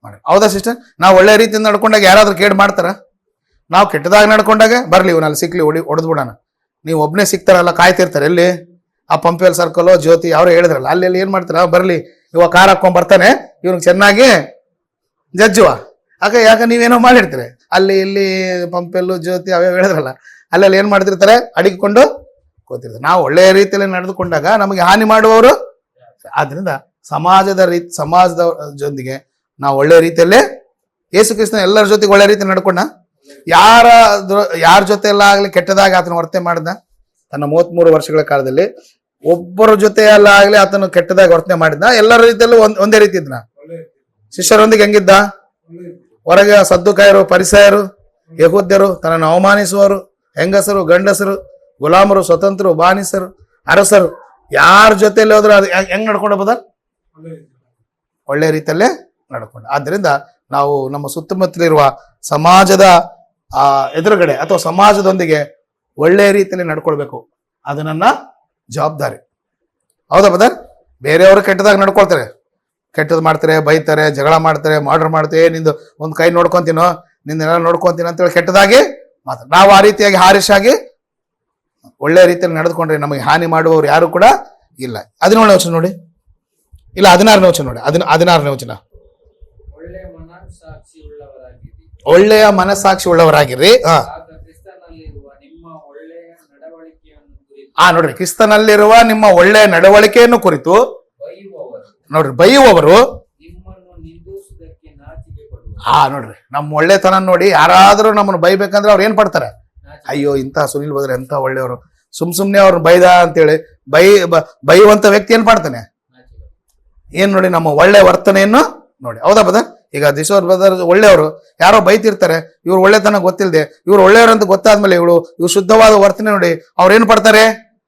ಮಾಡಿ. ಹೌದಾ ಸಿಸ್ಟರ್? ನಾವು ಒಳ್ಳೆ ರೀತಿಯಿಂದ ನಡ್ಕೊಂಡಾಗ ಯಾರಾದ್ರೂ ಕೇಡು ಮಾಡ್ತಾರ? ನಾವು ಕೆಟ್ಟದಾಗಿ ನಡ್ಕೊಂಡಾಗ ಬರ್ಲಿ ಇವ್ನಲ್ಲಿ ಸಿಕ್ಲಿ ಹೊಡೆದು ಬಿಡೋಣ. ನೀವು ಒಬ್ಬನೇ ಸಿಗ್ತಾರಲ್ಲ, ಕಾಯ್ತಿರ್ತಾರೆ. ಎಲ್ಲಿ? ಆ ಪಂಪೇಲ್ ಸರ್ಕಲ್ ಜ್ಯೋತಿ ಅವ್ರು ಹೇಳಿದ್ರಲ್ಲ, ಅಲ್ಲಿ ಏನ್ ಮಾಡ್ತಾರ? ಬರ್ಲಿ ಇವಾಗ ಕಾರ್ ಹಾಕೊಂಡ್ ಬರ್ತಾನೆ, ಇವ್ನಿಗೆ ಚೆನ್ನಾಗಿ ಜಜ್ಜುವ. ಯಾಕೆ ನೀವೇನೋ ಮಾಡಿರ್ತೀರಿ ಅಲ್ಲಿ ಇಲ್ಲಿ ಪಂಪೆಲ್ಲು ಜ್ಯೋತಿ ಅವೇ ಹೇಳಿದ್ರಲ್ಲ, ಅಲ್ಲೆಲ್ಲ ಏನ್ ಮಾಡ್ತಿರ್ತಾರೆ? ಅಡಿಕೊಂಡು ಕೂತಿರ್ತಾರೆ. ನಾವು ಒಳ್ಳೆಯ ರೀತಿಯಲ್ಲಿ ನಡೆದುಕೊಂಡಾಗ ನಮಗೆ ಹಾನಿ ಮಾಡುವವರು. ಆದ್ರಿಂದ ಸಮಾಜದ ಜೊತೆಗೆ ನಾವು ಒಳ್ಳೆಯ ರೀತಿಯಲ್ಲೇ ಯೇಸು ಕ್ರಿಸ್ತನ ಎಲ್ಲರ ಜೊತೆಗೆ ಒಳ್ಳೆ ರೀತಿ ನಡ್ಕೊಂಡ. ಯಾರ ಜೊತೆ ಎಲ್ಲ ಆಗ್ಲಿ ಕೆಟ್ಟದಾಗಿ ಆತನ ವರ್ತನೆ ಮಾಡಿದ. ತನ್ನ 33 ವರ್ಷಗಳ ಕಾಲದಲ್ಲಿ ಒಬ್ಬರ ಜೊತೆ ಎಲ್ಲ ಆಗ್ಲಿ ಆತನು ಕೆಟ್ಟದಾಗಿ ವರ್ತನೆ ಮಾಡಿದ್ದ. ಎಲ್ಲರ ರೀತಿಯಲ್ಲೂ ಒಂದೇ ರೀತಿ ಇದ್ನ. ಶಿಷ್ಯರೊಂದಿಗೆ ಹೆಂಗಿದ್ದ? ಹೊರಗೆ ಸದ್ದುಕಾಯರು, ಪರಿಸಯರು, ಯಹೂದ್ಯರು, ತನ್ನನ್ನು ಅವಮಾನಿಸುವವರು, ಹೆಂಗಸರು, ಗಂಡಸರು, ಗುಲಾಮರು, ಸ್ವತಂತ್ರರು, ಬಾನಿಸರು, ಅರಸರು, ಯಾರ ಜೊತೆಯಲ್ಲಿ ಹೋದ್ರೆ ಅದು ಹೆಂಗ್ ನಡ್ಕೊಂಡು ಹೋದ? ಒಳ್ಳೆ ರೀತಿಯಲ್ಲೇ ನಡ್ಕೊಂಡು. ಆದ್ದರಿಂದ ನಾವು ನಮ್ಮ ಸುತ್ತಮುತ್ತಲಿರುವ ಸಮಾಜದ ಎದುರುಗಡೆ ಅಥವಾ ಸಮಾಜದೊಂದಿಗೆ ಒಳ್ಳೆಯ ರೀತಿಯಲ್ಲಿ ನಡ್ಕೊಳ್ಬೇಕು. ಅದು ನನ್ನ ಜವಾಬ್ದಾರಿ. ಹೌದಾ ಬದರ್? ಬೇರೆಯವರು ಕೆಟ್ಟದಾಗಿ ನಡ್ಕೊಳ್ತಾರೆ, ಕೆಟ್ಟದ್ದು ಮಾಡ್ತಾರೆ, ಬೈತಾರೆ, ಜಗಳ ಮಾಡ್ತಾರೆ, ಮರ್ಡರ್ ಮಾಡ್ತಾರೆ, ನಿಂದು ಒಂದು ಕೈ ನೋಡ್ಕೊಂತೀನೋ, ನಿಂದೆಲ್ಲ ನೋಡ್ಕೊಂತೀನಿ ಅಂತೇಳಿ ಕೆಟ್ಟದಾಗಿ ಮಾತಾಡ. ನಾವು ಆ ರೀತಿಯಾಗಿ ಹಾರಿಶಾಗಿ ಒಳ್ಳೆ ರೀತಿಯಲ್ಲಿ ನಡೆದುಕೊಂಡ್ರೆ ನಮಗೆ ಹಾನಿ ಮಾಡುವವರು ಯಾರು ಕೂಡ ಇಲ್ಲ. 17ನೇ ವಚನ ನೋಡಿ, ಇಲ್ಲ 16ನೇ ವಚನ ನೋಡಿ. 16ನೇ ವಚನ, ಒಳ್ಳೆಯ ಮನಸ್ಸಾಕ್ಷಿ ಉಳ್ಳವರಾಗಿರ್ರಿ. ನೋಡ್ರಿ, ಕ್ರಿಸ್ತನಲ್ಲಿರುವ ನಿಮ್ಮ ಒಳ್ಳೆಯ ನಡವಳಿಕೆಯನ್ನು ಕುರಿತು ನೋಡ್ರಿ ಬೈಯುವವರು. ನೋಡ್ರಿ, ನಮ್ಮ ಒಳ್ಳೆತನ ನೋಡಿ ಯಾರಾದ್ರೂ ನಮ್ಮನ್ನು ಬೈಬೇಕಂದ್ರೆ ಅವ್ರು ಏನ್ ಪಡ್ತಾರೆ? ಅಯ್ಯೋ, ಇಂಥ ಸುನಿಲ್ ಬದ್ರೆ ಎಂತ ಒಳ್ಳೆಯವರು, ಸುಮ್ನೆ ಅವ್ರನ್ನ ಬೈದ ಅಂತೇಳಿ ಬೈಯುವಂತ ವ್ಯಕ್ತಿ ಏನ್ ಮಾಡ್ತಾನೆ? ಏನ್ ನೋಡಿ, ನಮ್ಮ ಒಳ್ಳೆ ವರ್ತನೆಯನ್ನು ನೋಡಿ. ಹೌದಾ ಬದರ್? ಈಗ ದಿಶೋರ್ ಬದರ್ ಒಳ್ಳೆಯವರು, ಯಾರೋ ಬೈತಿರ್ತಾರೆ, ಇವ್ರು ಒಳ್ಳೆತನ ಗೊತ್ತಿಲ್ಲದೆ, ಇವ್ರು ಒಳ್ಳೆಯವ್ರಂತ ಗೊತ್ತಾದ್ಮೇಲೆ ಇವ್ರು ಶುದ್ಧವಾದ ವರ್ತನೆ ನೋಡಿ ಅವ್ರು ಏನ್ ಪಡ್ತಾರೆ?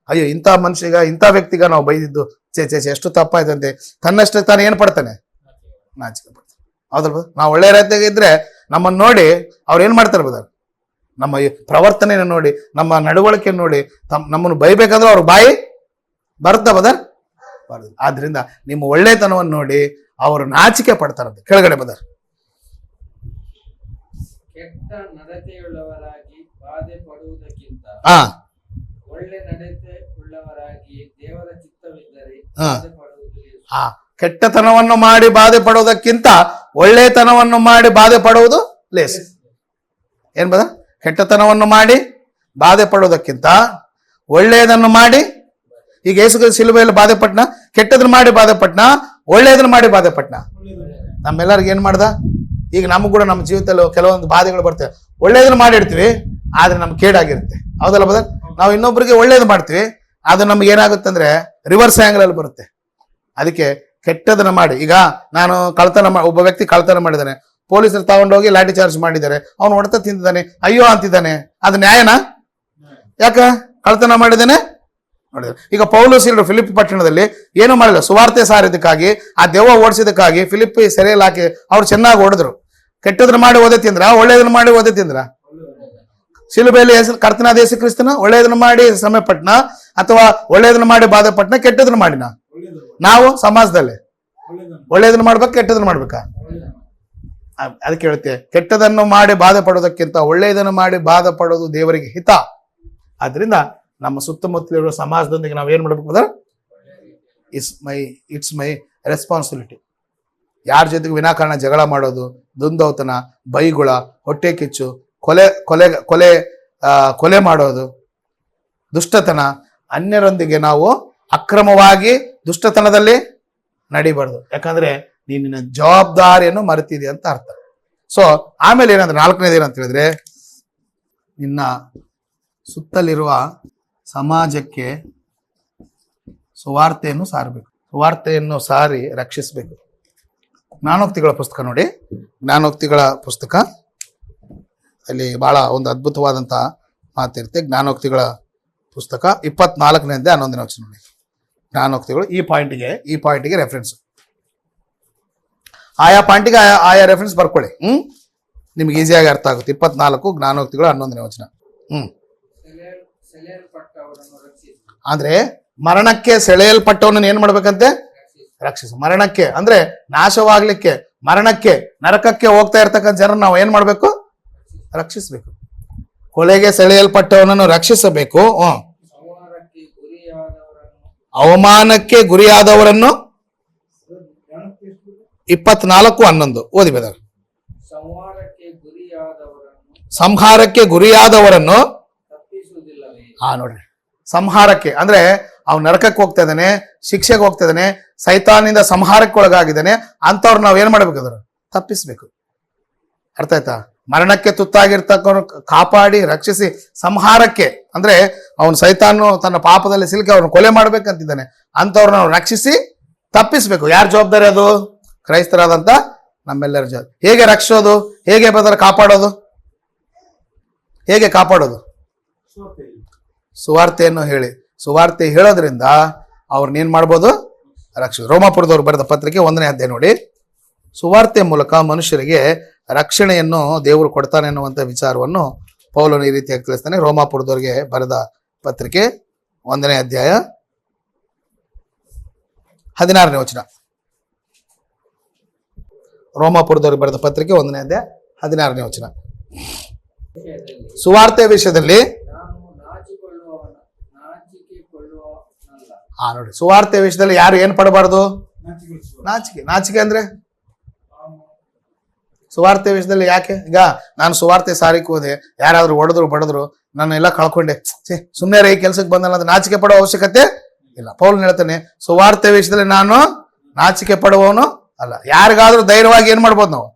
ಅಯ್ಯೋ, ಇಂಥ ಮನುಷ್ಯಗ, ಇಂಥ ವ್ಯಕ್ತಿಗ ನಾವು ಬೈದಿದ್ದು ಚೇ ಎಷ್ಟು ತಪ್ಪಾಯ್ತಂತೆ ತನ್ನಷ್ಟೇ ತಾನು ಏನ್ ಪಡ್ತಾನೆ? ನಾಚಿಕೆ ಪಡ್ತಾನೆ. ಹೌದಲ್ವ? ನಾವು ಒಳ್ಳೆಯ ರೀತಿಯಾಗಿ ಇದ್ರೆ ನಮ್ಮನ್ನು ನೋಡಿ ಅವ್ರು ಏನ್ ಮಾಡ್ತಾರೆ ಬದರ್? ನಮ್ಮ ಪ್ರವರ್ತನೆಯನ್ನು ನೋಡಿ, ನಮ್ಮ ನಡವಳಿಕೆಯನ್ನು ನೋಡಿ ನಮ್ಮನ್ನು ಬೈಬೇಕಂದ್ರೆ ಅವ್ರ ಬಾಯಿ ಬರುತ್ತಾ ಬದರ್? ಆದ್ರಿಂದ ನಿಮ್ಮ ಒಳ್ಳೆತನವನ್ನು ನೋಡಿ ಅವರು ನಾಚಿಕೆ ಪಡ್ತಾರಂತೆ. ಕೆಳಗಡೆ ಬದರ್, ಕೆಟ್ಟ ನಡತೆಯುಳ್ಳವರಾಗಿ ಬಾಧೆ ಪಡುವುದಕ್ಕಿಂತ ಒಳ್ಳೆ ನಡತೆ ಉಳ್ಳವರಾಗಿ ದೇವರ ಚಿತ್ತವಿದ್ದರೆ ಬಾಧೆ ಪಡುವುದು. ಕೆಟ್ಟತನವನ್ನು ಮಾಡಿ ಬಾಧೆ ಪಡುವುದಕ್ಕಿಂತ ಒಳ್ಳೆತನವನ್ನು ಮಾಡಿ ಬಾಧೆ ಪಡುವುದು ಲೇಸ್. ಏನ್ ಬದ? ಕೆಟ್ಟತನವನ್ನು ಮಾಡಿ ಬಾಧೆ ಪಡುವುದಕ್ಕಿಂತ ಒಳ್ಳೆಯದನ್ನು ಮಾಡಿ. ಈಗ ಯೇಸು ಸಿಲುಬೆಯಲ್ಲಿ ಬಾಧೆ ಪಟ್ನ, ಕೆಟ್ಟದನ್ನ ಮಾಡಿ ಬಾಧೆ ಪಟ್ನ, ಒಳ್ಳೆಯದನ್ನ ಮಾಡಿ ಬಾಧೆ ಪಟ್ನ. ನಮ್ಮೆಲ್ಲರಿಗೆ ಏನ್ ಮಾಡ್ದ? ಈಗ ನಮಗೂ ಕೂಡ ನಮ್ಮ ಜೀವಿತದಲ್ಲಿ ಕೆಲವೊಂದು ಬಾಧೆಗಳು ಬರ್ತವೆ. ಒಳ್ಳೆಯದನ್ನ ಮಾಡಿರ್ತೀವಿ, ಆದ್ರೆ ನಮ್ಗೆ ಕೇಡಾಗಿರುತ್ತೆ. ಹೌದಲ್ಲ ಬದಲ್? ನಾವು ಇನ್ನೊಬ್ಬರಿಗೆ ಒಳ್ಳೇದು ಮಾಡ್ತೀವಿ, ಅದು ನಮ್ಗೆ ಏನಾಗುತ್ತೆ ಅಂದ್ರೆ ರಿವರ್ಸ್ ಆಂಗಲ್ ಅಲ್ಲಿ ಬರುತ್ತೆ. ಅದಕ್ಕೆ ಕೆಟ್ಟದನ್ನ ಮಾಡಿ, ಈಗ ನಾನು ಒಬ್ಬ ವ್ಯಕ್ತಿ ಕಳ್ತನ ಮಾಡಿದ್ದಾನೆ, ಪೊಲೀಸರು ತಗೊಂಡೋಗಿ ಲಾಠಿ ಚಾರ್ಜ್ ಮಾಡಿದ್ದಾರೆ, ಅವನು ಹೊಡೆತ ತಿಂತಿದ್ದಾನೆ, ಅಯ್ಯೋ ಅಂತಿದ್ದಾನೆ, ಅದು ನ್ಯಾಯನಾ? ಯಾಕ? ಕಳ್ತನ ಮಾಡಿದ್ದಾನೆ. ನೋಡಿದ್ರೆ ಈಗ ಪೌಲೋಸಿಲ್ರು ಫಿಲಿಪ್ ಪಟ್ಟಣದಲ್ಲಿ ಏನು ಮಾಡಿಲ್ಲ, ಸುವಾರ್ತೆ ಸಾರಿದಕ್ಕಾಗಿ, ಆ ದೆವ್ವ ಓಡಿಸಿದಕ್ಕಾಗಿ ಫಿಲಿಪ್ ಸೆರೆಯಲ್ಲಿ ಹಾಕಿ ಅವ್ರು ಚೆನ್ನಾಗಿ ಹೊಡೆದ್ರು. ಕೆಟ್ಟದನ್ನ ಮಾಡಿ ಓದೇ ತಿಂದ್ರ, ಒಳ್ಳೆಯದನ್ನ ಮಾಡಿ ಓದೇ ತಿಂದ್ರ? ಶಿಲುಬೆಯಲ್ಲಿ ಕರ್ತನಾದ ಯೇಸು ಕ್ರಿಸ್ತನ ಒಳ್ಳೆಯದನ್ನ ಮಾಡಿ ಶ್ರಮೆ ಪಟ್ನ, ಅಥವಾ ಒಳ್ಳೆಯದನ್ನ ಮಾಡಿ ಬಾಧೆ ಪಟ್ನ, ಕೆಟ್ಟದನ್ನ ಮಾಡಿನ? ನಾವು ಸಮಾಜದಲ್ಲಿ ಒಳ್ಳೆಯದನ್ನ ಮಾಡ್ಬೇಕು, ಕೆಟ್ಟದನ್ನ ಮಾಡ್ಬೇಕಾ? ಅದಕ್ಕೆ ಹೇಳುತ್ತೆ, ಕೆಟ್ಟದನ್ನು ಮಾಡಿ ಬಾಧೆ ಪಡೋದಕ್ಕಿಂತ ಒಳ್ಳೆಯದನ್ನು ಮಾಡಿ ಬಾಧೆ ಪಡೋದು ದೇವರಿಗೆ ಹಿತ. ಆದ್ರಿಂದ ನಮ್ಮ ಸುತ್ತಮುತ್ತಲಿರುವ ಸಮಾಜದೊಂದಿಗೆ ನಾವು ಏನ್ ಮಾಡ್ಬೇಕು ಅಂದ್ರೆ ಇಟ್ಸ್ ಮೈ ರೆಸ್ಪಾನ್ಸಿಬಿಲಿಟಿ. ಯಾರ ಜೊತೆಗೆ ವಿನಾಕಾರಣ ಜಗಳ ಮಾಡೋದು, ದುಂದೌತನ, ಬೈಗುಳ, ಹೊಟ್ಟೆ ಕಿಚ್ಚು, ಕೊಲೆ ಕೊಲೆ ಕೊಲೆ ಕೊಲೆ ಮಾಡೋದು, ದುಷ್ಟತನ, ಅನ್ಯರೊಂದಿಗೆ ನಾವು ಅಕ್ರಮವಾಗಿ ದುಷ್ಟತನದಲ್ಲಿ ನಡಿಬಾರ್ದು. ಯಾಕಂದ್ರೆ ನಿನ್ನ ಜವಾಬ್ದಾರಿಯನ್ನು ಮರೆತಿದೆ ಅಂತ ಅರ್ಥ. ಸೊ ಆಮೇಲೆ ಏನಂದ್ರೆ 4ನೇದು ಏನಂತ ಹೇಳಿದ್ರೆ, ನಿನ್ನ ಸುತ್ತಲಿರುವ ಸಮಾಜಕ್ಕೆ ಸುವಾರ್ತೆಯನ್ನು ಸಾರಬೇಕು, ಸುವಾರ್ತೆಯನ್ನು ಸಾರಿ ರಕ್ಷಿಸಬೇಕು. ಜ್ಞಾನೋಕ್ತಿಗಳ ಪುಸ್ತಕ ನೋಡಿ, ಜ್ಞಾನೋಕ್ತಿಗಳ ಪುಸ್ತಕ ಅಲ್ಲಿ ಬಹಳ ಒಂದು ಅದ್ಭುತವಾದಂಥ ಮಾತಿರುತ್ತೆ. ಜ್ಞಾನೋಕ್ತಿಗಳ ಪುಸ್ತಕ 24ನೇ ಅಧ್ಯಾಯ 11ನೇ ವಚನ ನೋಡಿ. ಜ್ಞಾನೋಕ್ತಿಗಳು ಈ ಪಾಯಿಂಟಿಗೆ ರೆಫರೆನ್ಸ್, ಆಯಾ ಪಾಯಿಂಟಿಗೆ ಆಯಾ ರೆಫರೆನ್ಸ್ ಬರ್ಕೊಳ್ಳಿ. ನಿಮ್ಗೆ ಈಸಿಯಾಗಿ ಅರ್ಥ ಆಗುತ್ತೆ. 24 ಜ್ಞಾನೋಕ್ತಿಗಳು 11ನೇ ವಚನ. ಅಂದ್ರೆ ಮರಣಕ್ಕೆ ಸೆಳೆಯಲ್ಪಟ್ಟವನನ್ನು ಏನ್ ಮಾಡ್ಬೇಕಂತೆ? ರಕ್ಷಿಸು. ಮರಣಕ್ಕೆ ಅಂದ್ರೆ ನಾಶವಾಗ್ಲಿಕ್ಕೆ, ಮರಣಕ್ಕೆ, ನರಕಕ್ಕೆ ಹೋಗ್ತಾ ಇರ್ತಕ್ಕಂಥ ಜನರನ್ನ ನಾವು ಏನ್ ಮಾಡ್ಬೇಕು? ರಕ್ಷಿಸಬೇಕು. ಕೊಲೆಗೆ ಸೆಳೆಯಲ್ಪಟ್ಟವನನ್ನು ರಕ್ಷಿಸಬೇಕು. ಅವಮಾನಕ್ಕೆ ಗುರಿಯಾದವರನ್ನು 24:11 ಓದಿ ಬೇದಾರ. ಸಂಹಾರಕ್ಕೆ ಗುರಿಯಾದವರನ್ನು ನೋಡ್ರಿ, ಸಂಹಾರಕ್ಕೆ ಅಂದ್ರೆ ಅವ್ನು ನರಕಕ್ಕೆ ಹೋಗ್ತಾ ಇದ್ದಾನೆ, ಶಿಕ್ಷೆಗೆ ಹೋಗ್ತಾ ಇದ್ದಾನೆ, ಸೈತಾನಿಂದ ಸಂಹಾರಕ್ಕೆ ಒಳಗಾಗಿದ್ದಾನೆ, ಅಂತವ್ರು ನಾವ್ ಏನ್ ಮಾಡ್ಬೇಕಾದ್ರು? ತಪ್ಪಿಸ್ಬೇಕು. ಅರ್ಥ ಆಯ್ತಾ? ಮರಣಕ್ಕೆ ತುತ್ತಾಗಿರ್ತಕ್ಕವ್ರು ಕಾಪಾಡಿ ರಕ್ಷಿಸಿ, ಸಂಹಾರಕ್ಕೆ ಅಂದ್ರೆ ಅವನು ಸೈತಾನು ತನ್ನ ಪಾಪದಲ್ಲಿ ಸಿಲುಕಿ ಅವ್ರನ್ನ ಕೊಲೆ ಮಾಡ್ಬೇಕಂತಿದ್ದಾನೆ, ಅಂತವ್ರನ್ನ ನಾವು ರಕ್ಷಿಸಿ ತಪ್ಪಿಸ್ಬೇಕು. ಯಾರ ಜವಾಬ್ದಾರಿ ಅದು? ಕ್ರೈಸ್ತರಾದಂತ ನಮ್ಮೆಲ್ಲರ ಜವಾಬ್ದಾರಿ. ಹೇಗೆ ರಕ್ಷಿಸೋದು? ಹೇಗೆ ಬದರ ಕಾಪಾಡೋದು? ಹೇಗೆ ಕಾಪಾಡೋದು? ಸುವಾರ್ತೆಯನ್ನು ಹೇಳಿ. ಸುವಾರ್ತೆ ಹೇಳೋದ್ರಿಂದ ಅವ್ರನ್ನೇನ್ ಮಾಡ್ಬೋದು? ರಕ್ಷಿಸ. ರೋಮಾಪುರದವ್ರು ಬರೆದ ಪತ್ರಿಕೆ 1ನೇ ಅಧ್ಯಾಯ ನೋಡಿ. ಸುವಾರ್ತೆ ಮೂಲಕ ಮನುಷ್ಯರಿಗೆ ರಕ್ಷಣೆಯನ್ನು ದೇವರು ಕೊಡ್ತಾನೆ ಅನ್ನುವಂಥ ವಿಚಾರವನ್ನು ಪೌಲನು ಈ ರೀತಿಯಾಗಿ ತಿಳಿಸ್ತಾನೆ. ರೋಮಾಪುರದವ್ರಿಗೆ ಬರೆದ ಪತ್ರಿಕೆ 1ನೇ ಅಧ್ಯಾಯ 16ನೇ ವಚನ. ರೋಮಾಪುರದವ್ರಿಗೆ ಬರೆದ ಪತ್ರಿಕೆ 1ನೇ ಅಧ್ಯಾಯ 16ನೇ ವಚನ. ಸುವಾರ್ತೆ ವಿಷಯದಲ್ಲಿ ನೋಡಿ, ಸುವಾರ್ತೆ ವಿಷಯದಲ್ಲಿ ಯಾರು ಏನ್ ಪಡಬಾರ್ದು? ನಾಚಿಕೆ. ನಾಚಿಕೆ ಅಂದ್ರೆ ಸುವಾರ್ತೆ ವಿಷಯದಲ್ಲಿ ಯಾಕೆ? ಈಗ ನಾನು ಸುವಾರ್ತೆ ಸಾರಿಕ್ ಹೋದೆ, ಯಾರಾದ್ರೂ ಹೊಡೆದ್ರು ಬಡದ್ರು, ನಾನು ಎಲ್ಲ ಕಳ್ಕೊಂಡೆ, ಸುಮ್ಮನೆ ಈ ಕೆಲ್ಸಕ್ಕೆ ಬಂದಲ್ಲ ಅಂತ ನಾಚಿಕೆ ಪಡೋ ಅವಶ್ಯಕತೆ ಇಲ್ಲ. ಪೌಲ್ ಹೇಳ್ತಾನೆ, ಸುವಾರ್ತೆ ವಿಷಯದಲ್ಲಿ ನಾನು ನಾಚಿಕೆ ಪಡುವವನು ಅಲ್ಲ. ಯಾರಿಗಾದ್ರೂ ಧೈರ್ಯವಾಗಿ ಏನ್ ಮಾಡ್ಬೋದು ನಾವು?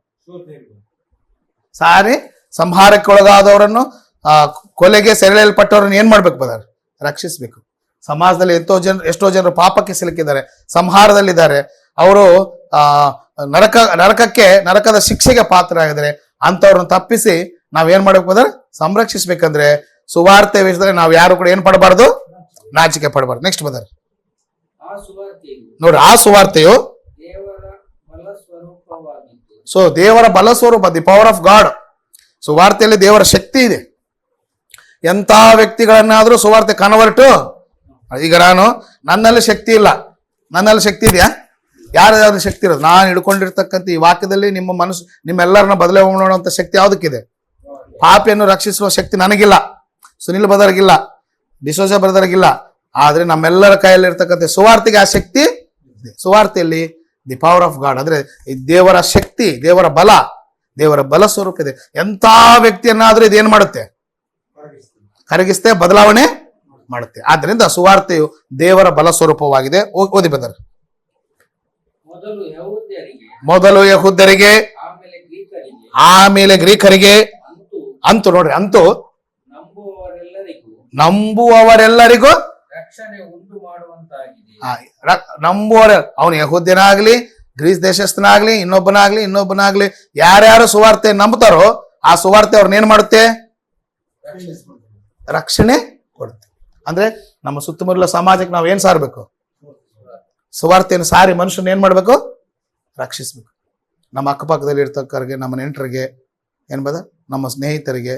ಸಾರಿ ಸಂಹಾರಕ್ಕೆ ಒಳಗಾದವರನ್ನು, ಕೊಲೆಗೆ ಸೆರೆಯಲ್ಪಟ್ಟವರನ್ನು ಏನ್ ಮಾಡ್ಬೇಕು? ಬದಾರ ರಕ್ಷಿಸ್ಬೇಕು. ಸಮಾಜದಲ್ಲಿ ಎಷ್ಟೋ ಜನರು ಪಾಪಕ್ಕೆ ಸಿಲುಕಿದ್ದಾರೆ, ಸಂಹಾರದಲ್ಲಿದ್ದಾರೆ, ಅವರು ನರಕದ ಶಿಕ್ಷೆಗೆ ಪಾತ್ರರಾಗಿದ್ದಾರೆ. ಅಂತವ್ರನ್ನ ತಪ್ಪಿಸಿ ನಾವೇನ್ ಮಾಡ್ಬೇಕು? ಬದಾರ ಸಂರಕ್ಷಿಸ್ಬೇಕಂದ್ರೆ ಸುವಾರ್ತೆ ವಿಷಯದಲ್ಲಿ ನಾವು ಯಾರು ಕೂಡ ಏನ್ ಪಡಬಾರ್ದು? ನಾಚಿಕೆ ಪಡಬಾರ್ದು. ನೆಕ್ಸ್ಟ್ ಬದಾರ ನೋಡ್ರಿ, ಆ ಸುವಾರ್ತೆಯು ದೇವರ ಬಲ ಸ್ವರೂಪ, ದಿ ಪವರ್ ಆಫ್ ಗಾಡ್. ಸುವಾರ್ತೆಯಲ್ಲಿ ದೇವರ ಶಕ್ತಿ ಇದೆ. ಎಂತ ವ್ಯಕ್ತಿಗಳನ್ನಾದ್ರೂ ಸುವಾರ್ತೆ ಕನ್ವರ್ಟು. ಈಗ ನನ್ನಲ್ಲಿ ಶಕ್ತಿ ಇಲ್ಲ, ನನ್ನಲ್ಲಿ ಶಕ್ತಿ ಇದೆಯಾ? ಯಾರ್ಯಾವ್ದು ಶಕ್ತಿ ಇರೋದು? ನಾನು ಹಿಡ್ಕೊಂಡಿರ್ತಕ್ಕಂಥ ಈ ವಾಕ್ಯದಲ್ಲಿ ನಿಮ್ಮ ಮನಸ್ಸು, ನಿಮ್ಮೆಲ್ಲರನ್ನ ಬದಲಾವಣೆ ಮಾಡುವಂತ ಶಕ್ತಿ ಯಾವುದಕ್ಕಿದೆ? ಪಾಪಿಯನ್ನು ರಕ್ಷಿಸುವ ಶಕ್ತಿ ನನಗಿಲ್ಲ, ಸುನಿಲ್ ಬದರ್ಗಿಲ್ಲ, ಡಿಸೋಜ ಬ್ರದರ್ಗಿಲ್ಲ. ಆದ್ರೆ ನಮ್ಮೆಲ್ಲರ ಕೈಯಲ್ಲಿ ಇರ್ತಕ್ಕಂಥ ಸುವಾರ್ತೆಗೆ ಆ ಶಕ್ತಿ ಇದೆ. ಸುವಾರ್ತೆಯಲ್ಲಿ ದಿ ಪವರ್ ಆಫ್ ಗಾಡ್ ಅಂದ್ರೆ ದೇವರ ಶಕ್ತಿ, ದೇವರ ಬಲ ಸ್ವರೂಪ ಇದೆ. ಎಂಥ ವ್ಯಕ್ತಿಯನ್ನಾದ್ರೂ ಇದೇನ್ ಮಾಡುತ್ತೆ? ಕರಗಿಸ್ತೆ, ಬದಲಾವಣೆ ಮಾಡುತ್ತೆ. ಆದ್ರಿಂದ ಸುವಾರ್ತೆಯು ದೇವರ ಬಲ ಸ್ವರೂಪವಾಗಿದೆ. ಓದಿ ಬಂದರೆ ಮೊದಲು ಯಹೂದ್ಯರಿಗೆ, ಆಮೇಲೆ ಗ್ರೀಕರಿಗೆ, ಅಂತೂ ನೋಡ್ರಿ, ಅಂತೂ ನಂಬುವವರೆಲ್ಲರಿಗೂ ರಕ್ಷಣೆ ಉಂಟು ಮಾಡುವಂತಾಗಿದೆ. ಅವನು ಯಹೂದ್ಯನಾಗ್ಲಿ, ಗ್ರೀಸ್ ದೇಶಸ್ಥನಾಗ್ಲಿ, ಇನ್ನೊಬ್ಬನಾಗ್ಲಿ ಯಾರ್ಯಾರು ಸುವಾರ್ತೆ ನಂಬುತ್ತಾರೋ ಆ ಸುವಾರ್ತೆ ಅವ್ರನ್ನೇನ್ ಮಾಡುತ್ತೆ? ರಕ್ಷಣೆ ಕೊಡುತ್ತೆ. ಅಂದ್ರೆ ನಮ್ಮ ಸುತ್ತಮುತ್ತಲ ಸಮಾಜಕ್ಕೆ ನಾವು ಏನ್ ಸಾರಬೇಕು? ಸುವಾರ್ತೆಯನ್ನು ಸಾರಿ ಮನುಷ್ಯನ ಏನ್ ಮಾಡ್ಬೇಕು? ರಕ್ಷಿಸ್ಬೇಕು. ನಮ್ಮ ಅಕ್ಕಪಕ್ಕದಲ್ಲಿ ಇರ್ತಕ್ಕವ್ರಿಗೆ, ನಮ್ಮ ನೆಂಟರಿಗೆ, ನಮ್ಮ ಸ್ನೇಹಿತರಿಗೆ,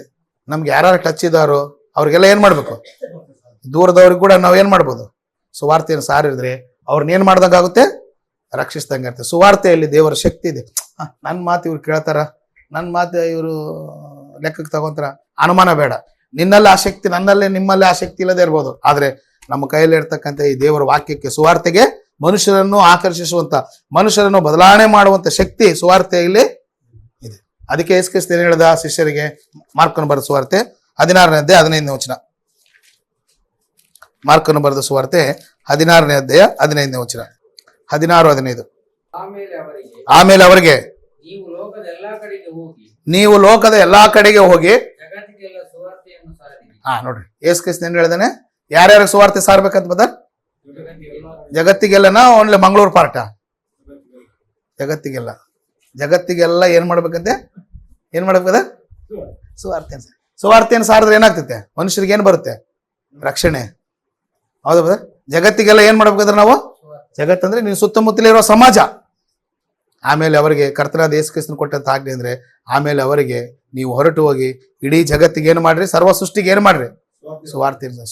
ನಮ್ಗೆ ಯಾರು ಟಚ್ ಇದ್ದಾರೋ ಅವ್ರಿಗೆಲ್ಲ ಏನ್ ಮಾಡ್ಬೇಕು? ದೂರದವ್ರಿಗೆ ಕೂಡ ನಾವ್ ಏನ್ ಮಾಡ್ಬೋದು? ಸುವಾರ್ತೆಯನ್ನು ಸಾರಿದ್ರೆ ಅವ್ರನ್ನ ಏನ್ ಮಾಡ್ದಂಗಾಗುತ್ತೆ? ರಕ್ಷಿಸ್ದಂಗೆ ಇರ್ತದೆ. ಸುವಾರ್ತೆಯಲ್ಲಿ ದೇವರ ಶಕ್ತಿ ಇದೆ. ನನ್ನ ಮಾತು ಇವ್ರು ಕೇಳ್ತಾರ, ನನ್ನ ಮಾತು ಇವರು ಲೆಕ್ಕಕ್ಕೆ ತಗೊಂತಾರ, ಅನುಮಾನ ಬೇಡ. ನಿನ್ನಲ್ಲಿ ಆಸಕ್ತಿ, ನನ್ನಲ್ಲಿ ನಿಮ್ಮಲ್ಲಿ ಆಸಕ್ತಿ ಇಲ್ಲದೆ ಇರ್ಬೋದು, ಆದ್ರೆ ನಮ್ಮ ಕೈಯಲ್ಲಿ ಇರ್ತಕ್ಕಂಥ ಈ ದೇವರ ವಾಕ್ಯಕ್ಕೆ, ಸುವಾರ್ತೆಗೆ, ಮನುಷ್ಯರನ್ನು ಆಕರ್ಷಿಸುವಂತ, ಮನುಷ್ಯರನ್ನು ಬದಲಾವಣೆ ಮಾಡುವಂತ ಶಕ್ತಿ ಸುವಾರ್ತೆಯಲ್ಲಿ ಇದೆ. ಅದಕ್ಕೆ ಯೇಸು ಕ್ರಿಸ್ತ ಏನ್ ಹೇಳಿದ ಶಿಷ್ಯರಿಗೆ? ಮಾರ್ಕನು ಬರೆದ ಸುವಾರ್ತೆ 16ನೇ ಅಧ್ಯಾಯ 15ನೇ ವಚನ. ಮಾರ್ಕನು ಬರೆದ ಸುವಾರ್ತೆ 16ನೇ ಅಧ್ಯಾಯ 15ನೇ ವಚನ, 16-15. ಆಮೇಲೆ ಅವರಿಗೆ ನೀವು ಲೋಕದ ಎಲ್ಲಾ ಕಡೆಗೆ ಹೋಗಿ ಜಗತ್ತಿಗೆಲ್ಲ ಸುವಾರ್ತೆಯನ್ನು ಸಾರಿರಿ. ನೋಡ್ರಿ, ಯೇಸು ಕ್ರಿಸ್ತ ಏನ್ ಹೇಳಿದಾನೆ? ಯಾರ್ಯಾರಿಗೆ ಸುವಾರ್ತೆ ಸಾರ್ಬೇಕಂತ ಬದರ್? ಜಗತ್ತಿಗೆಲ್ಲನಾ only Mangaluru party? ಜಗತ್ತಿಗೆಲ್ಲ ಏನ್ ಮಾಡ್ಬೇಕಂತೆ? ಏನ್ ಮಾಡ್ಬೇಕದ? ಸುವಾರ್ತೆಯನ್ನು ಸಾರಿದ್ರೆ ಏನಾಗ್ತೈತೆ? ಮನುಷ್ಯರಿಗೆ ಏನ್ ಬರುತ್ತೆ? ರಕ್ಷಣೆ. ಹೌದಾ ಬದರ್? ಜಗತ್ತಿಗೆಲ್ಲ ಏನ್ ಮಾಡ್ಬೇಕಾದ್ರೆ ನಾವು? ಜಗತ್ತಂದ್ರೆ ನೀವು ಸುತ್ತಮುತ್ತಲಿರುವ ಸಮಾಜ. ಆಮೇಲೆ ಅವರಿಗೆ ಕರ್ತನಾದ ಯೇಸು ಕ್ರಿಸ್ತನ ಕೊಟ್ಟಂತ ಆಜ್ಞೆ ಅಂದ್ರೆ, ಆಮೇಲೆ ಅವರಿಗೆ ನೀವು ಹೊರಟು ಹೋಗಿ ಇಡೀ ಜಗತ್ತಿಗೆ ಏನು ಮಾಡ್ರಿ? ಸರ್ವ ಸೃಷ್ಟಿಗೆ ಏನು ಮಾಡ್ರಿ?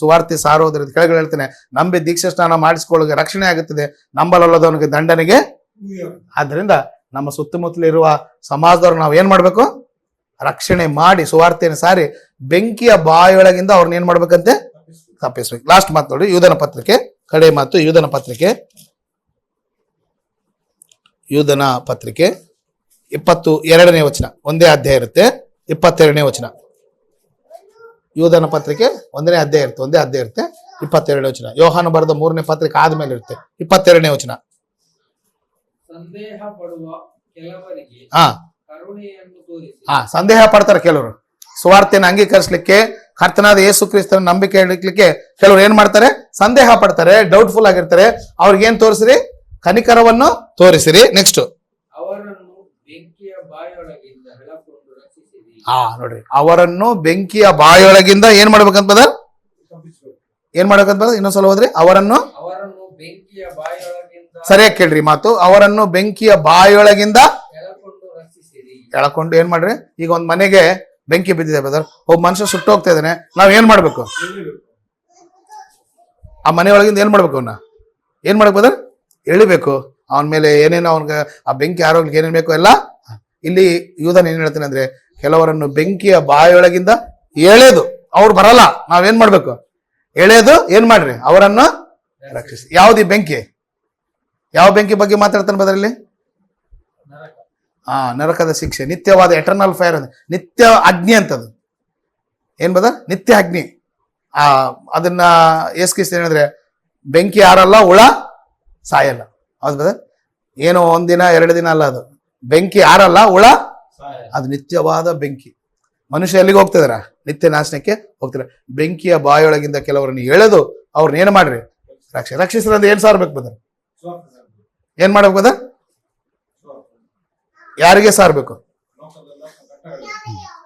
ಸುವಾರ್ತೆ ಸಾರೋದ್ರಿಂದ ಕೆಳಗಡೆ ಹೇಳ್ತೇನೆ, ನಂಬಿ ದೀಕ್ಷಾ ಸ್ನಾನ ಮಾಡಿಸ್ಕೊಳ್ಳೋಕೆ ರಕ್ಷಣೆ ಆಗುತ್ತದೆ, ನಂಬಲಲ್ಲದವನಿಗೆ ದಂಡನೆಗೆ. ಆದ್ರಿಂದ ನಮ್ಮ ಸುತ್ತಮುತ್ತಲಿರುವ ಸಮಾಜದವ್ರು ನಾವು ಏನ್ ಮಾಡ್ಬೇಕು? ರಕ್ಷಣೆ ಮಾಡಿ ಸುವಾರ್ತೆಯನ್ನು ಸಾರಿ ಬೆಂಕಿಯ ಬಾಯೊಳಗಿಂದ ಅವ್ರನ್ನ ಏನ್ ಮಾಡ್ಬೇಕಂತೆ? ತಪ್ಪಿಸ್ಬೇಕು. ಲಾಸ್ಟ್ ಮಾತು ನೋಡಿ, ಯೂದನ ಪತ್ರಿಕೆ, ಕಡೆ ಮಾತು, ಯೂದನ ಪತ್ರಿಕೆ 22ನೇ ವಚನ, ಒಂದೇ ಅಧ್ಯಾಯ ಇರುತ್ತೆ, 22ನೇ ವಚನ. ಯೂದನ ಪತ್ರಿಕೆ 1ನೇ ಅಧ್ಯಾಯ ಇರುತ್ತೆ, 22ನೇ ವಚನ. ಯೋಹಾನ ಬರೆದ 3ನೇ ಪತ್ರಿಕೆ ಆದ್ಮೇಲೆ ಇರುತ್ತೆ, 22ನೇ ವಚನ. ಸಂದೇಹ ಪಡುವ ಕೆಲವರಿಗೆ ಕರುಣೆಯನ್ನು ತೋರಿಸಿ. ಸಂದೇಹ ಪಡ್ತಾರೆ ಕೆಲವರು ಸುವಾರ್ತೆಯನ್ನು ಅಂಗೀಕರಿಸಲಿಕ್ಕೆ, ಕರ್ತನಾದ ಯೇಸು ಕ್ರಿಸ್ತನ ನಂಬಿಕೆ ಇಡಲಿಕ್ಕೆ ಕೆಲವರು ಏನ್ ಮಾಡ್ತಾರೆ? ಸಂದೇಹ ಪಡ್ತಾರೆ, ಡೌಟ್ಫುಲ್ ಆಗಿರ್ತಾರೆ. ಅವ್ರಿಗೆ ಏನ್ ತೋರಿಸಿರಿ? ಕನಿಕರವನ್ನು ತೋರಿಸಿರಿ. ನೆಕ್ಸ್ಟ್, ಅವರನ್ನು ಬೆಂಕಿಯ ಬಾಯೊಳಗಿಂದ ಎಳಕೊಂಡು ರಕ್ಷಿಸಿರಿ. ನೋಡ್ರಿ, ಅವರನ್ನು ಬೆಂಕಿಯ ಬಾಯೊಳಗಿಂದ ಏನ್ ಮಾಡ್ಬೇಕಂತ ಬದರ್? ಏನ್ ಮಾಡ್ಬೇಕಂತ ಬದರ್? ಇನ್ನೊಂದ್ಸಲ ಹೋದ್ರಿ. ಅವರನ್ನು ಬೆಂಕಿಯ ಬಾಯೊಳಗಿಂದ, ಸರಿಯಾಗಿ ಕೇಳ್ರಿ ಮಾತು, ಅವರನ್ನು ಬೆಂಕಿಯ ಬಾಯೊಳಗಿಂದ ಎಳಕೊಂಡು ಏನ್ ಮಾಡ್ರಿ? ಈಗ ಒಂದ್ ಮನೆಗೆ ಬೆಂಕಿ ಬಿದ್ದಿದೆ ಬದರ್, ಒಬ್ಬ ಮನುಷ್ಯ ಸುಟ್ಟು ಹೋಗ್ತಾ ಇದ್ದಾನೆ, ನಾವ್ ಏನ್ ಮಾಡ್ಬೇಕು? ಆ ಮನೆಯೊಳಗಿಂದ ಏನ್ ಮಾಡ್ಬೇಕು? ಅವನ್ನ ಏನ್ ಮಾಡ್ಬೇಕು ಬದರ್? ಎಳಿಬೇಕು. ಅವನ ಮೇಲೆ ಏನೇನೋ ಅವನ್ಗೆ ಆ ಬೆಂಕಿ ಆರೋಗ್ಯಕ್ಕೆ ಏನೇನ್ ಬೇಕು ಎಲ್ಲ. ಇಲ್ಲಿ ಯೂದನ್ ಏನ್ ಹೇಳ್ತಾನೆ ಅಂದ್ರೆ, ಕೆಲವರನ್ನು ಬೆಂಕಿಯ ಬಾಯೊಳಗಿಂದ ಎಳೆದು, ಅವ್ರು ಬರಲ್ಲ, ನಾವೇನ್ ಮಾಡ್ಬೇಕು? ಎಳೆದು ಏನ್ ಮಾಡ್ರಿ? ಅವರನ್ನು ರಕ್ಷಿಸಿ. ಯಾವ್ದು ಈ ಬೆಂಕಿ? ಯಾವ ಬೆಂಕಿ ಬಗ್ಗೆ ಮಾತಾಡ್ತಾನೆ ಬದರಲ್ಲಿ? ನರಕದ ಶಿಕ್ಷೆ, ನಿತ್ಯವಾದ ಎಟರ್ನಲ್ ಫೈರ್, ನಿತ್ಯ ಅಗ್ನಿ ಅಂತದು. ಏನ್ ಬದ? ನಿತ್ಯ ಅಗ್ನಿ. ಅದನ್ನ ಯೇಸು ಕ್ರಿಸ್ತ ಹೇಳಿದ್ರೆ, ಬೆಂಕಿ ಆರಲ್ಲ, ಹುಳ ಸಾಯಲ್ಲ. ಹೌದು ಬದ? ಏನೋ ಒಂದಿನ 2 ದಿನ ಅಲ್ಲ, ಅದು ಬೆಂಕಿ ಆರಲ್ಲ, ಹುಳ, ಅದು ನಿತ್ಯವಾದ ಬೆಂಕಿ. ಮನುಷ್ಯ ಎಲ್ಲಿಗೆ ಹೋಗ್ತಿದಾರ? ನಿತ್ಯ ನಾಶನಕ್ಕೆ ಹೋಗ್ತಾರೆ. ಬೆಂಕಿಯ ಬಾಯೊಳಗಿಂದ ಕೆಲವರನ್ನು ಎಳೆದು ಅವ್ರನ್ನ ಏನ್ ಮಾಡ್ರಿ? ರಕ್ಷಿಸ್ರಂದ್ರೆ ಏನ್ ಸಾರ್ಬೇಕು ಬದ? ಏನ್ ಮಾಡ್ಬೇಕು ಬದ? ಯಾರಿಗೆ ಸಾರ್ಬೇಕು?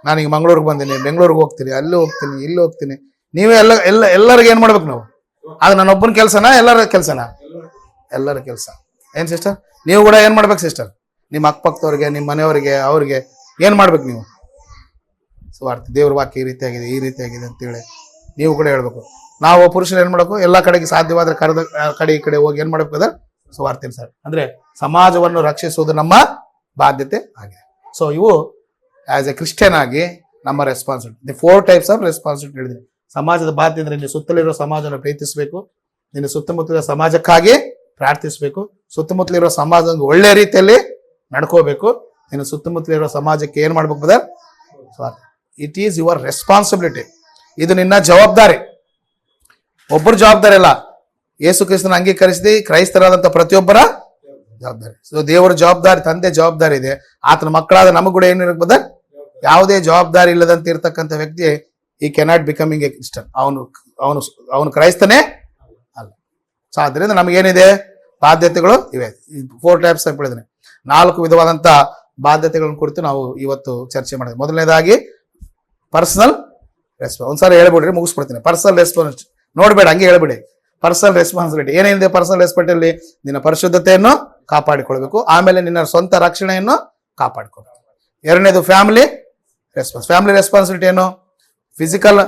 ನಾನೀಗ ಮಂಗಳೂರಿಗೆ ಬಂದೀನಿ, ಬೆಂಗಳೂರಿಗೆ ಹೋಗ್ತೀನಿ, ಅಲ್ಲಿ ಹೋಗ್ತೀನಿ, ಇಲ್ಲಿ ಹೋಗ್ತೀನಿ. ನೀವೇ ಎಲ್ಲರಿಗೂ ಏನ್ ಮಾಡ್ಬೇಕು ನಾವು? ಅದು ನನ್ನೊಬ್ಬನ ಕೆಲ್ಸನಾ? ಎಲ್ಲರ ಕೆಲ್ಸನಾ? ಎಲ್ಲರ ಕೆಲಸ. ಏನ್ ಸಿಸ್ಟರ್, ನೀವು ಕೂಡ ಏನ್ ಮಾಡ್ಬೇಕು ಸಿಸ್ಟರ್? ನಿಮ್ಮ ಅಕ್ಕಪಕ್ಕದವ್ರಿಗೆ, ನಿಮ್ಮ ಮನೆಯವರಿಗೆ, ಅವ್ರಿಗೆ ಏನ್ ಮಾಡ್ಬೇಕು ನೀವು? ಸುವಾರ್ತೆ, ದೇವ್ರ ವಾಕ್ಯ ಈ ರೀತಿಯಾಗಿದೆ ಅಂತೇಳಿ ನೀವು ಕೂಡ ಹೇಳ್ಬೇಕು. ನಾವು ಪುರುಷರು ಏನ್ ಮಾಡ್ಬೇಕು? ಎಲ್ಲಾ ಕಡೆಗೆ ಸಾಧ್ಯವಾದ್ರೆ ಕಡೆ ಈ ಕಡೆ ಹೋಗಿ ಏನ್ ಮಾಡ್ಬೇಕು ಅದ? ಸುವಾರ್ತೆ ಸರ್ ಅಂದ್ರೆ ಸಮಾಜವನ್ನು ರಕ್ಷಿಸುವುದು ನಮ್ಮ ಬಾಧ್ಯತೆ ಆಗಿದೆ. ಸೊ ಇವು ಆಸ್ ಎ ಕ್ರಿಶ್ಚಿಯನ್ ಆಗಿ ನಮ್ಮ ರೆಸ್ಪಾನ್ಸಿಬಿಲಿಟಿ. 4 ಟೈಪ್ಸ್ ಆಫ್ ರೆಸ್ಪಾನ್ಸಿಬಿಲಿಟಿ ಹೇಳಿದ್ದೀನಿ. ಸಮಾಜದ ಬಾಧ್ಯತೆ ಅಂದ್ರೆ ನಿನ್ನ ಸುತ್ತಲಿರೋ ಸಮಾಜವನ್ನು ಪ್ರೀತಿಸಬೇಕು, ನಿನ್ನ ಸುತ್ತಮುತ್ತಲಿರೋ ಸಮಾಜಕ್ಕಾಗಿ ಪ್ರಾರ್ಥಿಸಬೇಕು, ಸುತ್ತಮುತ್ತಲಿರೋ ಸಮಾಜ ಒಳ್ಳೆ ರೀತಿಯಲ್ಲಿ ನಡ್ಕೋಬೇಕು. ನಿನ್ನ ಸುತ್ತಮುತ್ತಲಿರೋ ಸಮಾಜಕ್ಕೆ ಏನ್ ಮಾಡ್ಬೇಕು brother? It is your responsibility. ಇದು ನಿನ್ನ ಜವಾಬ್ದಾರಿ. ಒಬ್ಬರು ಜವಾಬ್ದಾರಿ ಅಲ್ಲ, ಯೇಸು ಕ್ರಿಸ್ತನ ಅಂಗೀಕರಿಸಿದ ಕ್ರೈಸ್ತರಾದಂತ ಪ್ರತಿಯೊಬ್ಬರ ಜವಾಬ್ದಾರಿ. ಸೊ ದೇವರ ಜವಾಬ್ದಾರಿ, ತಂದೆ ಜವಾಬ್ದಾರಿ ಇದೆ. ಆತನ ಮಕ್ಕಳಾದ ನಮಗ್ ಕೂಡ ಏನಿರಬೇಕು ಬದರ್? ಯಾವುದೇ ಜವಾಬ್ದಾರಿ ಇಲ್ಲದಂತೆ ಇರ್ತಕ್ಕಂಥ ವ್ಯಕ್ತಿ ಈ ಕೆನಾಟ್ ಬಿಕಮಿಂಗ್ ಎ ಕ್ರಿಸ್ಟಿಯನ್. ಅವನು ಕ್ರೈಸ್ತನೇ ಅಲ್ಲ. ಸೊ ಆದ್ರಿಂದ ನಮಗೇನಿದೆ? ಬಾಧ್ಯತೆಗಳು ಇವೆ. 4 ಟೈಪ್ಸ್ ಅಂತ ಹೇಳಿದ್ರೆ 4 ವಿಧವಾದಂತ ಬಾಧ್ಯತೆಗಳನ್ನು ಕುರಿತು ನಾವು ಇವತ್ತು ಚರ್ಚೆ ಮಾಡಿದ್ವಿ. ಮೊದಲನೇದಾಗಿ ಪರ್ಸನಲ್ ರೆಸ್ಪಾನ್ಸ್. ಒಂದ್ಸಾರಿ ಹೇಳ್ಬಿಡ್ರಿ, ಮುಗಿಸ್ಬಿಡ್ತೀನಿ. ಪರ್ಸನಲ್ ರೆಸ್ಪಾನ್ಸ್ ನೋಡ್ಬೇಡ, ಹಂಗೆ ಹೇಳ್ಬಿಡಿ. ಪರ್ಸನಲ್ ರೆಸ್ಪಾನ್ಸಿಬಿಲಿಟಿ ಏನೇನಿದೆ? ಪರ್ಸನಲ್ ರೆಸ್ಪಾನ್ಸಿಬಿಲಿಟಿ ನಿನ್ನ ಪರಿಶುದ್ಧತೆಯನ್ನು ಕಾಪಾಡಿಕೊಳ್ಬೇಕು, ಆಮೇಲೆ ನಿನ್ನ ಸ್ವಂತ ರಕ್ಷಣೆಯನ್ನು ಕಾಪಾಡಿಕೊಳ್ಬೇಕು. ಎರಡನೇದು ಫ್ಯಾಮಿಲಿ ರೆಸ್ಪಾನ್ಸ್. ಫ್ಯಾಮಿಲಿ ರೆಸ್ಪಾನ್ಸಿಬಿಲಿಟಿ ಏನು? ಫಿಸಿಕಲ್,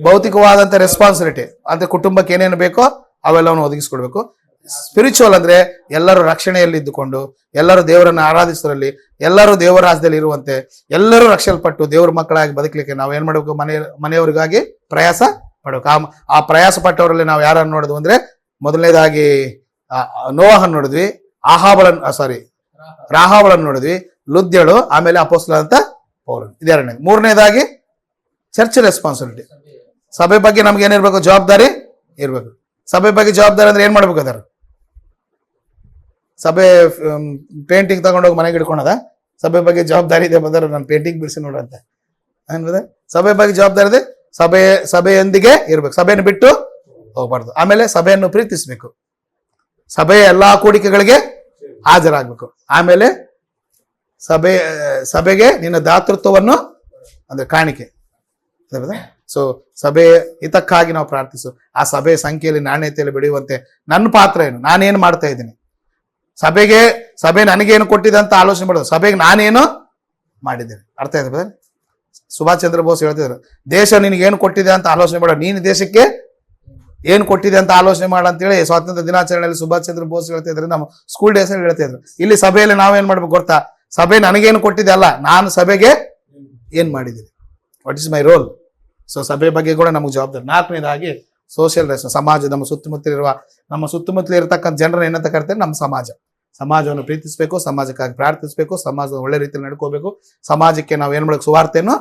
ಭೌತಿಕವಾದಂತ ರೆಸ್ಪಾನ್ಸಿಬಿಲಿಟಿ ಅಂದ್ರೆ ಕುಟುಂಬಕ್ಕೆ ಏನೇನು ಬೇಕೋ ಅವೆಲ್ಲವನ್ನು ಒದಗಿಸ್ಕೊಡ್ಬೇಕು. ಸ್ಪಿರಿಚುವಲ್ ಅಂದ್ರೆ ಎಲ್ಲರೂ ರಕ್ಷಣೆಯಲ್ಲಿ ಇದ್ದುಕೊಂಡು, ಎಲ್ಲರೂ ದೇವರನ್ನು ಆರಾಧಿಸುವಲ್ಲಿ, ಎಲ್ಲರೂ ದೇವರ ರಾಜ್ಯದಲ್ಲಿ ಇರುವಂತೆ, ಎಲ್ಲರೂ ರಕ್ಷಲ್ಪಟ್ಟು ದೇವರ ಮಕ್ಕಳಾಗಿ ಬದುಕಲಿಕ್ಕೆ ನಾವು ಏನ್ ಮಾಡಬೇಕು? ಮನೆಯವರಿಗಾಗಿ ಪ್ರಯಾಸ ಪಡಬೇಕು. ಆ ಪ್ರಯಾಸ ಪಟ್ಟವರಲ್ಲಿ ನಾವು ಯಾರನ್ನು ನೋಡಿದ್ವು ಅಂದ್ರೆ, ಮೊದಲನೇದಾಗಿ ನೋಹನ್ ನೋಡಿದ್ವಿ, ರಾಹಾಬಳನ್ನು ನೋಡಿದ್ವಿ, ಲುದ್ಯಳು, ಆಮೇಲೆ ಅಪೊಸ್ತಲನಾದಂತ ಪೌಲನು. ಇದೆರಡನೇದು. ಮೂರನೇದಾಗಿ ಚರ್ಚ್ ರೆಸ್ಪಾನ್ಸಿಬಿಲಿಟಿ. ಸಭೆ ಬಗ್ಗೆ ನಮ್ಗೆ ಏನಿರ್ಬೇಕು? ಜವಾಬ್ದಾರಿ ಇರ್ಬೇಕು. ಸಭೆ ಬಗ್ಗೆ ಜವಾಬ್ದಾರಿ ಅಂದ್ರೆ ಏನ್ ಮಾಡ್ಬೇಕು? ಅದರ ಸಭೆ ಪೇಂಟಿಂಗ್ ತಗೊಂಡೋಗಿ ಮನೆಗೆ ಇಟ್ಕೊಳದ? ಸಭೆ ಬಗ್ಗೆ ಜವಾಬ್ದಾರಿ ಇದೆ ಬದರ್, ನಾನು ಪೇಂಟಿಂಗ್ ಬಿಡಿಸಿ ನೋಡಂತ ಅನ್ಬೋದ? ಸಭೆ ಬಗ್ಗೆ ಜವಾಬ್ದಾರಿ ಇದೆ. ಸಭೆಯೊಂದಿಗೆ ಇರ್ಬೇಕು, ಸಭೆಯನ್ನು ಬಿಟ್ಟು ಹೋಗ್ಬಾರ್ದು. ಆಮೇಲೆ ಸಭೆಯನ್ನು ಪ್ರೀತಿಸ್ಬೇಕು, ಸಭೆಯ ಎಲ್ಲಾ ಕೂಡಿಕೆಗಳಿಗೆ ಹಾಜರಾಗಬೇಕು. ಆಮೇಲೆ ಸಭೆಗೆ ನಿನ್ನ ದಾತೃತ್ವವನ್ನು ಅಂದ್ರೆ ಕಾಣಿಕೆ. ಸೊ ಸಭೆ ಹಿತಕ್ಕಾಗಿ ನಾವು ಪ್ರಾರ್ಥಿಸು. ಆ ಸಭೆ ಸಂಖ್ಯೆಯಲ್ಲಿ ನಾಣ್ಯತೆಯಲ್ಲಿ ಬೆಳೆಯುವಂತೆ ನನ್ನ ಪಾತ್ರ ಏನು, ನಾನೇನು ಮಾಡ್ತಾ ಇದ್ದೀನಿ, ಸಭೆ ನನಗೇನು ಕೊಟ್ಟಿದೆ ಅಂತ ಆಲೋಚನೆ ಮಾಡೋದು, ಸಭೆಗೆ ನಾನೇನು ಮಾಡಿದ್ದೇನೆ. ಅರ್ಥ ಆಯ್ತು ಬ್ರದರ್? ಸುಭಾಷ್ ಚಂದ್ರ ಬೋಸ್ ಹೇಳ್ತಿದ್ರು, ದೇಶ ನಿನಗೇನು ಕೊಟ್ಟಿದೆ ಅಂತ ಆಲೋಚನೆ ಮಾಡ, ನೀನು ದೇಶಕ್ಕೆ ಏನು ಕೊಟ್ಟಿದೆ ಅಂತ ಆಲೋಚನೆ ಮಾಡ ಅಂತೇಳಿ ಸ್ವಾತಂತ್ರ್ಯ ದಿನಾಚರಣೆಯಲ್ಲಿ ಸುಭಾಷ್ ಚಂದ್ರ ಬೋಸ್ ಹೇಳ್ತಾ ಇದ್ರು, ನಮ್ಮ ಸ್ಕೂಲ್ ಡೇಸ್ ಅಲ್ಲಿ ಹೇಳ್ತಾ ಇದ್ರು. ಇಲ್ಲಿ ಸಭೆಯಲ್ಲಿ ನಾವೇನ್ ಮಾಡ್ಬೇಕು ಗೊತ್ತಾ? ಸಭೆ ನನಗೇನು ಕೊಟ್ಟಿದೆ ಅಲ್ಲ, ನಾನು ಸಭೆಗೆ ಏನ್ ಮಾಡಿದ್ದೀನಿ, what is my role. So ಸಭೆ ಬಗ್ಗೆ ಕೂಡ ನಮಗೆ ಜವಾಬ್ದಾರಿ. ನಾಲ್ಕನೇದಾಗಿ ಸೋಷಿಯಲ್ ಸಮಾಜ. ನಮ್ಮ ಸುತ್ತಮುತ್ತಲ ಇರತಕ್ಕಂಥ ಜನರನ್ನ ಏನಂತ ಕರಿತಾರೆ? ನಮ್ಮ ಸಮಾಜವನ್ನು ಪ್ರೀತಿಸಬೇಕು, ಸಮಾಜಕ್ಕಾಗಿ ಪ್ರಾರ್ಥಿಸಬೇಕು, ಸಮಾಜದ ಒಳ್ಳೆ ರೀತಿಯಲ್ಲಿ ನಡ್ಕೋಬೇಕು, ಸಮಾಜಕ್ಕೆ ನಾವು ಏನ್ ಮಾಡಬೇಕು? ಸುವಾರ್ತೆಯನ್ನು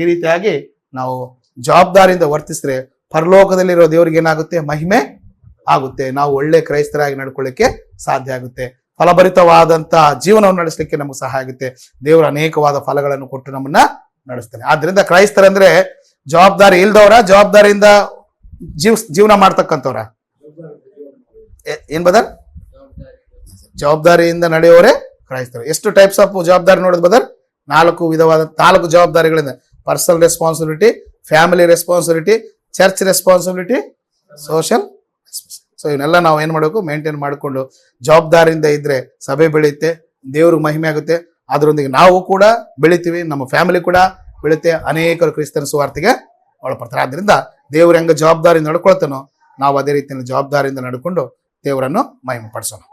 ಈ ರೀತಿಯಾಗಿ ನಾವು ಜವಾಬ್ದಾರಿಯಿಂದ ವರ್ತಿಸಿದ್ರೆ ಪರಲೋಕದಲ್ಲಿರೋ ದೇವರಿಗೆ ಏನಾಗುತ್ತೆ? ಮಹಿಮೆ ಆಗುತ್ತೆ. ನಾವು ಒಳ್ಳೆ ಕ್ರೈಸ್ತರಾಗಿ ನಡ್ಕೊಳ್ಳಿಕ್ಕೆ ಸಾಧ್ಯ ಆಗುತ್ತೆ. ಫಲಭರಿತವಾದಂತ ಜೀವನವನ್ನು ನಡೆಸಲಿಕ್ಕೆ ನಮಗೆ ಸಹಾಯ ಆಗುತ್ತೆ. ದೇವರು ಅನೇಕವಾದ ಫಲಗಳನ್ನು ಕೊಟ್ಟು ನಮ್ಮನ್ನ ನಡೆಸ್ತಾನೆ. ಆದ್ರಿಂದ ಕ್ರೈಸ್ತರಂದ್ರೆ ಜವಾಬ್ದಾರಿ ಇಲ್ದವ್ರ, ಜವಾಬ್ದಾರಿಯಿಂದ ಜೀವನ ಮಾಡ್ತಕ್ಕಂಥವ್ರ? ಏನ್ ಬದರ್? ಜವಾಬ್ದಾರಿಯಿಂದ ನಡೆಯೋರೆ ಕ್ರೈಸ್ತರು. ಎಷ್ಟು ಟೈಪ್ಸ್ ಆಫ್ ಜವಾಬ್ದಾರಿ ನೋಡೋದು ಬದರ್? 4 ವಿಧವಾದ 4 ಜವಾಬ್ದಾರಿಗಳಿಂದ: personal responsibility, family responsibility, church responsibility, social. So ಇವನ್ನೆಲ್ಲ ನಾವು ಏನ್ ಮಾಡಬೇಕು? ಮೇಂಟೈನ್ ಮಾಡಿಕೊಂಡು ಜವಾಬ್ದಾರಿಯಿಂದ ಇದ್ರೆ ಸಭೆ ಬೆಳೆಯುತ್ತೆ, ದೇವ್ರಿಗೆ ಮಹಿಮೆ ಆಗುತ್ತೆ. ಅದರೊಂದಿಗೆ ನಾವು ಕೂಡ ಬೆಳಿತೀವಿ, ನಮ್ಮ ಫ್ಯಾಮಿಲಿ ಕೂಡ ಬೆಳುತ್ತೆ, ಅನೇಕರು ಕ್ರಿಸ್ತನ ಸುವಾರ್ತೆಗೆ ಒಳಪಡ್ತಾರೆ. ಆದ್ರಿಂದ ದೇವ್ರ ಹೆಂಗ ಜವಾಬ್ದಾರಿ ನಡ್ಕೊಳ್ತಾನೋ ನಾವು ಅದೇ ರೀತಿಯಲ್ಲಿ ಜವಾಬ್ದಾರಿಯಿಂದ ನಡ್ಕೊಂಡು ದೇವರನ್ನು ಮಹಿಮೆ ಪಡಿಸೋಣ.